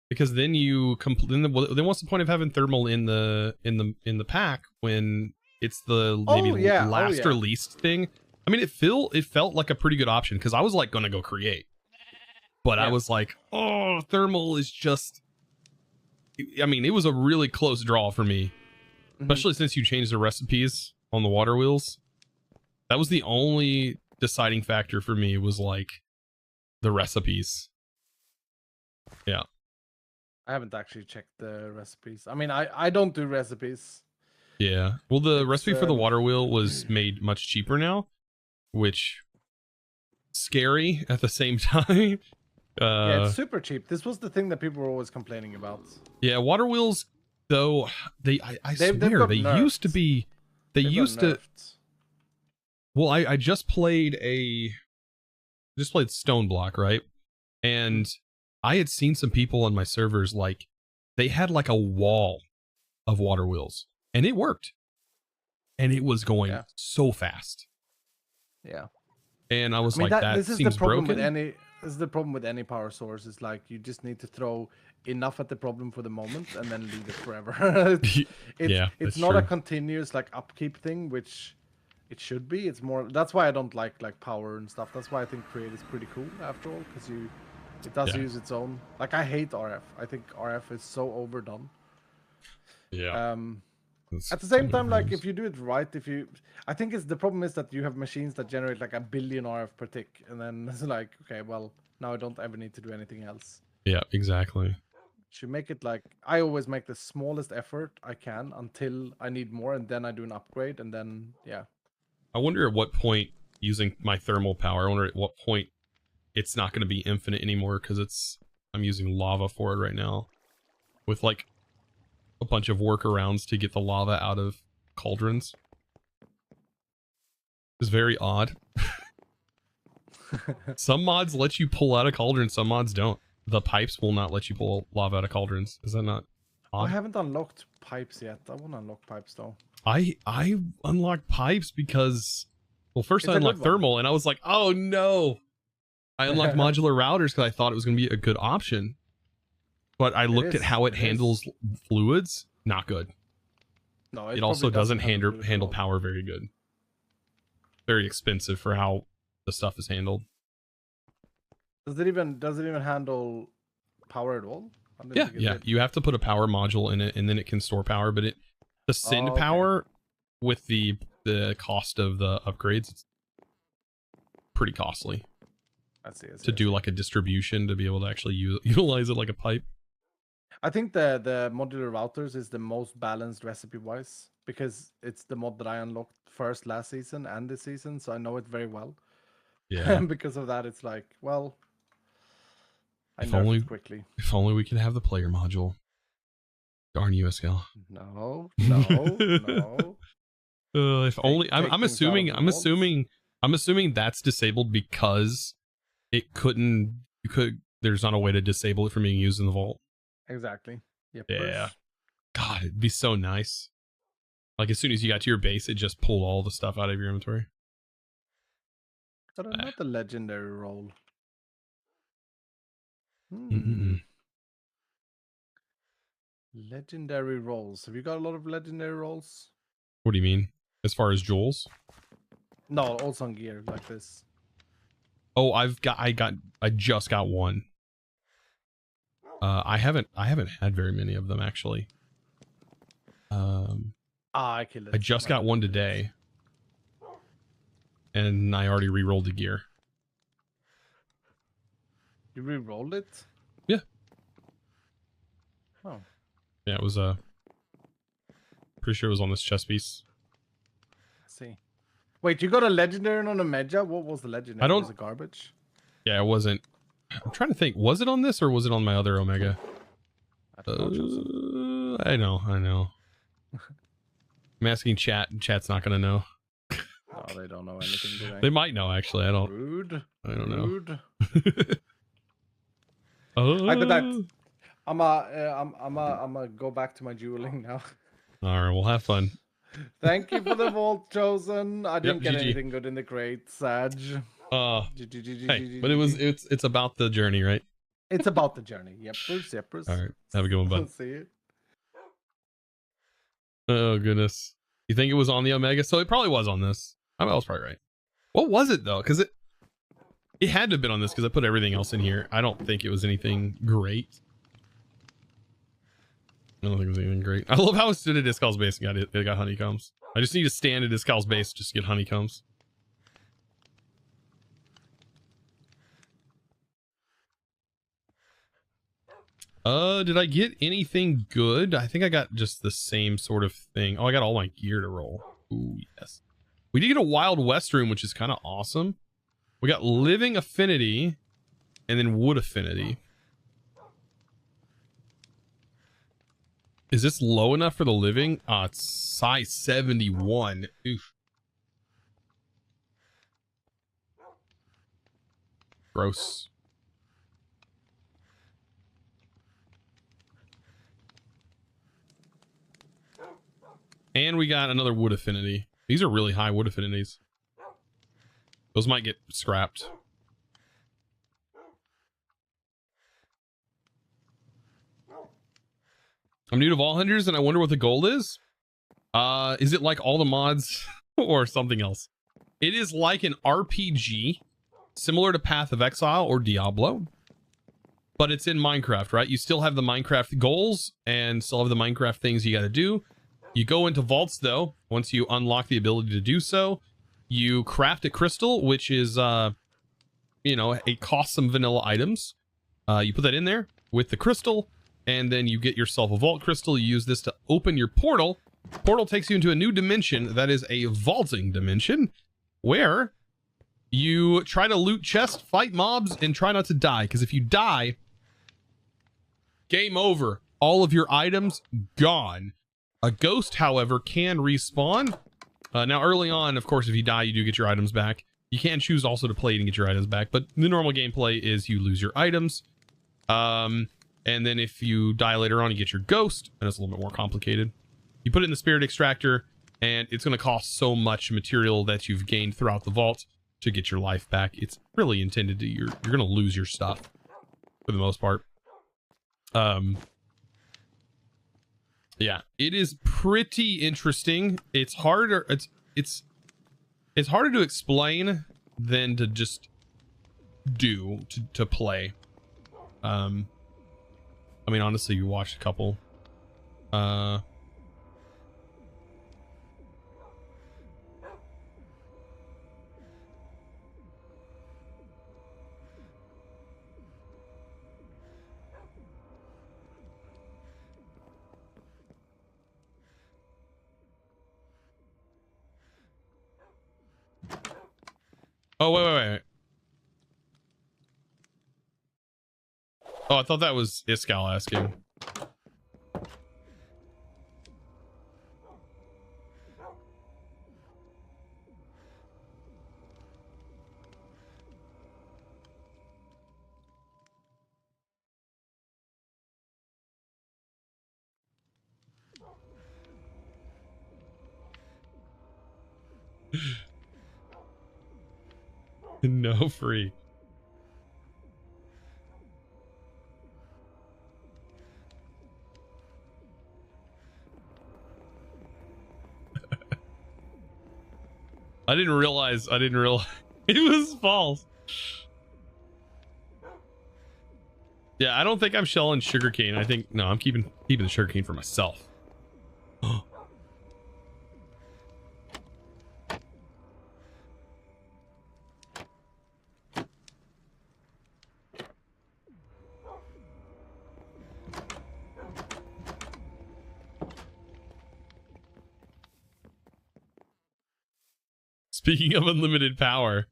because then you then what's the point of having thermal in the pack when it's the maybe last or least thing? I mean, it felt like a pretty good option because I was like going to go create, but I Yeah. was like, oh, thermal is just. I mean, it was a really close draw for me, especially since you changed the recipes on the water wheels. That was the only deciding factor for me was like the recipes. Yeah. I haven't actually checked the recipes. I mean, I don't do recipes. Yeah. Well, the It's, recipe for the water wheel was made much cheaper now, which scary at the same time. Yeah, it's super cheap. This was the thing that people were always complaining about. Yeah, water wheels though I They've swear got they used to nerfed. be they They've got used to nerfed. well I just played Stone Block, right? And I had seen some people on my servers like they had like a wall of water wheels and it worked. And it was going Yeah. so fast. Yeah. And I was I mean, like, that this is seems the problem broken. this is the problem with any power source. Is like you just need to throw enough at the problem for the moment and then leave it forever. Yeah, It's that's not a true. continuous like upkeep thing, which it should be. It's more. That's why I don't like power and stuff. That's why I think create is pretty cool after all, because it does Yeah. use its own. Like I hate RF. I think RF is so overdone. Yeah. At the same time, like if you do it right, I think it's the problem is that you have machines that generate like 1 billion RF per tick, and then it's like, okay, well now I don't ever need to do anything else. Yeah, exactly. Should make it like I always make the smallest effort I can until I need more, and then I do an upgrade, and then yeah. I wonder at what point using my thermal power, I wonder at what point it's not going to be infinite anymore, because I'm using lava for it right now with like a bunch of workarounds to get the lava out of cauldrons. It's very odd. Some mods let you pull out of cauldrons, some mods don't. The pipes will not let you pull lava out of cauldrons. Is that not odd? I haven't unlocked pipes yet. I want to unlock pipes though. I unlocked pipes because, well, first It's I a good unlocked one. thermal and I was like, oh no. I unlocked modular routers because I thought it was going to be a good option. But I looked at how it handles fluids. Not good. No, It also probably doesn't have handle fluid handle at all. power very good. Very expensive for how the stuff is handled. Does it even handle power at all? I didn't Yeah, think it yeah. did. You have to put a power module in it, and then it can store power. But the send Oh, okay. power with the cost of the upgrades, it's pretty costly I see. to do like a distribution to be able to actually utilize it like a pipe. I think the modular routers is the most balanced recipe wise, because it's the mod that I unlocked first last season and this season, so I know it very well. Yeah. And because of that, it's like, well, I If nerf only- it quickly. If only we could have the player module. Darn USL. No, no. If only. I'm take things out assuming. of the I'm mods. assuming. I'm assuming that's disabled because it couldn't. You could. There's not a way to disable it from being used in the vault. Exactly. Yep. Yeah. God, it'd be so nice. Like as soon as you got to your base, it just pulled all the stuff out of your inventory. But not the legendary role. Mm-mm. Legendary roles. Have you got a lot of legendary roles? What do you mean? As far as jewels? No, also on gear like this. Oh, I just got one. I haven't had very many of them actually. I killed it. I just got one today. And I already re-rolled the gear. You re-rolled it? Yeah. Oh. Yeah, it was pretty sure it was on this chest piece. I see. Wait, you got a legendary and on a Medja? What was the legendary? I don't- Was it garbage? Yeah, it wasn't. I'm trying to think. Was it on this or was it on my other Omega? I don't know, Joseph. I know. I'm asking chat, and chat's not gonna know. Oh, they don't know anything, do They they? might know actually. I don't know. Rude. Oh. I bet that- I'm go back to my dueling now. All right, we'll have fun. Thank you for the vault chosen. I didn't get GG. anything good in the crate, Sag. Hey, but it's about the journey, right? It's about the journey. Yepers. All right, have a good one, bud. See you. Oh goodness, you think it was on the Omega? So it probably was on this. I was probably right. What was it though? Because it had to have been on this because I put everything else in here. I don't think it was anything great. I don't think it was anything great. I love how I stood at Discal's base and it got honeycombs. I just need to stand at Discal's base just to get honeycombs. Did I get anything good? I think I got just the same sort of thing. Oh, I got all my gear to roll. Ooh, yes. We did get a Wild West room, which is kind of awesome. We got Living Affinity and then Wood Affinity. Is this low enough for the living? It's size 71. Oof. Gross. And we got another wood affinity. These are really high wood affinities. Those might get scrapped. I'm new to Vault Hunters and I wonder what the goal is. Is it like all the mods or something else. It is like an RPG, similar to Path of Exile or Diablo, but it's in Minecraft, right? You still have the Minecraft goals and still have the Minecraft things you got to do. You go into vaults, though. Once you unlock the ability to do so, you craft a crystal, which is, you know, it costs some vanilla items. You put that in there with the crystal, and then you get yourself a vault crystal. You use this to open your portal. Portal takes you into a new dimension that is a vaulting dimension, where you try to loot chests, fight mobs, and try not to die. Because if you die, game over. All of your items gone. A ghost, however, can respawn. Now, early on, of course, if you die, you do get your items back. You can choose also to play it and get your items back, but the normal gameplay is you lose your items. And then if you die later on, you get your ghost, and it's a little bit more complicated. You put it in the spirit extractor, and it's going to cost so much material that you've gained throughout the vault to get your life back. It's really intended to, you're going to lose your stuff for the most part. Yeah, it is pretty interesting. It's harder. It's harder to explain than to just do to play. I mean, honestly, you watched a couple. Oh, wait. Oh, I thought that was Iskal asking. No free. I didn't realize it was false. Yeah, I don't think I'm shelling sugarcane. I think no, I'm keeping the sugarcane for myself. Speaking of unlimited power,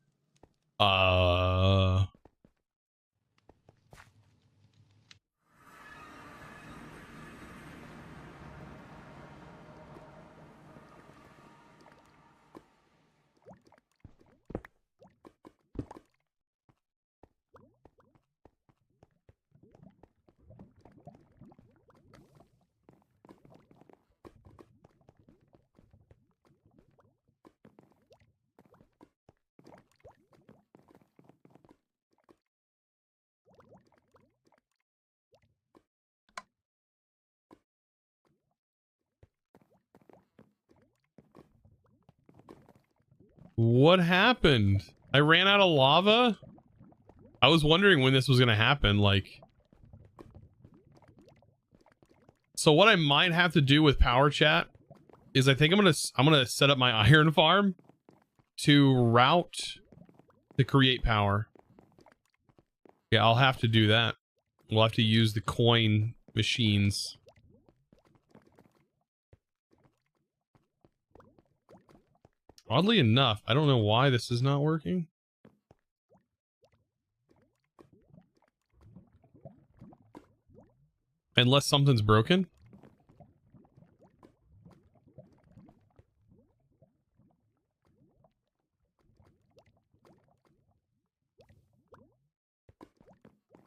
what happened? I ran out of lava. I was wondering when this was gonna happen. Like, so what I might have to do with power chat is I think I'm gonna set up my iron farm to route to create power. Yeah, I'll have to do that. We'll have to use the coin machines. Oddly enough, I don't know why this is not working. Unless something's broken.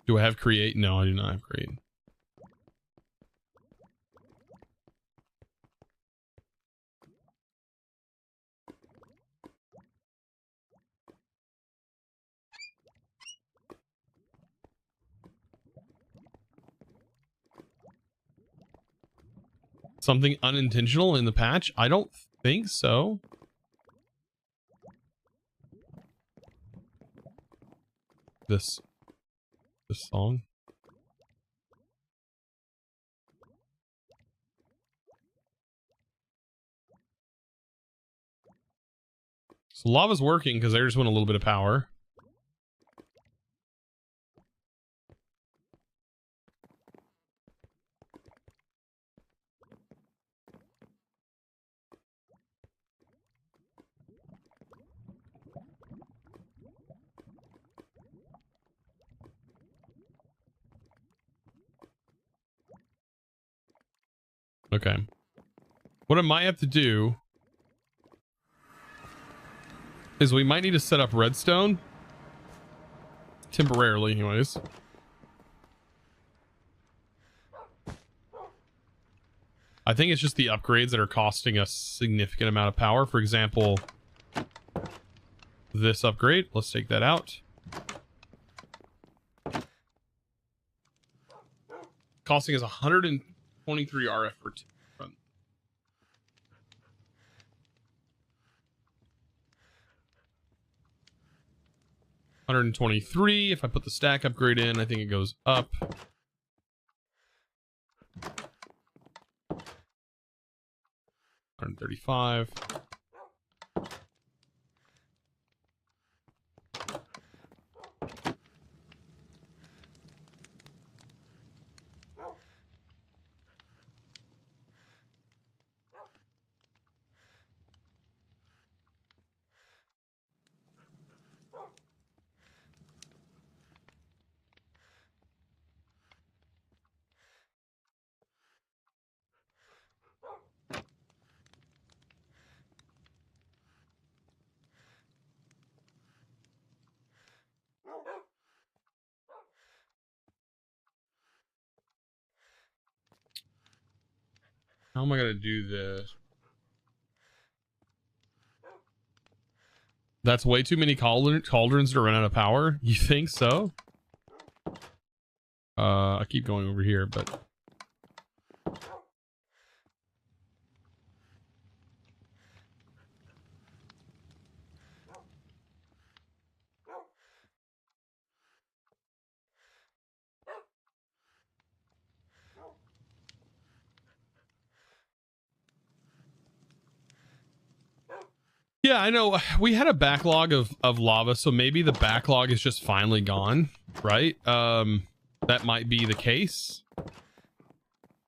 Do I have create? No, I do not have create. Something unintentional in the patch? I don't think so. this song. So lava's working because they just want a little bit of power. Okay. What I might have to do is we might need to set up redstone. Temporarily, anyways. I think it's just the upgrades that are costing us significant amount of power. For example, this upgrade. Let's take that out. Costing us 123 RF per run. $123. If I put the stack upgrade in, I think it goes up. $135. How am I gonna do this? That's way too many cauldrons to run out of power. You think so? I keep going over here, but yeah, I know we had a backlog of lava, so maybe the backlog is just finally gone, right? That might be the case.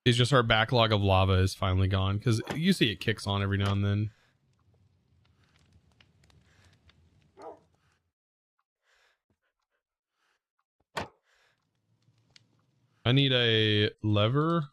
It's just our backlog of lava is finally gone because you see it kicks on every now and then. I need a lever.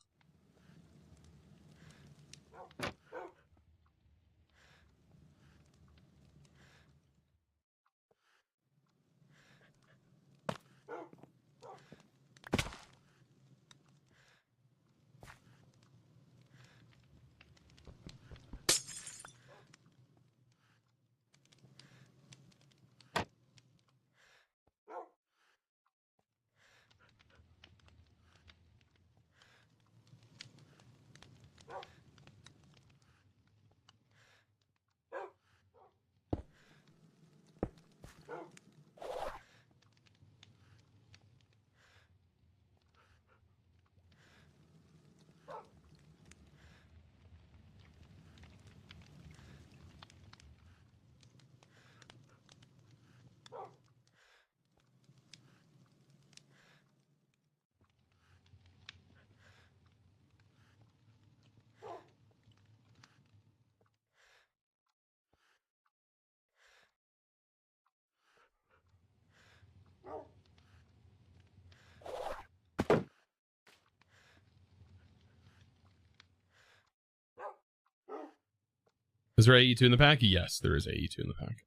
Is there AE2 in the pack? Yes, there is AE2 in the pack.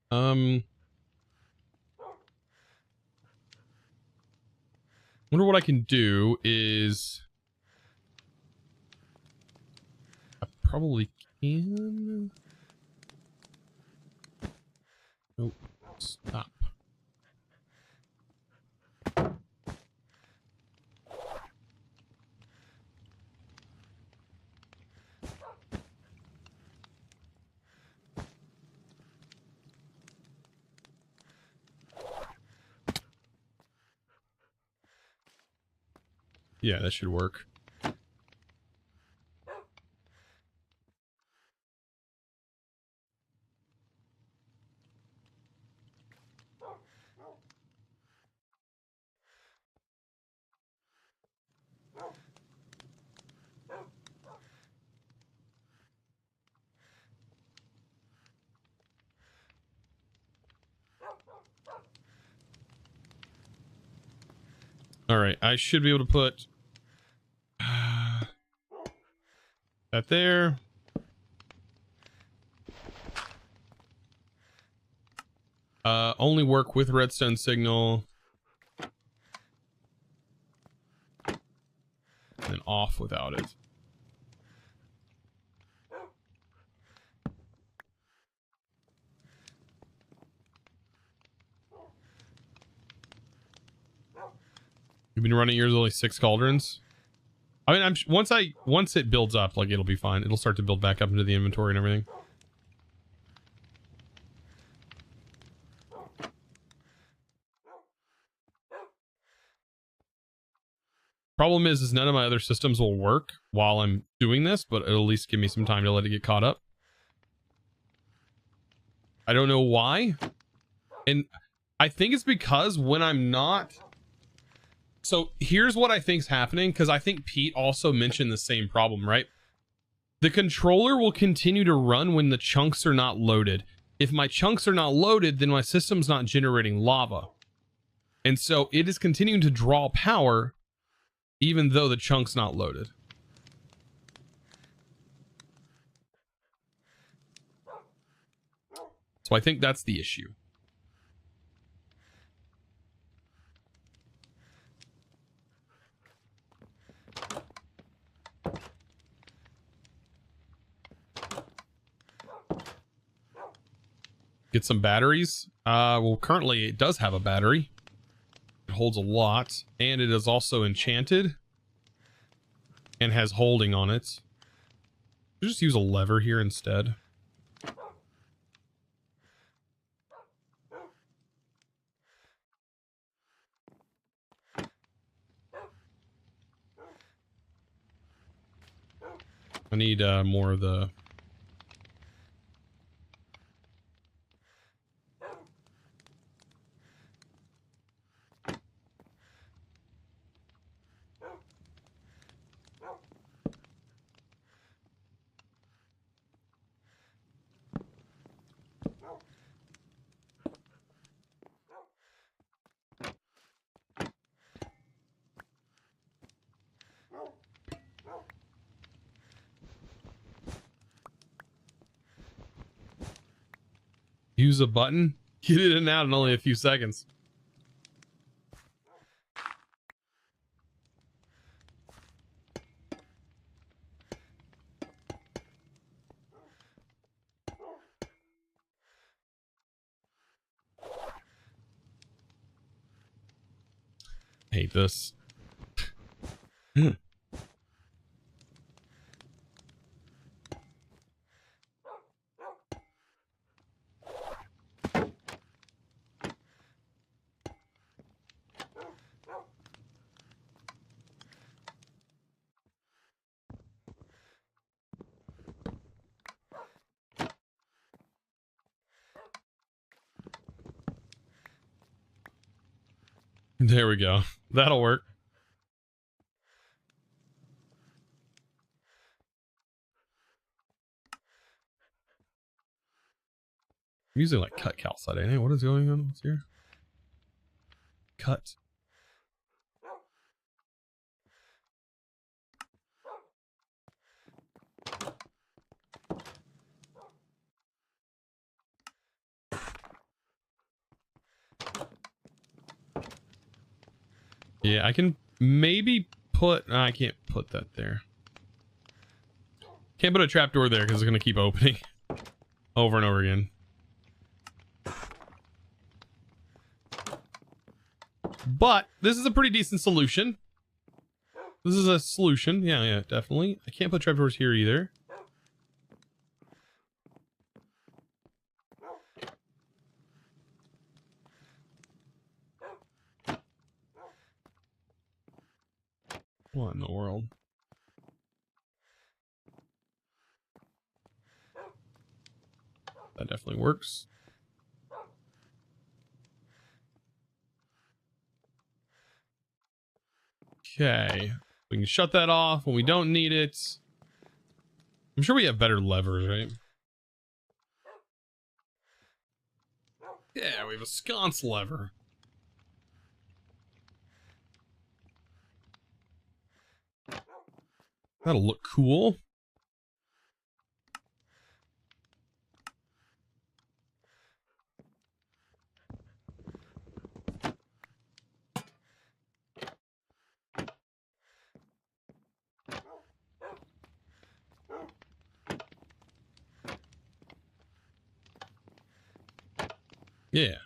Wonder what I can do is I probably can. Nope. Stop. Yeah, that should work. All right, I should be able to put that there. Only work with redstone signal. And off without it. You've been running yours only 6 cauldrons. I mean, once it builds up, like it'll be fine. It'll start to build back up into the inventory and everything. Problem is none of my other systems will work while I'm doing this, but it'll at least give me some time to let it get caught up. I don't know why. And I think it's because when I'm not... So here's what I think's happening, because I think Pete also mentioned the same problem, right? The controller will continue to run when the chunks are not loaded. If my chunks are not loaded, then my system's not generating lava. And so it is continuing to draw power even though the chunk's not loaded. So I think that's the issue. Get some batteries. Well, currently it does have a battery. It holds a lot, and it is also enchanted and has holding on it. We'll just use a lever here instead. I need more of the... Use a button, get it in and out in only a few seconds. Hate this. There we go. That'll work. I'm using like cut calcite, ain't it? What is going on? What's here? Cut. Yeah, I can maybe put... I can't put that there. Can't put a trapdoor there because it's going to keep opening over and over again. But this is a pretty decent solution. This is a solution. Yeah, definitely. I can't put trapdoors here either. What in the world? That definitely works. Okay. We can shut that off when we don't need it. I'm sure we have better levers, right? Yeah, we have a sconce lever. That'll look cool. Yeah.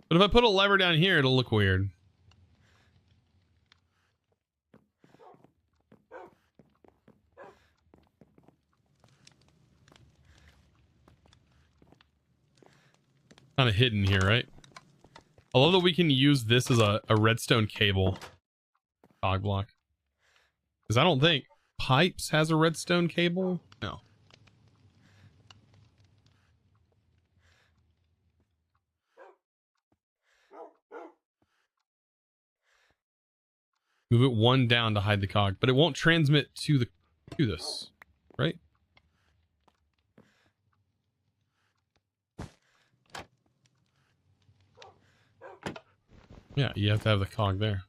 But if I put a lever down here, it'll look weird. Kind of hidden here, right? I love that we can use this as a redstone cable cog block. Because I don't think pipes has a redstone cable. No. Move it one down to hide the cog, but it won't transmit to this, right? Yeah, you have to have the cog there.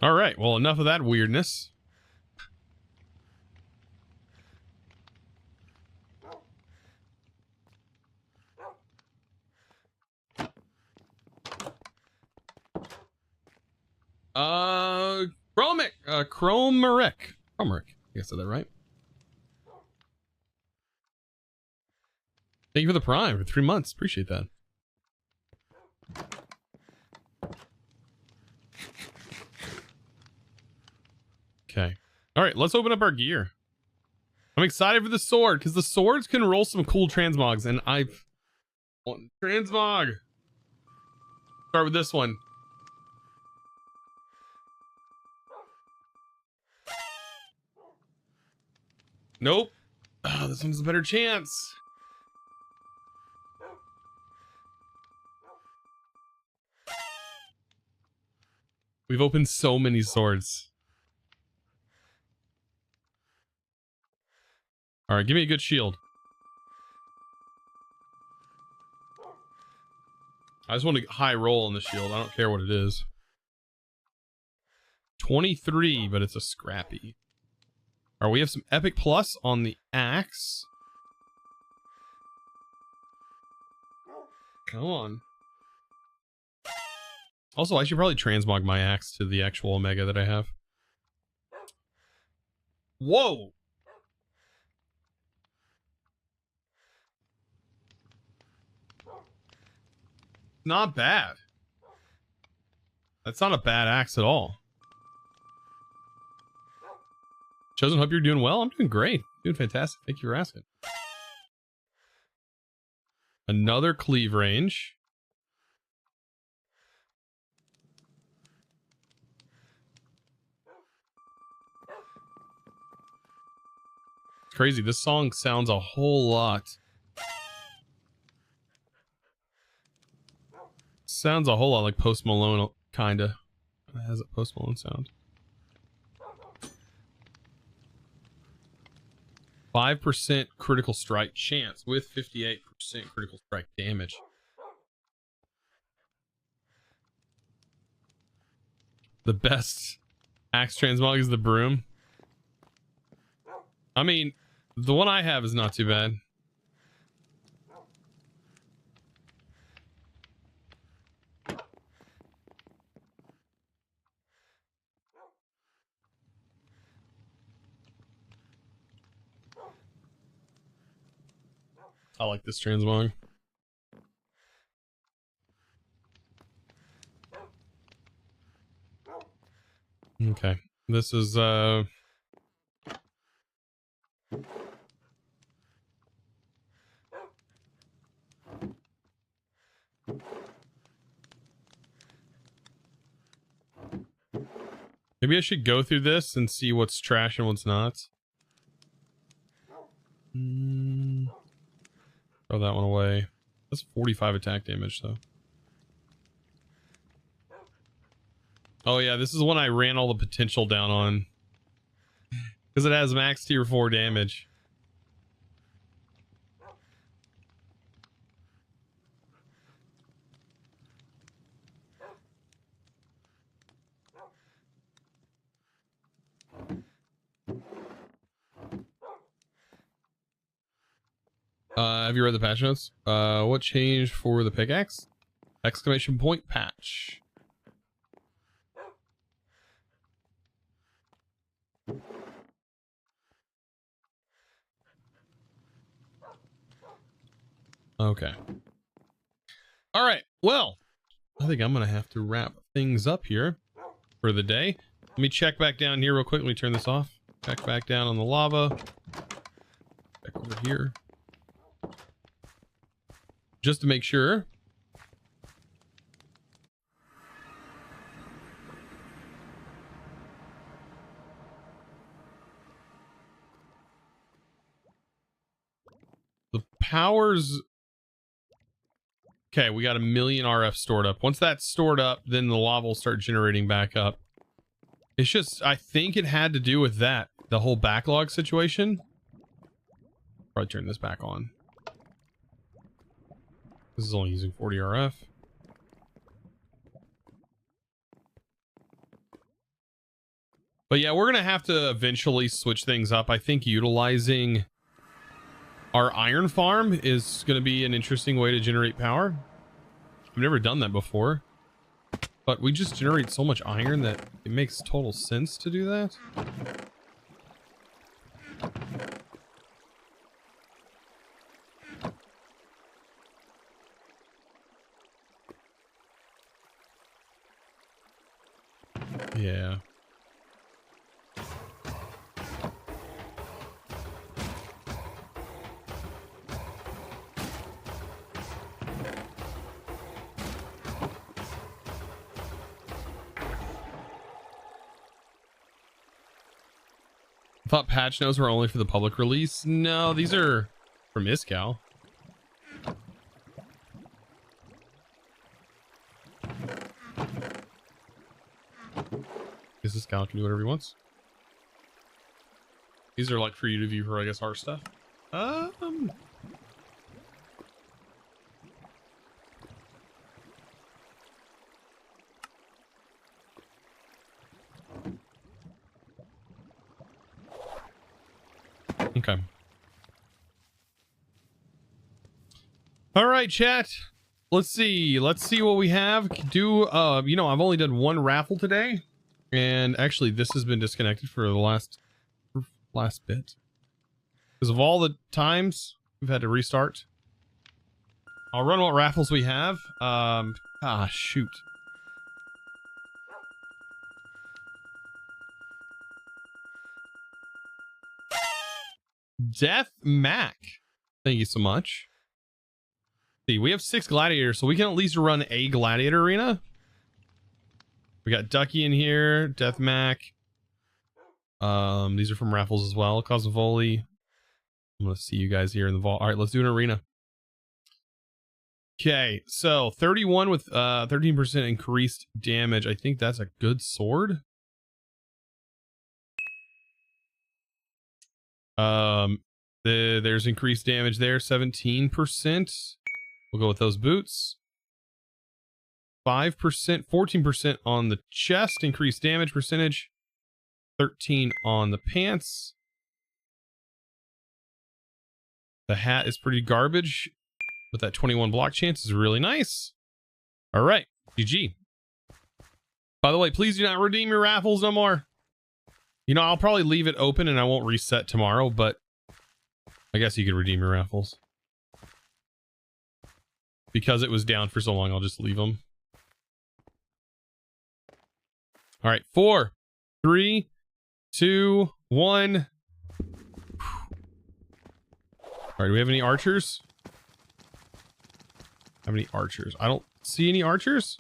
All right, well, enough of that weirdness. Chromeric. I guess I said that right. Thank you for the Prime for 3 months. Appreciate that. Okay. All right, let's open up our gear. I'm excited for the sword because the swords can roll some cool transmogs, and I want transmog. Start with this one. Nope. Oh, this one's a better chance. We've opened so many swords. All right, give me a good shield. I just want a high roll on the shield. I don't care what it is. 23, but it's a scrappy. All right, we have some epic plus on the axe. Come on. Also, I should probably transmog my axe to the actual Omega that I have. Whoa! Not bad. That's not a bad axe at all. Chosen, hope you're doing well. I'm doing great. Doing fantastic. Thank you for asking. Another cleave range. It's crazy. This song sounds a whole lot. Sounds a whole lot like Post Malone, kinda. It has a Post Malone sound. 5% critical strike chance with 58% critical strike damage. The best axe transmog is the broom. I mean, the one I have is not too bad. I like this transmog. Okay. This is maybe I should go through this and see what's trash and what's not. Throw that one away. That's 45 attack damage though. Oh yeah, this is when I ran all the potential down on. Because it has max tier 4 damage. Have you read the patch notes? What changed for the pickaxe? Exclamation point patch. Okay. All right. Well, I think I'm going to have to wrap things up here for the day. Let me check back down here real quick. Let me turn this off. Check back down on the lava. Back over here. Just to make sure. The powers. Okay, we got 1 million RF stored up. Once that's stored up, then the lava will start generating back up. It's just, I think it had to do with that. The whole backlog situation. Probably turn this back on. This is only using 40 RF. But yeah, we're going to have to eventually switch things up. I think utilizing our iron farm is going to be an interesting way to generate power. I've never done that before. But we just generate so much iron that it makes total sense to do that. Yeah. I thought patch notes were only for the public release. No, these are from Iskal. Is Iskal can do whatever he wants. These are like for you to view for, I guess, our stuff. Okay. All right, chat. Let's see what we have. Do you know, I've only done one raffle today, and actually this has been disconnected for the last bit because of all the times we've had to restart. I'll run what raffles we have. Shoot. Death Mac, thank you so much. See, we have 6 gladiators, so we can at least run a gladiator arena. We got Ducky in here, Death Mac. These are from raffles as well. Cosmovoli. I'm gonna see you guys here in the vault. All right, let's do an arena. Okay, so 31 with 13% increased damage. I think that's a good sword. There's increased damage there, 17%. We'll go with those boots. 5%, 14% on the chest, increased damage percentage. 13 on the pants. The hat is pretty garbage, but that 21 block chance is really nice. All right, GG. By the way, please do not redeem your raffles no more. You know, I'll probably leave it open and I won't reset tomorrow, but I guess you could redeem your raffles. Because it was down for so long, I'll just leave them. All right, 4, 3, 2, 1. All right, do we have any archers? How many archers? I don't see any archers.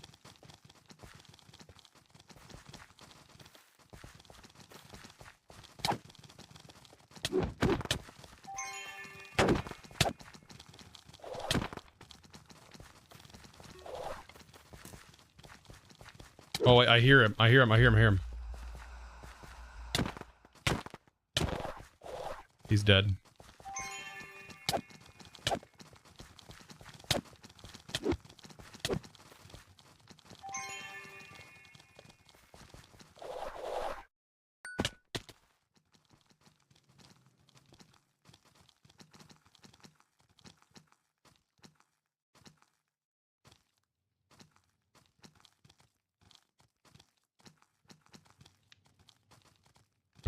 Oh, wait, I hear him. I hear him. I hear him. I hear him. He's dead.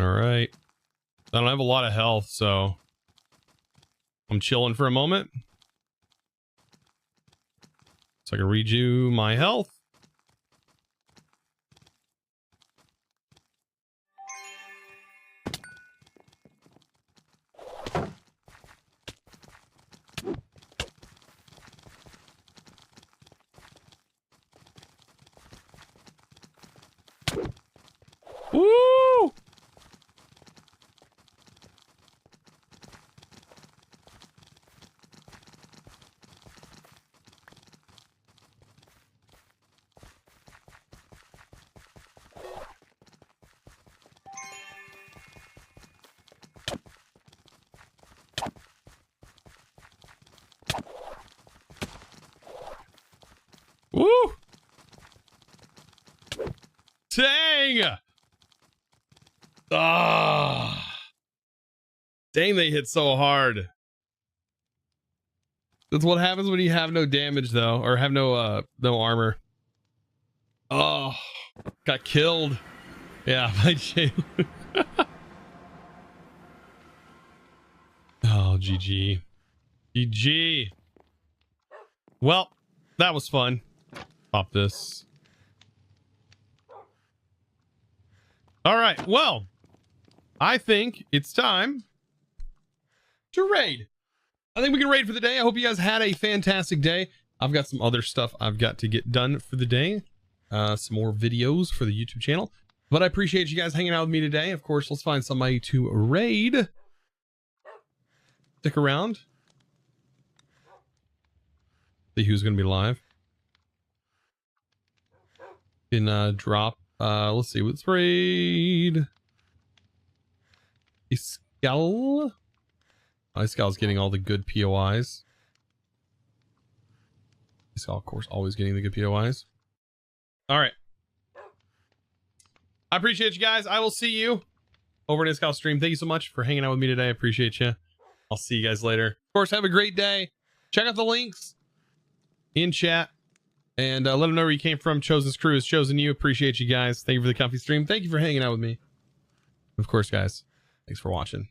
All right. I don't have a lot of health, so I'm chilling for a moment. So I can redo my health. Woo! Woo! Dang! Ah! Dang, they hit so hard. That's what happens when you have no damage, though, or have no armor. Oh, got killed. Yeah, by Jalen. Oh, GG. GG. Well, that was fun. Pop this. All right, well, I think it's time to raid. I think we can raid for the day. I hope you guys had a fantastic day. I've got some other stuff I've got to get done for the day. Some more videos for the YouTube channel. But I appreciate you guys hanging out with me today. Of course, let's find somebody to raid. Stick around. See who's going to be live. Can drop. Let's see. Let's raid. Iskal. Iskal's getting all the good POIs. Iskal, of course, always getting the good POIs. All right. I appreciate you guys. I will see you over at Iskal stream. Thank you so much for hanging out with me today. I appreciate you. I'll see you guys later. Of course, have a great day. Check out the links in chat. And let them know where you came from. Chosen's crew has chosen you. Appreciate you guys. Thank you for the comfy stream. Thank you for hanging out with me. Of course, guys. Thanks for watching.